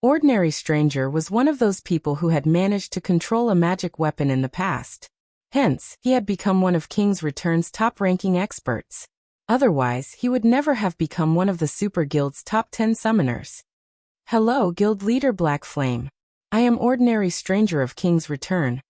Ordinary Stranger was one of those people who had managed to control a magic weapon in the past. Hence, he had become one of King's Return's top-ranking experts. Otherwise, he would never have become one of the Super Guild's top 10 summoners. Hello, Guild Leader Black Flame. I am Ordinary Stranger of King's Return.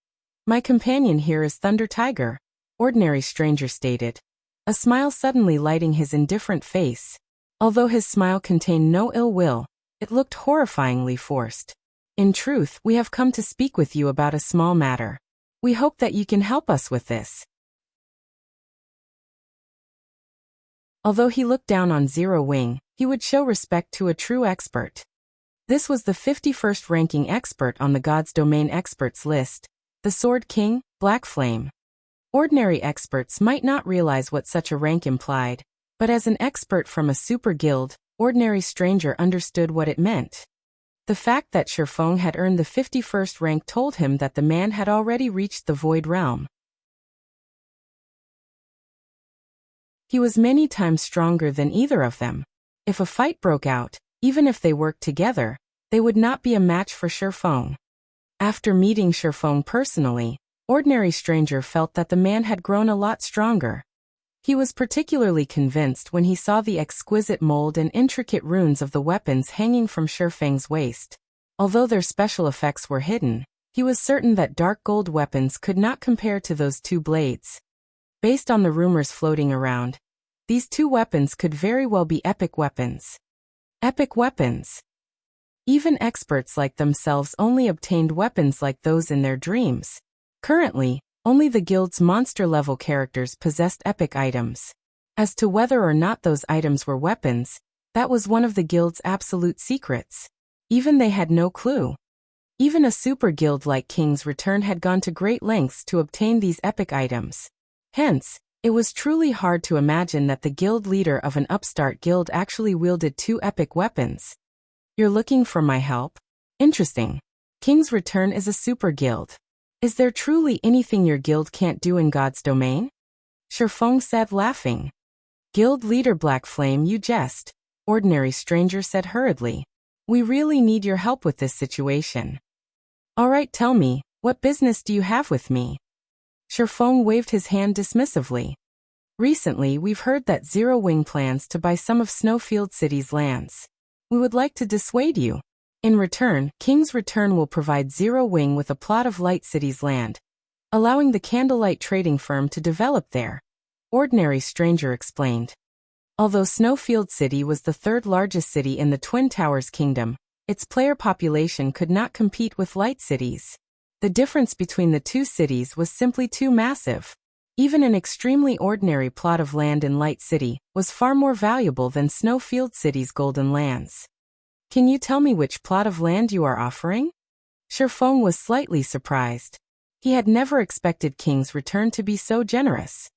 My companion here is Thunder Tiger, Ordinary Stranger stated, a smile suddenly lighting his indifferent face. Although his smile contained no ill will, it looked horrifyingly forced. In truth, we have come to speak with you about a small matter. We hope that you can help us with this. Although he looked down on Zero Wing, he would show respect to a true expert. This was the 51st ranking expert on the God's Domain experts list, the Sword King, Black Flame. Ordinary experts might not realize what such a rank implied, but as an expert from a super guild, Ordinary Stranger understood what it meant. The fact that Feng had earned the 51st rank told him that the man had already reached the Void Realm. He was many times stronger than either of them. If a fight broke out, even if they worked together, they would not be a match for Feng. After meeting Feng personally, Ordinary Stranger felt that the man had grown a lot stronger. He was particularly convinced when he saw the exquisite mold and intricate runes of the weapons hanging from Feng's waist. Although their special effects were hidden, he was certain that dark gold weapons could not compare to those two blades. Based on the rumors floating around, these two weapons could very well be epic weapons. Epic weapons. Even experts like themselves only obtained weapons like those in their dreams. Currently, only the guild's monster-level characters possessed epic items. As to whether or not those items were weapons, that was one of the guild's absolute secrets. Even they had no clue. Even a super guild like King's Return had gone to great lengths to obtain these epic items. Hence, it was truly hard to imagine that the guild leader of an upstart guild actually wielded two epic weapons. You're looking for my help? Interesting. King's Return is a super guild. Is there truly anything your guild can't do in God's domain? Feng said, laughing. Guild leader Black Flame, you jest, Ordinary Stranger said hurriedly. We really need your help with this situation. Alright, tell me, what business do you have with me? Feng waved his hand dismissively. Recently, we've heard that Zero Wing plans to buy some of Snowfield City's lands. We would like to dissuade you. In return, King's Return will provide Zero Wing with a plot of Light City's land, allowing the Candlelight trading firm to develop there, Ordinary Stranger explained. Although Snowfield City was the third largest city in the Twin Towers Kingdom, its player population could not compete with Light Cities. The difference between the two cities was simply too massive. Even an extremely ordinary plot of land in Light City was far more valuable than Snowfield City's golden lands. Can you tell me which plot of land you are offering? Feng was slightly surprised. He had never expected King's Return to be so generous.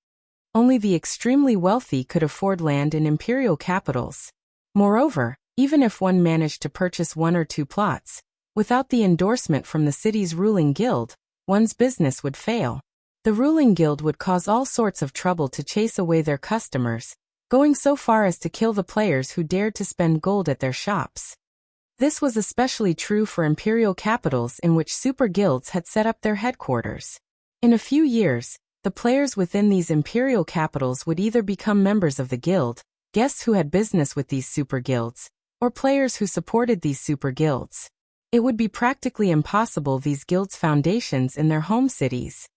Only the extremely wealthy could afford land in imperial capitals. Moreover, even if one managed to purchase one or two plots, without the endorsement from the city's ruling guild, one's business would fail. The ruling guild would cause all sorts of trouble to chase away their customers, going so far as to kill the players who dared to spend gold at their shops. This was especially true for imperial capitals in which super guilds had set up their headquarters. In a few years, the players within these imperial capitals would either become members of the guild, guests who had business with these super guilds, or players who supported these super guilds. It would be practically impossible these guilds' foundations in their home cities.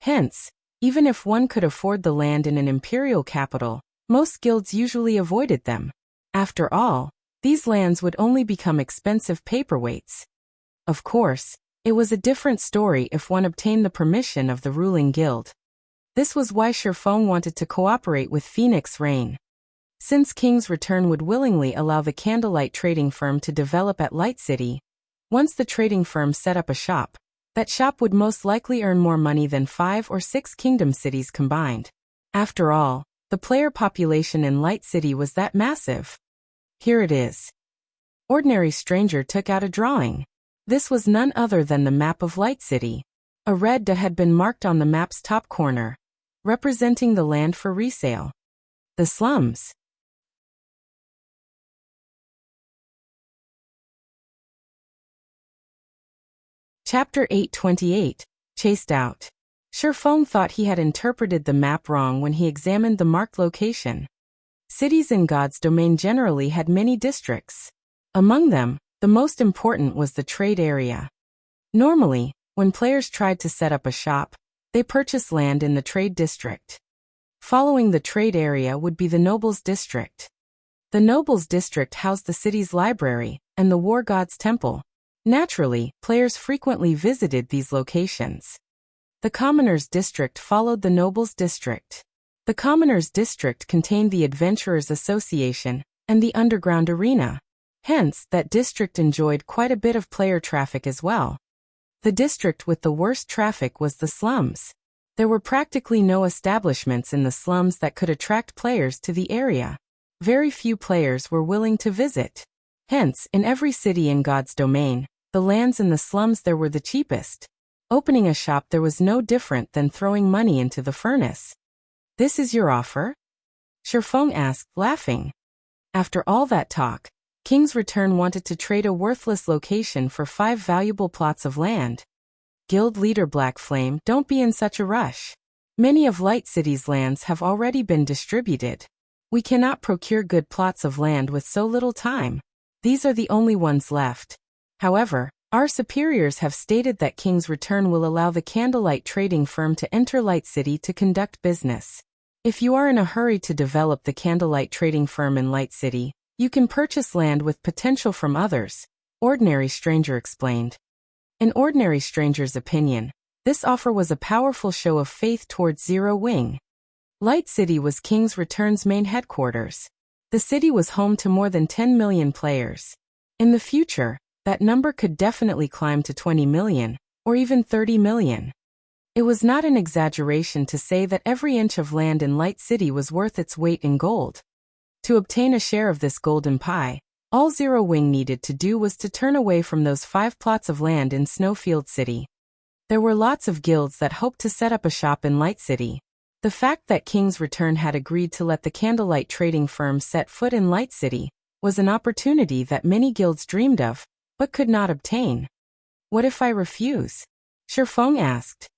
Hence, even if one could afford the land in an imperial capital, most guilds usually avoided them. After all, these lands would only become expensive paperweights. Of course, it was a different story if one obtained the permission of the ruling guild. This was why Feng wanted to cooperate with Phoenix Rain. Since King's Return would willingly allow the Candlelight trading firm to develop at Light City, once the trading firm set up a shop, that shop would most likely earn more money than 5 or 6 kingdom cities combined. After all, the player population in Light City was that massive. Here it is. Ordinary Stranger took out a drawing. This was none other than the map of Light City. A red dot had been marked on the map's top corner, representing the land for resale. The slums. Chapter 828, Chased Out. Feng thought he had interpreted the map wrong when he examined the marked location. Cities in God's domain generally had many districts. Among them, the most important was the trade area. Normally, when players tried to set up a shop, they purchased land in the trade district. Following the trade area would be the nobles district. The nobles district housed the city's library and the war god's temple. Naturally, players frequently visited these locations. The commoners district followed the nobles district. The commoners district contained the adventurers association and the underground arena. Hence, that district enjoyed quite a bit of player traffic as well. The district with the worst traffic was the slums. There were practically no establishments in the slums that could attract players to the area. Very few players were willing to visit. Hence, in every city in God's domain, the lands in the slums there were the cheapest. Opening a shop there was no different than throwing money into the furnace. "This is your offer?" Feng asked, laughing. After all that talk, King's Return wanted to trade a worthless location for 5 valuable plots of land. Guild leader Black Flame, don't be in such a rush. Many of Light City's lands have already been distributed. We cannot procure good plots of land with so little time. These are the only ones left. However, our superiors have stated that King's Return will allow the Candlelight trading firm to enter Light City to conduct business. If you are in a hurry to develop the Candlelight trading firm in Light City, you can purchase land with potential from others, Ordinary Stranger explained. In Ordinary Stranger's opinion, this offer was a powerful show of faith towards Zero Wing. Light City was King's Return's main headquarters. The city was home to more than 10 million players. In the future, that number could definitely climb to 20 million, or even 30 million. It was not an exaggeration to say that every inch of land in Light City was worth its weight in gold. To obtain a share of this golden pie, all Zero Wing needed to do was to turn away from those 5 plots of land in Snowfield City. There were lots of guilds that hoped to set up a shop in Light City. The fact that King's Return had agreed to let the Candlelight trading firm set foot in Light City was an opportunity that many guilds dreamed of, but could not obtain. "What if I refuse?" Feng asked.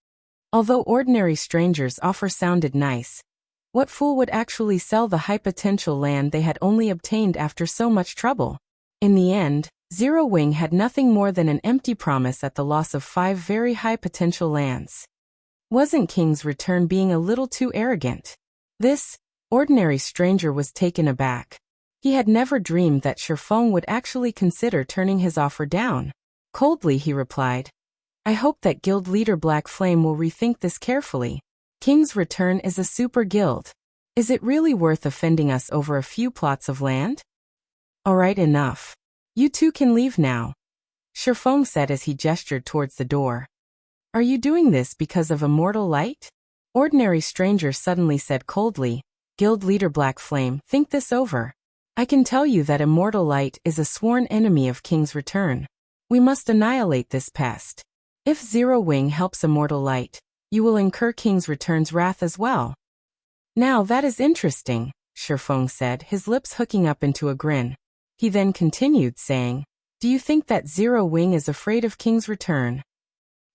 Although Ordinary Stranger's offer sounded nice, what fool would actually sell the high-potential land they had only obtained after so much trouble? In the end, Zero Wing had nothing more than an empty promise at the loss of 5 very high-potential lands. Wasn't King's Return being a little too arrogant? This Ordinary Stranger was taken aback. He had never dreamed that Feng would actually consider turning his offer down. Coldly he replied, "I hope that guild leader Black Flame will rethink this carefully. King's Return is a super guild. Is it really worth offending us over a few plots of land?" "Alright, enough. You two can leave now," Feng said as he gestured towards the door. "Are you doing this because of Immortal Light?" Ordinary Stranger suddenly said coldly, "Guild leader Black Flame, think this over. I can tell you that Immortal Light is a sworn enemy of King's Return. We must annihilate this pest. If Zero Wing helps Immortal Light, you will incur King's Return's wrath as well." "Now that is interesting," Feng said, his lips hooking up into a grin. He then continued, saying, "Do you think that Zero Wing is afraid of King's Return?"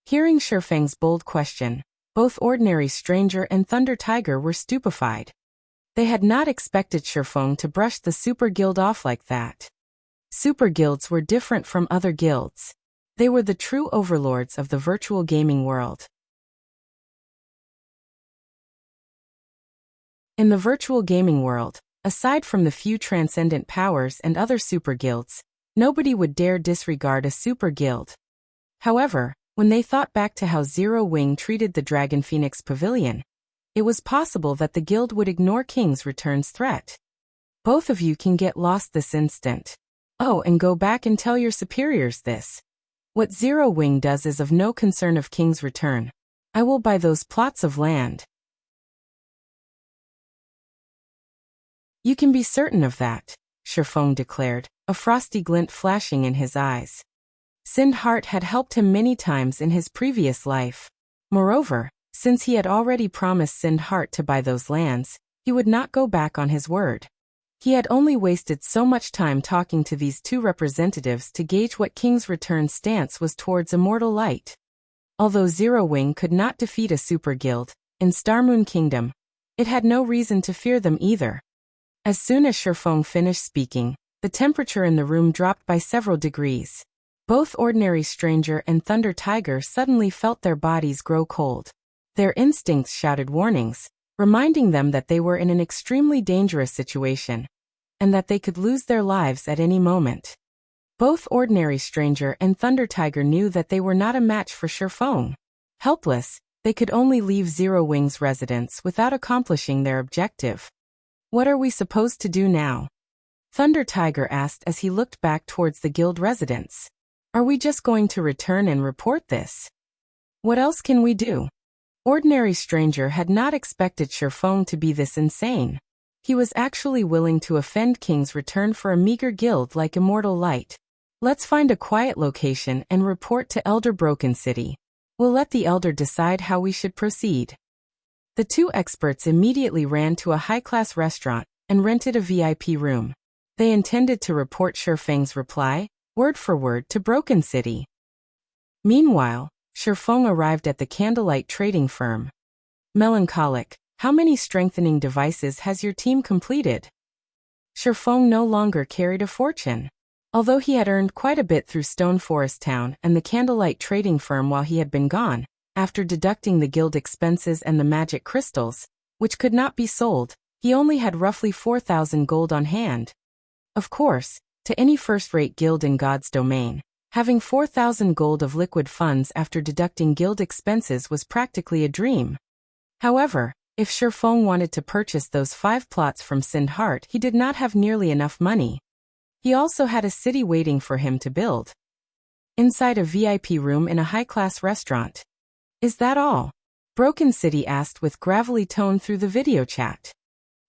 Hearing Feng's bold question, both Ordinary Stranger and Thunder Tiger were stupefied. They had not expected Feng to brush the super guild off like that. Super guilds were different from other guilds. They were the true overlords of the virtual gaming world. In the virtual gaming world, aside from the few transcendent powers and other super guilds, nobody would dare disregard a super guild. However, when they thought back to how Zero Wing treated the Dragon Phoenix Pavilion, it was possible that the guild would ignore King's Return's threat. "Both of you can get lost this instant. Oh, and go back and tell your superiors this. What Zero Wing does is of no concern of King's Return. I will buy those plots of land." You can be certain of that, Feng declared, a frosty glint flashing in his eyes. Sindheart had helped him many times in his previous life. Moreover, since he had already promised Sindheart to buy those lands, he would not go back on his word. He had only wasted so much time talking to these two representatives to gauge what King's Return's stance was towards Immortal Light. Although Zero Wing could not defeat a super guild in Starmoon Kingdom, it had no reason to fear them either. As soon as Feng finished speaking, the temperature in the room dropped by several degrees. Both Ordinary Stranger and Thunder Tiger suddenly felt their bodies grow cold. Their instincts shouted warnings, reminding them that they were in an extremely dangerous situation, and that they could lose their lives at any moment. Both Ordinary Stranger and Thunder Tiger knew that they were not a match for Feng. Helpless, they could only leave Zero Wing's residence without accomplishing their objective. What are we supposed to do now? Thunder Tiger asked as he looked back towards the guild residence. Are we just going to return and report this? What else can we do? Ordinary Stranger had not expected Feng to be this insane. He was actually willing to offend King's Return for a meager guild like Immortal Light. Let's find a quiet location and report to Elder Broken City. We'll let the Elder decide how we should proceed. The two experts immediately ran to a high-class restaurant and rented a VIP room. They intended to report Feng's reply, word for word, to Broken City. Meanwhile, Feng arrived at the Candlelight trading firm. Melancholic, how many strengthening devices has your team completed? Feng no longer carried a fortune. Although he had earned quite a bit through Stone Forest Town and the Candlelight trading firm while he had been gone, after deducting the guild expenses and the magic crystals, which could not be sold, he only had roughly 4,000 gold on hand. Of course, to any first-rate guild in God's domain, having 4,000 gold of liquid funds after deducting guild expenses was practically a dream. However, if Feng wanted to purchase those 5 plots from Sindheart, he did not have nearly enough money. He also had a city waiting for him to build. Inside a VIP room in a high-class restaurant. Is that all? Broken City asked with gravelly tone through the video chat.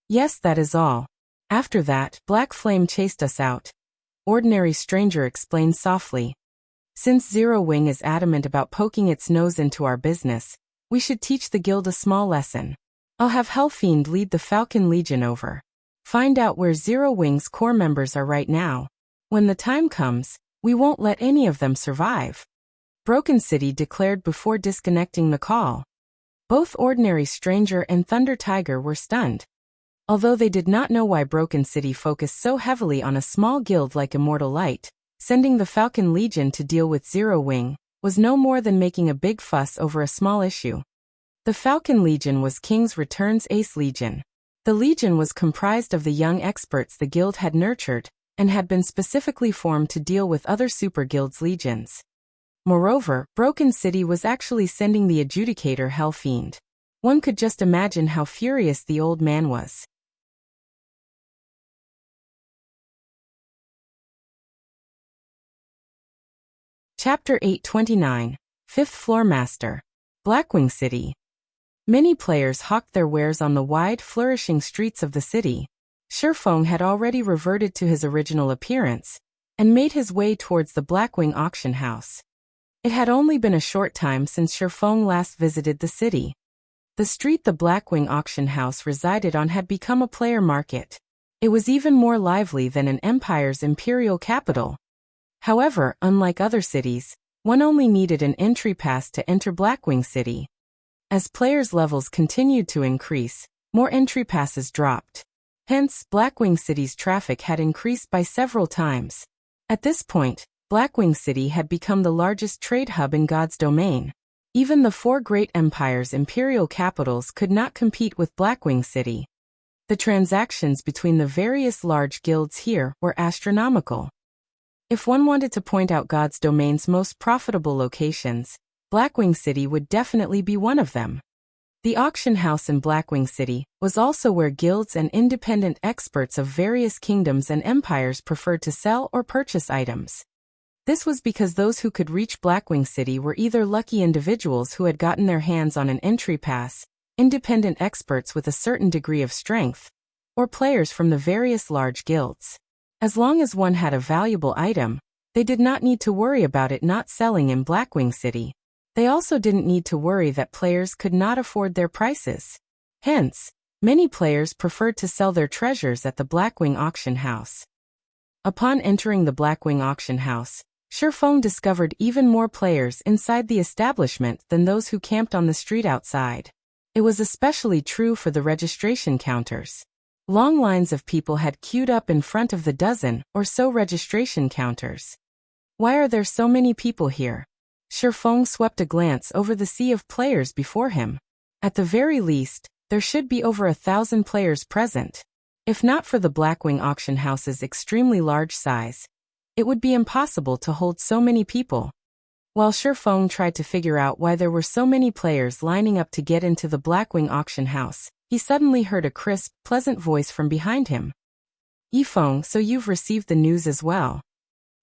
Yes, that is all. After that, Black Flame chased us out. Ordinary Stranger explained softly. Since Zero Wing is adamant about poking its nose into our business, we should teach the guild a small lesson. I'll have Hellfiend lead the Falcon Legion over. Find out where Zero Wing's core members are right now. When the time comes, we won't let any of them survive. Broken City declared before disconnecting the call. Both Ordinary Stranger and Thunder Tiger were stunned. Although they did not know why Broken City focused so heavily on a small guild like Immortal Light, sending the Falcon Legion to deal with Zero Wing was no more than making a big fuss over a small issue. The Falcon Legion was King's Return's Ace Legion. The Legion was comprised of the young experts the guild had nurtured, and had been specifically formed to deal with other super guilds' legions. Moreover, Broken City was actually sending the Adjudicator Hellfiend. One could just imagine how furious the old man was. Chapter 829, 5th Floor Master. Blackwing City. Many players hawked their wares on the wide, flourishing streets of the city. Feng had already reverted to his original appearance, and made his way towards the Blackwing auction house. It had only been a short time since Feng last visited the city. The street the Blackwing auction house resided on had become a player market. It was even more lively than an empire's imperial capital. However, unlike other cities, one only needed an entry pass to enter Blackwing City. As players' levels continued to increase, more entry passes dropped. Hence, Blackwing City's traffic had increased by several times. At this point, Blackwing City had become the largest trade hub in God's domain. Even the 4 great empires' imperial capitals could not compete with Blackwing City. The transactions between the various large guilds here were astronomical. If one wanted to point out God's domain's most profitable locations, Blackwing City would definitely be one of them. The auction house in Blackwing City was also where guilds and independent experts of various kingdoms and empires preferred to sell or purchase items. This was because those who could reach Blackwing City were either lucky individuals who had gotten their hands on an entry pass, independent experts with a certain degree of strength, or players from the various large guilds. As long as one had a valuable item, they did not need to worry about it not selling in Blackwing City. They also didn't need to worry that players could not afford their prices. Hence, many players preferred to sell their treasures at the Blackwing auction house. Upon entering the Blackwing auction house, Feng discovered even more players inside the establishment than those who camped on the street outside. It was especially true for the registration counters. Long lines of people had queued up in front of the dozen or so registration counters. Why are there so many people here? Feng swept a glance over the sea of players before him. At the very least, there should be over 1,000 players present. If not for the Blackwing auction house's extremely large size, it would be impossible to hold so many people. While Feng tried to figure out why there were so many players lining up to get into the Blackwing auction house, he suddenly heard a crisp, pleasant voice from behind him. Feng, so you've received the news as well.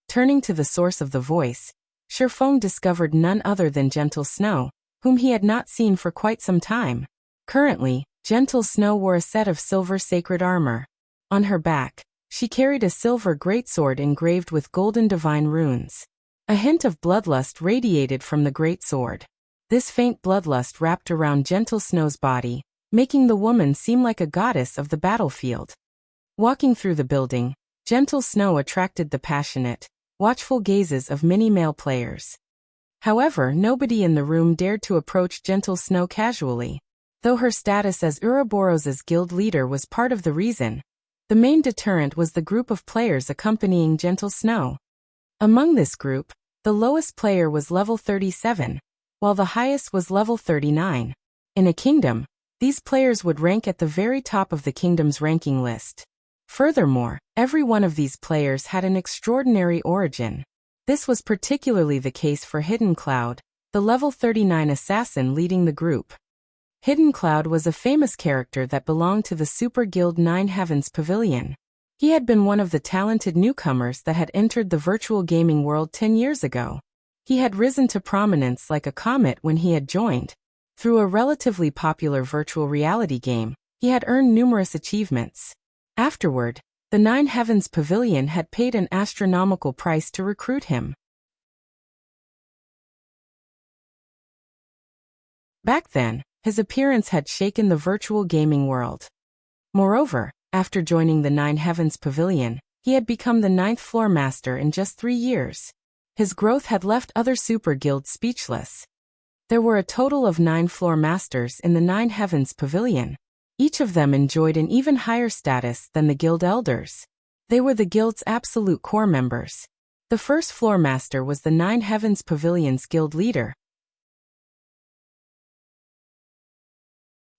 Turning to the source of the voice, Feng discovered none other than Gentle Snow, whom he had not seen for quite some time. Currently, Gentle Snow wore a set of silver sacred armor. On her back, she carried a silver greatsword engraved with golden divine runes. A hint of bloodlust radiated from the greatsword. This faint bloodlust wrapped around Gentle Snow's body, making the woman seem like a goddess of the battlefield. Walking through the building, Gentle Snow attracted the passionate, watchful gazes of many male players. However, nobody in the room dared to approach Gentle Snow casually. Though her status as Ouroboros's guild leader was part of the reason, the main deterrent was the group of players accompanying Gentle Snow. Among this group, the lowest player was level 37, while the highest was level 39. In a kingdom, these players would rank at the very top of the kingdom's ranking list. Furthermore, every one of these players had an extraordinary origin. This was particularly the case for Hidden Cloud, the level 39 assassin leading the group. Hidden Cloud was a famous character that belonged to the Super Guild 9 Heavens Pavilion. He had been one of the talented newcomers that had entered the virtual gaming world 10 years ago. He had risen to prominence like a comet when he had joined. Through a relatively popular virtual reality game, he had earned numerous achievements. Afterward, the 9 Heavens Pavilion had paid an astronomical price to recruit him. Back then, his appearance had shaken the virtual gaming world. Moreover, after joining the 9 Heavens Pavilion, he had become the 9th floor master in just 3 years. His growth had left other super guilds speechless. There were a total of 9 floor masters in the 9 Heavens Pavilion. Each of them enjoyed an even higher status than the guild elders. They were the guild's absolute core members. The first floor master was the 9 Heavens Pavilion's guild leader.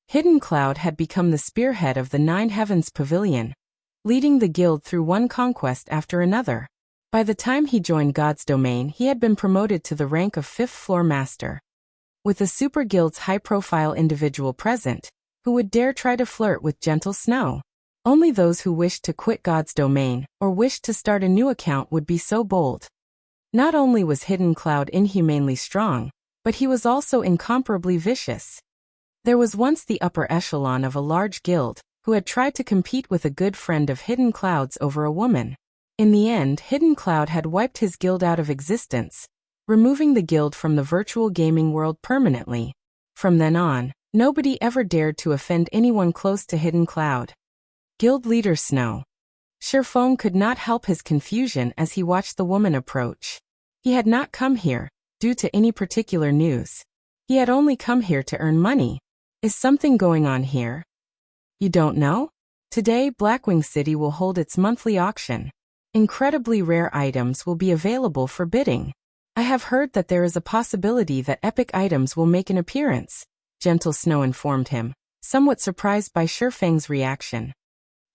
Hidden Cloud had become the spearhead of the 9 Heavens Pavilion, leading the guild through one conquest after another. By the time he joined God's Domain, he had been promoted to the rank of 5th floor master. With the Super Guild's high-profile individual present, who would dare try to flirt with Gentle Snow? Only those who wished to quit God's Domain or wished to start a new account would be so bold. Not only was Hidden Cloud inhumanely strong, but he was also incomparably vicious. There was once the upper echelon of a large guild, who had tried to compete with a good friend of Hidden Cloud's over a woman. In the end, Hidden Cloud had wiped his guild out of existence, removing the guild from the virtual gaming world permanently. From then on, nobody ever dared to offend anyone close to Hidden Cloud. Guild Leader Snow. Feng could not help his confusion as he watched the woman approach. He had not come here due to any particular news. He had only come here to earn money. Is something going on here? You don't know? Today, Blackwing City will hold its monthly auction. Incredibly rare items will be available for bidding. I have heard that there is a possibility that epic items will make an appearance, Gentle Snow informed him, somewhat surprised by Feng's reaction.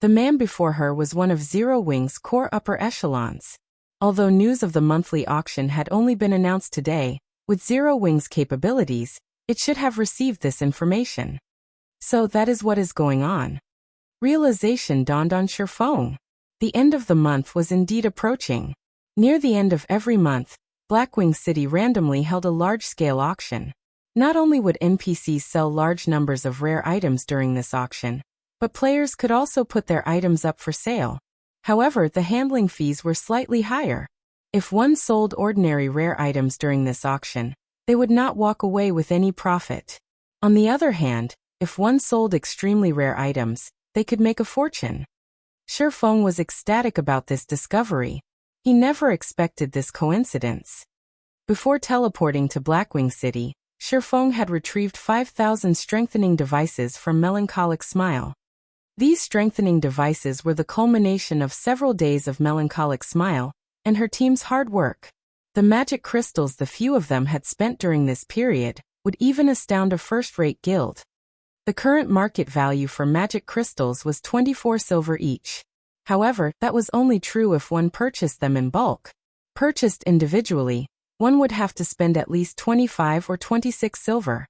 The man before her was one of Zero Wing's core upper echelons. Although news of the monthly auction had only been announced today, with Zero Wing's capabilities, it should have received this information. So that is what is going on. Realization dawned on Feng. The end of the month was indeed approaching. Near the end of every month, Blackwing City randomly held a large-scale auction. Not only would NPCs sell large numbers of rare items during this auction, but players could also put their items up for sale. However, the handling fees were slightly higher. If one sold ordinary rare items during this auction, they would not walk away with any profit. On the other hand, if one sold extremely rare items, they could make a fortune. Feng was ecstatic about this discovery. He never expected this coincidence. Before teleporting to Blackwing City, Feng had retrieved 5,000 strengthening devices from Melancholic Smile. These strengthening devices were the culmination of several days of Melancholic Smile and her team's hard work. The magic crystals the few of them had spent during this period would even astound a first-rate guild. The current market value for magic crystals was 24 silver each. However, that was only true if one purchased them in bulk. Purchased individually, one would have to spend at least 25 or 26 silver.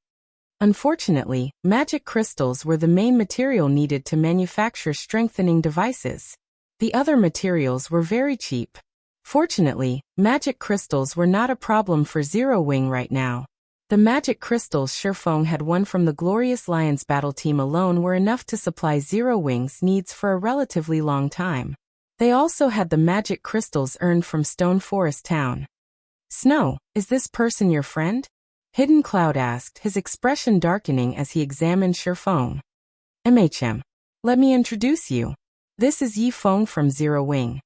Unfortunately, magic crystals were the main material needed to manufacture strengthening devices. The other materials were very cheap. Fortunately, magic crystals were not a problem for Zero Wing right now. The magic crystals Feng had won from the Glorious Lions battle team alone were enough to supply Zero Wing's needs for a relatively long time. They also had the magic crystals earned from Stone Forest Town. Snow, is this person your friend? Hidden Cloud asked, his expression darkening as he examined Feng. Let me introduce you. This is Yi Feng from Zero Wing.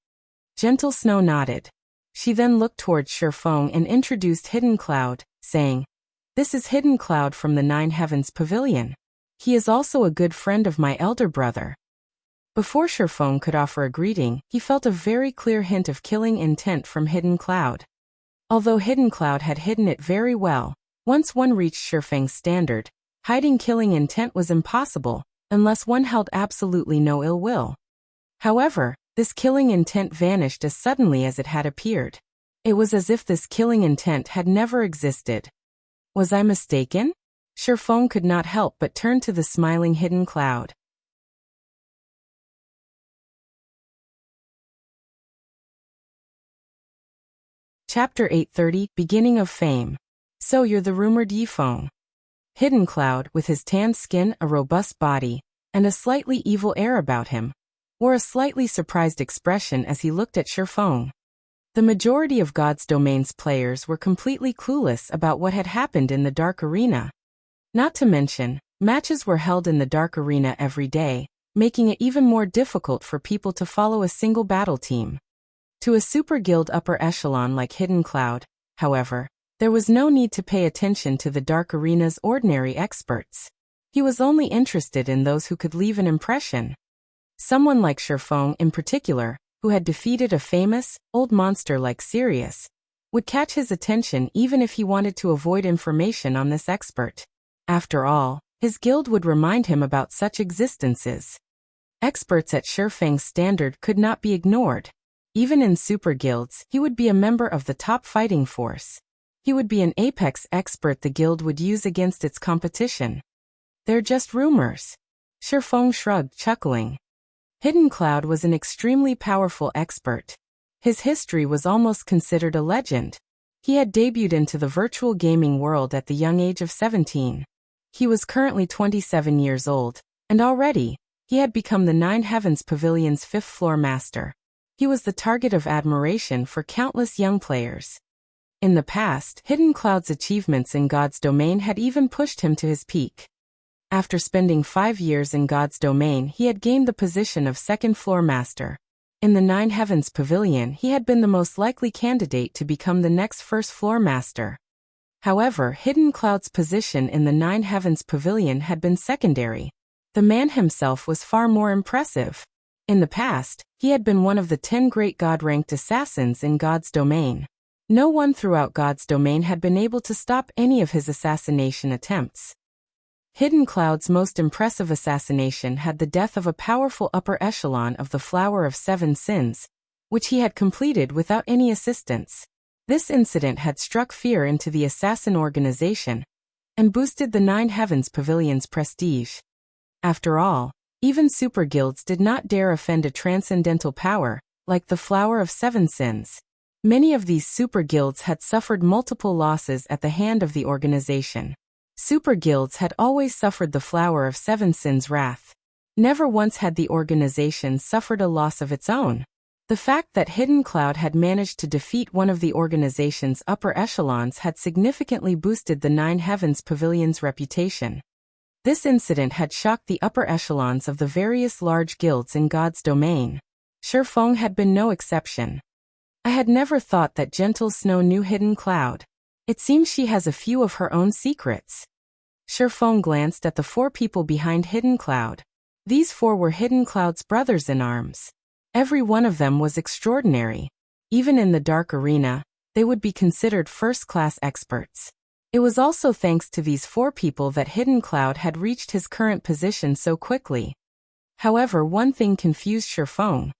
Gentle Snow nodded. She then looked towards Feng and introduced Hidden Cloud, saying, "This is Hidden Cloud from the Nine Heavens Pavilion. He is also a good friend of my elder brother." Before Feng could offer a greeting, he felt a very clear hint of killing intent from Hidden Cloud. Although Hidden Cloud had hidden it very well, once one reached Feng's standard, hiding killing intent was impossible, unless one held absolutely no ill will. However, this killing intent vanished as suddenly as it had appeared. It was as if this killing intent had never existed. Was I mistaken? Feng could not help but turn to the smiling Hidden Cloud. Chapter 830, Beginning of Fame. So you're the rumored Yi Feng. Hidden Cloud, with his tanned skin, a robust body, and a slightly evil air about him, wore a slightly surprised expression as he looked at Feng. The majority of God's Domain's players were completely clueless about what had happened in the Dark Arena. Not to mention, matches were held in the Dark Arena every day, making it even more difficult for people to follow a single battle team. To a super guild upper echelon like Hidden Cloud, however, there was no need to pay attention to the Dark Arena's ordinary experts. He was only interested in those who could leave an impression. Someone like Feng in particular, who had defeated a famous, old monster like Sirius, would catch his attention even if he wanted to avoid information on this expert. After all, his guild would remind him about such existences. Experts at Feng's standard could not be ignored. Even in super guilds, he would be a member of the top fighting force. He would be an apex expert the guild would use against its competition. They're just rumors. Feng shrugged, chuckling. Hidden Cloud was an extremely powerful expert. His history was almost considered a legend. He had debuted into the virtual gaming world at the young age of 17. He was currently 27 years old, and already, he had become the Nine Heavens Pavilion's fifth-floor master. He was the target of admiration for countless young players. In the past, Hidden Cloud's achievements in God's Domain had even pushed him to his peak. After spending 5 years in God's Domain, he had gained the position of second-floor master. In the Nine Heavens Pavilion, he had been the most likely candidate to become the next first-floor master. However, Hidden Cloud's position in the Nine Heavens Pavilion had been secondary. The man himself was far more impressive. In the past, he had been one of the 10 great God-ranked assassins in God's Domain. No one throughout God's Domain had been able to stop any of his assassination attempts. Hidden Cloud's most impressive assassination had the death of a powerful upper echelon of the Flower of Seven Sins, which he had completed without any assistance. This incident had struck fear into the assassin organization and boosted the Nine Heavens Pavilion's prestige. After all, even super guilds did not dare offend a transcendental power, like the Flower of Seven Sins. Many of these super guilds had suffered multiple losses at the hand of the organization. Super guilds had always suffered the Flower of Seven Sins' wrath. Never once had the organization suffered a loss of its own. The fact that Hidden Cloud had managed to defeat one of the organization's upper echelons had significantly boosted the Nine Heavens Pavilion's reputation. This incident had shocked the upper echelons of the various large guilds in God's domain. Feng had been no exception. I had never thought that Gentle Snow knew Hidden Cloud. It seems she has a few of her own secrets. Feng glanced at the 4 people behind Hidden Cloud. These 4 were Hidden Cloud's brothers in arms. Every one of them was extraordinary. Even in the dark arena, they would be considered first-class experts. It was also thanks to these 4 people that Hidden Cloud had reached his current position so quickly. However, one thing confused Feng.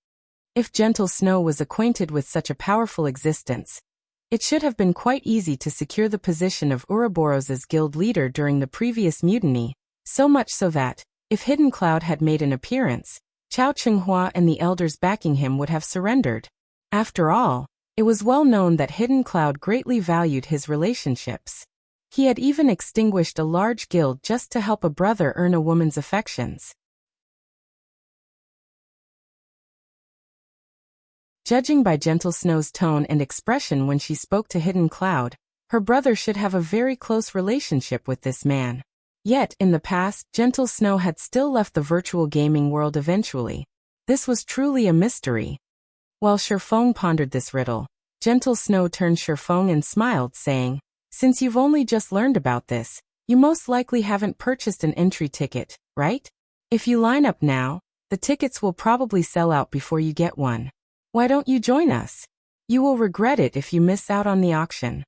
If Gentle Snow was acquainted with such a powerful existence, it should have been quite easy to secure the position of Ouroboros's guild leader during the previous mutiny, so much so that, if Hidden Cloud had made an appearance, Chao Chenghua and the elders backing him would have surrendered. After all, it was well known that Hidden Cloud greatly valued his relationships. He had even extinguished a large guild just to help a brother earn a woman's affections. Judging by Gentle Snow's tone and expression when she spoke to Hidden Cloud, her brother should have a very close relationship with this man. Yet, in the past, Gentle Snow had still left the virtual gaming world eventually. This was truly a mystery. While Feng pondered this riddle, Gentle Snow turned Feng and smiled, saying, "Since you've only just learned about this, you most likely haven't purchased an entry ticket, right? If you line up now, the tickets will probably sell out before you get one. Why don't you join us? You will regret it if you miss out on the auction."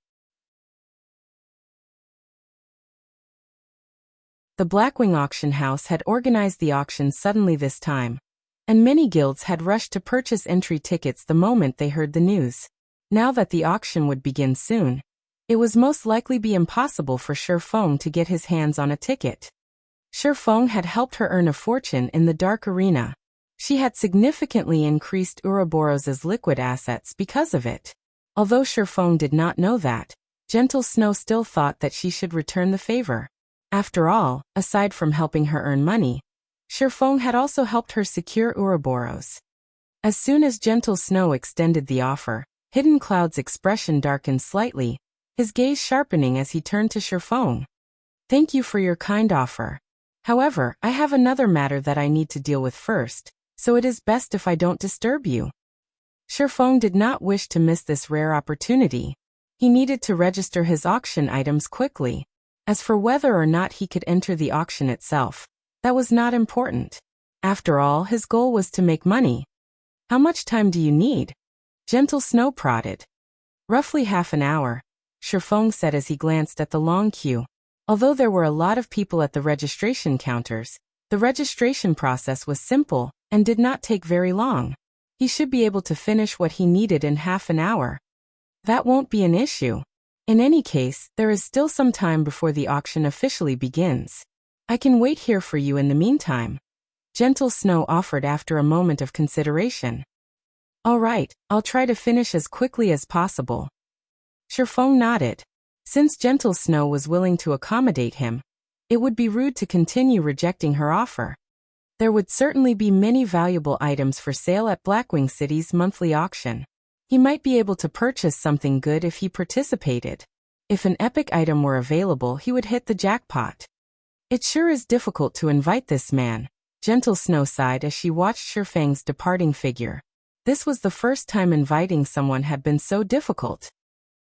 The Blackwing auction house had organized the auction suddenly this time, and many guilds had rushed to purchase entry tickets the moment they heard the news. Now that the auction would begin soon, it was most likely be impossible for Feng to get his hands on a ticket. Feng had helped her earn a fortune in the dark arena. She had significantly increased Ouroboros's liquid assets because of it. Although Feng did not know that, Gentle Snow still thought that she should return the favor. After all, aside from helping her earn money, Feng had also helped her secure Ouroboros. As soon as Gentle Snow extended the offer, Hidden Cloud's expression darkened slightly, his gaze sharpening as he turned to Feng. "Thank you for your kind offer. However, I have another matter that I need to deal with first, so it is best if I don't disturb you." Feng did not wish to miss this rare opportunity. He needed to register his auction items quickly. As for whether or not he could enter the auction itself, that was not important. After all, his goal was to make money. "How much time do you need?" Gentle Snow prodded. "Roughly half an hour," Feng said as he glanced at the long queue. Although there were a lot of people at the registration counters, the registration process was simple and did not take very long. He should be able to finish what he needed in half an hour. That won't be an issue. In any case, there is still some time before the auction officially begins. I can wait here for you in the meantime. Gentle Snow offered after a moment of consideration. All right, I'll try to finish as quickly as possible. Feng nodded. Since Gentle Snow was willing to accommodate him, it would be rude to continue rejecting her offer. There would certainly be many valuable items for sale at Blackwing City's monthly auction. He might be able to purchase something good if he participated. If an epic item were available, he would hit the jackpot. It sure is difficult to invite this man, Gentle Snow sighed as she watched Feng's departing figure. This was the first time inviting someone had been so difficult.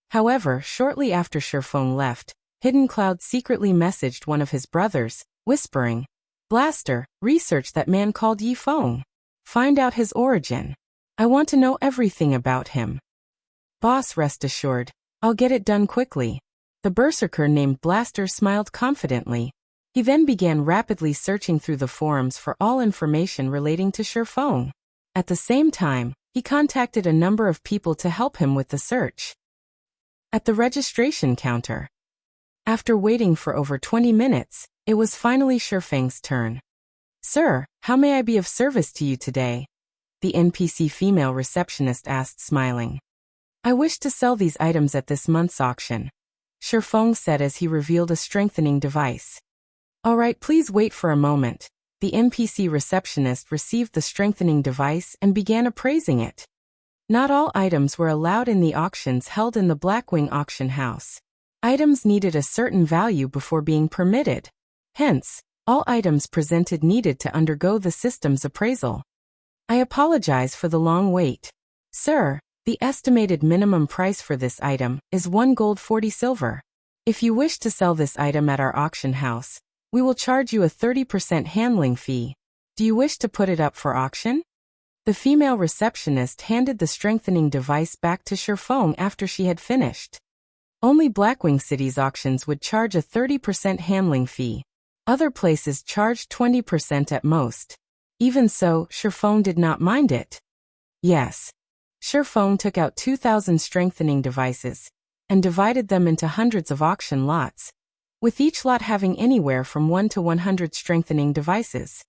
However, shortly after Feng left, Hidden Cloud secretly messaged one of his brothers, whispering, "Blaster, research that man called Yi Feng. Find out his origin. I want to know everything about him." "Boss, rest assured, I'll get it done quickly." The berserker named Blaster smiled confidently. He then began rapidly searching through the forums for all information relating to Feng. At the same time, he contacted a number of people to help him with the search. At the registration counter, after waiting for over 20 minutes, it was finally Feng's turn. "Sir, how may I be of service to you today?" the NPC female receptionist asked, smiling. "I wish to sell these items at this month's auction," Feng said as he revealed a strengthening device. "All right, please wait for a moment." the NPC receptionist received the strengthening device and began appraising it. Not all items were allowed in the auctions held in the Blackwing auction house. Items needed a certain value before being permitted. Hence, all items presented needed to undergo the system's appraisal. I apologize for the long wait. Sir, the estimated minimum price for this item is 1 gold 40 silver. If you wish to sell this item at our auction house, we will charge you a 30% handling fee. Do you wish to put it up for auction? The female receptionist handed the strengthening device back to Feng after she had finished. Only Blackwing City's auctions would charge a 30% handling fee. Other places charged 20% at most. Even so, Feng did not mind it. Yes. Feng took out 2,000 strengthening devices and divided them into hundreds of auction lots, with each lot having anywhere from 1 to 100 strengthening devices.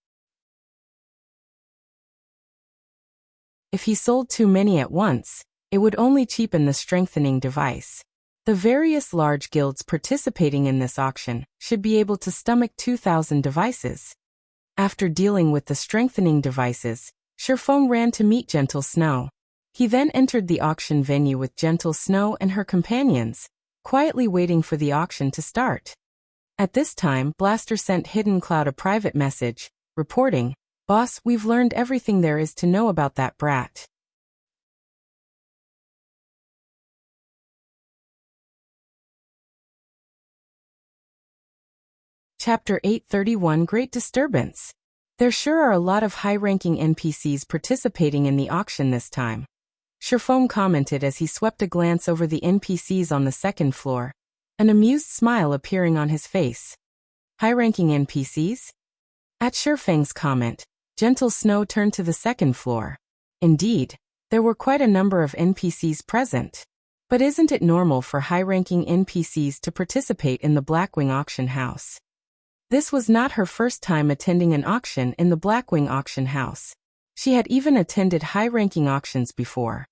If he sold too many at once, it would only cheapen the strengthening device. The various large guilds participating in this auction should be able to stomach 2,000 devices. After dealing with the strengthening devices, Feng ran to meet Gentle Snow. He then entered the auction venue with Gentle Snow and her companions, quietly waiting for the auction to start. At this time, Blaster sent Hidden Cloud a private message, reporting, "Boss, we've learned everything there is to know about that brat." Chapter 831 Great Disturbance. There sure are a lot of high-ranking NPCs participating in the auction this time. Feng commented as he swept a glance over the NPCs on the second floor, an amused smile appearing on his face. High-ranking NPCs? At Feng's comment, Gentle Snow turned to the second floor. Indeed, there were quite a number of NPCs present. But isn't it normal for high-ranking NPCs to participate in the Blackwing auction house? This was not her first time attending an auction in the Blackwing auction house. She had even attended high-ranking auctions before.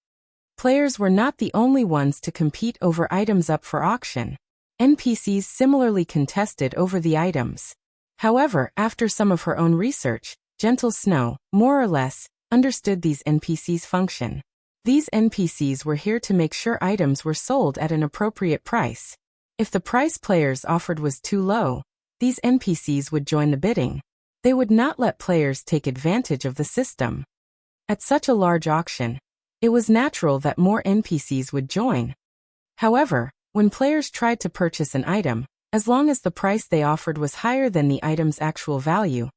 Players were not the only ones to compete over items up for auction. NPCs similarly contested over the items. However, after some of her own research, Gentle Snow, more or less, understood these NPCs' function. These NPCs were here to make sure items were sold at an appropriate price. If the price players offered was too low, these NPCs would join the bidding. They would not let players take advantage of the system. At such a large auction, it was natural that more NPCs would join. However, when players tried to purchase an item, as long as the price they offered was higher than the item's actual value,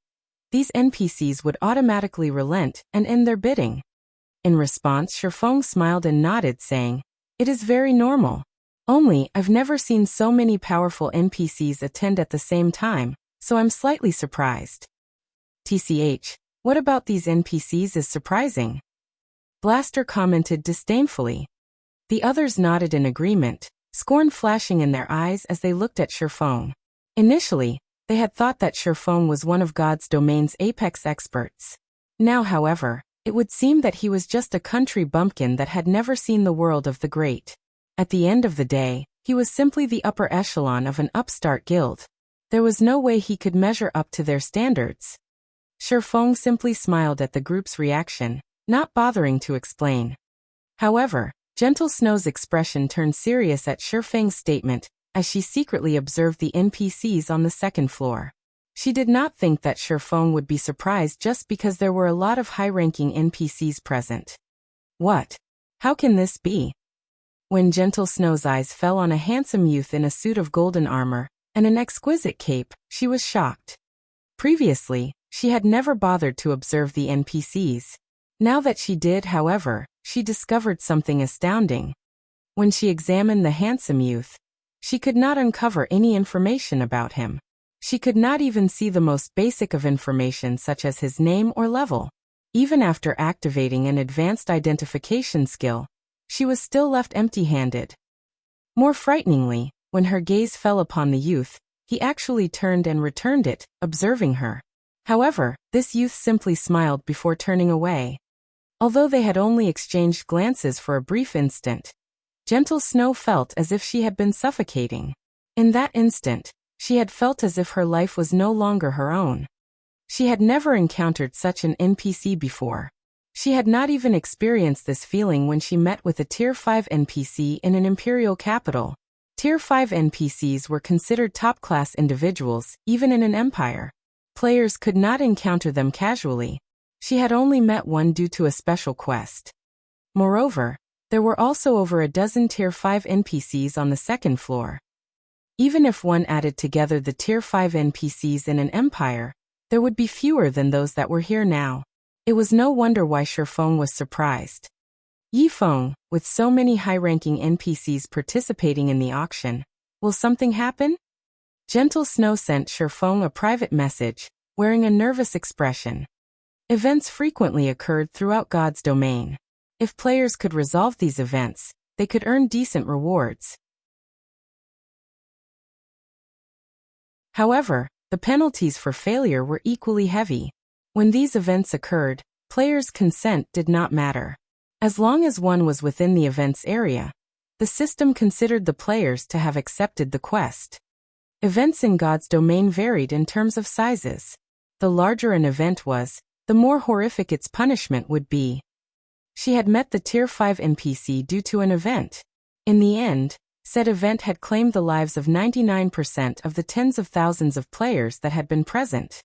these NPCs would automatically relent and end their bidding. In response, Feng smiled and nodded, saying, "It is very normal. Only, I've never seen so many powerful NPCs attend at the same time, so I'm slightly surprised." TCH, what about these NPCs is surprising? Blaster commented disdainfully. The others nodded in agreement, scorn flashing in their eyes as they looked at Feng. Initially, they had thought that Feng was one of God's domain's apex experts. Now, however, it would seem that he was just a country bumpkin that had never seen the world of the great. At the end of the day, he was simply the upper echelon of an upstart guild. There was no way he could measure up to their standards. Feng simply smiled at the group's reaction, not bothering to explain. However, Gentle Snow's expression turned serious at Feng's statement, as she secretly observed the NPCs on the second floor. She did not think that Feng would be surprised just because there were a lot of high-ranking NPCs present. What? How can this be? When Gentle Snow's eyes fell on a handsome youth in a suit of golden armor and an exquisite cape, she was shocked. Previously, she had never bothered to observe the NPCs. Now that she did, however, she discovered something astounding. When she examined the handsome youth, she could not uncover any information about him. She could not even see the most basic of information such as his name or level. Even after activating an advanced identification skill, she was still left empty-handed. More frighteningly, when her gaze fell upon the youth, he actually turned and returned it, observing her. However, this youth simply smiled before turning away. Although they had only exchanged glances for a brief instant, Gentle Snow felt as if she had been suffocating. In that instant, she had felt as if her life was no longer her own. She had never encountered such an NPC before. She had not even experienced this feeling when she met with a Tier 5 NPC in an imperial capital. Tier 5 NPCs were considered top-class individuals, even in an empire. Players could not encounter them casually. She had only met one due to a special quest. Moreover, there were also over a dozen Tier 5 NPCs on the second floor. Even if one added together the Tier 5 NPCs in an empire, there would be fewer than those that were here now. It was no wonder why Feng was surprised. Feng, with so many high-ranking NPCs participating in the auction, will something happen? Gentle Snow sent Feng a private message, wearing a nervous expression. Events frequently occurred throughout God's domain. If players could resolve these events, they could earn decent rewards. However, the penalties for failure were equally heavy. When these events occurred, players' consent did not matter. As long as one was within the event's area, the system considered the players to have accepted the quest. Events in God's domain varied in terms of sizes. The larger an event was, the more horrific its punishment would be. She had met the Tier 5 NPC due to an event. In the end, said event had claimed the lives of 99% of the tens of thousands of players that had been present.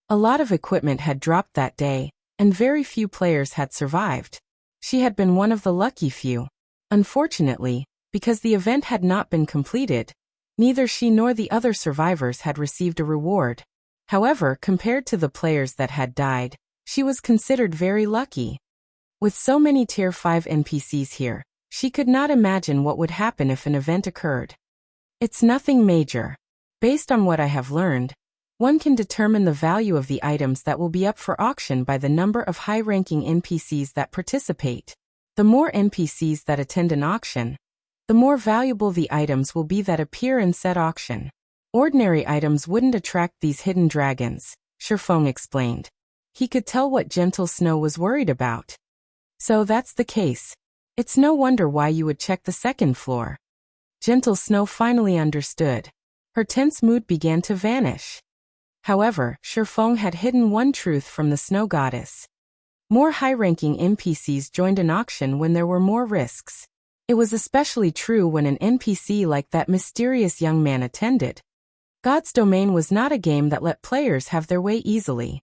A lot of equipment had dropped that day, and very few players had survived. She had been one of the lucky few. Unfortunately, because the event had not been completed, neither she nor the other survivors had received a reward. However, compared to the players that had died, she was considered very lucky. With so many Tier 5 NPCs here, she could not imagine what would happen if an event occurred. It's nothing major. Based on what I have learned, one can determine the value of the items that will be up for auction by the number of high-ranking NPCs that participate. The more NPCs that attend an auction, the more valuable the items will be that appear in said auction. Ordinary items wouldn't attract these hidden dragons, Feng explained. He could tell what Gentle Snow was worried about. So that's the case. It's no wonder why you would check the second floor. Gentle Snow finally understood. Her tense mood began to vanish. However, Feng had hidden one truth from the Snow Goddess. More high-ranking NPCs joined an auction when there were more risks. It was especially true when an NPC like that mysterious young man attended. God's Domain was not a game that let players have their way easily.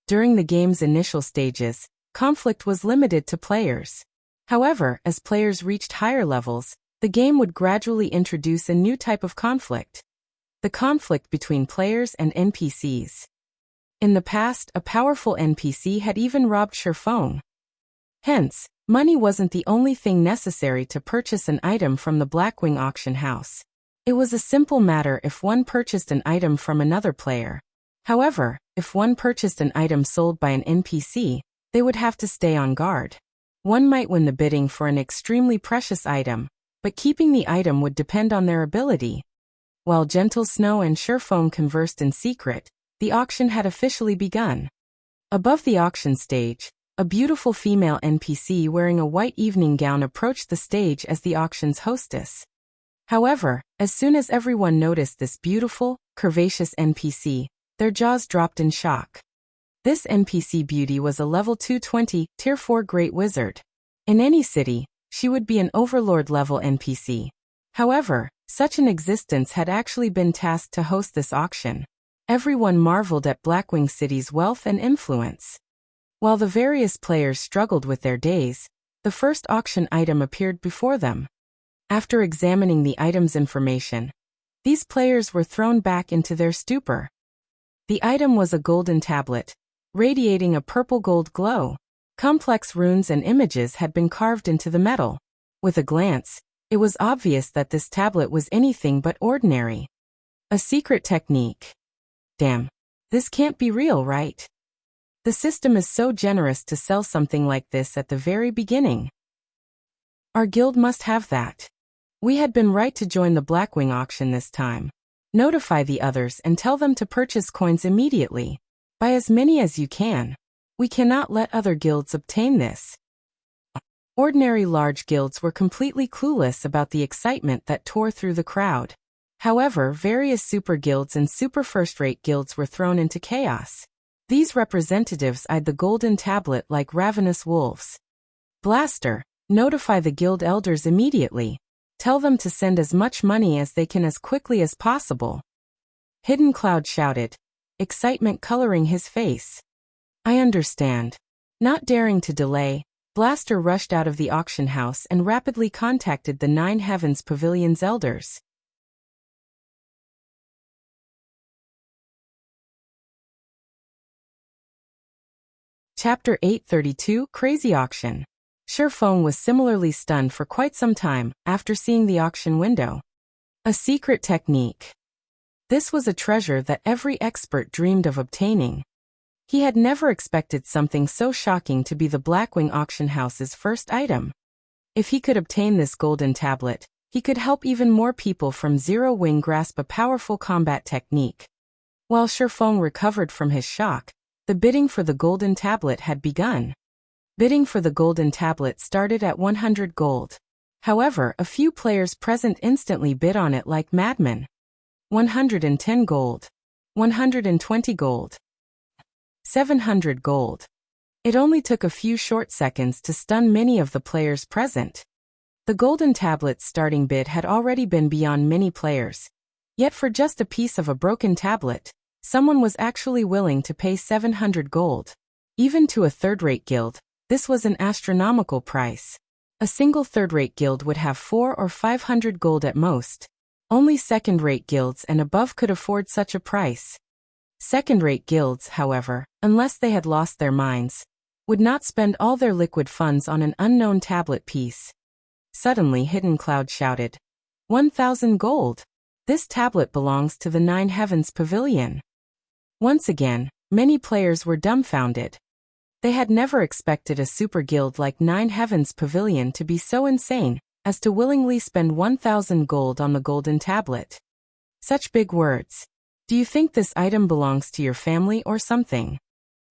During the game's initial stages, conflict was limited to players. However, as players reached higher levels, the game would gradually introduce a new type of conflict. The conflict between players and NPCs. In the past, a powerful NPC had even robbed Feng. Hence, money wasn't the only thing necessary to purchase an item from the Blackwing auction house. It was a simple matter if one purchased an item from another player. However, if one purchased an item sold by an NPC, they would have to stay on guard. One might win the bidding for an extremely precious item, but keeping the item would depend on their ability. While Gentle Snow and Feng conversed in secret, the auction had officially begun. Above the auction stage, a beautiful female NPC wearing a white evening gown approached the stage as the auction's hostess. However, as soon as everyone noticed this beautiful, curvaceous NPC, their jaws dropped in shock. This NPC beauty was a level 220, Tier 4 Great Wizard. In any city, she would be an Overlord-level NPC. However, such an existence had actually been tasked to host this auction. Everyone marveled at Blackwing City's wealth and influence. While the various players struggled with their days, the first auction item appeared before them. After examining the item's information, these players were thrown back into their stupor. The item was a golden tablet, radiating a purple-gold glow. Complex runes and images had been carved into the metal. With a glance, it was obvious that this tablet was anything but ordinary. A secret technique. Damn, this can't be real, right? The system is so generous to sell something like this at the very beginning. Our guild must have that. We had been right to join the Blackwing auction this time. Notify the others and tell them to purchase coins immediately. Buy as many as you can. We cannot let other guilds obtain this. Ordinary large guilds were completely clueless about the excitement that tore through the crowd. However, various super guilds and super first-rate guilds were thrown into chaos. These representatives eyed the golden tablet like ravenous wolves. Blaster, notify the guild elders immediately. Tell them to send as much money as they can as quickly as possible. Hidden Cloud shouted, excitement coloring his face. I understand. Not daring to delay, Blaster rushed out of the auction house and rapidly contacted the Nine Heavens Pavilion's elders. Chapter 832, Crazy Auction. Feng was similarly stunned for quite some time after seeing the auction window. A secret technique. This was a treasure that every expert dreamed of obtaining. He had never expected something so shocking to be the Blackwing auction house's first item. If he could obtain this golden tablet, he could help even more people from Zero Wing grasp a powerful combat technique. While Feng recovered from his shock, the bidding for the golden tablet had begun. Bidding for the golden tablet started at 100 gold. However, a few players present instantly bid on it like madmen. 110 gold. 120 gold. 700 gold. It only took a few short seconds to stun many of the players present. The golden tablet's starting bid had already been beyond many players. Yet for just a piece of a broken tablet, someone was actually willing to pay 700 gold. Even to a third-rate guild, this was an astronomical price. A single third-rate guild would have 400 or 500 gold at most. Only second-rate guilds and above could afford such a price. Second-rate guilds, however, unless they had lost their minds, would not spend all their liquid funds on an unknown tablet piece. Suddenly Hidden Cloud shouted, 1,000 gold! This tablet belongs to the Nine Heavens Pavilion. Once again, many players were dumbfounded. They had never expected a super guild like Nine Heavens Pavilion to be so insane as to willingly spend 1,000 gold on the golden tablet. Such big words. Do you think this item belongs to your family or something?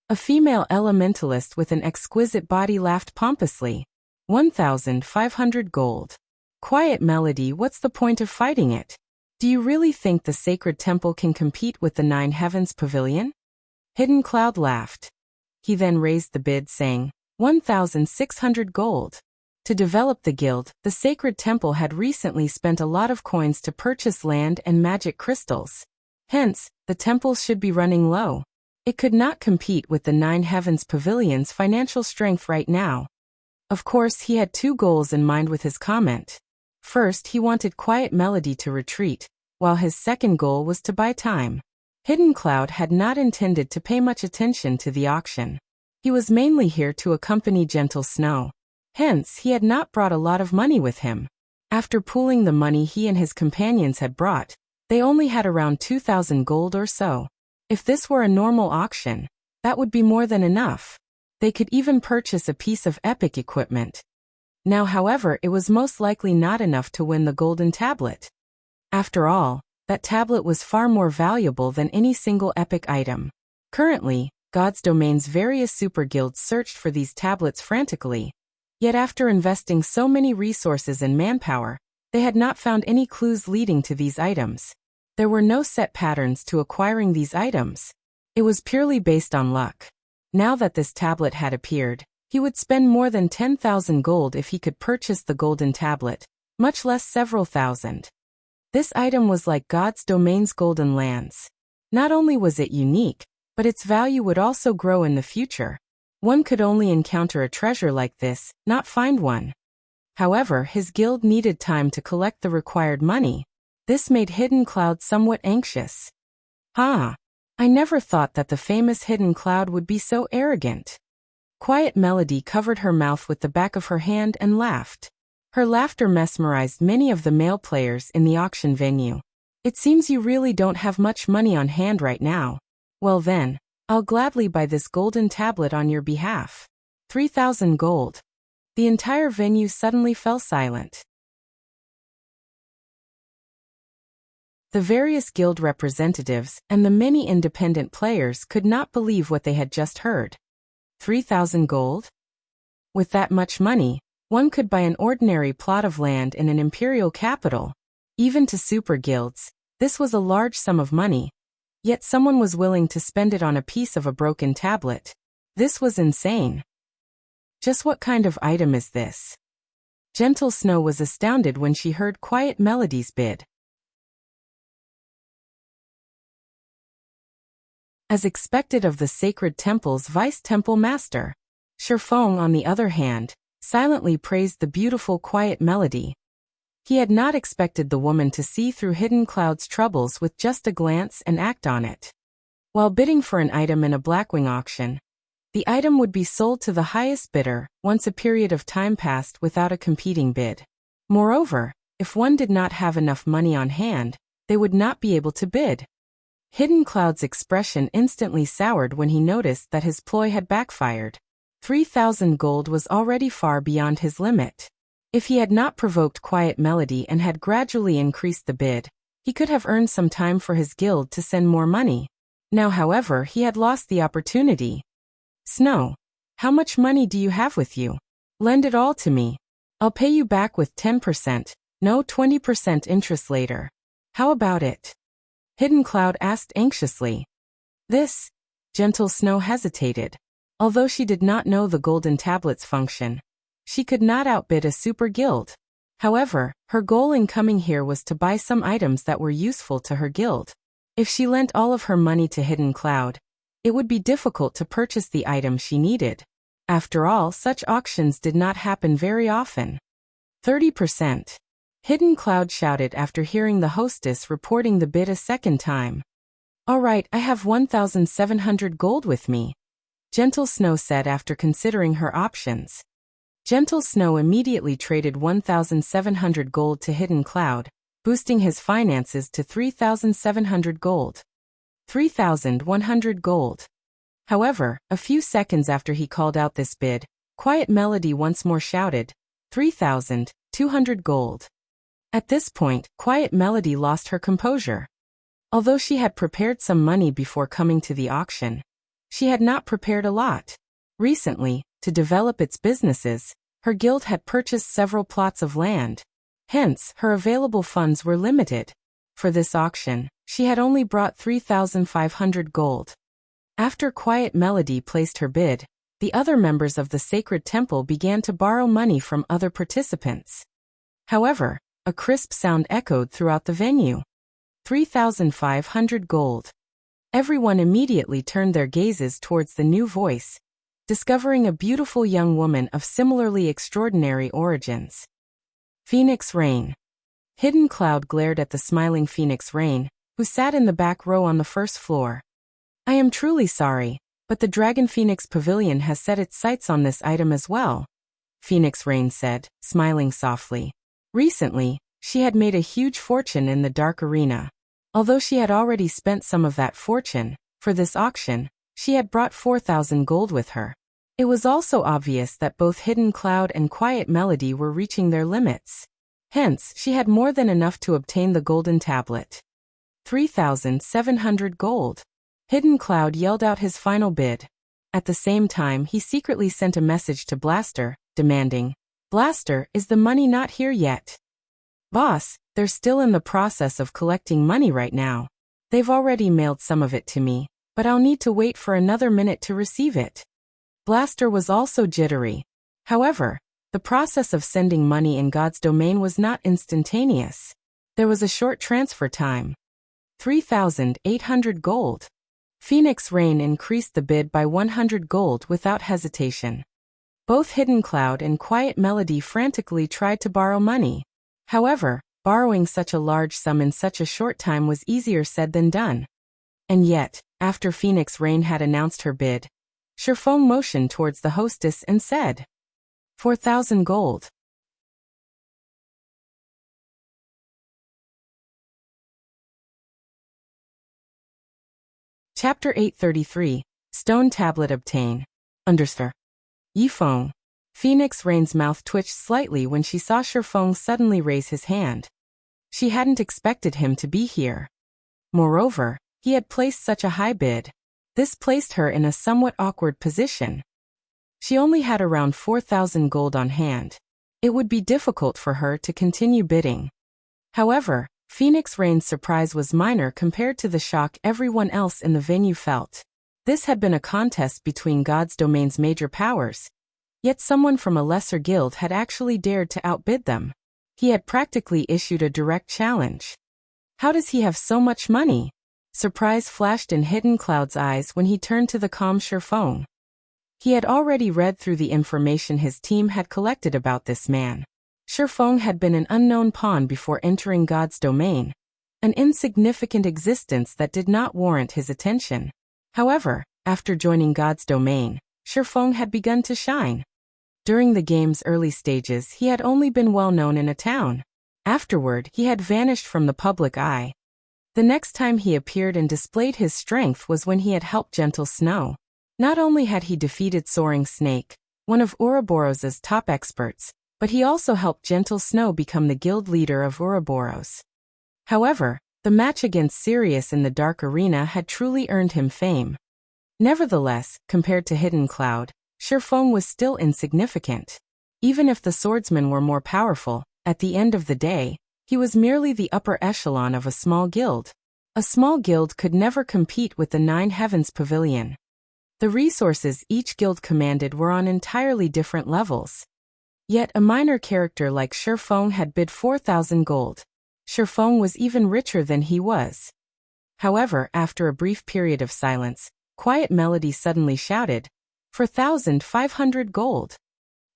A female elementalist with an exquisite body laughed pompously. 1,500 gold. Quiet Melody, what's the point of fighting it? Do you really think the sacred temple can compete with the Nine Heavens Pavilion? Hidden Cloud laughed. He then raised the bid saying, 1,600 gold. To develop the guild, the sacred temple had recently spent a lot of coins to purchase land and magic crystals. Hence, the temple should be running low. It could not compete with the Nine Heavens Pavilion's financial strength right now. Of course, he had two goals in mind with his comment. First, he wanted Quiet Melody to retreat, while his second goal was to buy time. Hidden Cloud had not intended to pay much attention to the auction. He was mainly here to accompany Gentle Snow. Hence, he had not brought a lot of money with him. After pooling the money he and his companions had brought, they only had around 2,000 gold or so. If this were a normal auction, that would be more than enough. They could even purchase a piece of epic equipment. Now, however, it was most likely not enough to win the golden tablet. After all, that tablet was far more valuable than any single epic item. Currently, God's Domain's various super guilds searched for these tablets frantically. Yet after investing so many resources and manpower, they had not found any clues leading to these items. There were no set patterns to acquiring these items. It was purely based on luck. Now that this tablet had appeared, he would spend more than 10,000 gold if he could purchase the golden tablet, much less several thousand. This item was like God's Domain's golden lands. Not only was it unique, but its value would also grow in the future. One could only encounter a treasure like this, not find one. However, his guild needed time to collect the required money. This made Hidden Cloud somewhat anxious. I never thought that the famous Hidden Cloud would be so arrogant. Quiet Melody covered her mouth with the back of her hand and laughed. Her laughter mesmerized many of the male players in the auction venue. It seems you really don't have much money on hand right now. Well then, I'll gladly buy this golden tablet on your behalf. 3,000 gold. The entire venue suddenly fell silent. The various guild representatives and the many independent players could not believe what they had just heard. 3,000 gold? With that much money, one could buy an ordinary plot of land in an imperial capital. Even to super guilds, This was a large sum of money, yet someone was willing to spend it on a piece of a broken tablet. This was insane. Just what kind of item is this? Gentle Snow was astounded when she heard Quiet Melody's bid. As expected of the Sacred Temple's Vice-Temple Master, Feng, on the other hand, silently praised the beautiful Quiet Melody. He had not expected the woman to see through Hidden Cloud's troubles with just a glance and act on it. While bidding for an item in a Blackwing auction, the item would be sold to the highest bidder once a period of time passed without a competing bid. Moreover, if one did not have enough money on hand, they would not be able to bid. Hidden Cloud's expression instantly soured when he noticed that his ploy had backfired. 3,000 gold was already far beyond his limit. If he had not provoked Quiet Melody and had gradually increased the bid, he could have earned some time for his guild to send more money. Now, however, he had lost the opportunity. Snow, how much money do you have with you? Lend it all to me. I'll pay you back with 10%, no 20% interest later. How about it? Hidden Cloud asked anxiously. This? Gentle Snow hesitated. Although she did not know the golden tablet's function, she could not outbid a super guild. However, her goal in coming here was to buy some items that were useful to her guild. If she lent all of her money to Hidden Cloud, it would be difficult to purchase the item she needed. After all, such auctions did not happen very often. 30%. Hidden Cloud shouted after hearing the hostess reporting the bid a second time. All right, I have 1,700 gold with me, Gentle Snow said after considering her options. Gentle Snow immediately traded 1,700 gold to Hidden Cloud, boosting his finances to 3,700 gold. 3,100 gold. However, a few seconds after he called out this bid, Quiet Melody once more shouted, 3,200 gold. At this point, Quiet Melody lost her composure. Although she had prepared some money before coming to the auction, she had not prepared a lot. Recently, to develop its businesses, her guild had purchased several plots of land. Hence, her available funds were limited. For this auction, she had only brought 3,500 gold. After Quiet Melody placed her bid, the other members of the Sacred Temple began to borrow money from other participants. However, a crisp sound echoed throughout the venue. 3,500 gold. Everyone immediately turned their gazes towards the new voice, discovering a beautiful young woman of similarly extraordinary origins. Phoenix Rain. Hidden Cloud glared at the smiling Phoenix Rain, who sat in the back row on the first floor. I am truly sorry, but the Dragon Phoenix Pavilion has set its sights on this item as well, Phoenix Rain said, smiling softly. Recently, she had made a huge fortune in the Dark Arena. Although she had already spent some of that fortune, for this auction, she had brought 4,000 gold with her. It was also obvious that both Hidden Cloud and Quiet Melody were reaching their limits. Hence, she had more than enough to obtain the golden tablet. 3,700 gold. Hidden Cloud yelled out his final bid. At the same time, he secretly sent a message to Blaster, demanding, Blaster, is the money not here yet? Boss, they're still in the process of collecting money right now. They've already mailed some of it to me, but I'll need to wait for another minute to receive it. Blaster was also jittery. However, the process of sending money in God's domain was not instantaneous. There was a short transfer time. 3,800 gold. Phoenix Rain increased the bid by 100 gold without hesitation. Both Hidden Cloud and Quiet Melody frantically tried to borrow money. However, borrowing such a large sum in such a short time was easier said than done. And yet, after Phoenix Rain had announced her bid, Feng motioned towards the hostess and said, 4,000 gold. Chapter 833, Stone Tablet Obtain. Underscore. Yifeng. Phoenix Rain's mouth twitched slightly when she saw Feng suddenly raise his hand. She hadn't expected him to be here. Moreover, he had placed such a high bid. This placed her in a somewhat awkward position. She only had around 4,000 gold on hand. It would be difficult for her to continue bidding. However, Phoenix Rain's surprise was minor compared to the shock everyone else in the venue felt. This had been a contest between God's domain's major powers, yet someone from a lesser guild had actually dared to outbid them. He had practically issued a direct challenge. How does he have so much money? Surprise flashed in Hidden Cloud's eyes when he turned to the calm Feng. He had already read through the information his team had collected about this man. Feng had been an unknown pawn before entering God's domain, an insignificant existence that did not warrant his attention. However, after joining God's domain, Feng had begun to shine. During the game's early stages, he had only been well known in a town. Afterward, he had vanished from the public eye. The next time he appeared and displayed his strength was when he had helped Gentle Snow. Not only had he defeated Soaring Snake, one of Ouroboros' top experts, but he also helped Gentle Snow become the guild leader of Ouroboros. However, the match against Sirius in the Dark Arena had truly earned him fame. Nevertheless, compared to Hidden Cloud, Feng was still insignificant. Even if the swordsmen were more powerful, at the end of the day, he was merely the upper echelon of a small guild. A small guild could never compete with the Nine Heavens Pavilion. The resources each guild commanded were on entirely different levels. Yet a minor character like Feng had bid 4,000 gold. Feng was even richer than he was. However, after a brief period of silence, Quiet Melody suddenly shouted, "4,500 gold."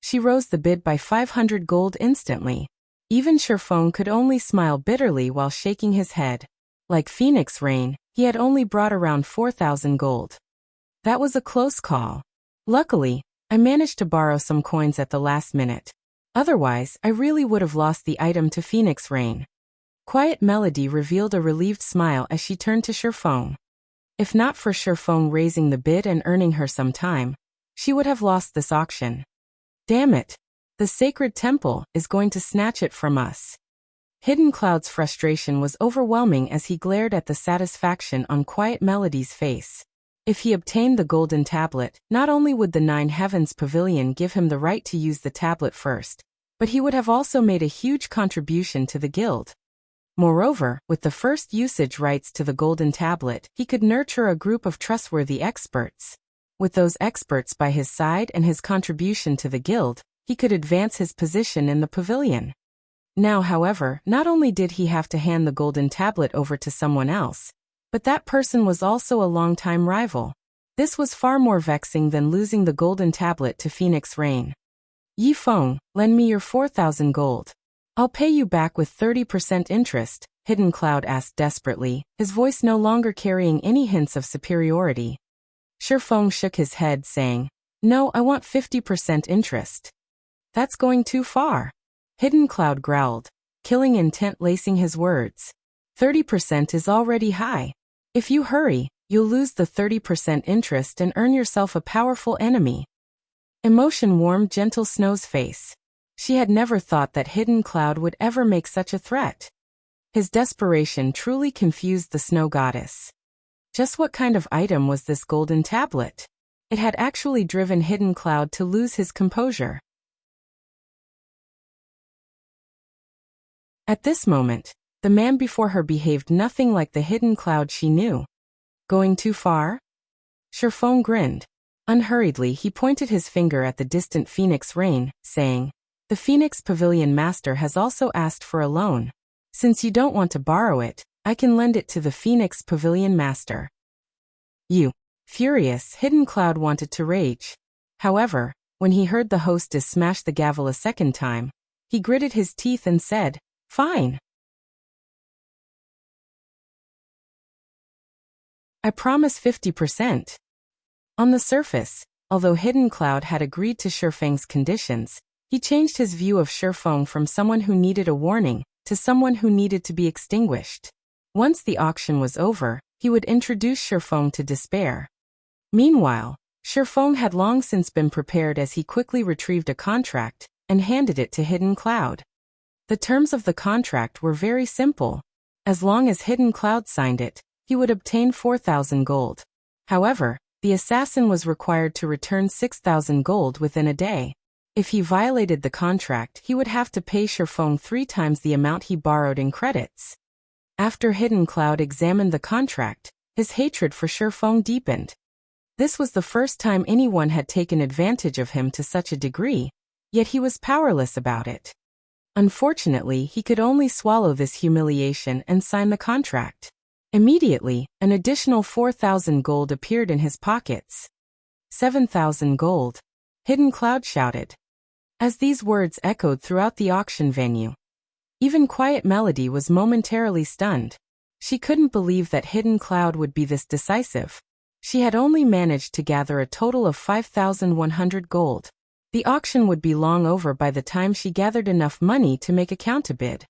She rose the bid by 500 gold instantly. Even Feng could only smile bitterly while shaking his head. Like Phoenix Rain, he had only brought around 4,000 gold. That was a close call. Luckily, I managed to borrow some coins at the last minute. Otherwise, I really would have lost the item to Phoenix Rain. Quiet Melody revealed a relieved smile as she turned to Feng. If not for Feng raising the bid and earning her some time, she would have lost this auction. Damn it! The sacred temple is going to snatch it from us. Hidden Cloud's frustration was overwhelming as he glared at the satisfaction on Quiet Melody's face. If he obtained the golden tablet, not only would the Nine Heavens Pavilion give him the right to use the tablet first, but he would have also made a huge contribution to the guild. Moreover, with the first usage rights to the golden tablet, he could nurture a group of trustworthy experts. With those experts by his side and his contribution to the guild, he could advance his position in the pavilion. Now, however, not only did he have to hand the golden tablet over to someone else, but that person was also a longtime rival. This was far more vexing than losing the golden tablet to Phoenix Rain. "Yi Feng, lend me your 4,000 gold. I'll pay you back with 30% interest," Hidden Cloud asked desperately, his voice no longer carrying any hints of superiority. Feng shook his head, saying, "No, I want 50% interest." "That's going too far." Hidden Cloud growled, killing intent lacing his words. 30% is already high. If you hurry, you'll lose the 30% interest and earn yourself a powerful enemy. Emotion warmed Gentle Snow's face. She had never thought that Hidden Cloud would ever make such a threat. His desperation truly confused the Snow Goddess. Just what kind of item was this golden tablet? It had actually driven Hidden Cloud to lose his composure. At this moment, the man before her behaved nothing like the Hidden Cloud she knew. Going too far? Feng grinned. Unhurriedly, he pointed his finger at the distant Phoenix Rain, saying, "The Phoenix Pavilion Master has also asked for a loan. Since you don't want to borrow it, I can lend it to the Phoenix Pavilion Master." You. Furious, Hidden Cloud wanted to rage. However, when he heard the hostess smash the gavel a second time, he gritted his teeth and said, "Fine. I promise 50%. On the surface, although Hidden Cloud had agreed to Feng's conditions, he changed his view of Feng from someone who needed a warning to someone who needed to be extinguished. Once the auction was over, he would introduce Feng to despair. Meanwhile, Feng had long since been prepared as he quickly retrieved a contract and handed it to Hidden Cloud. The terms of the contract were very simple. As long as Hidden Cloud signed it, he would obtain 4,000 gold. However, the assassin was required to return 6,000 gold within a day. If he violated the contract, he would have to pay Feng 3 times the amount he borrowed in credits. After Hidden Cloud examined the contract, his hatred for Feng deepened. This was the first time anyone had taken advantage of him to such a degree, yet he was powerless about it. Unfortunately, he could only swallow this humiliation and sign the contract. Immediately, an additional 4,000 gold appeared in his pockets. 7,000 gold. Hidden Cloud shouted. As these words echoed throughout the auction venue, even Quiet Melody was momentarily stunned. She couldn't believe that Hidden Cloud would be this decisive. She had only managed to gather a total of 5,100 gold. The auction would be long over by the time she gathered enough money to make a counterbid.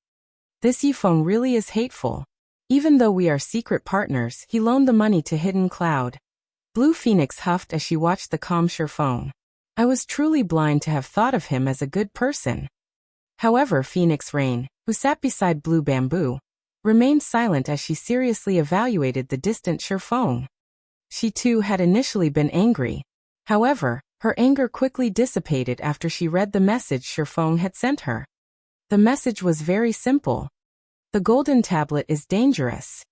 This Feng really is hateful. Even though we are secret partners, he loaned the money to Hidden Cloud. Blue Phoenix huffed as she watched the calm Feng. I was truly blind to have thought of him as a good person. However, Phoenix Rain, who sat beside Blue Bamboo, remained silent as she seriously evaluated the distant Feng. She too had initially been angry. However, her anger quickly dissipated after she read the message Feng had sent her. The message was very simple. The golden tablet is dangerous.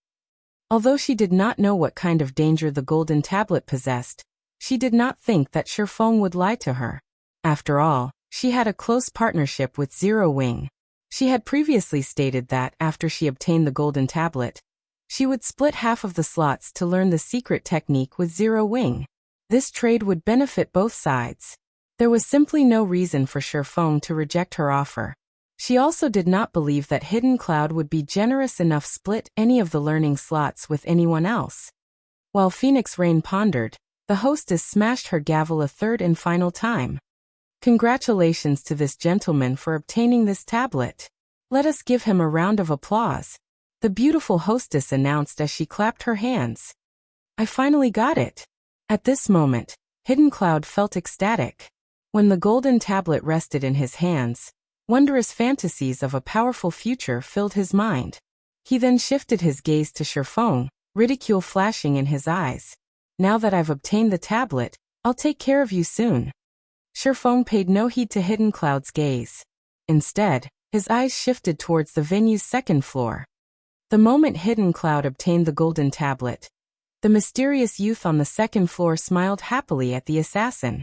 Although she did not know what kind of danger the golden tablet possessed, she did not think that Feng would lie to her. After all, she had a close partnership with Zero Wing. She had previously stated that, after she obtained the golden tablet, she would split half of the slots to learn the secret technique with Zero Wing. This trade would benefit both sides. There was simply no reason for Feng to reject her offer. She also did not believe that Hidden Cloud would be generous enough to split any of the learning slots with anyone else. While Phoenix Rain pondered, the hostess smashed her gavel a third and final time. Congratulations to this gentleman for obtaining this tablet. Let us give him a round of applause. The beautiful hostess announced as she clapped her hands. I finally got it. At this moment, Hidden Cloud felt ecstatic. When the golden tablet rested in his hands, wondrous fantasies of a powerful future filled his mind. He then shifted his gaze to Feng, ridicule flashing in his eyes. Now that I've obtained the tablet, I'll take care of you soon. Feng paid no heed to Hidden Cloud's gaze. Instead, his eyes shifted towards the venue's second floor. The moment Hidden Cloud obtained the golden tablet, the mysterious youth on the second floor smiled happily at the assassin.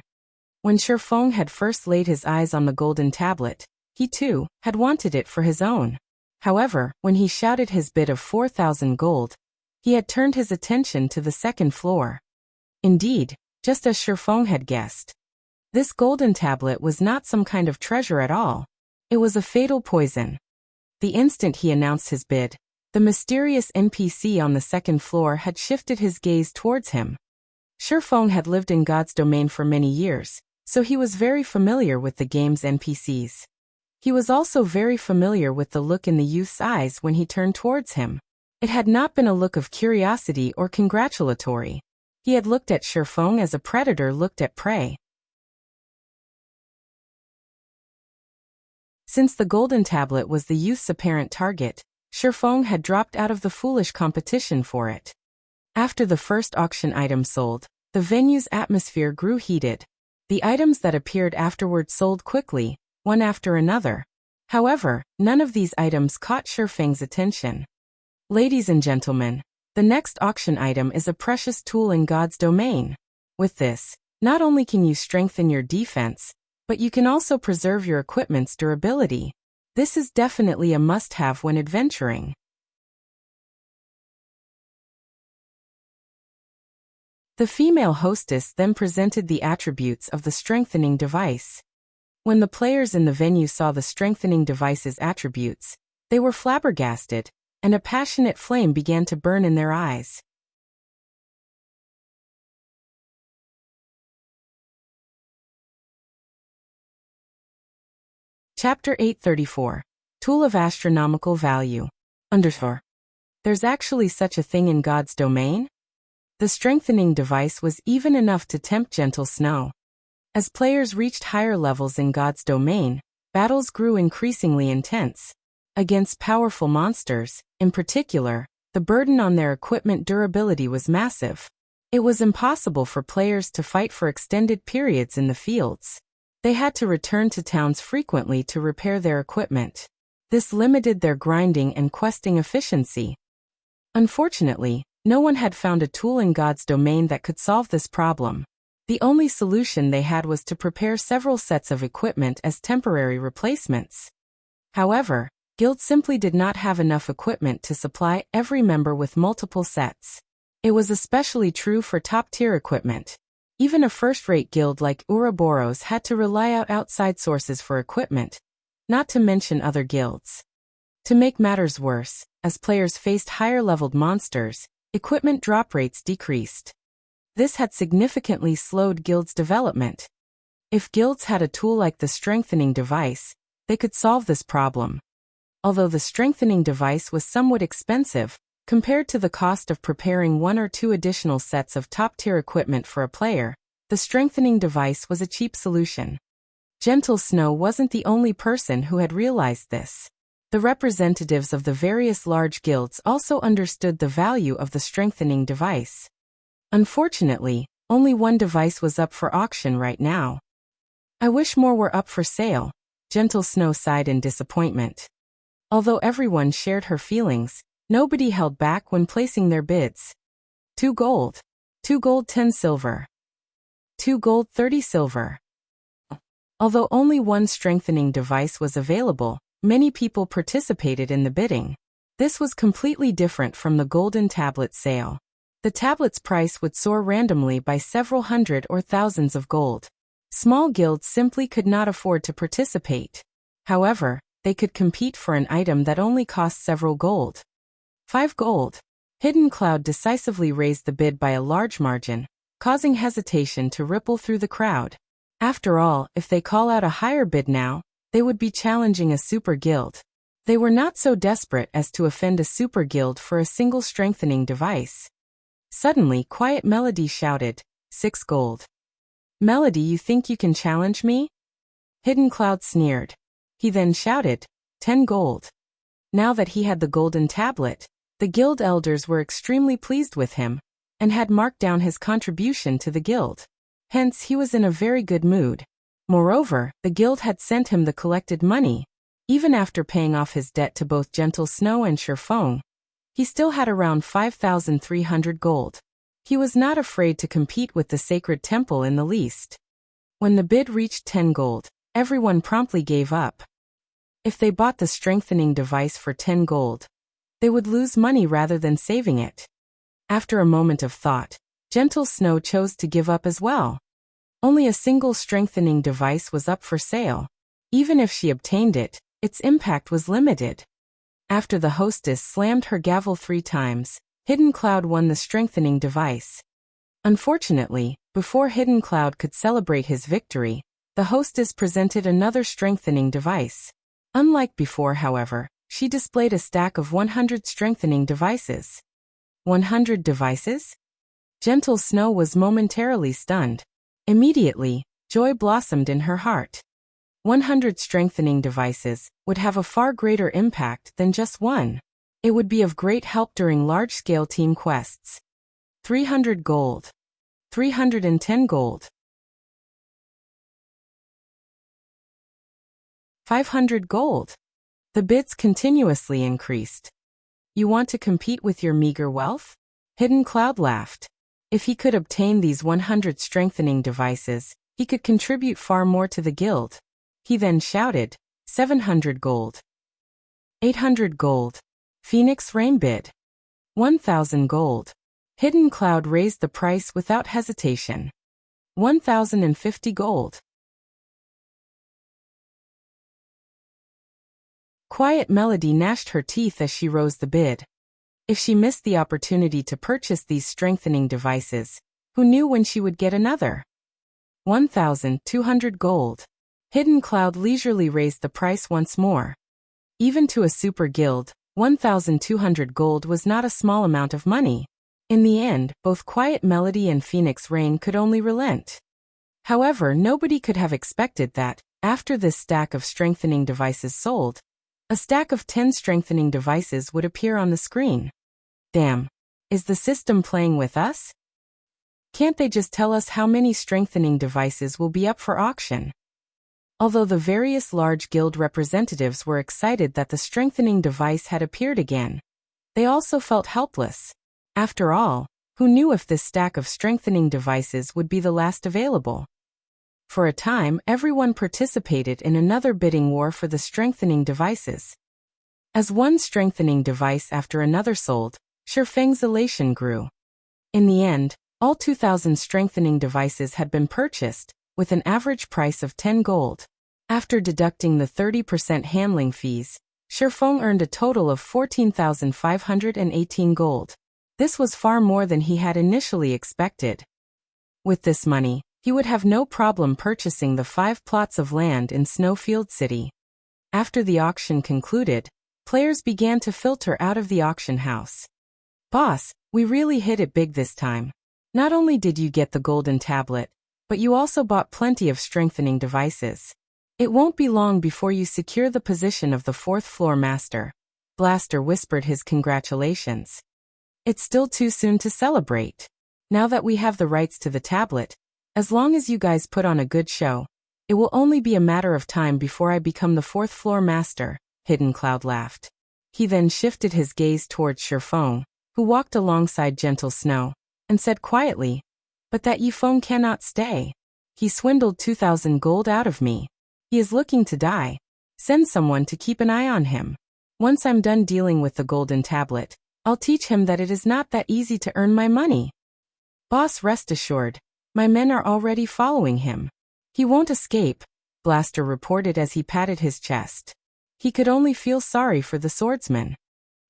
When Feng had first laid his eyes on the golden tablet, he too had wanted it for his own. However, when he shouted his bid of 4,000 gold, he had turned his attention to the second floor. Indeed, just as Feng had guessed, this golden tablet was not some kind of treasure at all. It was a fatal poison. The instant he announced his bid, the mysterious NPC on the second floor had shifted his gaze towards him. Feng had lived in God's domain for many years, so he was very familiar with the game's NPCs. He was also very familiar with the look in the youth's eyes when he turned towards him. It had not been a look of curiosity or congratulatory. He had looked at Feng as a predator looked at prey. Since the golden tablet was the youth's apparent target, Feng had dropped out of the foolish competition for it. After the first auction item sold, the venue's atmosphere grew heated. The items that appeared afterward sold quickly, one after another. However, none of these items caught Feng's attention. Ladies and gentlemen, the next auction item is a precious tool in God's domain. With this, not only can you strengthen your defense, but you can also preserve your equipment's durability. This is definitely a must-have when adventuring. The female hostess then presented the attributes of the strengthening device. When the players in the venue saw the strengthening device's attributes, they were flabbergasted, and a passionate flame began to burn in their eyes. Chapter 834. Tool of Astronomical Value. Underscore. There's actually such a thing in God's domain? The strengthening device was even enough to tempt gentle snow. As players reached higher levels in God's domain, battles grew increasingly intense. Against powerful monsters, in particular, the burden on their equipment durability was massive. It was impossible for players to fight for extended periods in the fields. They had to return to towns frequently to repair their equipment. This limited their grinding and questing efficiency. Unfortunately, no one had found a tool in God's domain that could solve this problem. The only solution they had was to prepare several sets of equipment as temporary replacements. However, guilds simply did not have enough equipment to supply every member with multiple sets. It was especially true for top-tier equipment. Even a first-rate guild like Ouroboros had to rely on outside sources for equipment, not to mention other guilds. To make matters worse, as players faced higher-leveled monsters, equipment drop rates decreased. This had significantly slowed guilds' development. If guilds had a tool like the strengthening device, they could solve this problem. Although the strengthening device was somewhat expensive, compared to the cost of preparing 1 or 2 additional sets of top-tier equipment for a player, the strengthening device was a cheap solution. Gentle Snow wasn't the only person who had realized this. The representatives of the various large guilds also understood the value of the strengthening device. Unfortunately, only one device was up for auction right now. I wish more were up for sale, Gentle Snow sighed in disappointment. Although everyone shared her feelings, nobody held back when placing their bids. 2 gold. 2 gold 10 silver. 2 gold 30 silver. Although only one strengthening device was available, many people participated in the bidding. This was completely different from the golden tablet sale. The tablet's price would soar randomly by several hundred or thousands of gold. Small guilds simply could not afford to participate. However, they could compete for an item that only cost several gold. 5 gold. Hidden Cloud decisively raised the bid by a large margin, causing hesitation to ripple through the crowd. After all, if they call out a higher bid now, they would be challenging a super guild. They were not so desperate as to offend a super guild for a single strengthening device. Suddenly, Quiet Melody shouted, 6 gold. Melody, you think you can challenge me? Hidden Cloud sneered. He then shouted, 10 gold. Now that he had the golden tablet, the guild elders were extremely pleased with him, and had marked down his contribution to the guild. Hence, he was in a very good mood. Moreover, the guild had sent him the collected money. Even after paying off his debt to both Gentle Snow and Feng, he still had around 5,300 gold. He was not afraid to compete with the sacred temple in the least. When the bid reached 10 gold, everyone promptly gave up. If they bought the strengthening device for 10 gold, they would lose money rather than saving it. After a moment of thought, Gentle Snow chose to give up as well. Only a single strengthening device was up for sale. Even if she obtained it, its impact was limited. After the hostess slammed her gavel 3 times, Hidden Cloud won the strengthening device. Unfortunately, before Hidden Cloud could celebrate his victory, the hostess presented another strengthening device. Unlike before, however, she displayed a stack of 100 strengthening devices. 100 devices? Gentle Snow was momentarily stunned. Immediately, joy blossomed in her heart. 100 strengthening devices would have a far greater impact than just one. It would be of great help during large-scale team quests. 300 gold. 310 gold. 500 gold. The bids continuously increased. You want to compete with your meager wealth? Hidden Cloud laughed. If he could obtain these 100 strengthening devices, he could contribute far more to the guild. He then shouted, 700 gold. 800 gold. Phoenix Rain bid. 1,000 gold. Hidden Cloud raised the price without hesitation. 1,050 gold. Quiet Melody gnashed her teeth as she rose the bid. If she missed the opportunity to purchase these strengthening devices, who knew when she would get another? 1,200 gold. Hidden Cloud leisurely raised the price once more. Even to a super guild, 1,200 gold was not a small amount of money. In the end, both Quiet Melody and Phoenix Rain could only relent. However, nobody could have expected that, after this stack of strengthening devices sold, a stack of 10 strengthening devices would appear on the screen. Damn. Is the system playing with us? Can't they just tell us how many strengthening devices will be up for auction? Although the various large guild representatives were excited that the strengthening device had appeared again, They also felt helpless. After all, who knew if this stack of strengthening devices would be the last available? For a time, everyone participated in another bidding war for the strengthening devices. As one strengthening device after another sold, Feng's elation grew. In the end, all 2,000 strengthening devices had been purchased, with an average price of 10 gold. After deducting the 30% handling fees, Feng earned a total of 14,518 gold. This was far more than he had initially expected. With this money, he would have no problem purchasing the 5 plots of land in Snowfield City. After the auction concluded, players began to filter out of the auction house. "Boss, we really hit it big this time. Not only did you get the golden tablet, but you also bought plenty of strengthening devices. It won't be long before you secure the position of the 4th floor master." Blaster whispered his congratulations. "It's still too soon to celebrate. Now that we have the rights to the tablet, as long as you guys put on a good show, it will only be a matter of time before I become the 4th floor master," Hidden Cloud laughed. He then shifted his gaze towards Feng, who walked alongside Gentle Snow, and said quietly, "But that Feng cannot stay. He swindled 2,000 gold out of me. He is looking to die. Send someone to keep an eye on him. Once I'm done dealing with the golden tablet, I'll teach him that it is not that easy to earn my money." "Boss, rest assured, my men are already following him. He won't escape," Blaster reported as he patted his chest. He could only feel sorry for the swordsman.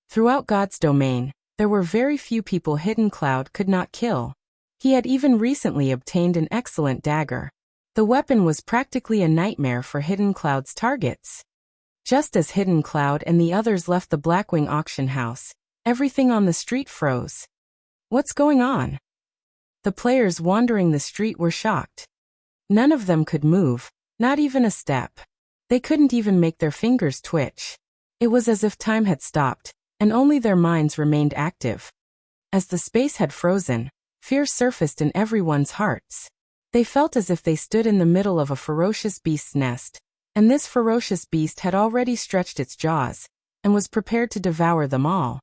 Throughout God's domain, there were very few people Hidden Cloud could not kill. He had even recently obtained an excellent dagger. The weapon was practically a nightmare for Hidden Cloud's targets. Just as Hidden Cloud and the others left the Blackwing auction house, everything on the street froze. What's going on? The players wandering the street were shocked. None of them could move, not even a step. They couldn't even make their fingers twitch. It was as if time had stopped, and only their minds remained active. As the space had frozen, fear surfaced in everyone's hearts. They felt as if they stood in the middle of a ferocious beast's nest, and this ferocious beast had already stretched its jaws, and was prepared to devour them all.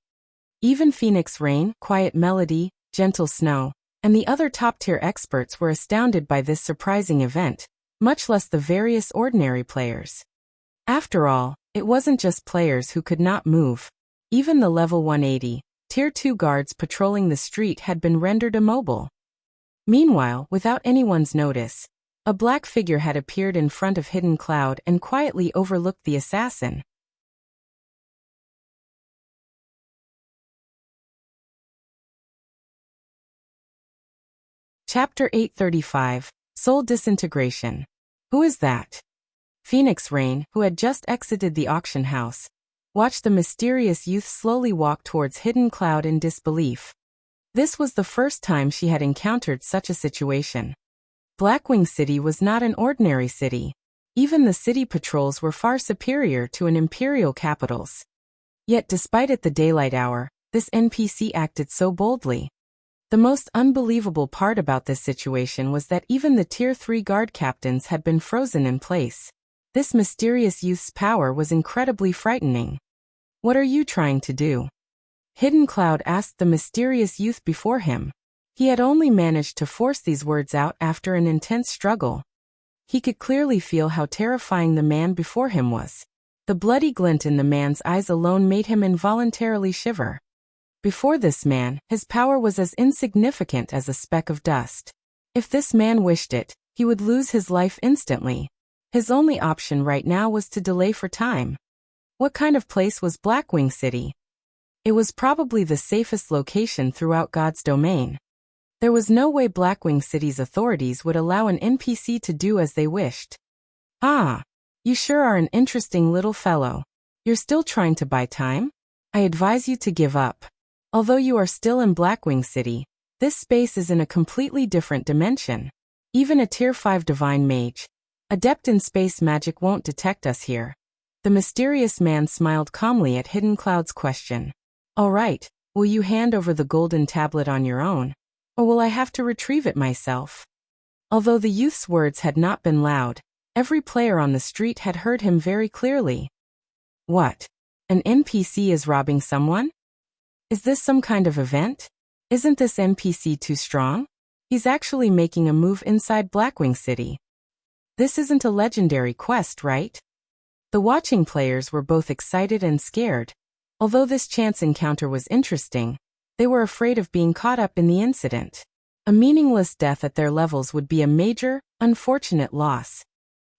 Even Phoenix Rain, Quiet Melody, Gentle Snow, and the other top-tier experts were astounded by this surprising event, much less the various ordinary players. After all, it wasn't just players who could not move. Even the level 180, Tier 2 guards patrolling the street had been rendered immobile. Meanwhile, without anyone's notice, a black figure had appeared in front of Hidden Cloud and quietly overlooked the assassin. Chapter 835, Soul Disintegration. Who is that? Phoenix Rain, who had just exited the auction house, watched the mysterious youth slowly walk towards Hidden Cloud in disbelief. This was the first time she had encountered such a situation. Blackwing City was not an ordinary city. Even the city patrols were far superior to an imperial capital's. Yet despite it the daylight hour, this NPC acted so boldly. The most unbelievable part about this situation was that even the Tier 3 guard captains had been frozen in place. This mysterious youth's power was incredibly frightening. "What are you trying to do?" Hidden Cloud asked the mysterious youth before him. He had only managed to force these words out after an intense struggle. He could clearly feel how terrifying the man before him was. The bloody glint in the man's eyes alone made him involuntarily shiver. Before this man, his power was as insignificant as a speck of dust. If this man wished it, he would lose his life instantly. His only option right now was to delay for time. What kind of place was Blackwing City? It was probably the safest location throughout God's domain. There was no way Blackwing City's authorities would allow an NPC to do as they wished. "Ah, you sure are an interesting little fellow. You're still trying to buy time? I advise you to give up. Although you are still in Blackwing City, this space is in a completely different dimension. Even a Tier 5 Divine Mage, adept in space magic, won't detect us here." The mysterious man smiled calmly at Hidden Cloud's question. "All right, will you hand over the golden tablet on your own? Or will I have to retrieve it myself?" Although the youth's words had not been loud, every player on the street had heard him very clearly. "What? An NPC is robbing someone?" Is this some kind of event? Isn't this NPC too strong? He's actually making a move inside Blackwing City. This isn't a legendary quest, right? The watching players were both excited and scared. Although this chance encounter was interesting, they were afraid of being caught up in the incident. A meaningless death at their levels would be a major, unfortunate loss.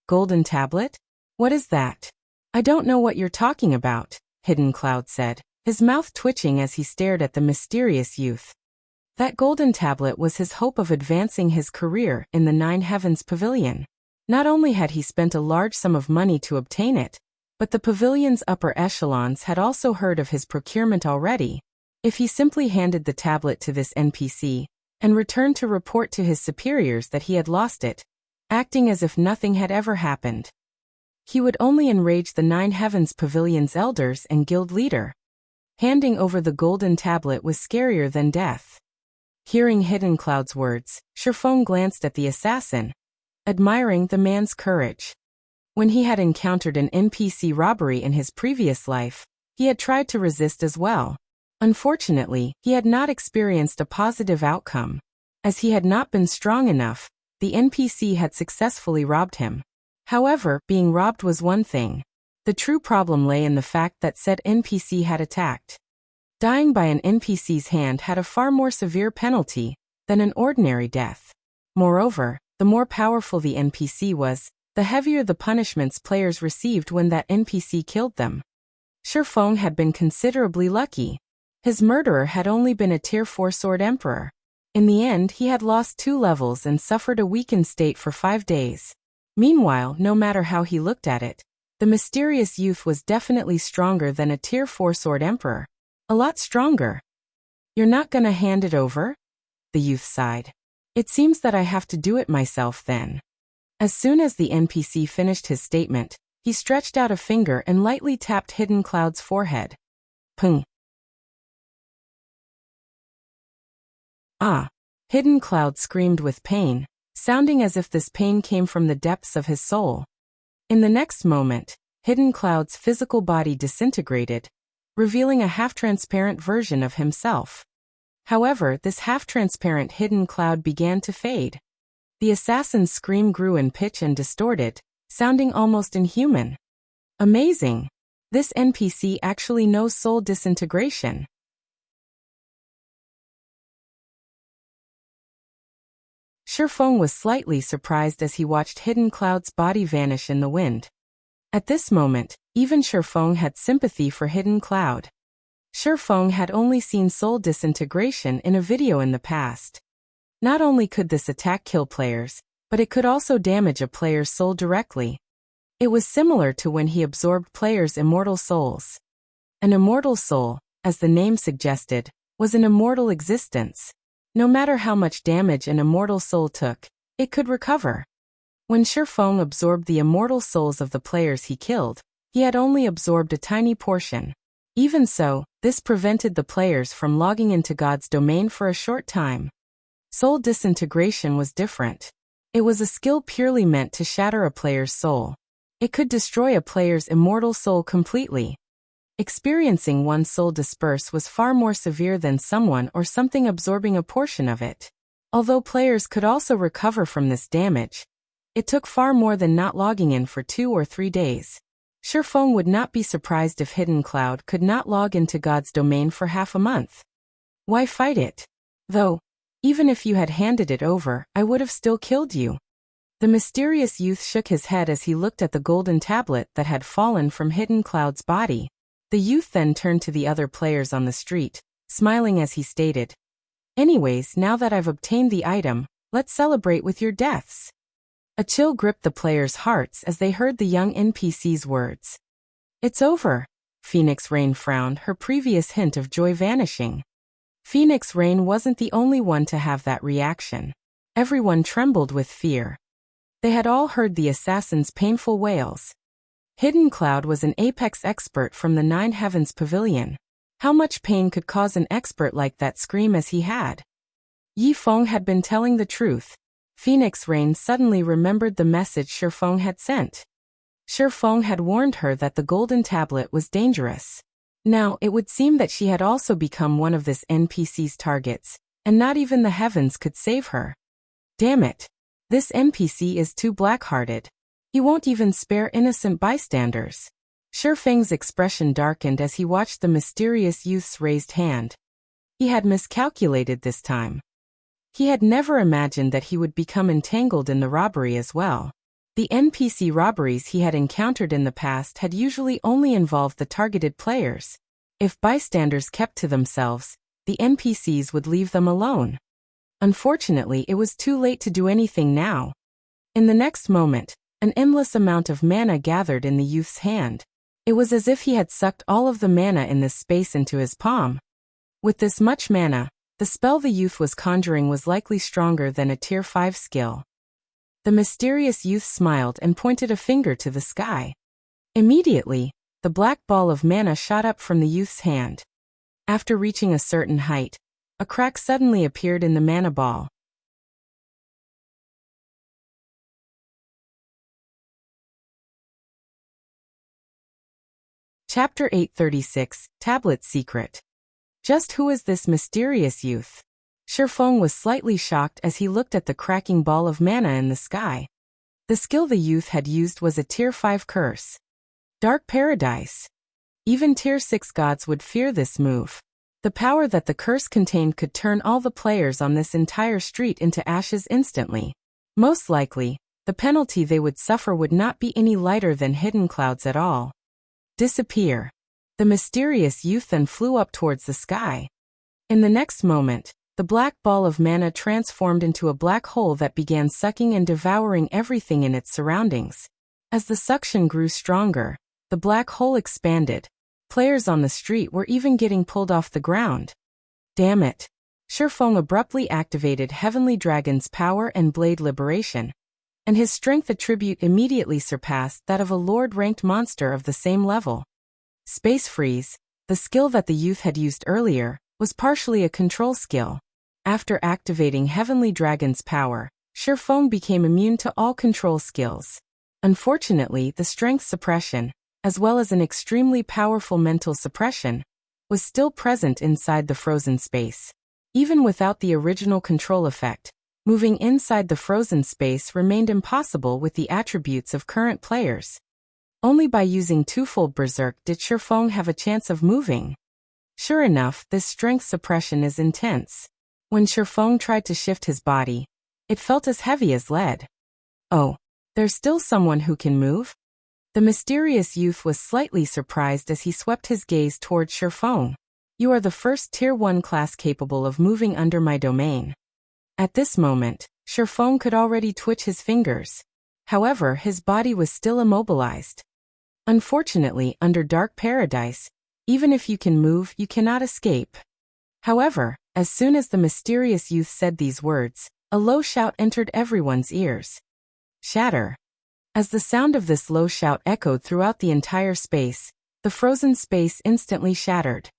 Golden tablet? What is that? I don't know what you're talking about, Hidden Cloud said, his mouth twitching as he stared at the mysterious youth. That golden tablet was his hope of advancing his career in the Nine Heavens Pavilion. Not only had he spent a large sum of money to obtain it, but the pavilion's upper echelons had also heard of his procurement already. If he simply handed the tablet to this NPC, and returned to report to his superiors that he had lost it, acting as if nothing had ever happened, he would only enrage the Nine Heavens Pavilion's elders and guild leader. Handing over the golden tablet was scarier than death. Hearing Hidden Cloud's words, Feng glanced at the assassin, admiring the man's courage. When he had encountered an NPC robbery in his previous life, he had tried to resist as well. Unfortunately, he had not experienced a positive outcome. As he had not been strong enough, the NPC had successfully robbed him. However, being robbed was one thing. The true problem lay in the fact that said NPC had attacked. Dying by an NPC's hand had a far more severe penalty than an ordinary death. Moreover, the more powerful the NPC was, the heavier the punishments players received when that NPC killed them. Feng had been considerably lucky. His murderer had only been a Tier 4 Sword Emperor. In the end, he had lost 2 levels and suffered a weakened state for 5 days. Meanwhile, no matter how he looked at it, the mysterious youth was definitely stronger than a Tier 4 Sword Emperor. A lot stronger. You're not gonna hand it over? The youth sighed. It seems that I have to do it myself then. As soon as the NPC finished his statement, he stretched out a finger and lightly tapped Hidden Cloud's forehead. Pung. Ah! Hidden Cloud screamed with pain, sounding as if this pain came from the depths of his soul. In the next moment, Hidden Cloud's physical body disintegrated, revealing a half-transparent version of himself. However, this half-transparent Hidden Cloud began to fade. The assassin's scream grew in pitch and distorted, sounding almost inhuman. Amazing! This NPC actually knows soul disintegration. Feng was slightly surprised as he watched Hidden Cloud's body vanish in the wind. At this moment, even Feng had sympathy for Hidden Cloud. Feng had only seen soul disintegration in a video in the past. Not only could this attack kill players, but it could also damage a player's soul directly. It was similar to when he absorbed players' immortal souls. An immortal soul, as the name suggested, was an immortal existence. No matter how much damage an immortal soul took, it could recover. When Feng absorbed the immortal souls of the players he killed, he had only absorbed a tiny portion. Even so, this prevented the players from logging into God's domain for a short time. Soul disintegration was different. It was a skill purely meant to shatter a player's soul. It could destroy a player's immortal soul completely. Experiencing one's soul disperse was far more severe than someone or something absorbing a portion of it. Although players could also recover from this damage, it took far more than not logging in for 2 or 3 days. Feng would not be surprised if Hidden Cloud could not log into God's domain for half a month. Why fight it? Though, even if you had handed it over, I would have still killed you. The mysterious youth shook his head as he looked at the golden tablet that had fallen from Hidden Cloud's body. The youth then turned to the other players on the street, smiling as he stated, "Anyways, now that I've obtained the item, let's celebrate with your deaths." A chill gripped the players' hearts as they heard the young NPC's words. "It's over." Phoenix Rain frowned, her previous hint of joy vanishing. Phoenix Rain wasn't the only one to have that reaction. Everyone trembled with fear. They had all heard the assassin's painful wails. Hidden Cloud was an apex expert from the Nine Heavens Pavilion. How much pain could cause an expert like that scream as he had? Feng had been telling the truth. Phoenix Rain suddenly remembered the message Feng had sent. Feng had warned her that the golden tablet was dangerous. Now, it would seem that she had also become one of this NPC's targets, and not even the heavens could save her. Damn it. This NPC is too black-hearted. He won't even spare innocent bystanders. Feng's expression darkened as he watched the mysterious youth's raised hand. He had miscalculated this time. He had never imagined that he would become entangled in the robbery as well. The NPC robberies he had encountered in the past had usually only involved the targeted players. If bystanders kept to themselves, the NPCs would leave them alone. Unfortunately, it was too late to do anything now. In the next moment, an endless amount of mana gathered in the youth's hand. It was as if he had sucked all of the mana in this space into his palm. With this much mana, the spell the youth was conjuring was likely stronger than a Tier 5 skill. The mysterious youth smiled and pointed a finger to the sky. Immediately, the black ball of mana shot up from the youth's hand. After reaching a certain height, a crack suddenly appeared in the mana ball. Chapter 836, Tablet Secret. Just who is this mysterious youth? Feng was slightly shocked as he looked at the cracking ball of mana in the sky. The skill the youth had used was a Tier 5 curse. Dark Paradise. Even Tier 6 gods would fear this move. The power that the curse contained could turn all the players on this entire street into ashes instantly. Most likely, the penalty they would suffer would not be any lighter than hidden clouds at all. Disappear. The mysterious youth then flew up towards the sky. In the next moment, the black ball of mana transformed into a black hole that began sucking and devouring everything in its surroundings. As the suction grew stronger, the black hole expanded. Players on the street were even getting pulled off the ground. Damn it. Feng abruptly activated Heavenly Dragon's power and Blade Liberation, and his strength attribute immediately surpassed that of a Lord-ranked monster of the same level. Space Freeze, the skill that the youth had used earlier, was partially a control skill. After activating Heavenly Dragon's power, Feng became immune to all control skills. Unfortunately, the strength suppression, as well as an extremely powerful mental suppression, was still present inside the frozen space. Even without the original control effect, moving inside the frozen space remained impossible with the attributes of current players. Only by using twofold Berserk did Feng have a chance of moving. Sure enough, this strength suppression is intense. When Feng tried to shift his body, it felt as heavy as lead. Oh, there's still someone who can move? The mysterious youth was slightly surprised as he swept his gaze towards Feng. You are the first Tier 1 class capable of moving under my domain. At this moment, Feng could already twitch his fingers. However, his body was still immobilized. Unfortunately, under Dark Paradise, even if you can move, you cannot escape. However, as soon as the mysterious youth said these words, a low shout entered everyone's ears. Shatter. As the sound of this low shout echoed throughout the entire space, the frozen space instantly shattered.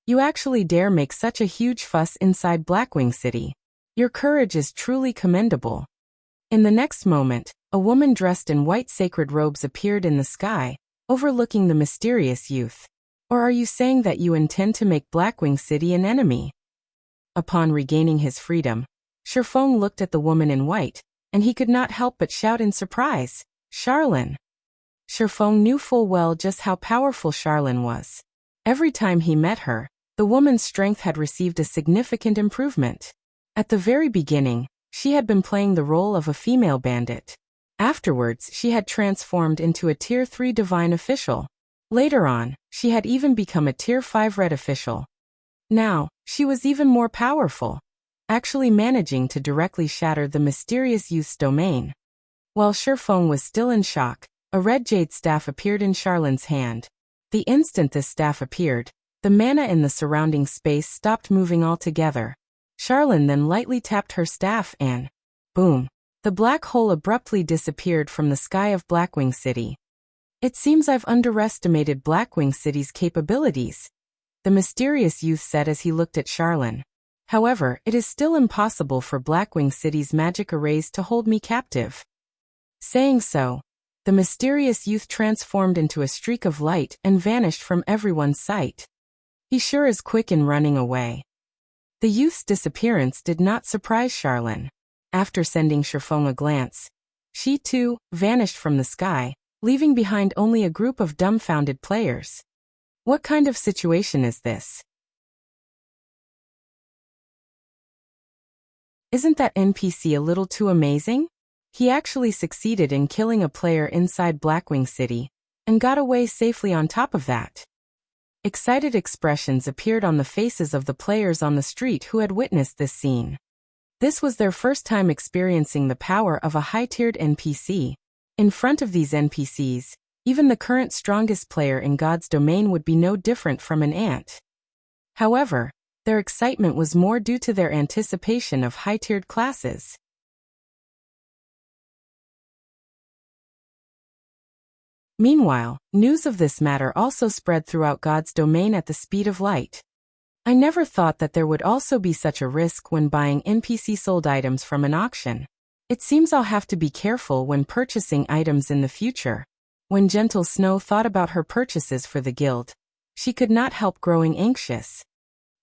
You actually dare make such a huge fuss inside Blackwing City. Your courage is truly commendable. In the next moment, a woman dressed in white sacred robes appeared in the sky, overlooking the mysterious youth. Or are you saying that you intend to make Blackwing City an enemy? Upon regaining his freedom, Feng looked at the woman in white, and he could not help but shout in surprise, Charlene. Feng knew full well just how powerful Charlene was. Every time he met her, the woman's strength had received a significant improvement. At the very beginning, she had been playing the role of a female bandit. Afterwards, she had transformed into a Tier 3 divine official. Later on, she had even become a Tier 5 red official. Now, she was even more powerful, actually managing to directly shatter the mysterious youth's domain. While Feng was still in shock, a red jade staff appeared in Charlene's hand. The instant this staff appeared, the mana in the surrounding space stopped moving altogether. Charlene then lightly tapped her staff and, boom, the black hole abruptly disappeared from the sky of Blackwing City. It seems I've underestimated Blackwing City's capabilities, the mysterious youth said as he looked at Charlene. However, it is still impossible for Blackwing City's magic arrays to hold me captive. Saying so, The mysterious youth transformed into a streak of light and vanished from everyone's sight. He sure is quick in running away. The youth's disappearance did not surprise Charlene. After sending Feng a glance, she too vanished from the sky, leaving behind only a group of dumbfounded players. What kind of situation is this? Isn't that NPC a little too amazing? He actually succeeded in killing a player inside Blackwing City, and got away safely on top of that. Excited expressions appeared on the faces of the players on the street who had witnessed this scene. This was their first time experiencing the power of a high-tiered NPC. In front of these NPCs, even the current strongest player in God's domain would be no different from an ant. However, their excitement was more due to their anticipation of high-tiered classes. Meanwhile, news of this matter also spread throughout God's domain at the speed of light. I never thought that there would also be such a risk when buying NPC-sold items from an auction. It seems I'll have to be careful when purchasing items in the future. When Gentle Snow thought about her purchases for the guild, she could not help growing anxious.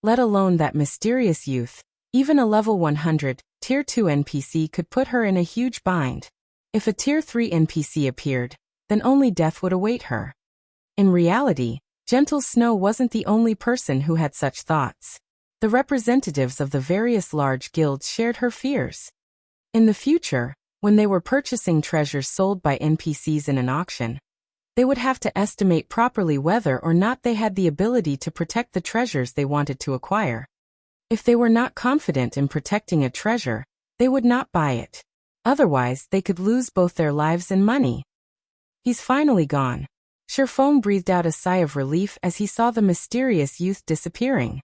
Let alone that mysterious youth. Even a level 100, Tier 2 NPC could put her in a huge bind. If a Tier 3 NPC appeared, then only death would await her. In reality, Gentle Snow wasn't the only person who had such thoughts. The representatives of the various large guilds shared her fears. In the future, when they were purchasing treasures sold by NPCs in an auction, they would have to estimate properly whether or not they had the ability to protect the treasures they wanted to acquire. If they were not confident in protecting a treasure, they would not buy it. Otherwise, they could lose both their lives and money. He's finally gone. Feng breathed out a sigh of relief as he saw the mysterious youth disappearing.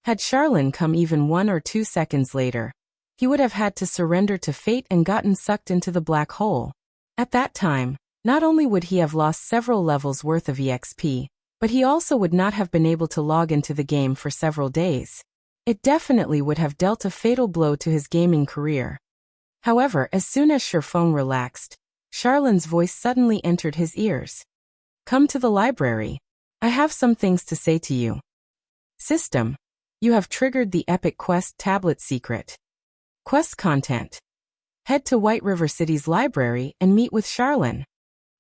Had Charlene come even 1 or 2 seconds later, he would have had to surrender to fate and gotten sucked into the black hole. At that time, not only would he have lost several levels worth of EXP, but he also would not have been able to log into the game for several days. It definitely would have dealt a fatal blow to his gaming career. However, as soon as Feng relaxed, Charlene's voice suddenly entered his ears. Come to the library. I have some things to say to you. System. You have triggered the Epic Quest tablet secret. Quest content. Head to White River City's library and meet with Charlene.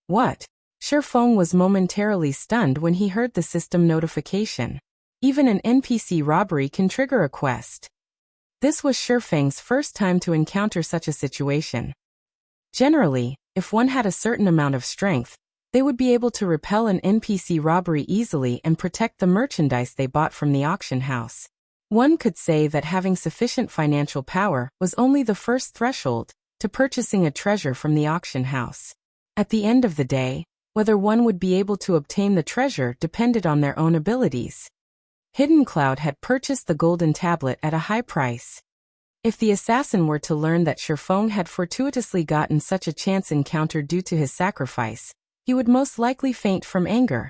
What? Feng was momentarily stunned when he heard the system notification. Even an NPC robbery can trigger a quest. This was Feng's first time to encounter such a situation. Generally, if one had a certain amount of strength, they would be able to repel an NPC robbery easily and protect the merchandise they bought from the auction house. One could say that having sufficient financial power was only the first threshold to purchasing a treasure from the auction house. At the end of the day, whether one would be able to obtain the treasure depended on their own abilities. Hidden Cloud had purchased the golden tablet at a high price. If the assassin were to learn that Feng had fortuitously gotten such a chance encounter due to his sacrifice, he would most likely faint from anger.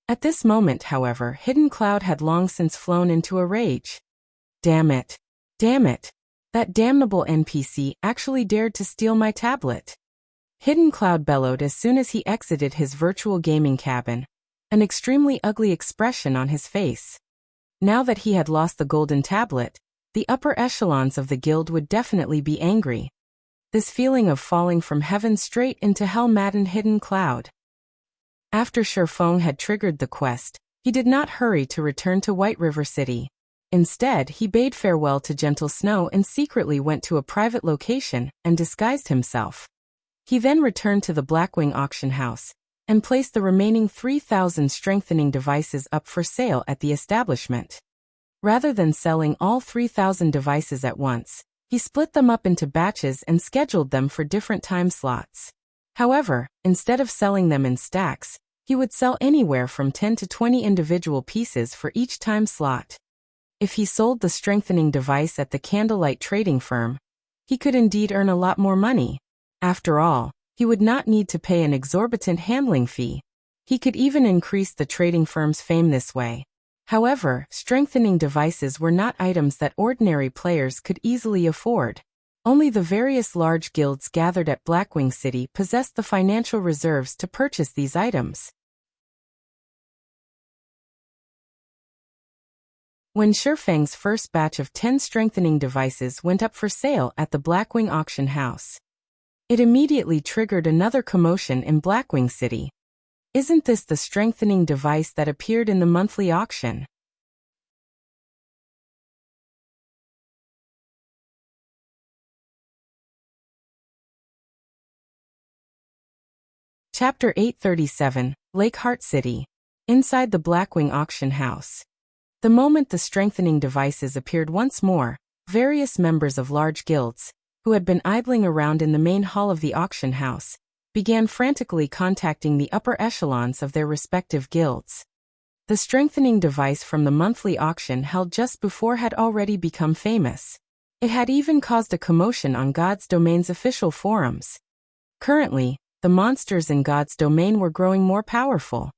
At this moment, however, Hidden Cloud had long since flown into a rage. Damn it. Damn it. That damnable NPC actually dared to steal my tablet. Hidden Cloud bellowed as soon as he exited his virtual gaming cabin, an extremely ugly expression on his face. Now that he had lost the golden tablet, the upper echelons of the guild would definitely be angry. This feeling of falling from heaven straight into hell maddened Hidden Cloud. After Feng had triggered the quest, he did not hurry to return to White River City. Instead, he bade farewell to Gentle Snow and secretly went to a private location and disguised himself. He then returned to the Blackwing auction house and placed the remaining 3,000 strengthening devices up for sale at the establishment. Rather than selling all 3,000 devices at once, he split them up into batches and scheduled them for different time slots. However, instead of selling them in stacks, he would sell anywhere from 10 to 20 individual pieces for each time slot. If he sold the strengthening device at the Candlelight trading firm, he could indeed earn a lot more money. After all, he would not need to pay an exorbitant handling fee. He could even increase the trading firm's fame this way. However, strengthening devices were not items that ordinary players could easily afford. Only the various large guilds gathered at Blackwing City possessed the financial reserves to purchase these items. When Feng's first batch of 10 strengthening devices went up for sale at the Blackwing auction house, it immediately triggered another commotion in Blackwing City. Isn't this the strengthening device that appeared in the monthly auction? Chapter 837, Lakeheart City. Inside the Blackwing auction house. The moment the strengthening devices appeared once more, various members of large guilds, who had been idling around in the main hall of the auction house, began frantically contacting the upper echelons of their respective guilds. The strengthening device from the monthly auction held just before had already become famous. It had even caused a commotion on God's Domain's official forums. Currently, the monsters in God's Domain were growing more powerful.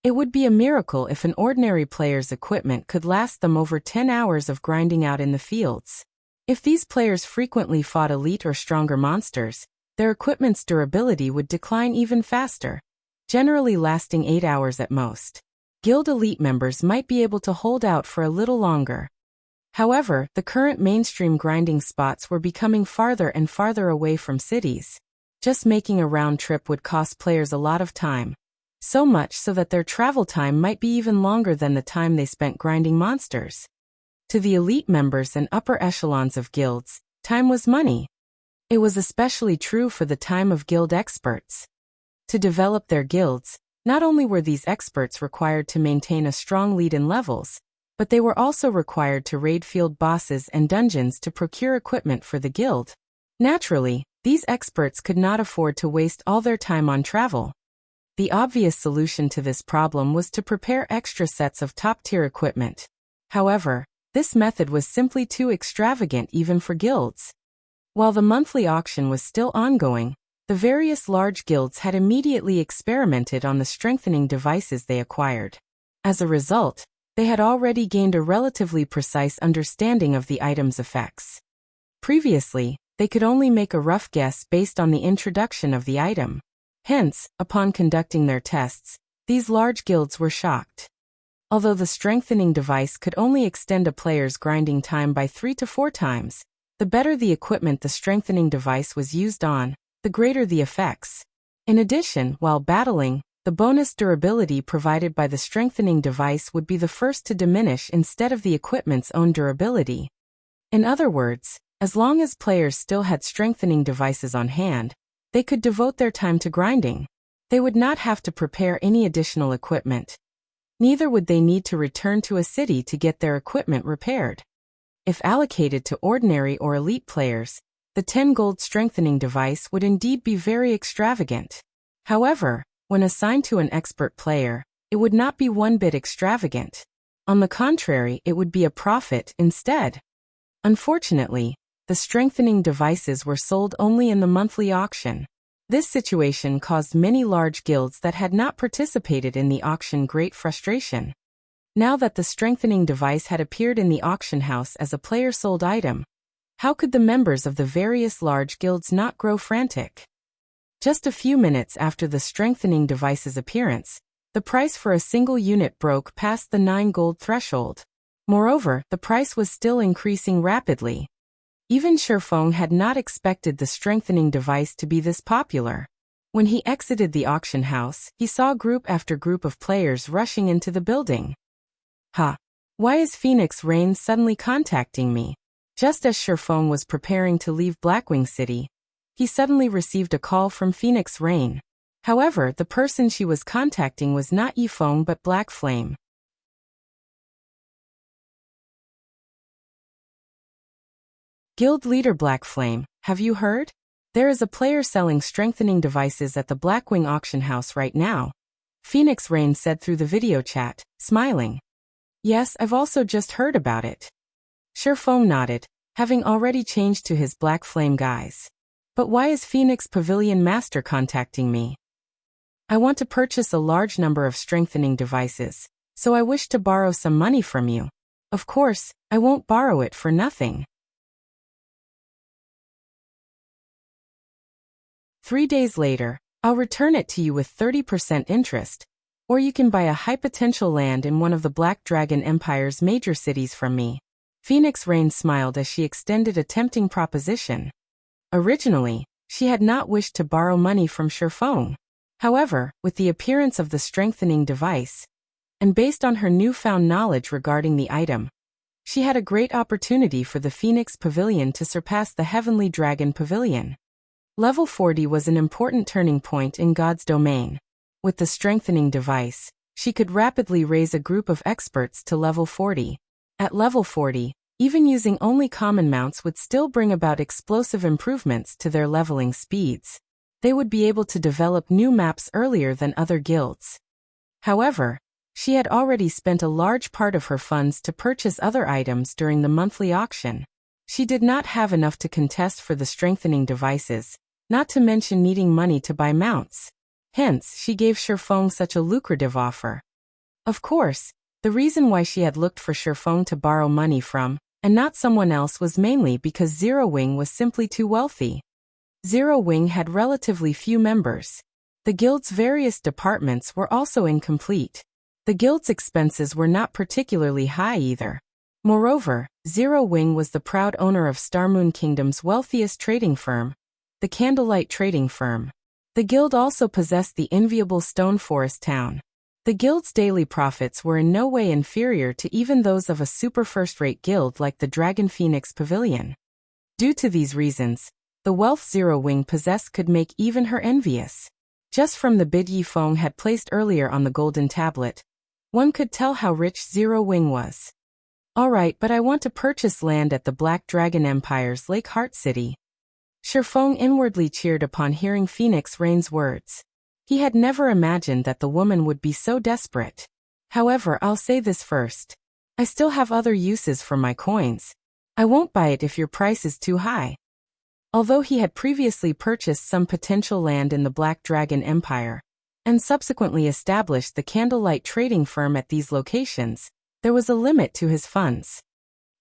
It would be a miracle if an ordinary player's equipment could last them over 10 hours of grinding out in the fields. If these players frequently fought elite or stronger monsters, their equipment's durability would decline even faster, generally lasting 8 hours at most. Guild elite members might be able to hold out for a little longer. However, the current mainstream grinding spots were becoming farther and farther away from cities. Just making a round trip would cost players a lot of time. So much so that their travel time might be even longer than the time they spent grinding monsters. To the elite members and upper echelons of guilds, time was money. It was especially true for the time of guild experts. To develop their guilds, not only were these experts required to maintain a strong lead in levels, but they were also required to raid field bosses and dungeons to procure equipment for the guild. Naturally, these experts could not afford to waste all their time on travel. The obvious solution to this problem was to prepare extra sets of top-tier equipment. However, this method was simply too extravagant even for guilds. While the monthly auction was still ongoing, the various large guilds had immediately experimented on the strengthening devices they acquired. As a result, they had already gained a relatively precise understanding of the item's effects. Previously, they could only make a rough guess based on the introduction of the item. Hence, upon conducting their tests, these large guilds were shocked. Although the strengthening device could only extend a player's grinding time by 3 to 4 times, the better the equipment the strengthening device was used on, the greater the effects. In addition, while battling, the bonus durability provided by the strengthening device would be the first to diminish instead of the equipment's own durability. In other words, as long as players still had strengthening devices on hand, they could devote their time to grinding. They would not have to prepare any additional equipment. Neither would they need to return to a city to get their equipment repaired. If allocated to ordinary or elite players, the 10 gold strengthening device would indeed be very extravagant. However, when assigned to an expert player, it would not be one bit extravagant. On the contrary, it would be a profit instead. Unfortunately, the strengthening devices were sold only in the monthly auction. This situation caused many large guilds that had not participated in the auction great frustration. Now that the strengthening device had appeared in the auction house as a player-sold item, how could the members of the various large guilds not grow frantic? Just a few minutes after the strengthening device's appearance, the price for a single unit broke past the 9 gold threshold. Moreover, the price was still increasing rapidly. Even Feng had not expected the strengthening device to be this popular. When he exited the auction house, he saw group after group of players rushing into the building. Why is Phoenix Rain suddenly contacting me? Just as Feng was preparing to leave Blackwing City, he suddenly received a call from Phoenix Rain. However, the person she was contacting was not Feng but Black Flame. Guild leader Black Flame, have you heard? There is a player selling strengthening devices at the Blackwing auction house right now. Phoenix Rain said through the video chat, smiling. Yes, I've also just heard about it. Feng nodded, having already changed to his Black Flame guise. But why is Phoenix Pavilion Master contacting me? I want to purchase a large number of strengthening devices, so I wish to borrow some money from you. Of course, I won't borrow it for nothing. 3 days later, I'll return it to you with 30% interest, or you can buy a high potential land in one of the Black Dragon Empire's major cities from me. Phoenix Rain smiled as she extended a tempting proposition. Originally, she had not wished to borrow money from Feng. However, with the appearance of the strengthening device, and based on her newfound knowledge regarding the item, she had a great opportunity for the Phoenix Pavilion to surpass the Heavenly Dragon Pavilion. Level 40 was an important turning point in God's domain. With the strengthening device, she could rapidly raise a group of experts to level 40. At level 40, even using only common mounts would still bring about explosive improvements to their leveling speeds. They would be able to develop new maps earlier than other guilds. However, she had already spent a large part of her funds to purchase other items during the monthly auction. She did not have enough to contest for the strengthening devices, not to mention needing money to buy mounts. Hence, she gave Feng such a lucrative offer. Of course, the reason why she had looked for Feng to borrow money from, and not someone else, was mainly because Zero Wing was simply too wealthy. Zero Wing had relatively few members. The guild's various departments were also incomplete. The guild's expenses were not particularly high either. Moreover, Zero Wing was the proud owner of Starmoon Kingdom's wealthiest trading firm, the Candlelight Trading Firm. The guild also possessed the enviable Stone Forest town. The guild's daily profits were in no way inferior to even those of a super first-rate guild like the Dragon Phoenix Pavilion. Due to these reasons, the wealth Zero Wing possessed could make even her envious. Just from the bid Feng had placed earlier on the golden tablet, one could tell how rich Zero Wing was. Alright, but I want to purchase land at the Black Dragon Empire's Lake Heart City. Feng inwardly cheered upon hearing Phoenix Rain's words. He had never imagined that the woman would be so desperate. However, I'll say this first. I still have other uses for my coins. I won't buy it if your price is too high. Although he had previously purchased some potential land in the Black Dragon Empire, and subsequently established the Candlelight Trading Firm at these locations, there was a limit to his funds.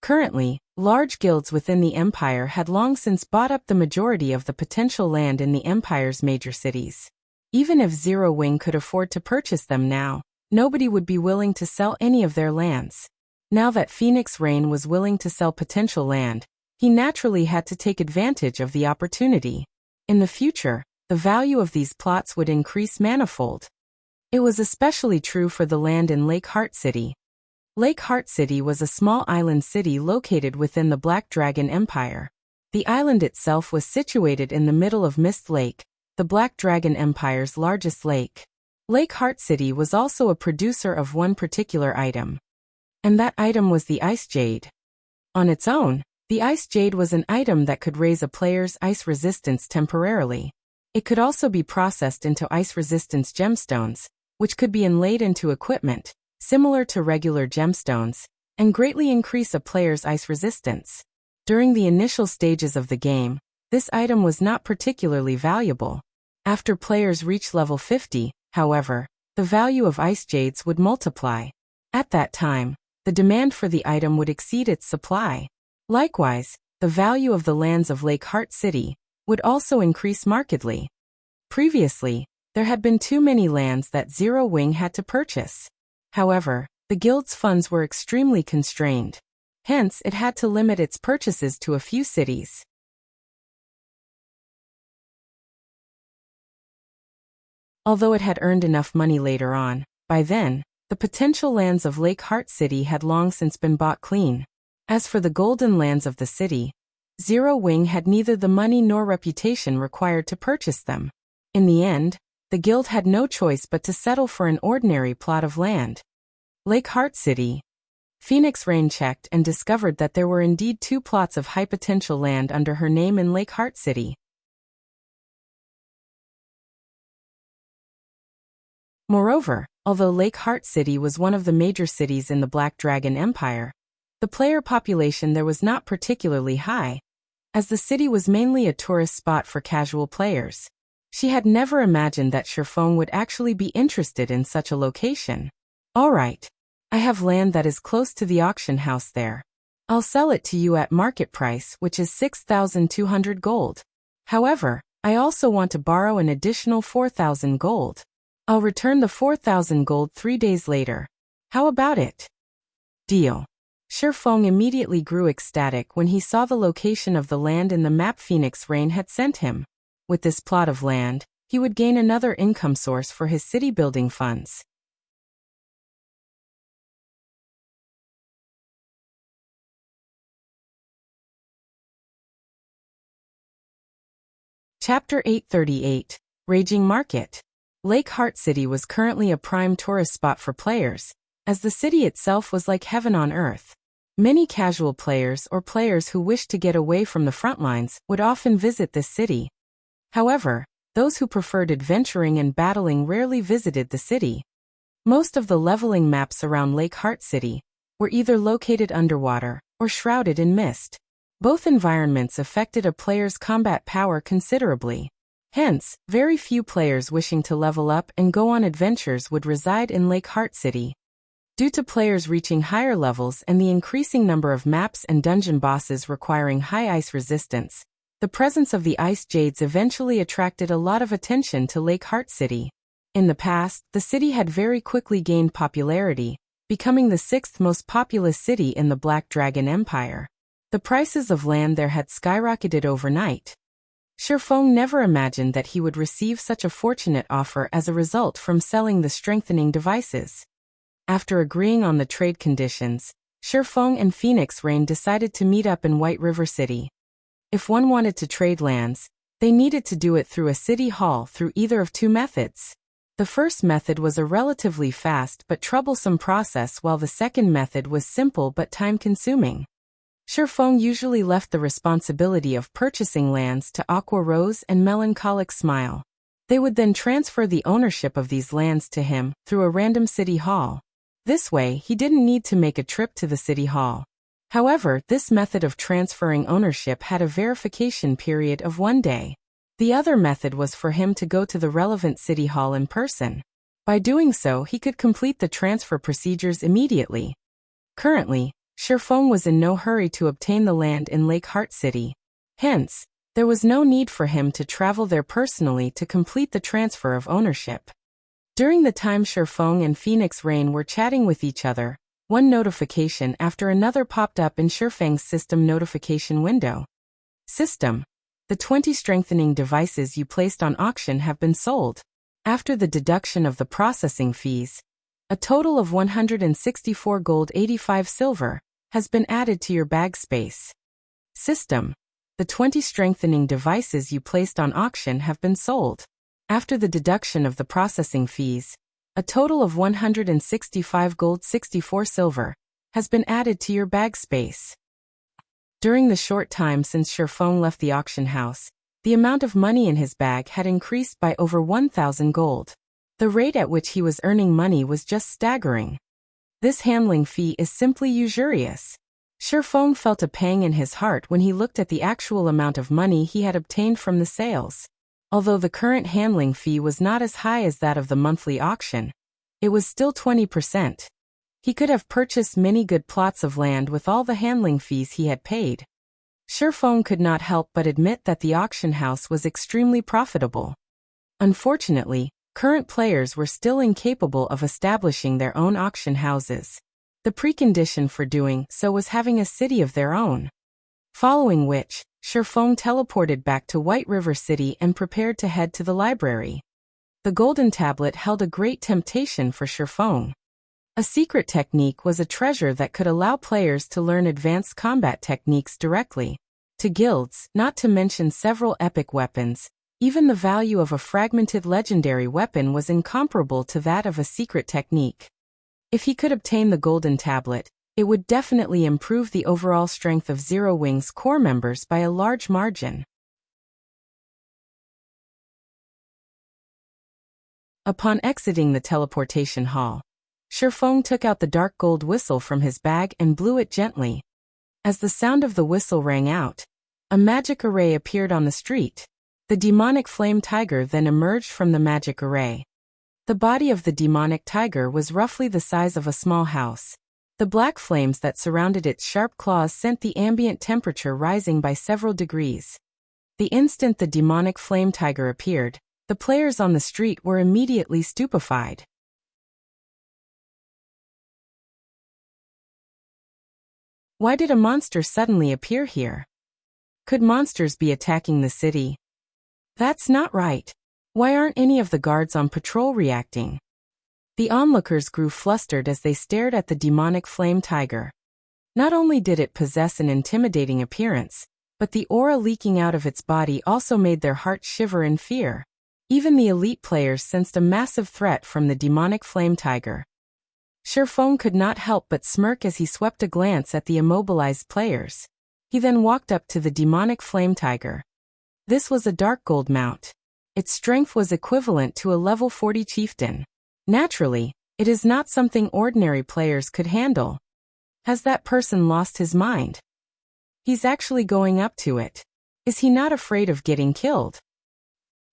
Currently, large guilds within the Empire had long since bought up the majority of the potential land in the Empire's major cities. Even if Zero Wing could afford to purchase them now, nobody would be willing to sell any of their lands. Now that Phoenix Rain was willing to sell potential land, he naturally had to take advantage of the opportunity. In the future, the value of these plots would increase manifold. It was especially true for the land in Lake Heart City. Lake Heart City was a small island city located within the Black Dragon Empire. The island itself was situated in the middle of Mist Lake, the Black Dragon Empire's largest lake. Lake Heart City was also a producer of one particular item. And that item was the Ice Jade. On its own, the Ice Jade was an item that could raise a player's ice resistance temporarily. It could also be processed into ice resistance gemstones, which could be inlaid into equipment, similar to regular gemstones, and greatly increase a player's ice resistance. During the initial stages of the game, this item was not particularly valuable. After players reach level 50, however, the value of ice jades would multiply. At that time, the demand for the item would exceed its supply. Likewise, the value of the lands of Lake Heart City would also increase markedly. Previously, there had been too many lands that Zero Wing had to purchase. However, the guild's funds were extremely constrained. Hence, it had to limit its purchases to a few cities. Although it had earned enough money later on, by then, the potential lands of Lake Heart City had long since been bought clean. As for the golden lands of the city, Zero Wing had neither the money nor reputation required to purchase them. In the end, the guild had no choice but to settle for an ordinary plot of land. Lake Heart City. Phoenix Rain checked and discovered that there were indeed 2 plots of high potential land under her name in Lake Heart City. Moreover, although Lake Heart City was one of the major cities in the Black Dragon Empire, the player population there was not particularly high, as the city was mainly a tourist spot for casual players. She had never imagined that Feng would actually be interested in such a location. Alright. I have land that is close to the auction house there. I'll sell it to you at market price, which is 6,200 gold. However, I also want to borrow an additional 4,000 gold. I'll return the 4,000 gold 3 days later. How about it? Deal. Feng immediately grew ecstatic when he saw the location of the land in the map Phoenix Rain had sent him. With this plot of land, he would gain another income source for his city building funds. Chapter 838. Raging Market. Lake Heart City was currently a prime tourist spot for players, as the city itself was like heaven on earth. Many casual players or players who wished to get away from the front lines would often visit this city. However, those who preferred adventuring and battling rarely visited the city. Most of the leveling maps around Lake Heart City were either located underwater or shrouded in mist. Both environments affected a player's combat power considerably. Hence, very few players wishing to level up and go on adventures would reside in Lake Heart City. Due to players reaching higher levels and the increasing number of maps and dungeon bosses requiring high ice resistance, the presence of the ice jades eventually attracted a lot of attention to Lake Heart City. In the past, the city had very quickly gained popularity, becoming the 6th most populous city in the Black Dragon Empire. The prices of land there had skyrocketed overnight. Feng never imagined that he would receive such a fortunate offer as a result from selling the strengthening devices. After agreeing on the trade conditions, Feng and Phoenix Rain decided to meet up in White River City. If one wanted to trade lands, they needed to do it through a city hall through either of two methods. The first method was a relatively fast but troublesome process, while the second method was simple but time-consuming. Feng usually left the responsibility of purchasing lands to Aqua Rose and Melancholic Smile. They would then transfer the ownership of these lands to him through a random city hall. This way, he didn't need to make a trip to the city hall. However, this method of transferring ownership had a verification period of 1 day. The other method was for him to go to the relevant city hall in person. By doing so, he could complete the transfer procedures immediately. Currently, Feng was in no hurry to obtain the land in Lake Heart City. Hence, there was no need for him to travel there personally to complete the transfer of ownership. During the time Feng and Phoenix Rain were chatting with each other, one notification after another popped up in Feng's system notification window. System: the 20 strengthening devices you placed on auction have been sold. After the deduction of the processing fees, a total of 164 gold 85 silver has been added to your bag space. System: the 20 strengthening devices you placed on auction have been sold. After the deduction of the processing fees, a total of 165 gold 64 silver has been added to your bag space. During the short time since Feng left the auction house, the amount of money in his bag had increased by over 1,000 gold. The rate at which he was earning money was just staggering. This handling fee is simply usurious. Feng felt a pang in his heart when he looked at the actual amount of money he had obtained from the sales. Although the current handling fee was not as high as that of the monthly auction, it was still 20%. He could have purchased many good plots of land with all the handling fees he had paid. Feng could not help but admit that the auction house was extremely profitable. Unfortunately, current players were still incapable of establishing their own auction houses. The precondition for doing so was having a city of their own. Following which, Feng teleported back to White River City and prepared to head to the library. The golden tablet held a great temptation for Feng. A secret technique was a treasure that could allow players to learn advanced combat techniques directly. To guilds, not to mention several epic weapons, even the value of a fragmented legendary weapon was incomparable to that of a secret technique. If he could obtain the golden tablet, it would definitely improve the overall strength of Zero Wing's core members by a large margin. Upon exiting the teleportation hall, Feng took out the dark gold whistle from his bag and blew it gently. As the sound of the whistle rang out, a magic array appeared on the street. The demonic flame tiger then emerged from the magic array. The body of the demonic tiger was roughly the size of a small house. The black flames that surrounded its sharp claws sent the ambient temperature rising by several degrees. The instant the demonic flame tiger appeared, the players on the street were immediately stupefied. Why did a monster suddenly appear here? Could monsters be attacking the city? That's not right. Why aren't any of the guards on patrol reacting? The onlookers grew flustered as they stared at the demonic flame tiger. Not only did it possess an intimidating appearance, but the aura leaking out of its body also made their hearts shiver in fear. Even the elite players sensed a massive threat from the demonic flame tiger. Feng could not help but smirk as he swept a glance at the immobilized players. He then walked up to the demonic flame tiger. This was a dark gold mount. Its strength was equivalent to a level 40 chieftain. Naturally, it is not something ordinary players could handle. Has that person lost his mind? He's actually going up to it. Is he not afraid of getting killed?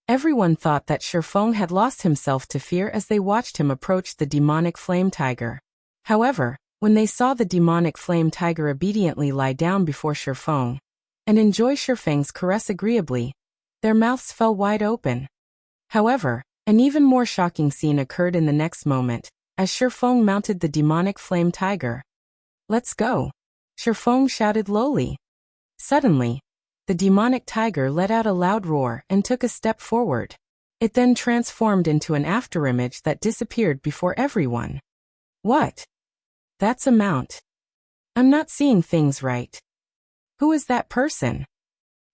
Everyone thought that Feng had lost himself to fear as they watched him approach the demonic flame tiger. However, when they saw the demonic flame tiger obediently lie down before Feng and enjoy Feng's caress agreeably, their mouths fell wide open. However, an even more shocking scene occurred in the next moment, as Feng mounted the demonic flame tiger. "Let's go," Feng shouted lowly. Suddenly, the demonic tiger let out a loud roar and took a step forward. It then transformed into an afterimage that disappeared before everyone. What? That's a mount. I'm not seeing things right. Who is that person?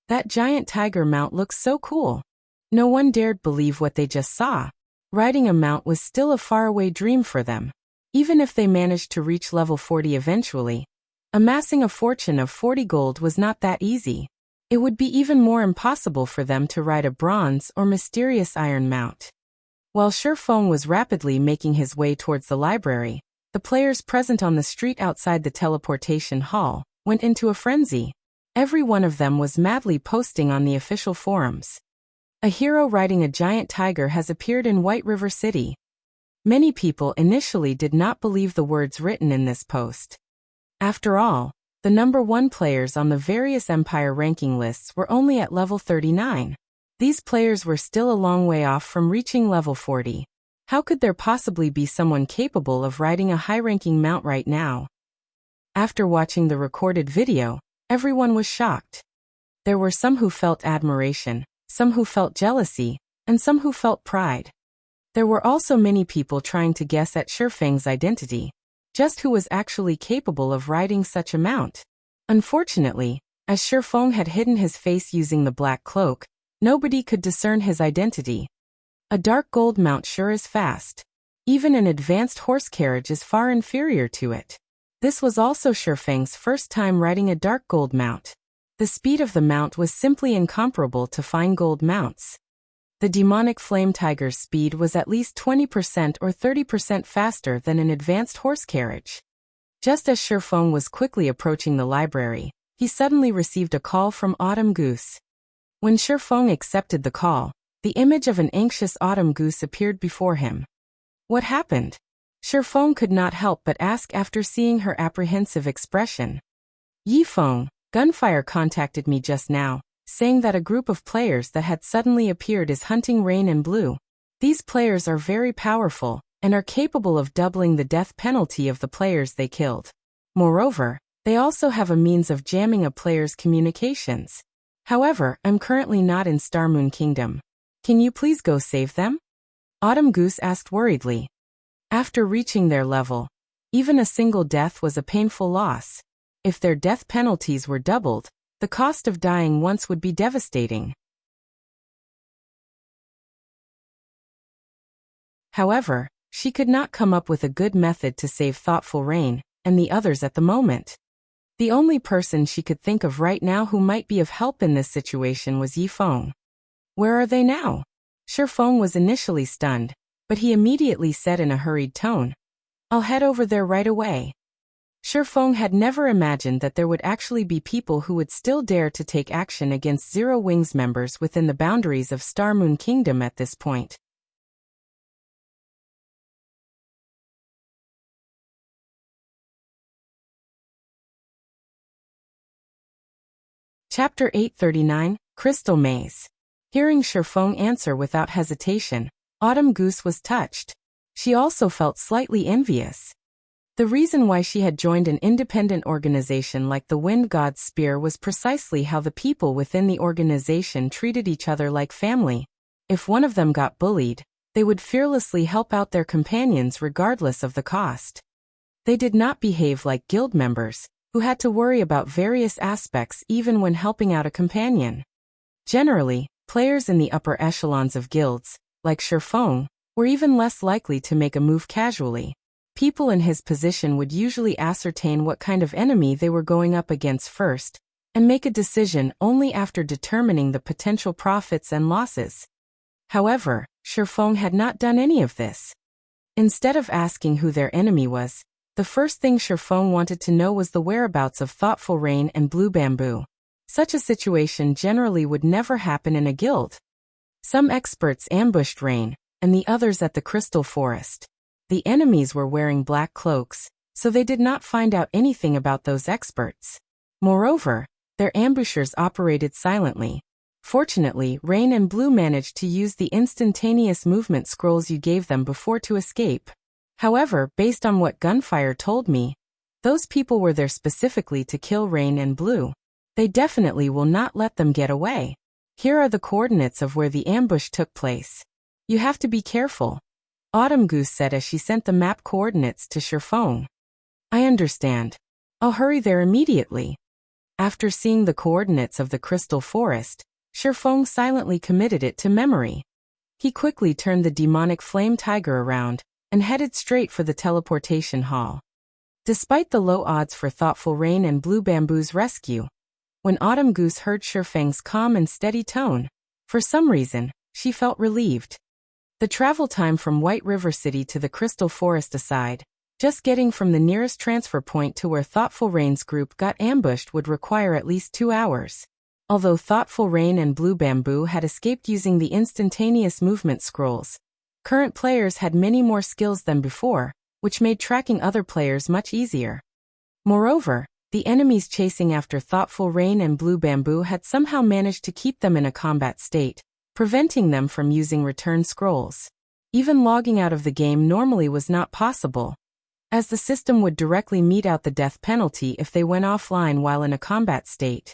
That giant tiger mount looks so cool. No one dared believe what they just saw. Riding a mount was still a faraway dream for them. Even if they managed to reach level 40 eventually, amassing a fortune of 40 gold was not that easy. It would be even more impossible for them to ride a bronze or mysterious iron mount. While Feng was rapidly making his way towards the library, the players present on the street outside the teleportation hall went into a frenzy. Every one of them was madly posting on the official forums. A hero riding a giant tiger has appeared in White River City. Many people initially did not believe the words written in this post. After all, the #1 players on the various Empire ranking lists were only at level 39. These players were still a long way off from reaching level 40. How could there possibly be someone capable of riding a high-ranking mount right now? After watching the recorded video, everyone was shocked. There were some who felt admiration, some who felt jealousy, and some who felt pride. There were also many people trying to guess at Feng's identity. Just who was actually capable of riding such a mount? Unfortunately, as Feng had hidden his face using the black cloak, nobody could discern his identity. A dark gold mount sure is fast. Even an advanced horse carriage is far inferior to it. This was also Feng's first time riding a dark gold mount. The speed of the mount was simply incomparable to fine gold mounts. The demonic flame tiger's speed was at least 20% or 30% faster than an advanced horse carriage. Just as Feng was quickly approaching the library, he suddenly received a call from Autumn Goose. When Feng accepted the call, the image of an anxious Autumn Goose appeared before him. What happened? Feng could not help but ask after seeing her apprehensive expression. Feng, Gunfire contacted me just now, saying that a group of players that had suddenly appeared is hunting Rain and Blue. These players are very powerful, and are capable of doubling the death penalty of the players they killed. Moreover, they also have a means of jamming a player's communications. However, I'm currently not in Starmoon Kingdom. Can you please go save them? Autumn Goose asked worriedly. After reaching their level, even a single death was a painful loss. If their death penalties were doubled, the cost of dying once would be devastating. However, she could not come up with a good method to save Thoughtful Rain and the others at the moment. The only person she could think of right now who might be of help in this situation was Feng. Where are they now? Feng was initially stunned, but he immediately said in a hurried tone, "I'll head over there right away." Feng had never imagined that there would actually be people who would still dare to take action against Zero Wings members within the boundaries of Starmoon Kingdom at this point. Chapter 839, Crystal Maze. Hearing Feng answer without hesitation, Autumn Goose was touched. She also felt slightly envious. The reason why she had joined an independent organization like the Wind God's Spear was precisely how the people within the organization treated each other like family. If one of them got bullied, they would fearlessly help out their companions regardless of the cost. They did not behave like guild members, who had to worry about various aspects even when helping out a companion. Generally, players in the upper echelons of guilds, like Feng, were even less likely to make a move casually. People in his position would usually ascertain what kind of enemy they were going up against first, and make a decision only after determining the potential profits and losses. However, Feng had not done any of this. Instead of asking who their enemy was, the first thing Feng wanted to know was the whereabouts of Thoughtful Rain and Blue Bamboo. Such a situation generally would never happen in a guild. Some experts ambushed Rain, and the others at the Crystal Forest. The enemies were wearing black cloaks, so they did not find out anything about those experts. Moreover, their ambushers operated silently. Fortunately, Rain and Blue managed to use the instantaneous movement scrolls you gave them before to escape. However, based on what Gunfire told me, those people were there specifically to kill Rain and Blue. They definitely will not let them get away. Here are the coordinates of where the ambush took place. You have to be careful, Autumn Goose said as she sent the map coordinates to Feng. I understand. I'll hurry there immediately. After seeing the coordinates of the Crystal Forest, Feng silently committed it to memory. He quickly turned the demonic flame tiger around, and headed straight for the teleportation hall. Despite the low odds for Thoughtful Rain and Blue Bamboo's rescue, when Autumn Goose heard Feng's calm and steady tone, for some reason, she felt relieved. The travel time from White River City to the Crystal Forest aside, just getting from the nearest transfer point to where Thoughtful Rain's group got ambushed would require at least 2 hours. Although Thoughtful Rain and Blue Bamboo had escaped using the instantaneous movement scrolls, current players had many more skills than before, which made tracking other players much easier. Moreover, the enemies chasing after Thoughtful Rain and Blue Bamboo had somehow managed to keep them in a combat state, preventing them from using return scrolls. Even logging out of the game normally was not possible, as the system would directly mete out the death penalty if they went offline while in a combat state.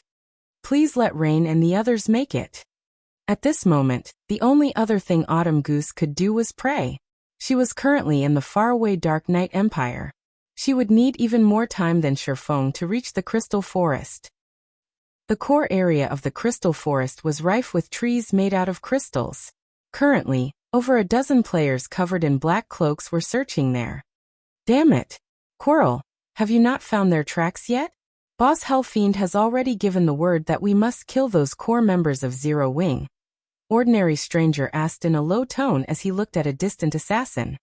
Please let Rain and the others make it. At this moment, the only other thing Autumn Goose could do was pray. She was currently in the faraway Dark Knight Empire. She would need even more time than Feng to reach the Crystal Forest. The core area of the Crystal Forest was rife with trees made out of crystals. Currently, over a dozen players covered in black cloaks were searching there. Damn it! Coral, have you not found their tracks yet? Boss Hellfiend has already given the word that we must kill those core members of Zero Wing. Ordinary Stranger asked in a low tone as he looked at a distant assassin.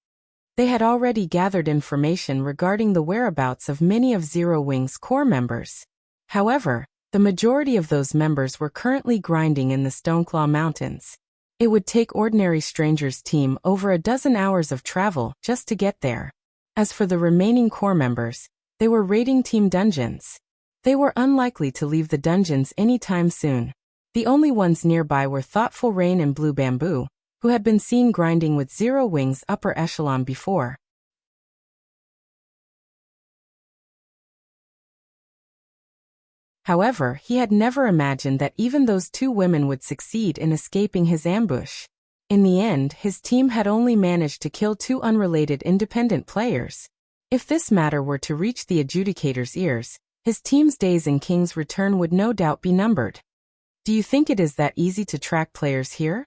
They had already gathered information regarding the whereabouts of many of Zero Wing's core members. However, the majority of those members were currently grinding in the Stoneclaw Mountains. It would take Ordinary Stranger's team over a dozen hours of travel just to get there. As for the remaining core members, they were raiding team dungeons. They were unlikely to leave the dungeons anytime soon. The only ones nearby were Thoughtful Rain and Blue Bamboo, who had been seen grinding with Zero Wing's upper echelon before. However, he had never imagined that even those 2 women would succeed in escaping his ambush. In the end, his team had only managed to kill 2 unrelated independent players. If this matter were to reach the Adjudicator's ears, his team's days in King's Return would no doubt be numbered. Do you think it is that easy to track players here?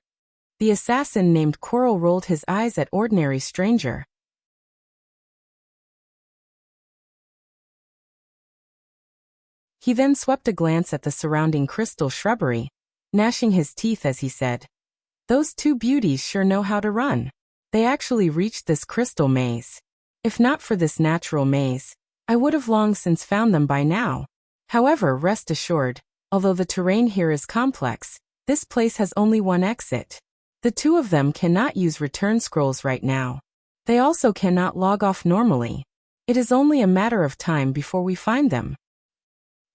The assassin named Coral rolled his eyes at Ordinary Stranger. He then swept a glance at the surrounding crystal shrubbery, gnashing his teeth as he said, "Those 2 beauties sure know how to run. They actually reached this crystal maze. If not for this natural maze, I would have long since found them by now. However, rest assured, although the terrain here is complex, this place has only one exit. The 2 of them cannot use return scrolls right now. They also cannot log off normally. It is only a matter of time before we find them."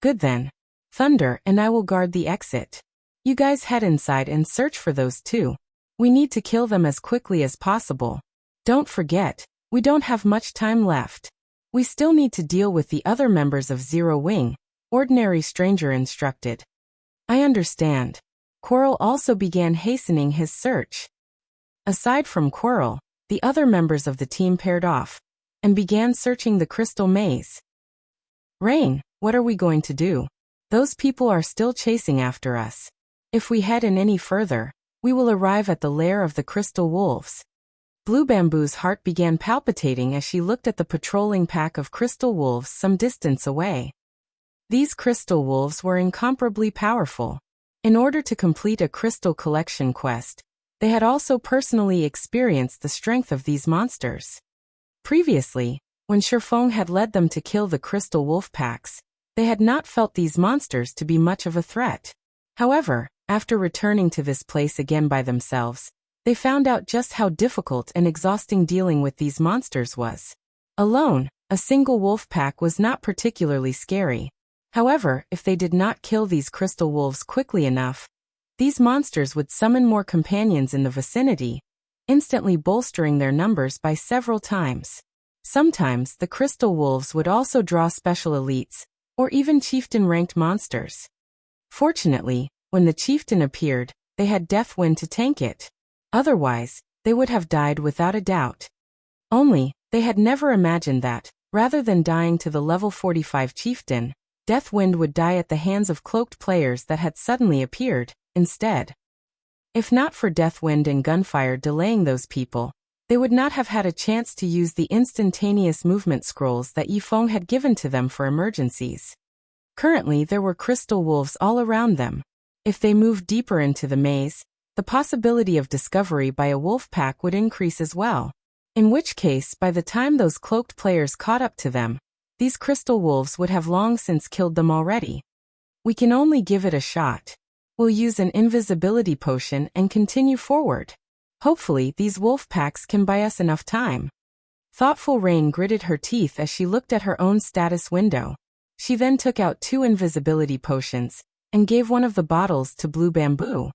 "Good then. Thunder and I will guard the exit." You guys head inside and search for those two. We need to kill them as quickly as possible. Don't forget, we don't have much time left. We still need to deal with the other members of Zero Wing, Ordinary Stranger instructed. I understand. Quirrell also began hastening his search. Aside from Quirrell, the other members of the team paired off and began searching the crystal maze. Rain, what are we going to do? Those people are still chasing after us. If we head in any further, we will arrive at the lair of the crystal wolves. Blue Bamboo's heart began palpitating as she looked at the patrolling pack of crystal wolves some distance away. These crystal wolves were incomparably powerful. In order to complete a crystal collection quest, they had also personally experienced the strength of these monsters. Previously, when Feng had led them to kill the crystal wolf packs, they had not felt these monsters to be much of a threat. However, after returning to this place again by themselves, they found out just how difficult and exhausting dealing with these monsters was. Alone, a single wolf pack was not particularly scary. However, if they did not kill these crystal wolves quickly enough, these monsters would summon more companions in the vicinity, instantly bolstering their numbers by several times. Sometimes, the crystal wolves would also draw special elites, or even chieftain-ranked monsters. Fortunately, when the chieftain appeared, they had Deathwind to tank it. Otherwise, they would have died without a doubt. Only, they had never imagined that, rather than dying to the level 45 chieftain, Deathwind would die at the hands of cloaked players that had suddenly appeared, instead. If not for Deathwind and gunfire delaying those people, they would not have had a chance to use the instantaneous movement scrolls that Feng had given to them for emergencies. Currently there were crystal wolves all around them. If they moved deeper into the maze, the possibility of discovery by a wolf pack would increase as well. In which case, by the time those cloaked players caught up to them, these crystal wolves would have long since killed them already. We can only give it a shot. We'll use an invisibility potion and continue forward. Hopefully, these wolf packs can buy us enough time. Thoughtful Rain gritted her teeth as she looked at her own status window. She then took out 2 invisibility potions and gave one of the bottles to Blue Bamboo.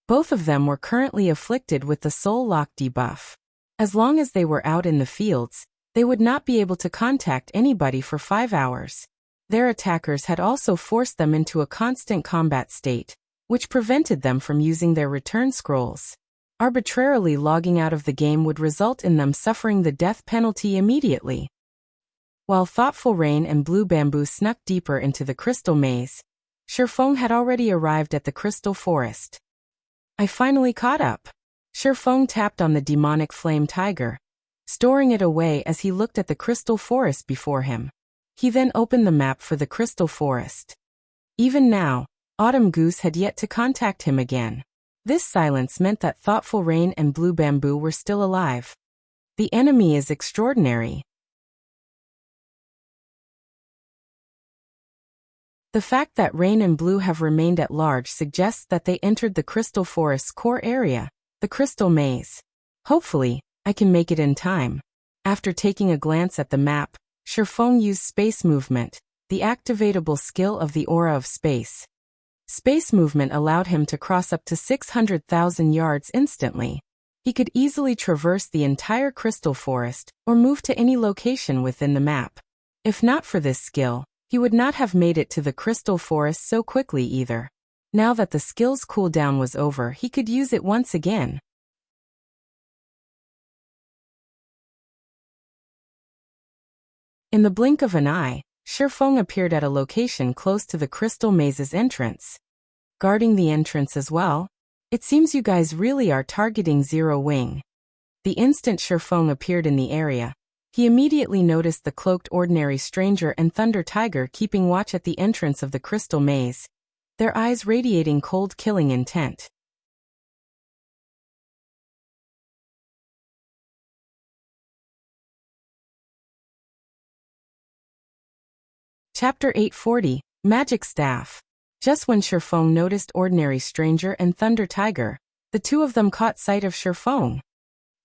Both of them were currently afflicted with the Soul Lock debuff. As long as they were out in the fields, they would not be able to contact anybody for 5 hours. Their attackers had also forced them into a constant combat state, which prevented them from using their return scrolls. Arbitrarily logging out of the game would result in them suffering the death penalty immediately. While Thoughtful Rain and Blue Bamboo snuck deeper into the crystal maze, Feng had already arrived at the crystal forest. I finally caught up. Feng tapped on the demonic flame tiger, storing it away as he looked at the crystal forest before him. He then opened the map for the crystal forest. Even now, Autumn Goose had yet to contact him again. This silence meant that Thoughtful Rain and Blue Bamboo were still alive. The enemy is extraordinary. The fact that Rain and Blue have remained at large suggests that they entered the crystal forest's core area, the crystal maze. Hopefully, I can make it in time. After taking a glance at the map, Feng used space movement, the activatable skill of the aura of space. Space movement allowed him to cross up to 600,000 yards instantly. He could easily traverse the entire crystal forest or move to any location within the map. If not for this skill, he would not have made it to the crystal forest so quickly either. Now that the skill's cooldown was over, he could use it once again. In the blink of an eye, Feng appeared at a location close to the crystal maze's entrance. Guarding the entrance as well? It seems you guys really are targeting Zero Wing. The instant Feng appeared in the area, he immediately noticed the cloaked Ordinary Stranger and Thunder Tiger keeping watch at the entrance of the crystal maze, their eyes radiating cold killing intent. Chapter 840, Magic Staff. Just when Feng noticed Ordinary Stranger and Thunder Tiger, the two of them caught sight of Feng.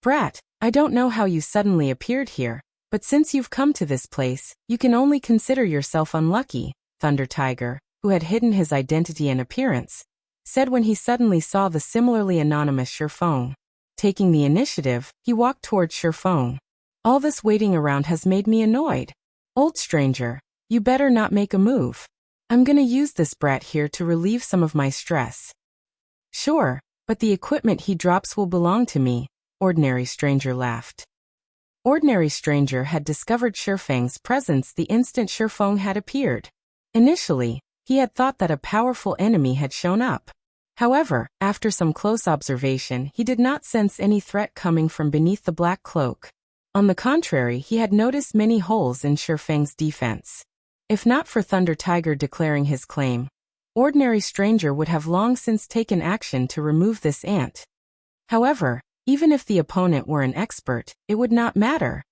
Brat, I don't know how you suddenly appeared here, but since you've come to this place, you can only consider yourself unlucky, Thunder Tiger, who had hidden his identity and appearance, said when he suddenly saw the similarly anonymous Feng. Taking the initiative, he walked towards Feng. All this waiting around has made me annoyed. Old stranger, you better not make a move. I'm gonna use this brat here to relieve some of my stress. Sure, but the equipment he drops will belong to me, Ordinary Stranger laughed. Ordinary Stranger had discovered Feng's presence the instant Feng had appeared. Initially, he had thought that a powerful enemy had shown up. However, after some close observation, he did not sense any threat coming from beneath the black cloak. On the contrary, he had noticed many holes in Feng's defense. If not for Thunder Tiger declaring his claim, Ordinary Stranger would have long since taken action to remove this ant. However, even if the opponent were an expert, it would not matter.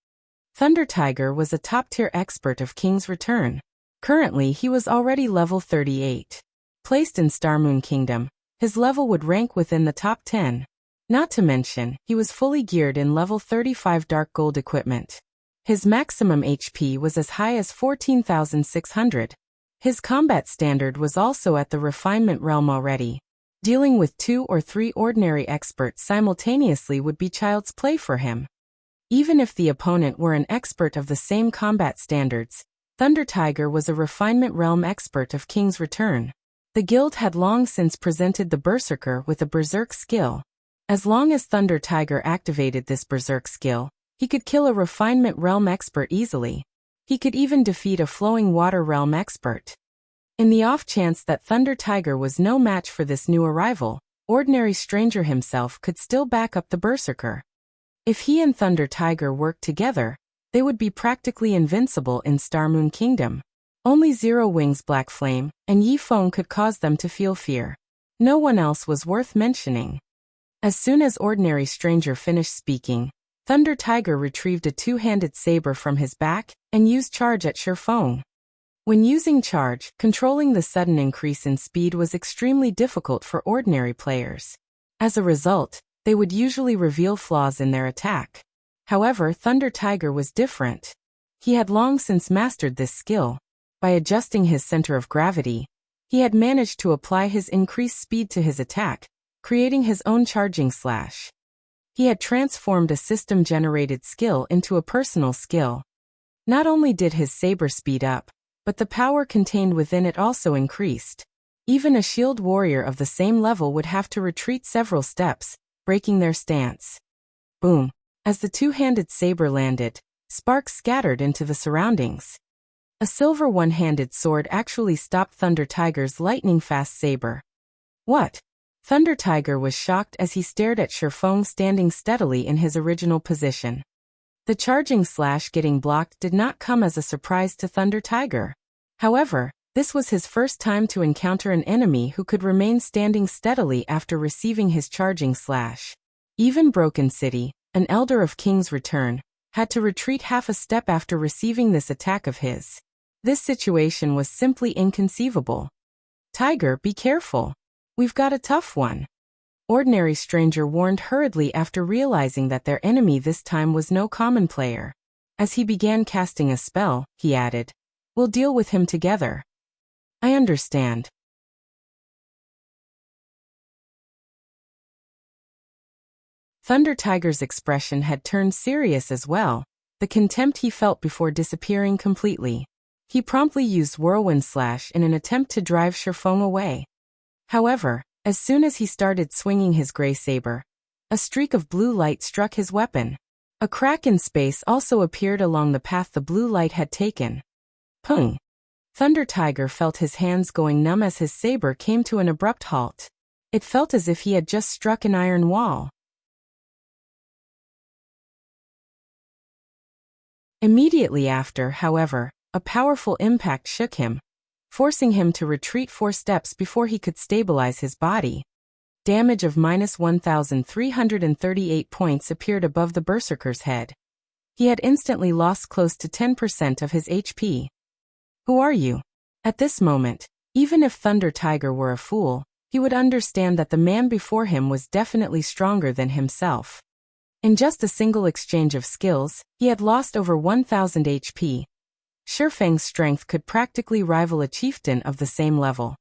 Thunder Tiger was a top-tier expert of King's Return. Currently, he was already level 38. Placed in Starmoon Kingdom, his level would rank within the top 10. Not to mention, he was fully geared in level 35 Dark Gold equipment. His maximum HP was as high as 14,600. His combat standard was also at the refinement realm already. Dealing with 2 or 3 ordinary experts simultaneously would be child's play for him. Even if the opponent were an expert of the same combat standards, Thunder Tiger was a refinement realm expert of King's Return. The guild had long since presented the Berserker with a Berserk skill. As long as Thunder Tiger activated this Berserk skill, he could kill a refinement realm expert easily. He could even defeat a flowing water realm expert. In the off chance that Thunder Tiger was no match for this new arrival, Ordinary Stranger himself could still back up the Berserker. If he and Thunder Tiger worked together, they would be practically invincible in Starmoon Kingdom. Only Zero Wings Black Flame and Yi Feng could cause them to feel fear. No one else was worth mentioning. As soon as Ordinary Stranger finished speaking, Thunder Tiger retrieved a two-handed saber from his back and used charge at Feng. When using charge, controlling the sudden increase in speed was extremely difficult for ordinary players. As a result, they would usually reveal flaws in their attack. However, Thunder Tiger was different. He had long since mastered this skill. By adjusting his center of gravity, he had managed to apply his increased speed to his attack, creating his own charging slash. He had transformed a system-generated skill into a personal skill. Not only did his saber speed up, but the power contained within it also increased. Even a shield warrior of the same level would have to retreat several steps, breaking their stance. Boom! As the two-handed saber landed, sparks scattered into the surroundings. A silver one-handed sword actually stopped Thunder Tiger's lightning-fast saber. What? Thunder Tiger was shocked as he stared at Feng standing steadily in his original position. The charging slash getting blocked did not come as a surprise to Thunder Tiger. However, this was his first time to encounter an enemy who could remain standing steadily after receiving his charging slash. Even Broken City, an elder of King's Return, had to retreat half a step after receiving this attack of his. This situation was simply inconceivable. Tiger, be careful. We've got a tough one. Ordinary Stranger warned hurriedly after realizing that their enemy this time was no common player. As he began casting a spell, he added, "We'll deal with him together." I understand. Thunder Tiger's expression had turned serious as well, the contempt he felt before disappearing completely. He promptly used Whirlwind Slash in an attempt to drive Feng away. However, as soon as he started swinging his gray saber, a streak of blue light struck his weapon. A crack in space also appeared along the path the blue light had taken. Pung! Thunder Tiger felt his hands going numb as his saber came to an abrupt halt. It felt as if he had just struck an iron wall. Immediately after, however, a powerful impact shook him, forcing him to retreat 4 steps before he could stabilize his body. Damage of -1,338 points appeared above the Berserker's head. He had instantly lost close to 10% of his HP. Who are you? At this moment, even if Thunder Tiger were a fool, he would understand that the man before him was definitely stronger than himself. In just a single exchange of skills, he had lost over 1,000 HP. Feng's strength could practically rival a chieftain of the same level.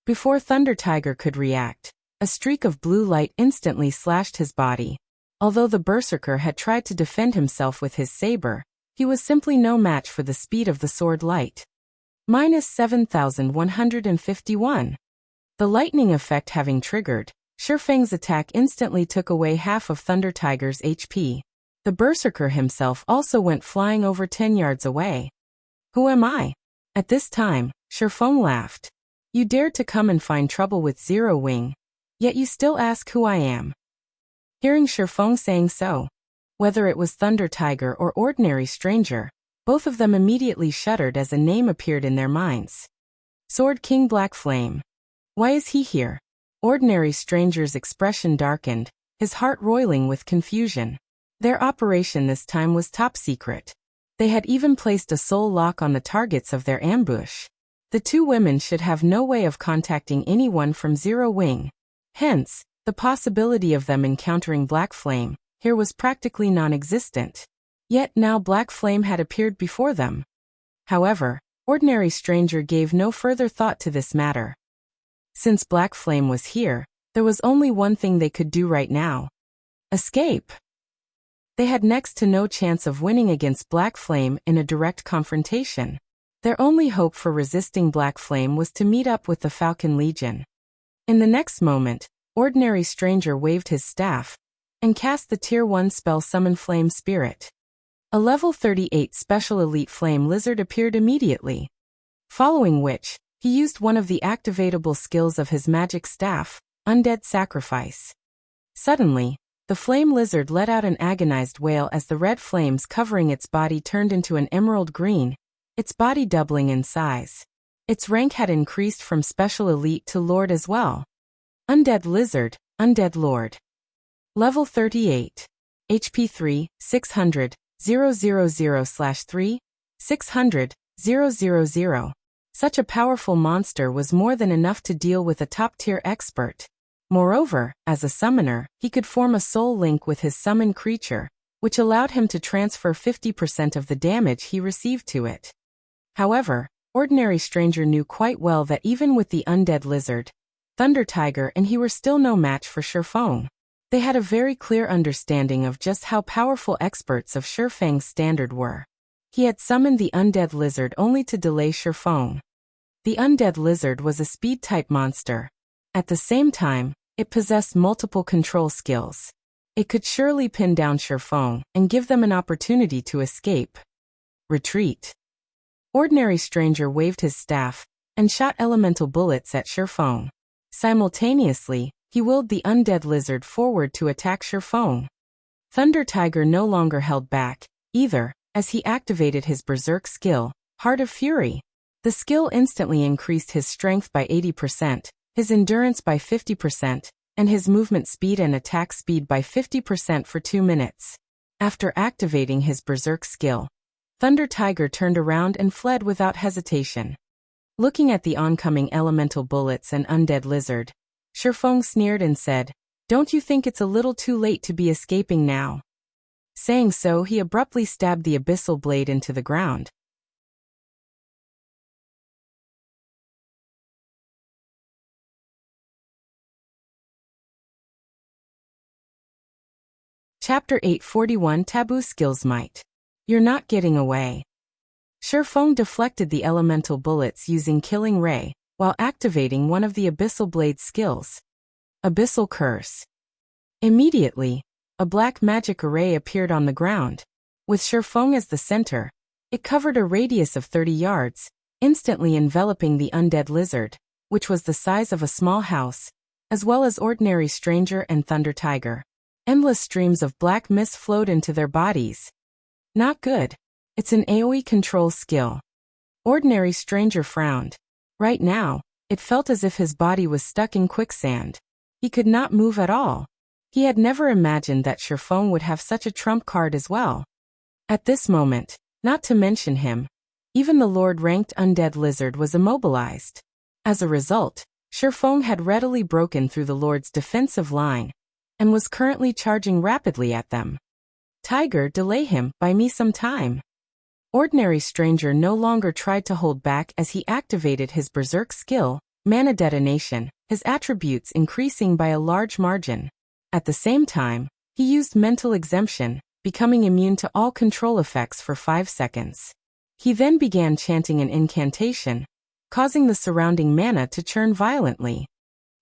Before Thunder Tiger could react, a streak of blue light instantly slashed his body. Although the berserker had tried to defend himself with his saber, he was simply no match for the speed of the sword light. Minus 7,151. The lightning effect having triggered, Feng's attack instantly took away half of Thunder Tiger's HP. The berserker himself also went flying over 10 yards away. Who am I? At this time, Feng laughed. You dared to come and find trouble with Zero Wing, yet you still ask who I am. Hearing Feng saying so, whether it was Thunder Tiger or ordinary stranger, both of them immediately shuddered as a name appeared in their minds. Sword King Black Flame. Why is he here? Ordinary stranger's expression darkened, his heart roiling with confusion. Their operation this time was top secret. They had even placed a soul lock on the targets of their ambush. The two women should have no way of contacting anyone from Zero Wing. Hence, the possibility of them encountering Black Flame here was practically non-existent. Yet now Black Flame had appeared before them. However, ordinary stranger gave no further thought to this matter. Since Black Flame was here, there was only one thing they could do right now. Escape. They had next to no chance of winning against Black Flame in a direct confrontation. Their only hope for resisting Black Flame was to meet up with the Falcon Legion. In the next moment, ordinary stranger waved his staff and cast the Tier 1 spell Summon Flame Spirit. A level 38 special elite flame lizard appeared immediately. Following which, he used one of the activatable skills of his magic staff, Undead Sacrifice. Suddenly, the flame lizard let out an agonized wail as the red flames covering its body turned into an emerald green, its body doubling in size. Its rank had increased from Special Elite to Lord as well. Undead Lizard, Undead Lord. Level 38. HP 3, 600, 000/3, 600, 000. Such a powerful monster was more than enough to deal with a top-tier expert. Moreover, as a summoner, he could form a soul link with his summoned creature, which allowed him to transfer 50% of the damage he received to it. However, ordinary stranger knew quite well that even with the undead lizard, Thunder Tiger and he were still no match for Feng. They had a very clear understanding of just how powerful experts of Feng's standard were. He had summoned the undead lizard only to delay Feng. The undead lizard was a speed-type monster. At the same time, it possessed multiple control skills. It could surely pin down Feng and give them an opportunity to escape. Retreat. Ordinary stranger waved his staff and shot elemental bullets at Feng. Simultaneously, he willed the undead lizard forward to attack Feng. Thunder Tiger no longer held back, either, as he activated his berserk skill, Heart of Fury. The skill instantly increased his strength by 80%, his endurance by 50%, and his movement speed and attack speed by 50% for 2 minutes. After activating his berserk skill, Thunder Tiger turned around and fled without hesitation. Looking at the oncoming elemental bullets and undead lizard, Feng sneered and said, "Don't you think it's a little too late to be escaping now?" Saying so, he abruptly stabbed the abyssal blade into the ground. Chapter 841 Taboo Skills Might. You're not getting away. Feng deflected the elemental bullets using Killing Ray, while activating one of the abyssal blade's skills. Abyssal Curse. Immediately, a black magic array appeared on the ground. With Feng as the center, it covered a radius of 30 yards, instantly enveloping the undead lizard, which was the size of a small house, as well as ordinary stranger and Thunder Tiger. Endless streams of black mist flowed into their bodies. Not good. It's an AoE control skill. Ordinary stranger frowned. Right now, it felt as if his body was stuck in quicksand. He could not move at all. He had never imagined that Feng would have such a trump card as well. At this moment, not to mention him, even the Lord-ranked undead lizard was immobilized. As a result, Feng had readily broken through the Lord's defensive line, and was currently charging rapidly at them. Tiger, delay him, buy me some time. Ordinary stranger no longer tried to hold back as he activated his berserk skill, mana detonation, his attributes increasing by a large margin. At the same time, he used mental exemption, becoming immune to all control effects for 5 seconds. He then began chanting an incantation, causing the surrounding mana to churn violently.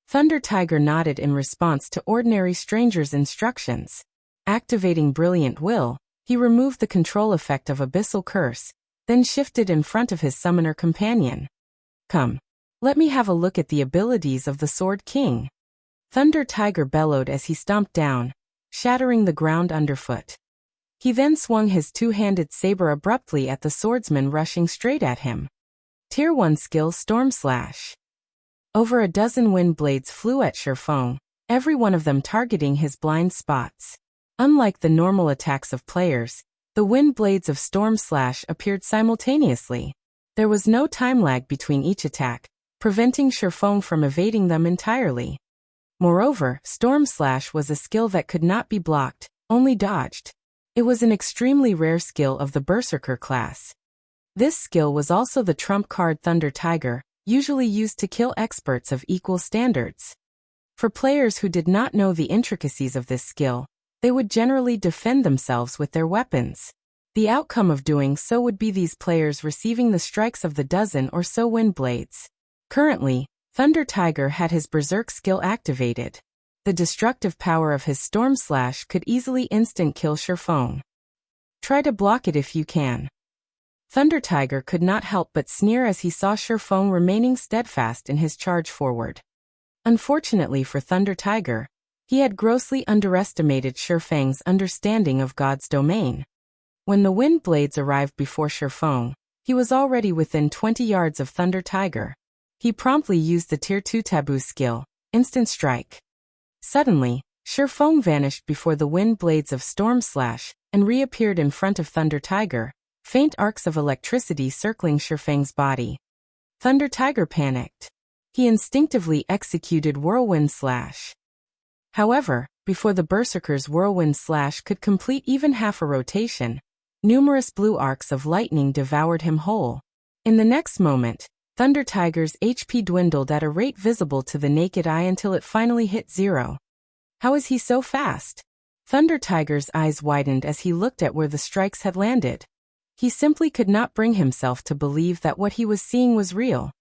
Thunder Tiger nodded in response to Ordinary Stranger's instructions. Activating Brilliant Will, he removed the control effect of Abyssal Curse, then shifted in front of his summoner companion. Come. Let me have a look at the abilities of the Sword King. Thunder Tiger bellowed as he stomped down, shattering the ground underfoot. He then swung his two-handed saber abruptly at the swordsman rushing straight at him. Tier 1 skill Storm Slash. Over a dozen wind blades flew at Feng, every one of them targeting his blind spots. Unlike the normal attacks of players, the wind blades of Storm Slash appeared simultaneously. There was no time lag between each attack, preventing Feng from evading them entirely. Moreover, Storm Slash was a skill that could not be blocked, only dodged. It was an extremely rare skill of the Berserker class. This skill was also the trump card Thunder Tiger, usually used to kill experts of equal standards. For players who did not know the intricacies of this skill, they would generally defend themselves with their weapons. The outcome of doing so would be these players receiving the strikes of the dozen or so wind blades. Currently, Thunder Tiger had his Berserk skill activated. The destructive power of his Storm Slash could easily instant kill Feng. Try to block it if you can. Thunder Tiger could not help but sneer as he saw Feng remaining steadfast in his charge forward. Unfortunately for Thunder Tiger, he had grossly underestimated Feng's understanding of God's domain. When the wind blades arrived before Feng, he was already within 20 yards of Thunder Tiger. He promptly used the Tier 2 Taboo skill, Instant Strike. Suddenly, Feng vanished before the wind blades of Storm Slash and reappeared in front of Thunder Tiger, faint arcs of electricity circling Feng's body. Thunder Tiger panicked. He instinctively executed Whirlwind Slash. However, before the Berserker's Whirlwind Slash could complete even half a rotation, numerous blue arcs of lightning devoured him whole. In the next moment, Thunder Tiger's HP dwindled at a rate visible to the naked eye until it finally hit 0. How is he so fast? Thunder Tiger's eyes widened as he looked at where the strikes had landed. He simply could not bring himself to believe that what he was seeing was real.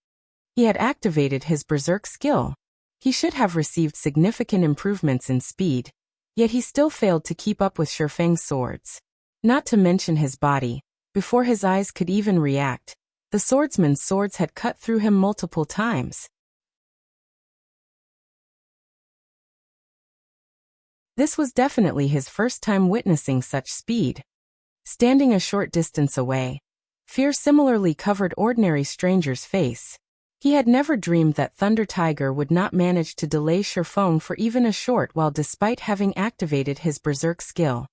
He had activated his Berserk skill. He should have received significant improvements in speed, yet he still failed to keep up with Feng's swords. Not to mention his body, before his eyes could even react, the swordsman's swords had cut through him multiple times. This was definitely his first time witnessing such speed. Standing a short distance away, fear similarly covered Ordinary Stranger's face. He had never dreamed that Thunder Tiger would not manage to delay Feng for even a short while despite having activated his Berserk skill.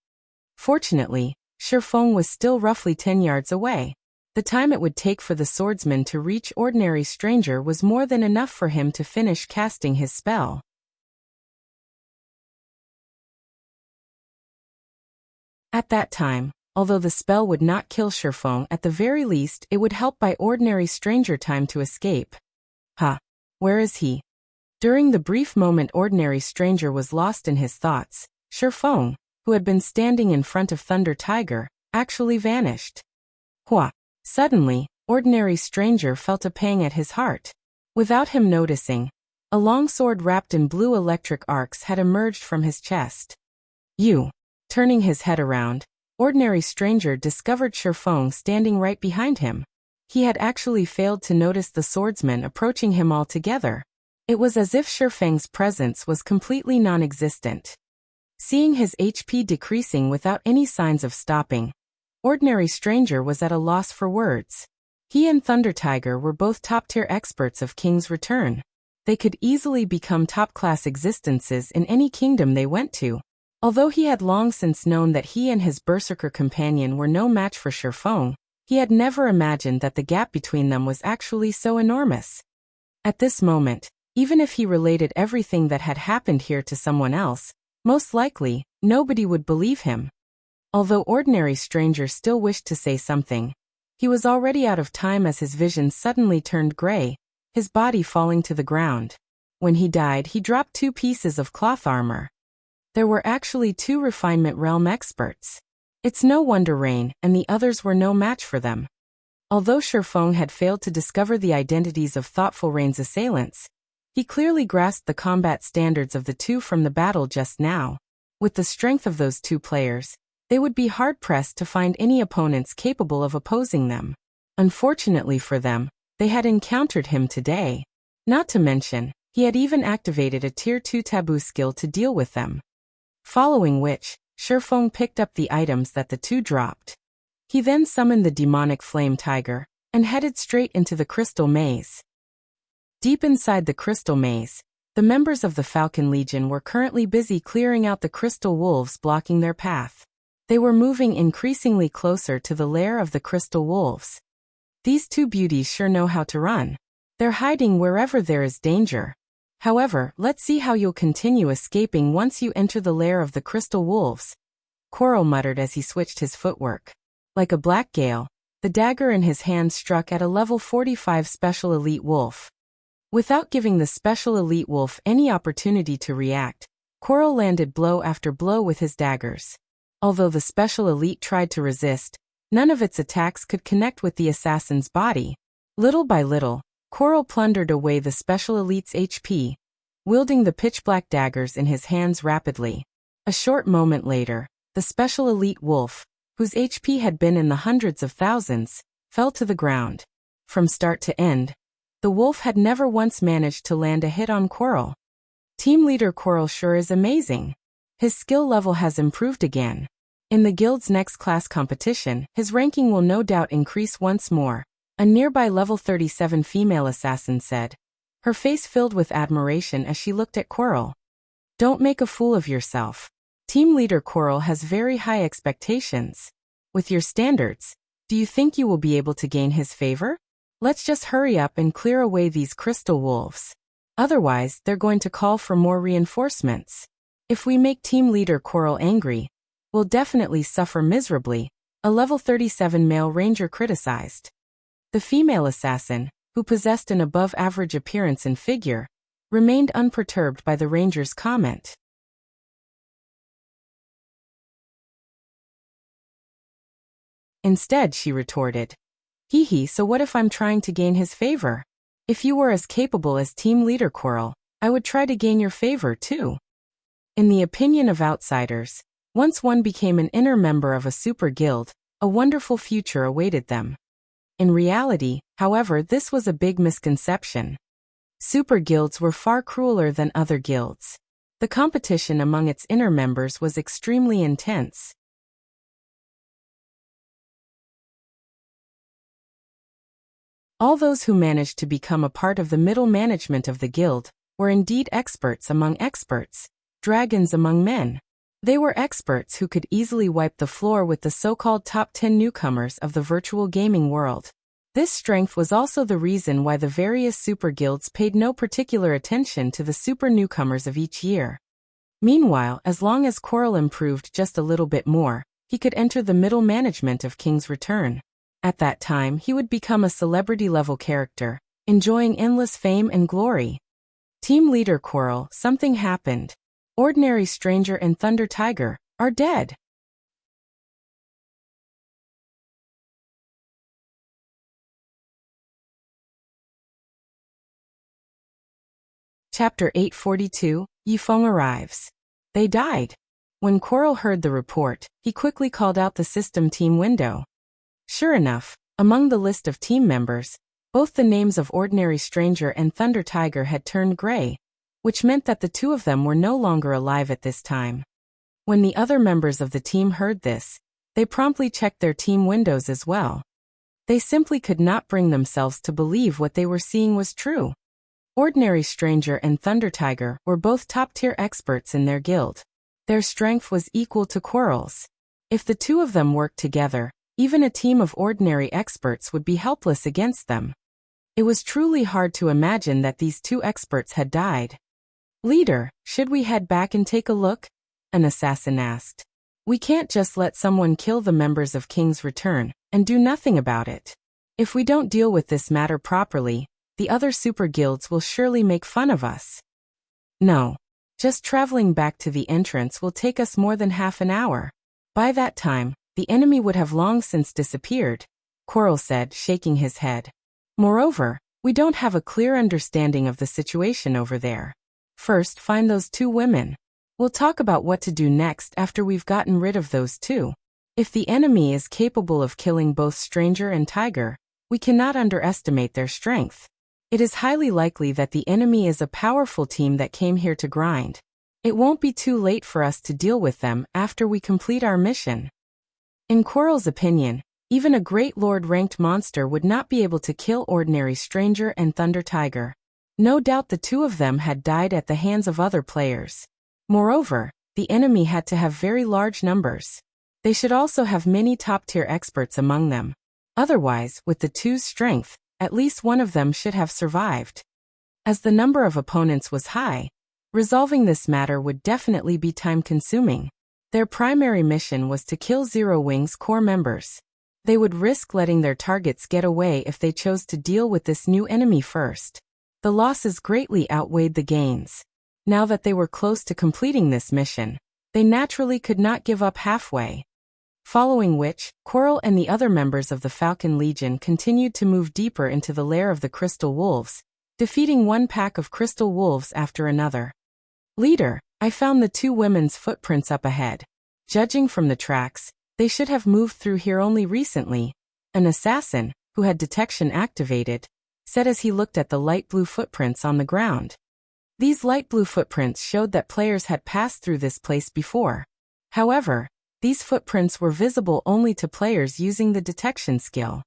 Fortunately, Feng was still roughly 10 yards away. The time it would take for the swordsman to reach Ordinary Stranger was more than enough for him to finish casting his spell. At that time, although the spell would not kill Feng, at the very least it would help buy Ordinary Stranger time to escape. Where is he? During the brief moment Ordinary Stranger was lost in his thoughts, Feng, who had been standing in front of Thunder Tiger, actually vanished. Suddenly, Ordinary Stranger felt a pang at his heart. Without him noticing, a long sword wrapped in blue electric arcs had emerged from his chest. Turning his head around, Ordinary Stranger discovered Feng standing right behind him. He had actually failed to notice the swordsman approaching him altogether. It was as if Feng's presence was completely non-existent. Seeing his HP decreasing without any signs of stopping, Ordinary Stranger was at a loss for words. He and Thunder Tiger were both top-tier experts of King's Return. They could easily become top-class existences in any kingdom they went to. Although he had long since known that he and his Berserker companion were no match for Feng, he had never imagined that the gap between them was actually so enormous. At this moment, even if he related everything that had happened here to someone else, most likely, nobody would believe him. Although Ordinary Stranger still wished to say something, he was already out of time as his vision suddenly turned gray, his body falling to the ground. When he died, he dropped 2 pieces of cloth armor. There were actually 2 refinement realm experts. It's no wonder Rain and the others were no match for them. Although Feng had failed to discover the identities of thoughtful Rain's assailants, he clearly grasped the combat standards of the 2 from the battle just now. With the strength of those 2 players, they would be hard-pressed to find any opponents capable of opposing them. Unfortunately for them, they had encountered him today. Not to mention, he had even activated a Tier 2 Taboo skill to deal with them. Following which, Feng picked up the items that the 2 dropped. He then summoned the demonic flame tiger and headed straight into the crystal maze. Deep inside the crystal maze, the members of the Falcon Legion were currently busy clearing out the crystal wolves blocking their path. They were moving increasingly closer to the lair of the crystal wolves. These 2 beauties sure know how to run. They're hiding wherever there is danger. However, let's see how you'll continue escaping once you enter the lair of the crystal wolves, Coral muttered as he switched his footwork. Like a black gale, the dagger in his hand struck at a level 45 Special Elite Wolf. Without giving the Special Elite Wolf any opportunity to react, Coral landed blow after blow with his daggers. Although the Special Elite tried to resist, none of its attacks could connect with the assassin's body. Little by little, Coral plundered away the Special Elite's HP, wielding the pitch-black daggers in his hands rapidly. A short moment later, the Special Elite Wolf, whose HP had been in the hundreds of thousands, fell to the ground. From start to end, the wolf had never once managed to land a hit on Coral. Team leader Coral sure is amazing. His skill level has improved again. In the guild's next class competition, his ranking will no doubt increase once more, a nearby level 37 female assassin said, her face filled with admiration as she looked at Coral. Don't make a fool of yourself. Team leader Coral has very high expectations. With your standards, do you think you will be able to gain his favor? Let's just hurry up and clear away these crystal wolves. Otherwise, they're going to call for more reinforcements. If we make team leader Coral angry, we'll definitely suffer miserably, a level 37 male ranger criticized. The female assassin, who possessed an above-average appearance and figure, remained unperturbed by the ranger's comment. Instead, she retorted, "Hee hee, so what if I'm trying to gain his favor? If you were as capable as team leader Coral, I would try to gain your favor too." In the opinion of outsiders, once one became an inner member of a super guild, a wonderful future awaited them. In reality, however, this was a big misconception. Super guilds were far crueler than other guilds. The competition among its inner members was extremely intense. All those who managed to become a part of the middle management of the guild were indeed experts among experts, dragons among men. They were experts who could easily wipe the floor with the so-called top 10 newcomers of the virtual gaming world. This strength was also the reason why the various super guilds paid no particular attention to the super newcomers of each year. Meanwhile, as long as Coral improved just a little bit more, he could enter the middle management of King's Return. At that time, he would become a celebrity-level character, enjoying endless fame and glory. Team leader Coral, something happened. Ordinary Stranger and Thunder Tiger are dead. Chapter 842, Feng arrives. They died. When Coral heard the report, he quickly called out the system team window. Sure enough, among the list of team members, both the names of Ordinary Stranger and Thunder Tiger had turned gray, which meant that the 2 of them were no longer alive at this time. When the other members of the team heard this, they promptly checked their team windows as well. They simply could not bring themselves to believe what they were seeing was true. Ordinary Stranger and Thunder Tiger were both top-tier experts in their guild. Their strength was equal to Coral's. If the 2 of them worked together, even a team of ordinary experts would be helpless against them. It was truly hard to imagine that these 2 experts had died. "Leader, should we head back and take a look?" an assassin asked. "We can't just let someone kill the members of King's Return and do nothing about it. If we don't deal with this matter properly, the other super guilds will surely make fun of us. No. Just traveling back to the entrance will take us more than half an hour. By that time, the enemy would have long since disappeared, Coral said, shaking his head. Moreover, we don't have a clear understanding of the situation over there. First, find those two women. We'll talk about what to do next after we've gotten rid of those two. If the enemy is capable of killing both Stranger and Tiger, we cannot underestimate their strength. It is highly likely that the enemy is a powerful team that came here to grind. It won't be too late for us to deal with them after we complete our mission. In Coral's opinion, even a great lord-ranked monster would not be able to kill ordinary Stranger and Thunder Tiger. No doubt the two of them had died at the hands of other players. Moreover, the enemy had to have very large numbers. They should also have many top-tier experts among them. Otherwise, with the two's strength, at least one of them should have survived. As the number of opponents was high, resolving this matter would definitely be time-consuming. Their primary mission was to kill Zero Wing's core members. They would risk letting their targets get away if they chose to deal with this new enemy first. The losses greatly outweighed the gains. Now that they were close to completing this mission, they naturally could not give up halfway. Following which, Coral and the other members of the Falcon Legion continued to move deeper into the lair of the Crystal Wolves, defeating one pack of Crystal Wolves after another. Leader, I found the two women's footprints up ahead. Judging from the tracks, they should have moved through here only recently. An assassin, who had detection activated, said as he looked at the light blue footprints on the ground. These light blue footprints showed that players had passed through this place before. However, these footprints were visible only to players using the detection skill.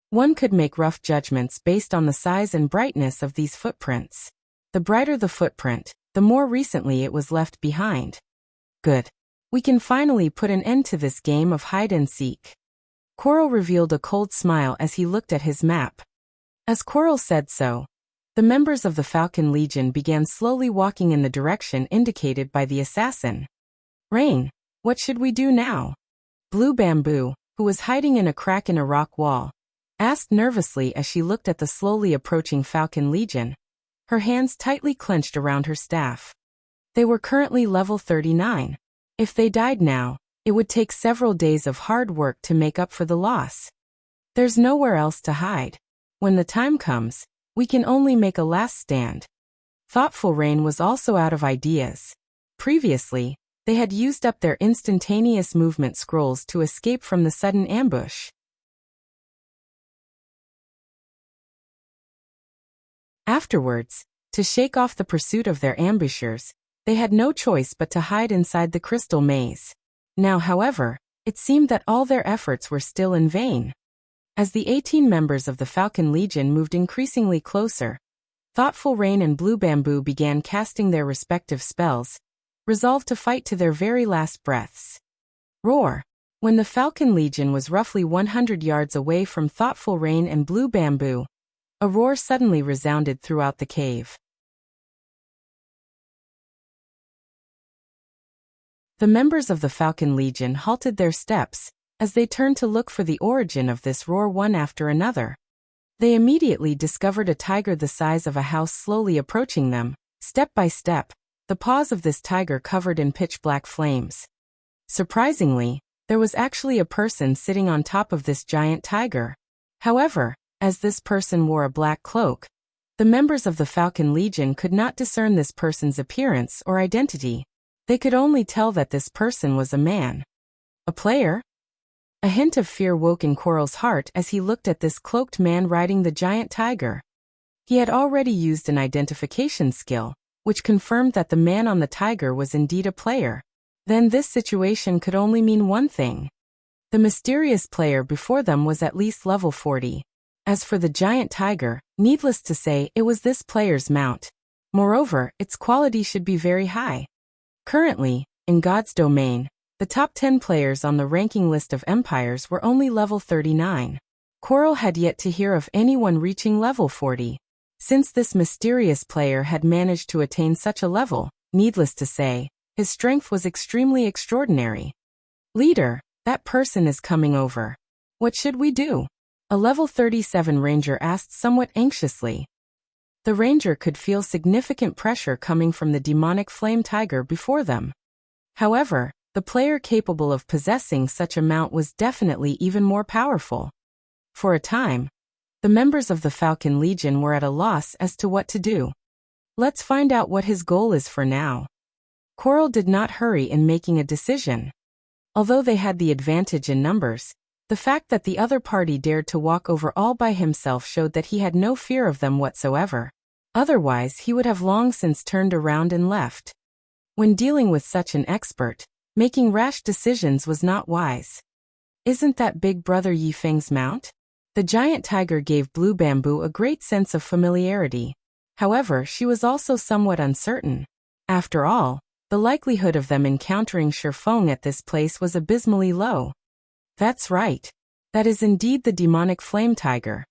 One could make rough judgments based on the size and brightness of these footprints. The brighter the footprint, the more recently it was left behind. Good. We can finally put an end to this game of hide-and-seek. Coral revealed a cold smile as he looked at his map. As Coral said so, the members of the Falcon Legion began slowly walking in the direction indicated by the assassin. Rain, what should we do now? Blue Bamboo, who was hiding in a crack in a rock wall, asked nervously as she looked at the slowly approaching Falcon Legion, her hands tightly clenched around her staff. They were currently level 39. If they died now, it would take several days of hard work to make up for the loss. There's nowhere else to hide. When the time comes, we can only make a last stand. Thoughtful Rain was also out of ideas. Previously, they had used up their instantaneous movement scrolls to escape from the sudden ambush. Afterwards, to shake off the pursuit of their ambushers, they had no choice but to hide inside the crystal maze. Now, however, it seemed that all their efforts were still in vain. As the 18 members of the Falcon Legion moved increasingly closer, Thoughtful Rain and Blue Bamboo began casting their respective spells, resolved to fight to their very last breaths. Roar! When the Falcon Legion was roughly 100 yards away from Thoughtful Rain and Blue Bamboo, a roar suddenly resounded throughout the cave. The members of the Falcon Legion halted their steps, as they turned to look for the origin of this roar one after another. They immediately discovered a tiger the size of a house slowly approaching them, step by step, the paws of this tiger covered in pitch-black flames. Surprisingly, there was actually a person sitting on top of this giant tiger. However, as this person wore a black cloak, the members of the Falcon Legion could not discern this person's appearance or identity. They could only tell that this person was a man. A player? A hint of fear woke in Coral's heart as he looked at this cloaked man riding the giant tiger. He had already used an identification skill, which confirmed that the man on the tiger was indeed a player. Then this situation could only mean one thing. The mysterious player before them was at least level 40. As for the giant tiger, needless to say, it was this player's mount. Moreover, its quality should be very high. Currently, in God's domain, the top 10 players on the ranking list of empires were only level 39. Coral had yet to hear of anyone reaching level 40. Since this mysterious player had managed to attain such a level, needless to say, his strength was extremely extraordinary. Leader, that person is coming over. What should we do? A level 37 ranger asked somewhat anxiously. The ranger could feel significant pressure coming from the demonic flame tiger before them. However, the player capable of possessing such a mount was definitely even more powerful. For a time, the members of the Falcon Legion were at a loss as to what to do. Let's find out what his goal is for now. Coral did not hurry in making a decision. Although they had the advantage in numbers, the fact that the other party dared to walk over all by himself showed that he had no fear of them whatsoever. Otherwise, he would have long since turned around and left. When dealing with such an expert, making rash decisions was not wise. Isn't that Big Brother Yi Feng's mount? The giant tiger gave Blue Bamboo a great sense of familiarity. However, she was also somewhat uncertain. After all, the likelihood of them encountering Feng at this place was abysmally low. That's right. That is indeed the demonic flame tiger.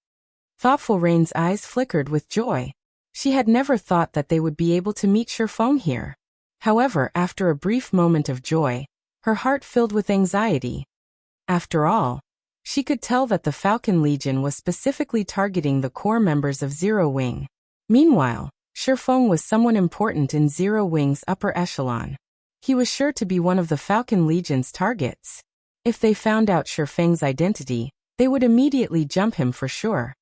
Thoughtful Rain's eyes flickered with joy. She had never thought that they would be able to meet Feng here. However, after a brief moment of joy, her heart filled with anxiety. After all, she could tell that the Falcon Legion was specifically targeting the core members of Zero Wing. Meanwhile, Feng was someone important in Zero Wing's upper echelon. He was sure to be one of the Falcon Legion's targets. If they found out Feng's identity, they would immediately jump him for sure.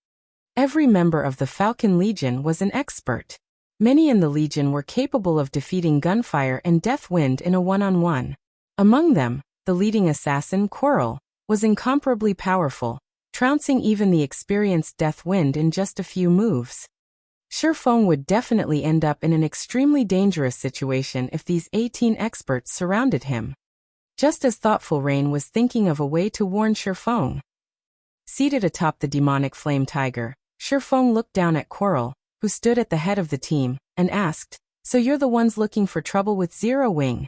Every member of the Falcon Legion was an expert. Many in the Legion were capable of defeating Gunfire and Deathwind in a one-on-one. Among them, the leading assassin, Coral, was incomparably powerful, trouncing even the experienced Deathwind in just a few moves. Feng would definitely end up in an extremely dangerous situation if these 18 experts surrounded him. Just as Thoughtful Rain was thinking of a way to warn Feng. Seated atop the demonic flame tiger, Feng looked down at Coral, who stood at the head of the team, and asked, "So you're the ones looking for trouble with Zero Wing?"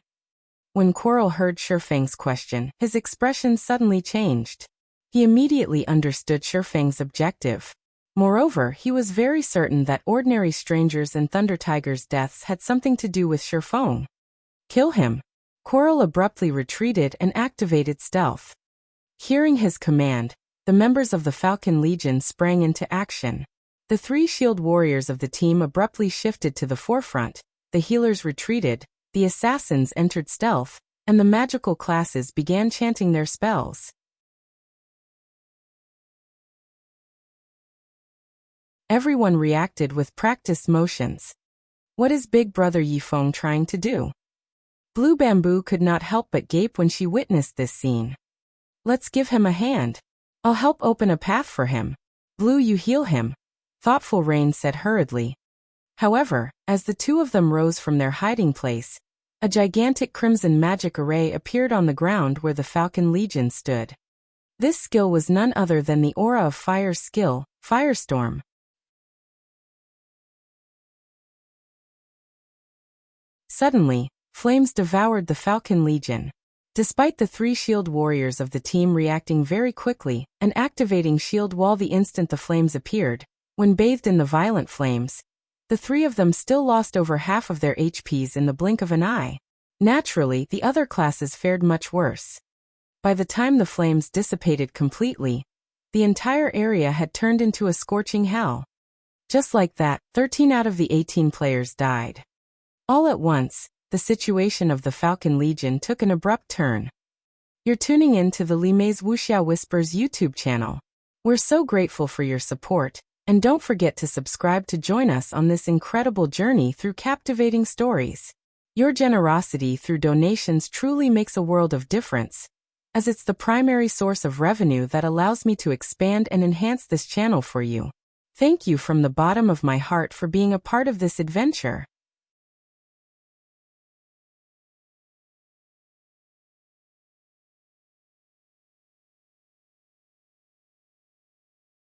When Coral heard Feng's question, his expression suddenly changed. He immediately understood Feng's objective. Moreover, he was very certain that ordinary strangers and Thunder Tiger's deaths had something to do with Feng. Kill him. Coral abruptly retreated and activated stealth. Hearing his command, the members of the Falcon Legion sprang into action. The three shield warriors of the team abruptly shifted to the forefront, the healers retreated, the assassins entered stealth, and the magical classes began chanting their spells. Everyone reacted with practiced motions. What is Big Brother Yi Feng trying to do? Blue Bamboo could not help but gape when she witnessed this scene. Let's give him a hand. I'll help open a path for him. Blue, you heal him, Thoughtful Rain said hurriedly. However, as the two of them rose from their hiding place, a gigantic crimson magic array appeared on the ground where the Falcon Legion stood. This skill was none other than the Aura of Fire's skill, Firestorm. Suddenly, flames devoured the Falcon Legion. Despite the three shield warriors of the team reacting very quickly and activating shield wall the instant the flames appeared, when bathed in the violent flames, the three of them still lost over half of their HPs in the blink of an eye. Naturally, the other classes fared much worse. By the time the flames dissipated completely, the entire area had turned into a scorching hell. Just like that, 13 out of the 18 players died. All at once, the situation of the Falcon Legion took an abrupt turn. You're tuning in to the Limei's Wuxia Whispers YouTube channel. We're so grateful for your support, and don't forget to subscribe to join us on this incredible journey through captivating stories. Your generosity through donations truly makes a world of difference, as it's the primary source of revenue that allows me to expand and enhance this channel for you. Thank you from the bottom of my heart for being a part of this adventure.